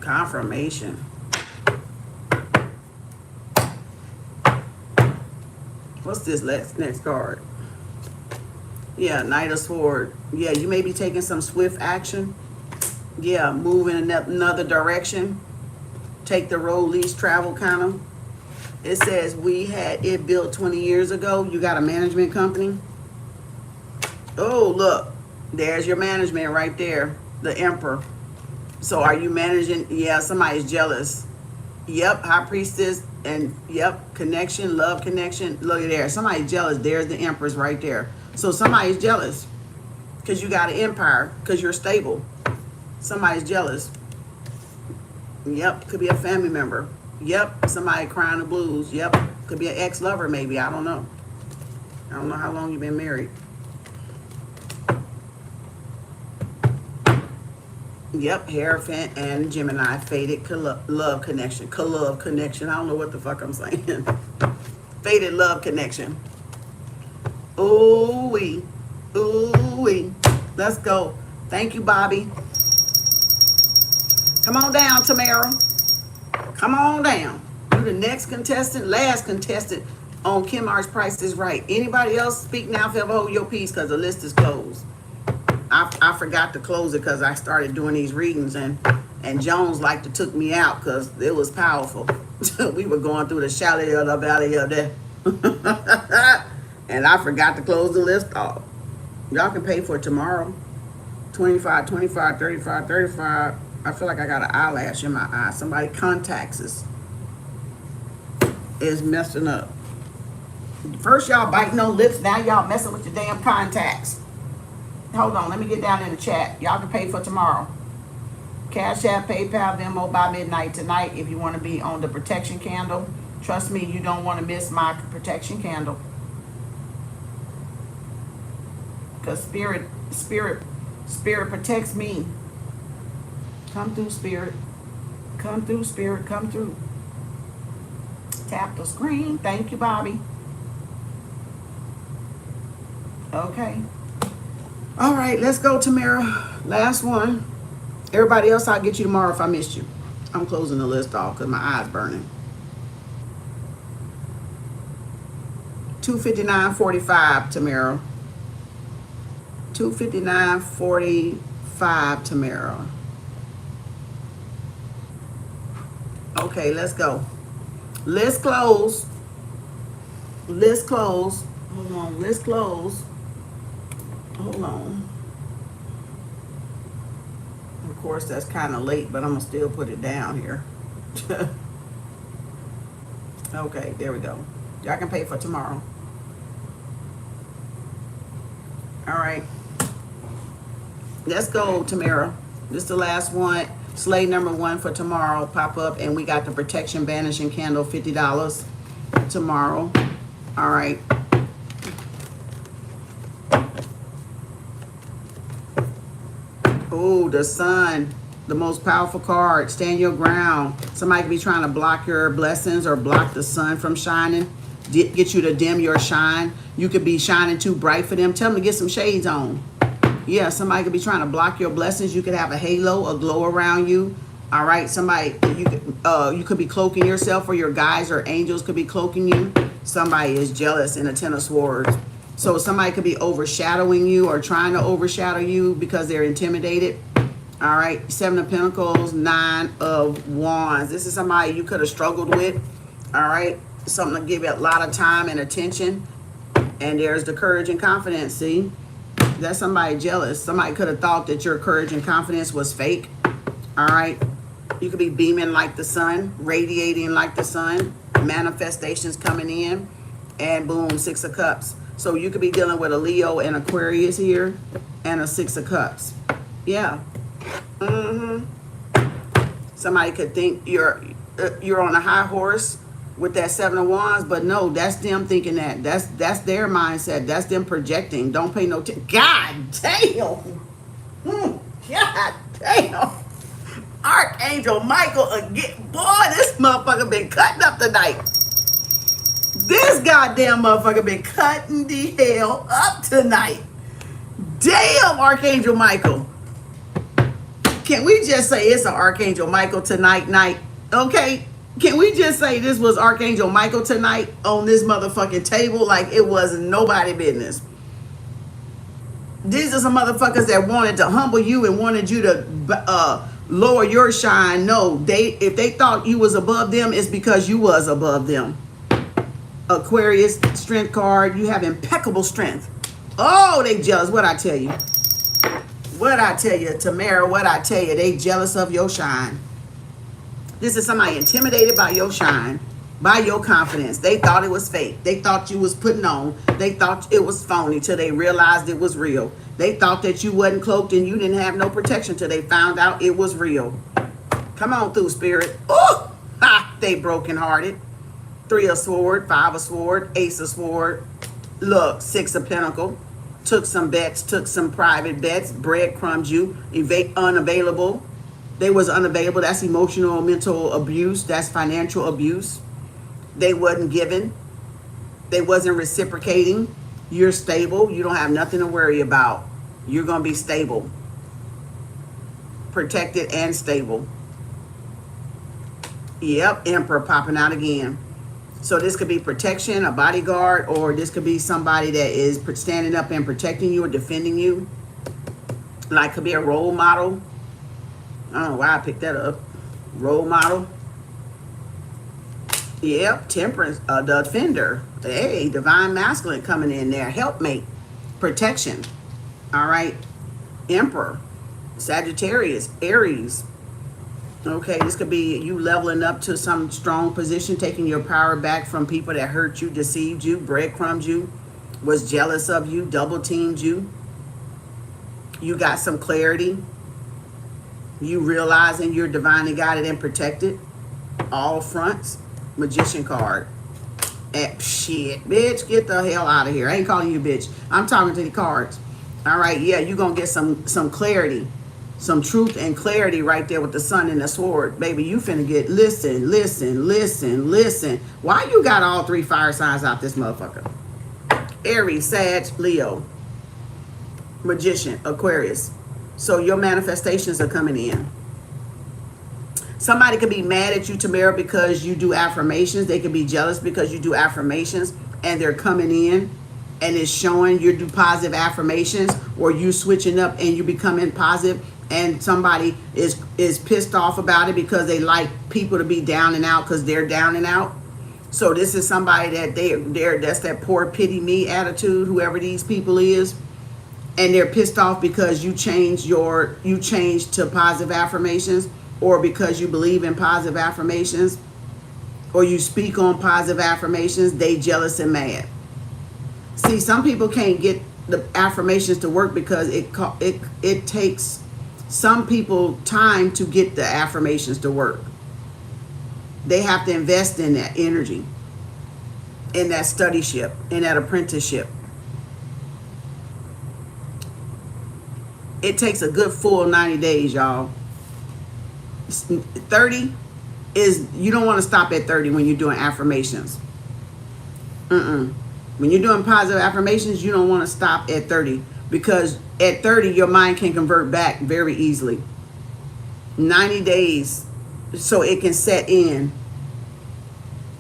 Confirmation. What's this next card? Yeah, Knight of Swords. Yeah, you may be taking some swift action. Yeah, move in another direction. Take the road least travel, kind of. It says we had it built 20 years ago. You got a management company. Oh, look. There's your management right there. The Emperor. So are you managing? Yeah, somebody's jealous. Yep, High Priestess. And yep, connection, love connection. Look at there. Somebody's jealous. There's the Empress right there. So somebody's jealous because you got an empire, because you're stable. Somebody's jealous. Yep, could be a family member. Yep, somebody crying the blues. Yep, could be an ex-lover maybe. I don't know. I don't know how long you've been married. Yep, Hierophant and Gemini, faded love connection. Love connection. I don't know what the fuck I'm saying. Faded love connection. Ooh-wee. Ooh-wee. Let's go. Thank you, Bobby. Come on down, Tamara. Come on down. You're the next contestant, last contestant on Kem Arts Price is Right. Anybody else speak now if you ever hold your peace, because the list is closed. I forgot to close it because I started doing these readings, and Jones took me out because it was powerful. We were going through the chalet of the valley of death. And I forgot to close the list off. Y'all can pay for it tomorrow. 25, 25, 35, 35. I feel like I got an eyelash in my eye. Somebody contacts us. Is messing up. First y'all biting on lips, now y'all messing with your damn contacts. Hold on, let me get down in the chat. Y'all can pay for tomorrow. Cash App, PayPal, Venmo by midnight tonight if you want to be on the protection candle. Trust me, you don't want to miss my protection candle. Because spirit protects me. Come through, spirit. Come through, spirit. Come through. Tap the screen. Thank you, Bobby. Okay. All right, let's go, Tamara. Last one. Everybody else, I'll get you tomorrow if I missed you. I'm closing the list off because my eye's burning. 259.45, Tamara. 259.45, Tamara. Okay, let's go. List close. List close. Hold on. List close. Hold on. Of course, that's kind of late, but I'm going to still put it down here. Okay, there we go. Y'all can pay for tomorrow. All right. Let's go, Tamara. This is the last one. Slate number 1 for tomorrow. Pop up, and we got the protection banishing candle, $50 tomorrow. All right. Oh, the sun, the most powerful card. Stand your ground. Somebody could be trying to block your blessings or block the sun from shining. Get you to dim your shine. You could be shining too bright for them. Tell them to get some shades on. Yeah, somebody could be trying to block your blessings. You could have a halo, a glow around you. All right, somebody, you could be cloaking yourself, or your guides or angels could be cloaking you. Somebody is jealous in a 10 of swords. So somebody could be overshadowing you or trying to overshadow you because they're intimidated. All right, 7 of Pentacles, 9 of Wands. This is somebody you could have struggled with. All right, something to give it a lot of time and attention. And there's the courage and confidence, see? That's somebody jealous. Somebody could have thought that your courage and confidence was fake. All right, you could be beaming like the sun, radiating like the sun, manifestations coming in, and boom, 6 of Cups. So you could be dealing with a Leo and Aquarius here, and a 6 of Cups. Yeah. Somebody could think you're on a high horse with that 7 of Wands, but no, that's them thinking that. That's their mindset. That's them projecting. Don't pay no attention. God damn. God damn. Archangel Michael again. Boy, this motherfucker been cutting up tonight. This goddamn motherfucker been cutting the hell up tonight. Damn, Archangel Michael. Can we just say it's an Archangel Michael tonight night? Okay? Can we just say this was Archangel Michael tonight on this motherfucking table like it wasn't nobody business? These are some motherfuckers that wanted to humble you and wanted you to lower your shine. No, if they thought you was above them, it's because you was above them. Aquarius, strength card. You have impeccable strength. Oh, they jealous. What I tell you? What I tell you, Tamara, what I tell you, they jealous of your shine. This is somebody intimidated by your shine, by your confidence. They thought it was fake. They thought you was putting on. They thought it was phony till they realized it was real. They thought that you wasn't cloaked and you didn't have no protection till they found out it was real. Come on through, spirit. Oh, ha, they brokenhearted. 3 of sword, 5 of sword, ace of sword. Look, 6 of pentacle. Took some bets, took some private bets, breadcrumbed you, unavailable. They was unavailable. That's emotional, mental abuse. That's financial abuse. They wasn't giving. They wasn't reciprocating. You're stable. You don't have nothing to worry about. You're going to be stable. Protected and stable. Yep, Emperor popping out again. So this could be protection, a bodyguard, or this could be somebody that is standing up and protecting you or defending you. Like could be a role model. I don't know why I picked that up. Role model. Yep, temperance, the defender. Hey, divine masculine coming in there. Helpmate. Protection. All right. Emperor. Sagittarius. Aries. Okay, this could be you leveling up to some strong position, taking your power back from people that hurt you, deceived you, breadcrumbed you, was jealous of you, double teamed you. You got some clarity. You realizing you're divinely guided and protected. All fronts. Magician card. Shit, bitch, get the hell out of here. I ain't calling you bitch. I'm talking to the cards. All right, yeah, you're going to get some clarity, some truth and clarity right there with the sun and the sword. Baby, you finna get, listen. Why you got all 3 fire signs out this motherfucker? Aries, Sag, Leo, Magician, Aquarius. So your manifestations are coming in. Somebody could be mad at you, Tamara, because you do affirmations. They could be jealous because you do affirmations and they're coming in and it's showing you do positive affirmations, or you switching up and you becoming positive, and somebody is pissed off about it because they like people to be down and out because they're down and out. So this is somebody that that's that poor pity me attitude, whoever these people is, and they're pissed off because you changed to positive affirmations, or because you believe in positive affirmations, or you speak on positive affirmations. They jealous and mad. See, some people can't get the affirmations to work because it takes some people time to get the affirmations to work. They have to invest in that energy, in that studyship, in that apprenticeship. It takes a good full 90 days, y'all. 30 is, you don't want to stop at 30 when you're doing affirmations. When you're doing positive affirmations, you don't want to stop at 30, because at 30 your mind can convert back very easily. 90 days so it can set in.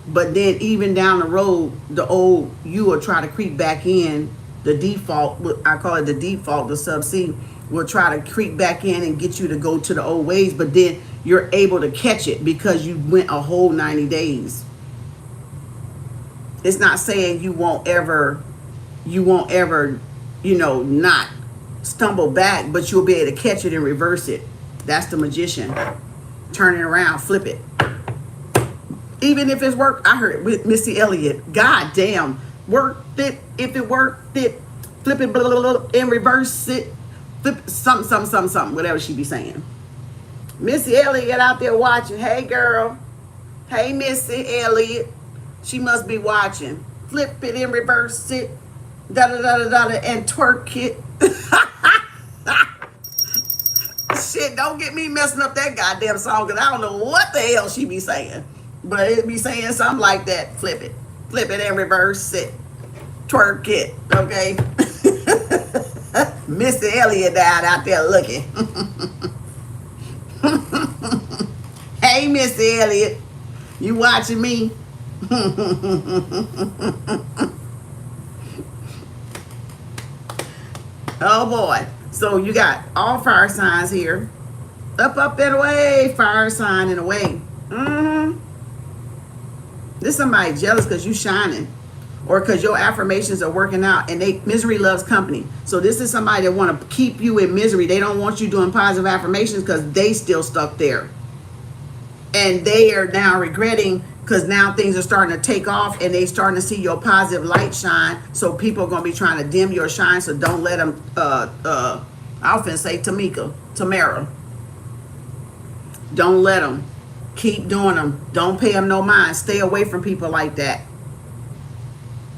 But then even down the road, the old you will try to creep back in. The default, I call it the default, the sub-C, will try to creep back in and get you to go to the old ways. But then you're able to catch it because you went a whole 90 days. It's not saying you won't ever, not stumble back, but you'll be able to catch it and reverse it. That's the magician. Turn it around, flip it. Even if it's work, I heard it with Missy Elliott. God damn, work it. If it worked it, flip it, blah, blah, blah, and reverse it. Flip something, whatever she be saying. Missy Elliott out there watching. Hey, girl. Hey, Missy Elliott. She must be watching. Flip it and reverse it. Da-da-da-da-da, and twerk it. Shit, don't get me messing up that goddamn song, because I don't know what the hell she be saying. But it be saying something like that. Flip it. Flip it and reverse it. Twerk it. Okay? Mr. Elliott died out there looking. Hey, Mr. Elliott. You watching me? Oh boy. So you got all fire signs here. Up and away. Fire sign and away. This somebody jealous because you shining, or because your affirmations are working out, and misery loves company. So this is somebody that want to keep you in misery. They don't want you doing positive affirmations because they still stuck there. And they are now regretting, because now things are starting to take off and they starting to see your positive light shine. So people are going to be trying to dim your shine. So don't let them, I often say Tamara. Don't let them. Keep doing them. Don't pay them no mind. Stay away from people like that.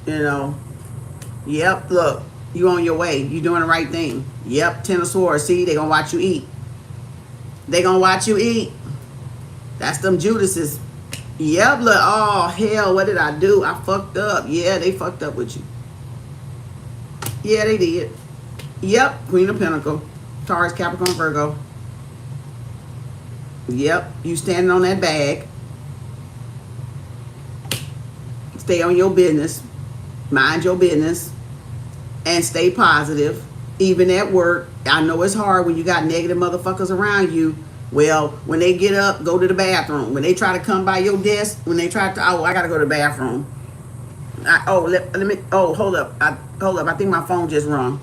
Yep, look, you on your way. You doing the right thing. Yep, Ten of Swords. See, they going to watch you eat. They going to watch you eat. That's them Judases. Yep, look, oh, hell, what did I do? I fucked up. Yeah, they fucked up with you. Yeah, they did. Yep, Queen of Pentacles. Taurus, Capricorn, Virgo. Yep, you standing on that bag. Stay on your business. Mind your business. And stay positive. Even at work. I know it's hard when you got negative motherfuckers around you. Well, when they get up, go to the bathroom. When they try to come by your desk, when they try to, I gotta go to the bathroom. Hold up. I think my phone just rung.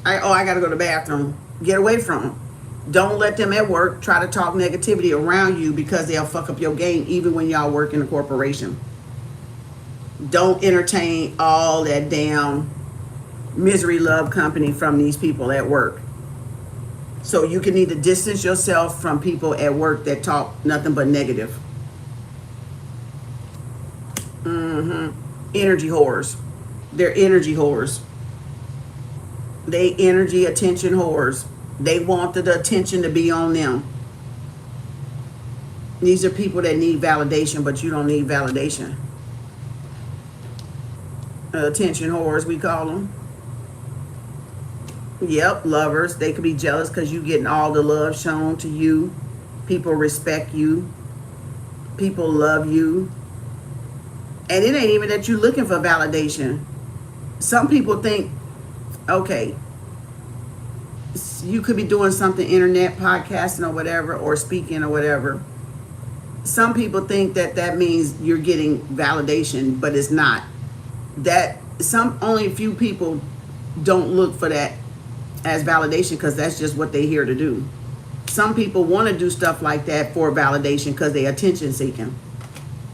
I gotta go to the bathroom. Get away from them. Don't let them at work try to talk negativity around you, because they'll fuck up your game even when y'all work in a corporation. Don't entertain all that damn misery love company from these people at work. So you can need to distance yourself from people at work that talk nothing but negative. Energy whores. They're energy whores. They energy attention whores. They want the attention to be on them. These are people that need validation, but you don't need validation. Attention whores, we call them. Yep, lovers. They could be jealous because you getting all the love shown to you. People respect you. People love you. And it ain't even that you looking for validation. Some people think, okay, you could be doing something, internet, podcasting or whatever, or speaking or whatever. Some people think that that means you're getting validation, but it's not. That only a few people don't look for that as validation because that's just what they're here to do. Some people want to do stuff like that for validation because they're attention seeking.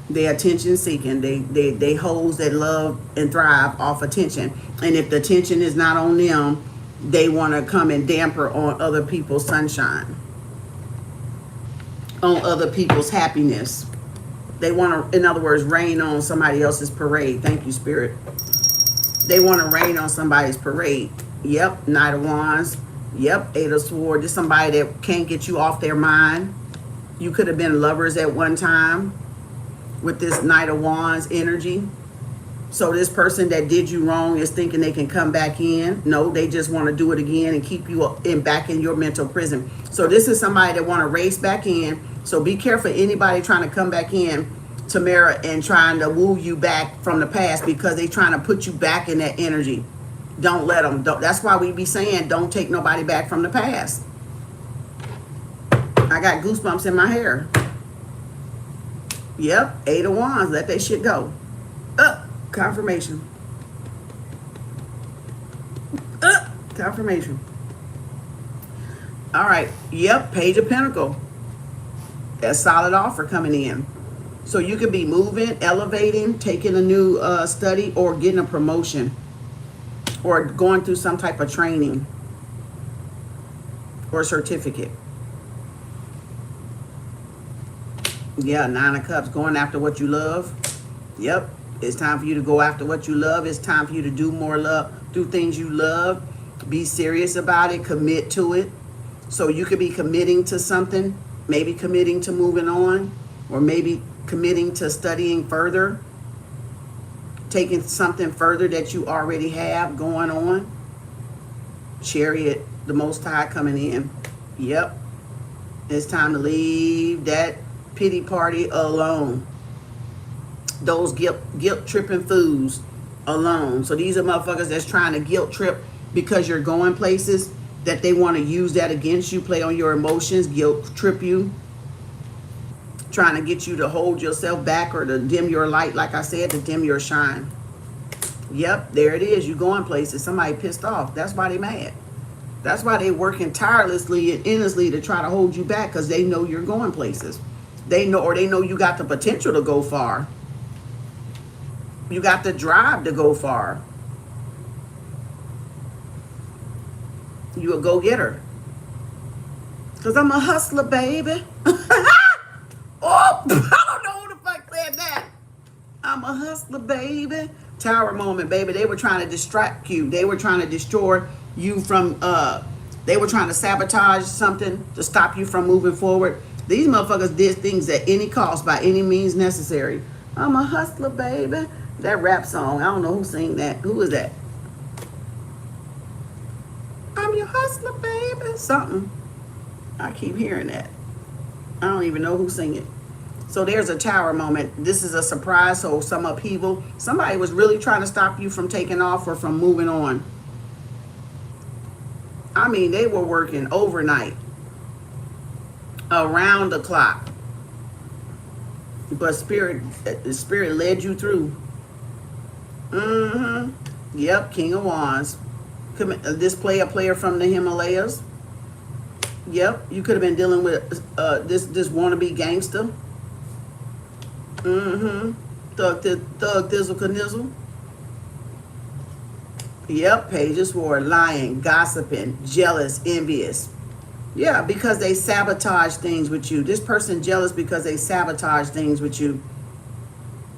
They're attention seeking. They hoes that love and thrive off attention. And if the attention is not on them, they want to come and damper on other people's sunshine, on other people's happiness. They want to, in other words, rain on somebody else's parade. Thank you, Spirit. They want to rain on somebody's parade. Yep, Knight of Wands. Yep, Eight of Swords. Just somebody that can't get you off their mind. You could have been lovers at one time with this Knight of Wands energy. So this person that did you wrong is thinking they can come back in. No, they just want to do it again and keep you back in your mental prison. So this is somebody that want to race back in. So be careful anybody trying to come back in, Tamara, and trying to woo you back from the past because they trying to put you back in that energy. Don't let them. That's why we be saying don't take nobody back from the past. I got goosebumps in my hair. Yep, Eight of Wands. Let that shit go. Confirmation. Confirmation. All right. Yep, Page of Pentacles. That solid offer coming in. So you could be moving, elevating, taking a new study, or getting a promotion, or going through some type of training or certificate. Yeah, Nine of Cups, going after what you love. Yep, it's time for you to go after what you love. It's time for you to do more love, do things you love. Be serious about it, commit to it. So you could be committing to something, maybe committing to moving on, or maybe committing to studying further, taking something further that you already have going on. Chariot, the Most High coming in. Yep, it's time to leave that pity party alone. Those guilt tripping fools alone. So these are motherfuckers that's trying to guilt trip because you're going places, that they want to use that against you, play on your emotions, guilt trip you, trying to get you to hold yourself back or to dim your light, like I said, to dim your shine. Yep, there it is. You going places. Somebody pissed off. That's why they mad. That's why they working tirelessly and endlessly to try to hold you back, because they know you're going places. They know, or they know you got the potential to go far. You got the drive to go far. You a go-getter. Because I'm a hustler, baby. Oh, I don't know who the fuck said that. I'm a hustler, baby. Tower moment, baby. They were trying to distract you. They were trying to destroy you from, they were trying to sabotage something to stop you from moving forward. These motherfuckers did things at any cost, by any means necessary. I'm a hustler, baby. That rap song, I don't know who sang that. Who is that? I'm your hustler, baby. Something. I keep hearing that. I don't even know who sang it. So there's a tower moment. This is a surprise, so some upheaval. Somebody was really trying to stop you from taking off or from moving on. I mean, they were working overnight, around the clock. But the spirit led you through. Yep, King of Wands. This player from the Himalayas. Yep, you could have been dealing with this wannabe gangster. Thug Thizzle Knizzle. Yep, Page of Swords, lying, gossiping, jealous, envious. Yeah, because they sabotage things with you. This person jealous because they sabotage things with you.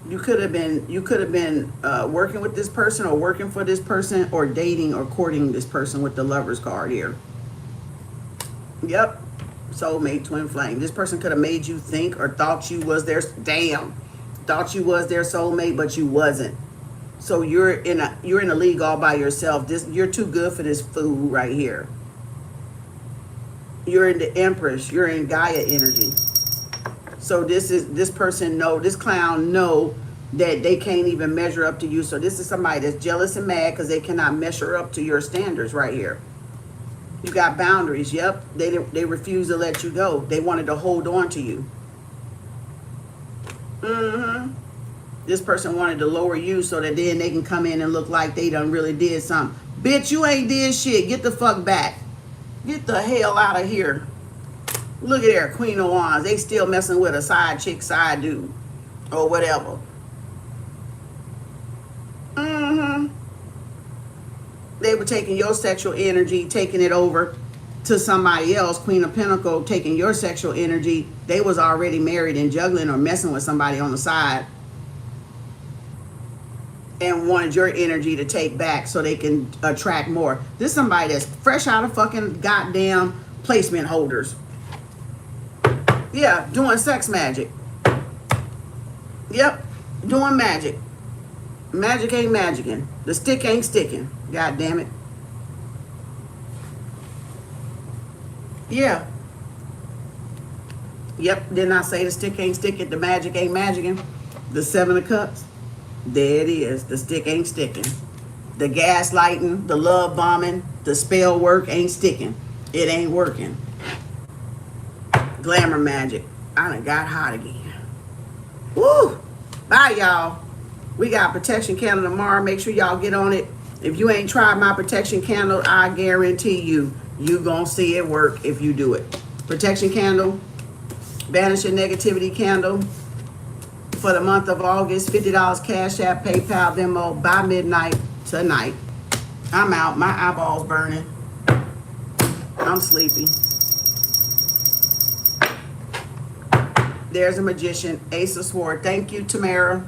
You could have been working with this person or working for this person or dating or courting this person with the Lover's card here. Yep. Soulmate, twin flame. This person could have made you think or thought you was their thought you was their soulmate, but you wasn't. So you're in a league all by yourself. You're too good for this fool right here. You're in the Empress. You're in Gaia energy. So this clown know that they can't even measure up to you. So this is somebody that's jealous and mad because they cannot measure up to your standards right here. You got boundaries. Yep. They refuse to let you go. They wanted to hold on to you. This person wanted to lower you so that then they can come in and look like they done really did something. Bitch, you ain't did shit. Get the fuck back. Get the hell out of here. Look at there, Queen of Wands. They still messing with a side chick, side dude, or whatever. They were taking your sexual energy, taking it over to somebody else. Queen of Pentacles taking your sexual energy. They was already married and juggling or messing with somebody on the side and wanted your energy to take back so they can attract more. This is somebody that's fresh out of fucking goddamn placement holders. Yeah, doing sex magic. Yep, doing magic. Magic ain't magicking. The stick ain't sticking. God damn it. Yeah. Yep, didn't I say the stick ain't sticking? The magic ain't magicking? The Seven of Cups. There it is. The stick ain't sticking. The gaslighting, the love bombing, the spell work ain't sticking. It ain't working. Glamour magic. I done got hot again. Woo! Bye, y'all. We got protection candle tomorrow. Make sure y'all get on it. If you ain't tried my protection candle, I guarantee you gonna see it work if you do it. Protection candle, banish your negativity candle for the month of August. $50 Cash App, PayPal, Venmo by midnight tonight. I'm out. My eyeballs burning. I'm sleepy. There's a magician, Ace of Swords. Thank you, Tamara.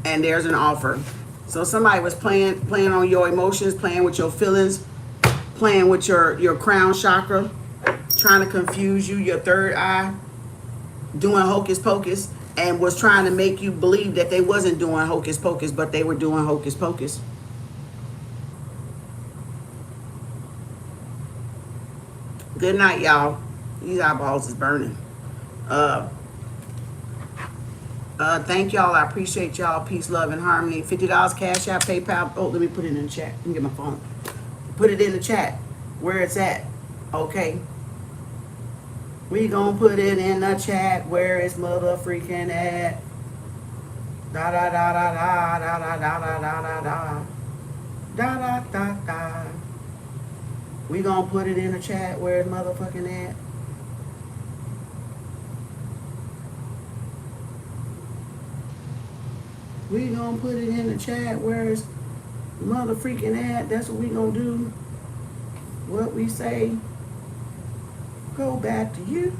And there's an offer. So somebody was playing on your emotions, playing with your feelings, playing with your crown chakra, trying to confuse you, your third eye, doing hocus pocus, and was trying to make you believe that they wasn't doing hocus pocus, but they were doing hocus pocus. Good night, y'all. These eyeballs is burning. Thank y'all. I appreciate y'all. Peace, love, and harmony. $50 Cash App, PayPal. Oh, let me put it in the chat. Let me get my phone. Put it in the chat where it's at. Okay. We gonna put it in the chat where it's mother freaking at. Da da da da da da da da da da da da da da da. We gonna put it in the chat where it's motherfucking at. We gonna put it in the chat where it's mother freaking at. That's what we gonna do. What we say. Go back to you.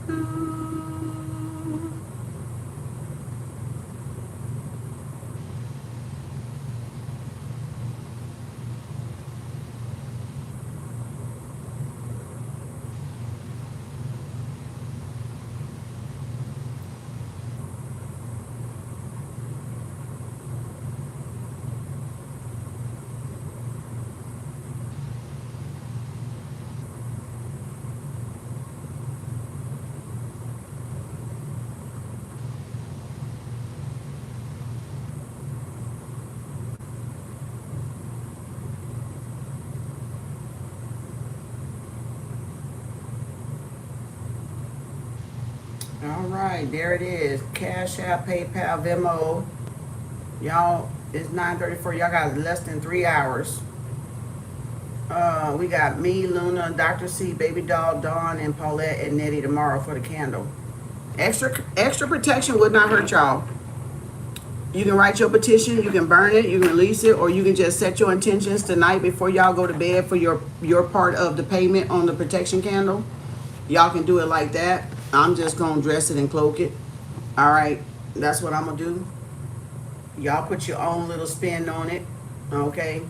All right, there it is. Cash App, PayPal, Venmo. Y'all, it's 9:34. Y'all got less than 3 hours. We got me, Luna, Dr. C, Baby Doll, Dawn, and Paulette and Nettie tomorrow for the candle. Extra protection would not hurt y'all. You can write your petition, you can burn it, you can release it, or you can just set your intentions tonight before y'all go to bed for your part of the payment on the protection candle. Y'all can do it like that. I'm just gonna dress it and cloak it. All right, that's what I'm gonna do. Y'all put your own little spin on it, okay?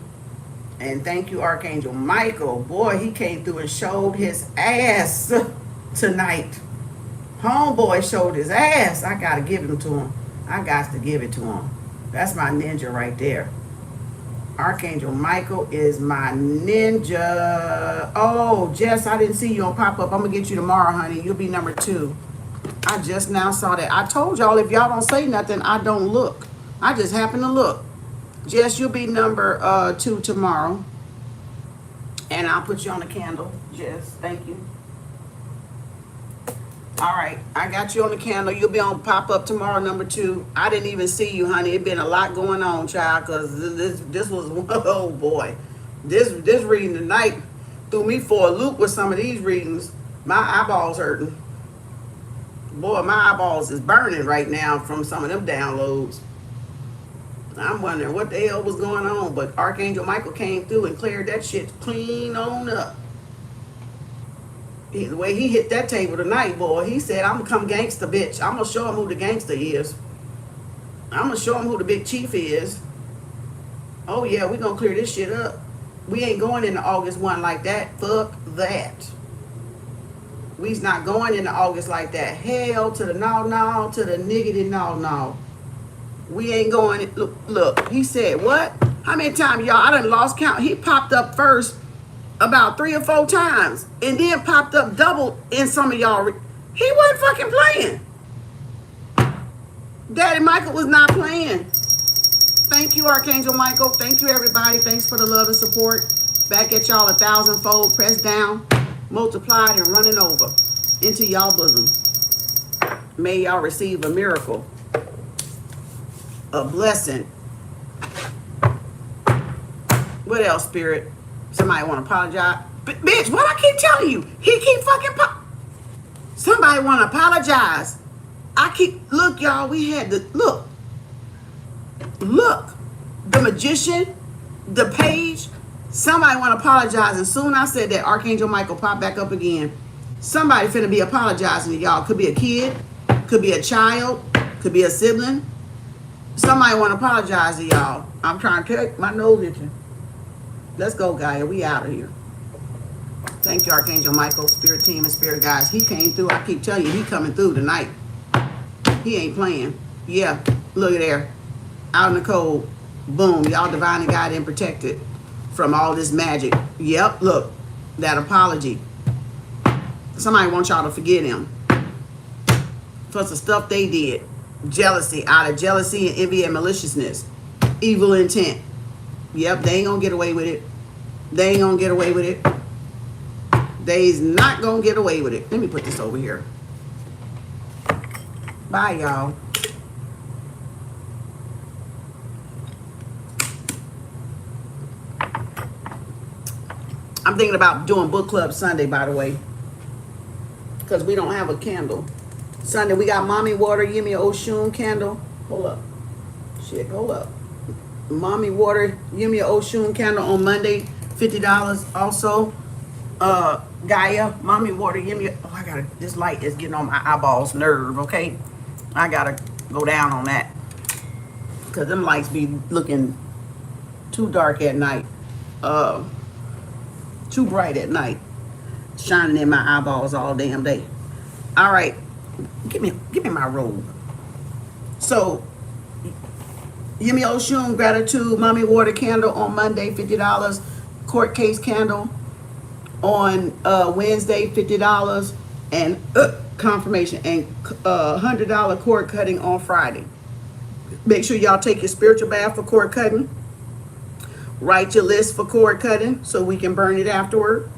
And thank you, Archangel Michael. Boy, he came through and showed his ass tonight. Homeboy showed his ass. I gotta give it to him. I got to give it to him. That's my ninja right there. Archangel Michael is my ninja. Oh, Jess, I didn't see you on pop-up. I'm gonna get you tomorrow, honey. You'll be number 2. I just now saw that. I told y'all if y'all don't say nothing, I don't look. I just happen to look. Jess, you'll be number 2 tomorrow. And I'll put you on the candle. Jess, thank you. All right, I got you on the candle. You'll be on pop-up tomorrow, number 2. I didn't even see you, honey. It been a lot going on, child, because this was, oh boy. This reading tonight threw me for a loop with some of these readings. My eyeballs hurting. Boy, my eyeballs is burning right now from some of them downloads. I'm wondering what the hell was going on, but Archangel Michael came through and cleared that shit clean on up. The way he hit that table tonight, boy, he said, I'm gonna come gangster, bitch. I'm gonna show him who the gangster is. I'm gonna show him who the big chief is. Oh yeah, we gonna clear this shit up. We ain't going into August 1 like that. Fuck that. We's not going into August like that. Hell to the no, to the niggity no. We ain't going, look, he said, what? How many times, y'all, I done lost count. He popped up first about 3 or 4 times and then popped up double in some of y'all. He wasn't fucking playing. Daddy Michael was not playing. Thank you, Archangel Michael. Thank you, everybody. Thanks for the love and support. Back at y'all 1,000-fold, pressed down, multiplied, and running over into y'all bosom. May y'all receive a miracle, a blessing. What else, Spirit? Somebody want to apologize? Bitch, what I keep telling you? He keep fucking somebody want to apologize. Look, y'all, we had the, look, the magician, the page, somebody want to apologize. And soon I said that, Archangel Michael popped back up again. Somebody finna be apologizing to y'all. Could be a kid, could be a child, could be a sibling. Somebody want to apologize to y'all. I'm trying to take my nose itching. Let's go, Gaia. We out of here. Thank you, Archangel Michael, Spirit Team, and Spirit Guides. He came through. I keep telling you, he coming through tonight. He ain't playing. Yeah, look at there. Out in the cold. Boom. Y'all divinely guided and protected from all this magic. Yep, look. That apology. Somebody wants y'all to forget him for some stuff they did. Jealousy. Out of jealousy and envy and maliciousness. Evil intent. Yep, they ain't gonna get away with it. They ain't gonna get away with it. They's not gonna get away with it. Let me put this over here. Bye, y'all. I'm thinking about doing book club Sunday, by the way, because we don't have a candle. Sunday, we got Mommy Water, Yumi Oshun candle. Hold up. Shit, hold up. Mommy Water, Yumi Oshun candle on Monday, $50. Also, Gaia, Mommy Water, Yumi. Oh, I gotta, this light is getting on my eyeballs nerve, okay? I gotta go down on that. Because them lights be looking too dark at night. Too bright at night. Shining in my eyeballs all damn day. All right. Give me my robe. So, Yumi Oshun Gratitude Mommy Water candle on Monday, $50. Court case candle on Wednesday, $50. And confirmation. And $100 cord cutting on Friday. Make sure y'all take your spiritual bath for cord cutting. Write your list for cord cutting so we can burn it afterward.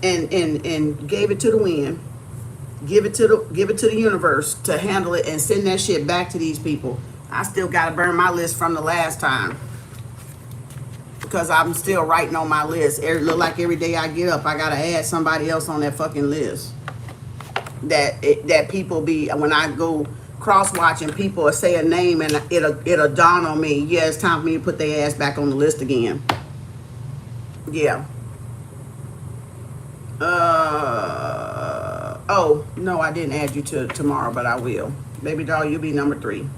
And gave it to the wind. Give it to the universe to handle it and send that shit back to these people. I still got to burn my list from the last time because I'm still writing on my list. It look like every day I get up, I got to add somebody else on that fucking list. That people be, when I go cross-watching, people will say a name and it'll dawn on me. Yeah, it's time for me to put their ass back on the list again. Yeah. Oh, no, I didn't add you to tomorrow, but I will. Baby doll, you'll be number 3.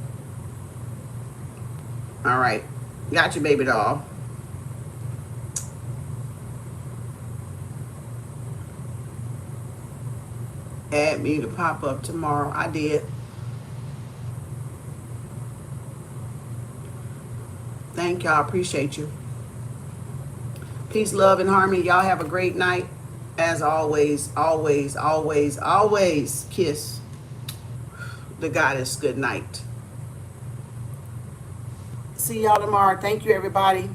All right. Got you, baby doll. Add me to pop up tomorrow. I did. Thank y'all. Appreciate you. Peace, love, and harmony. Y'all have a great night. As always, always, always, always kiss the goddess good night. See y'all tomorrow. Thank you, everybody.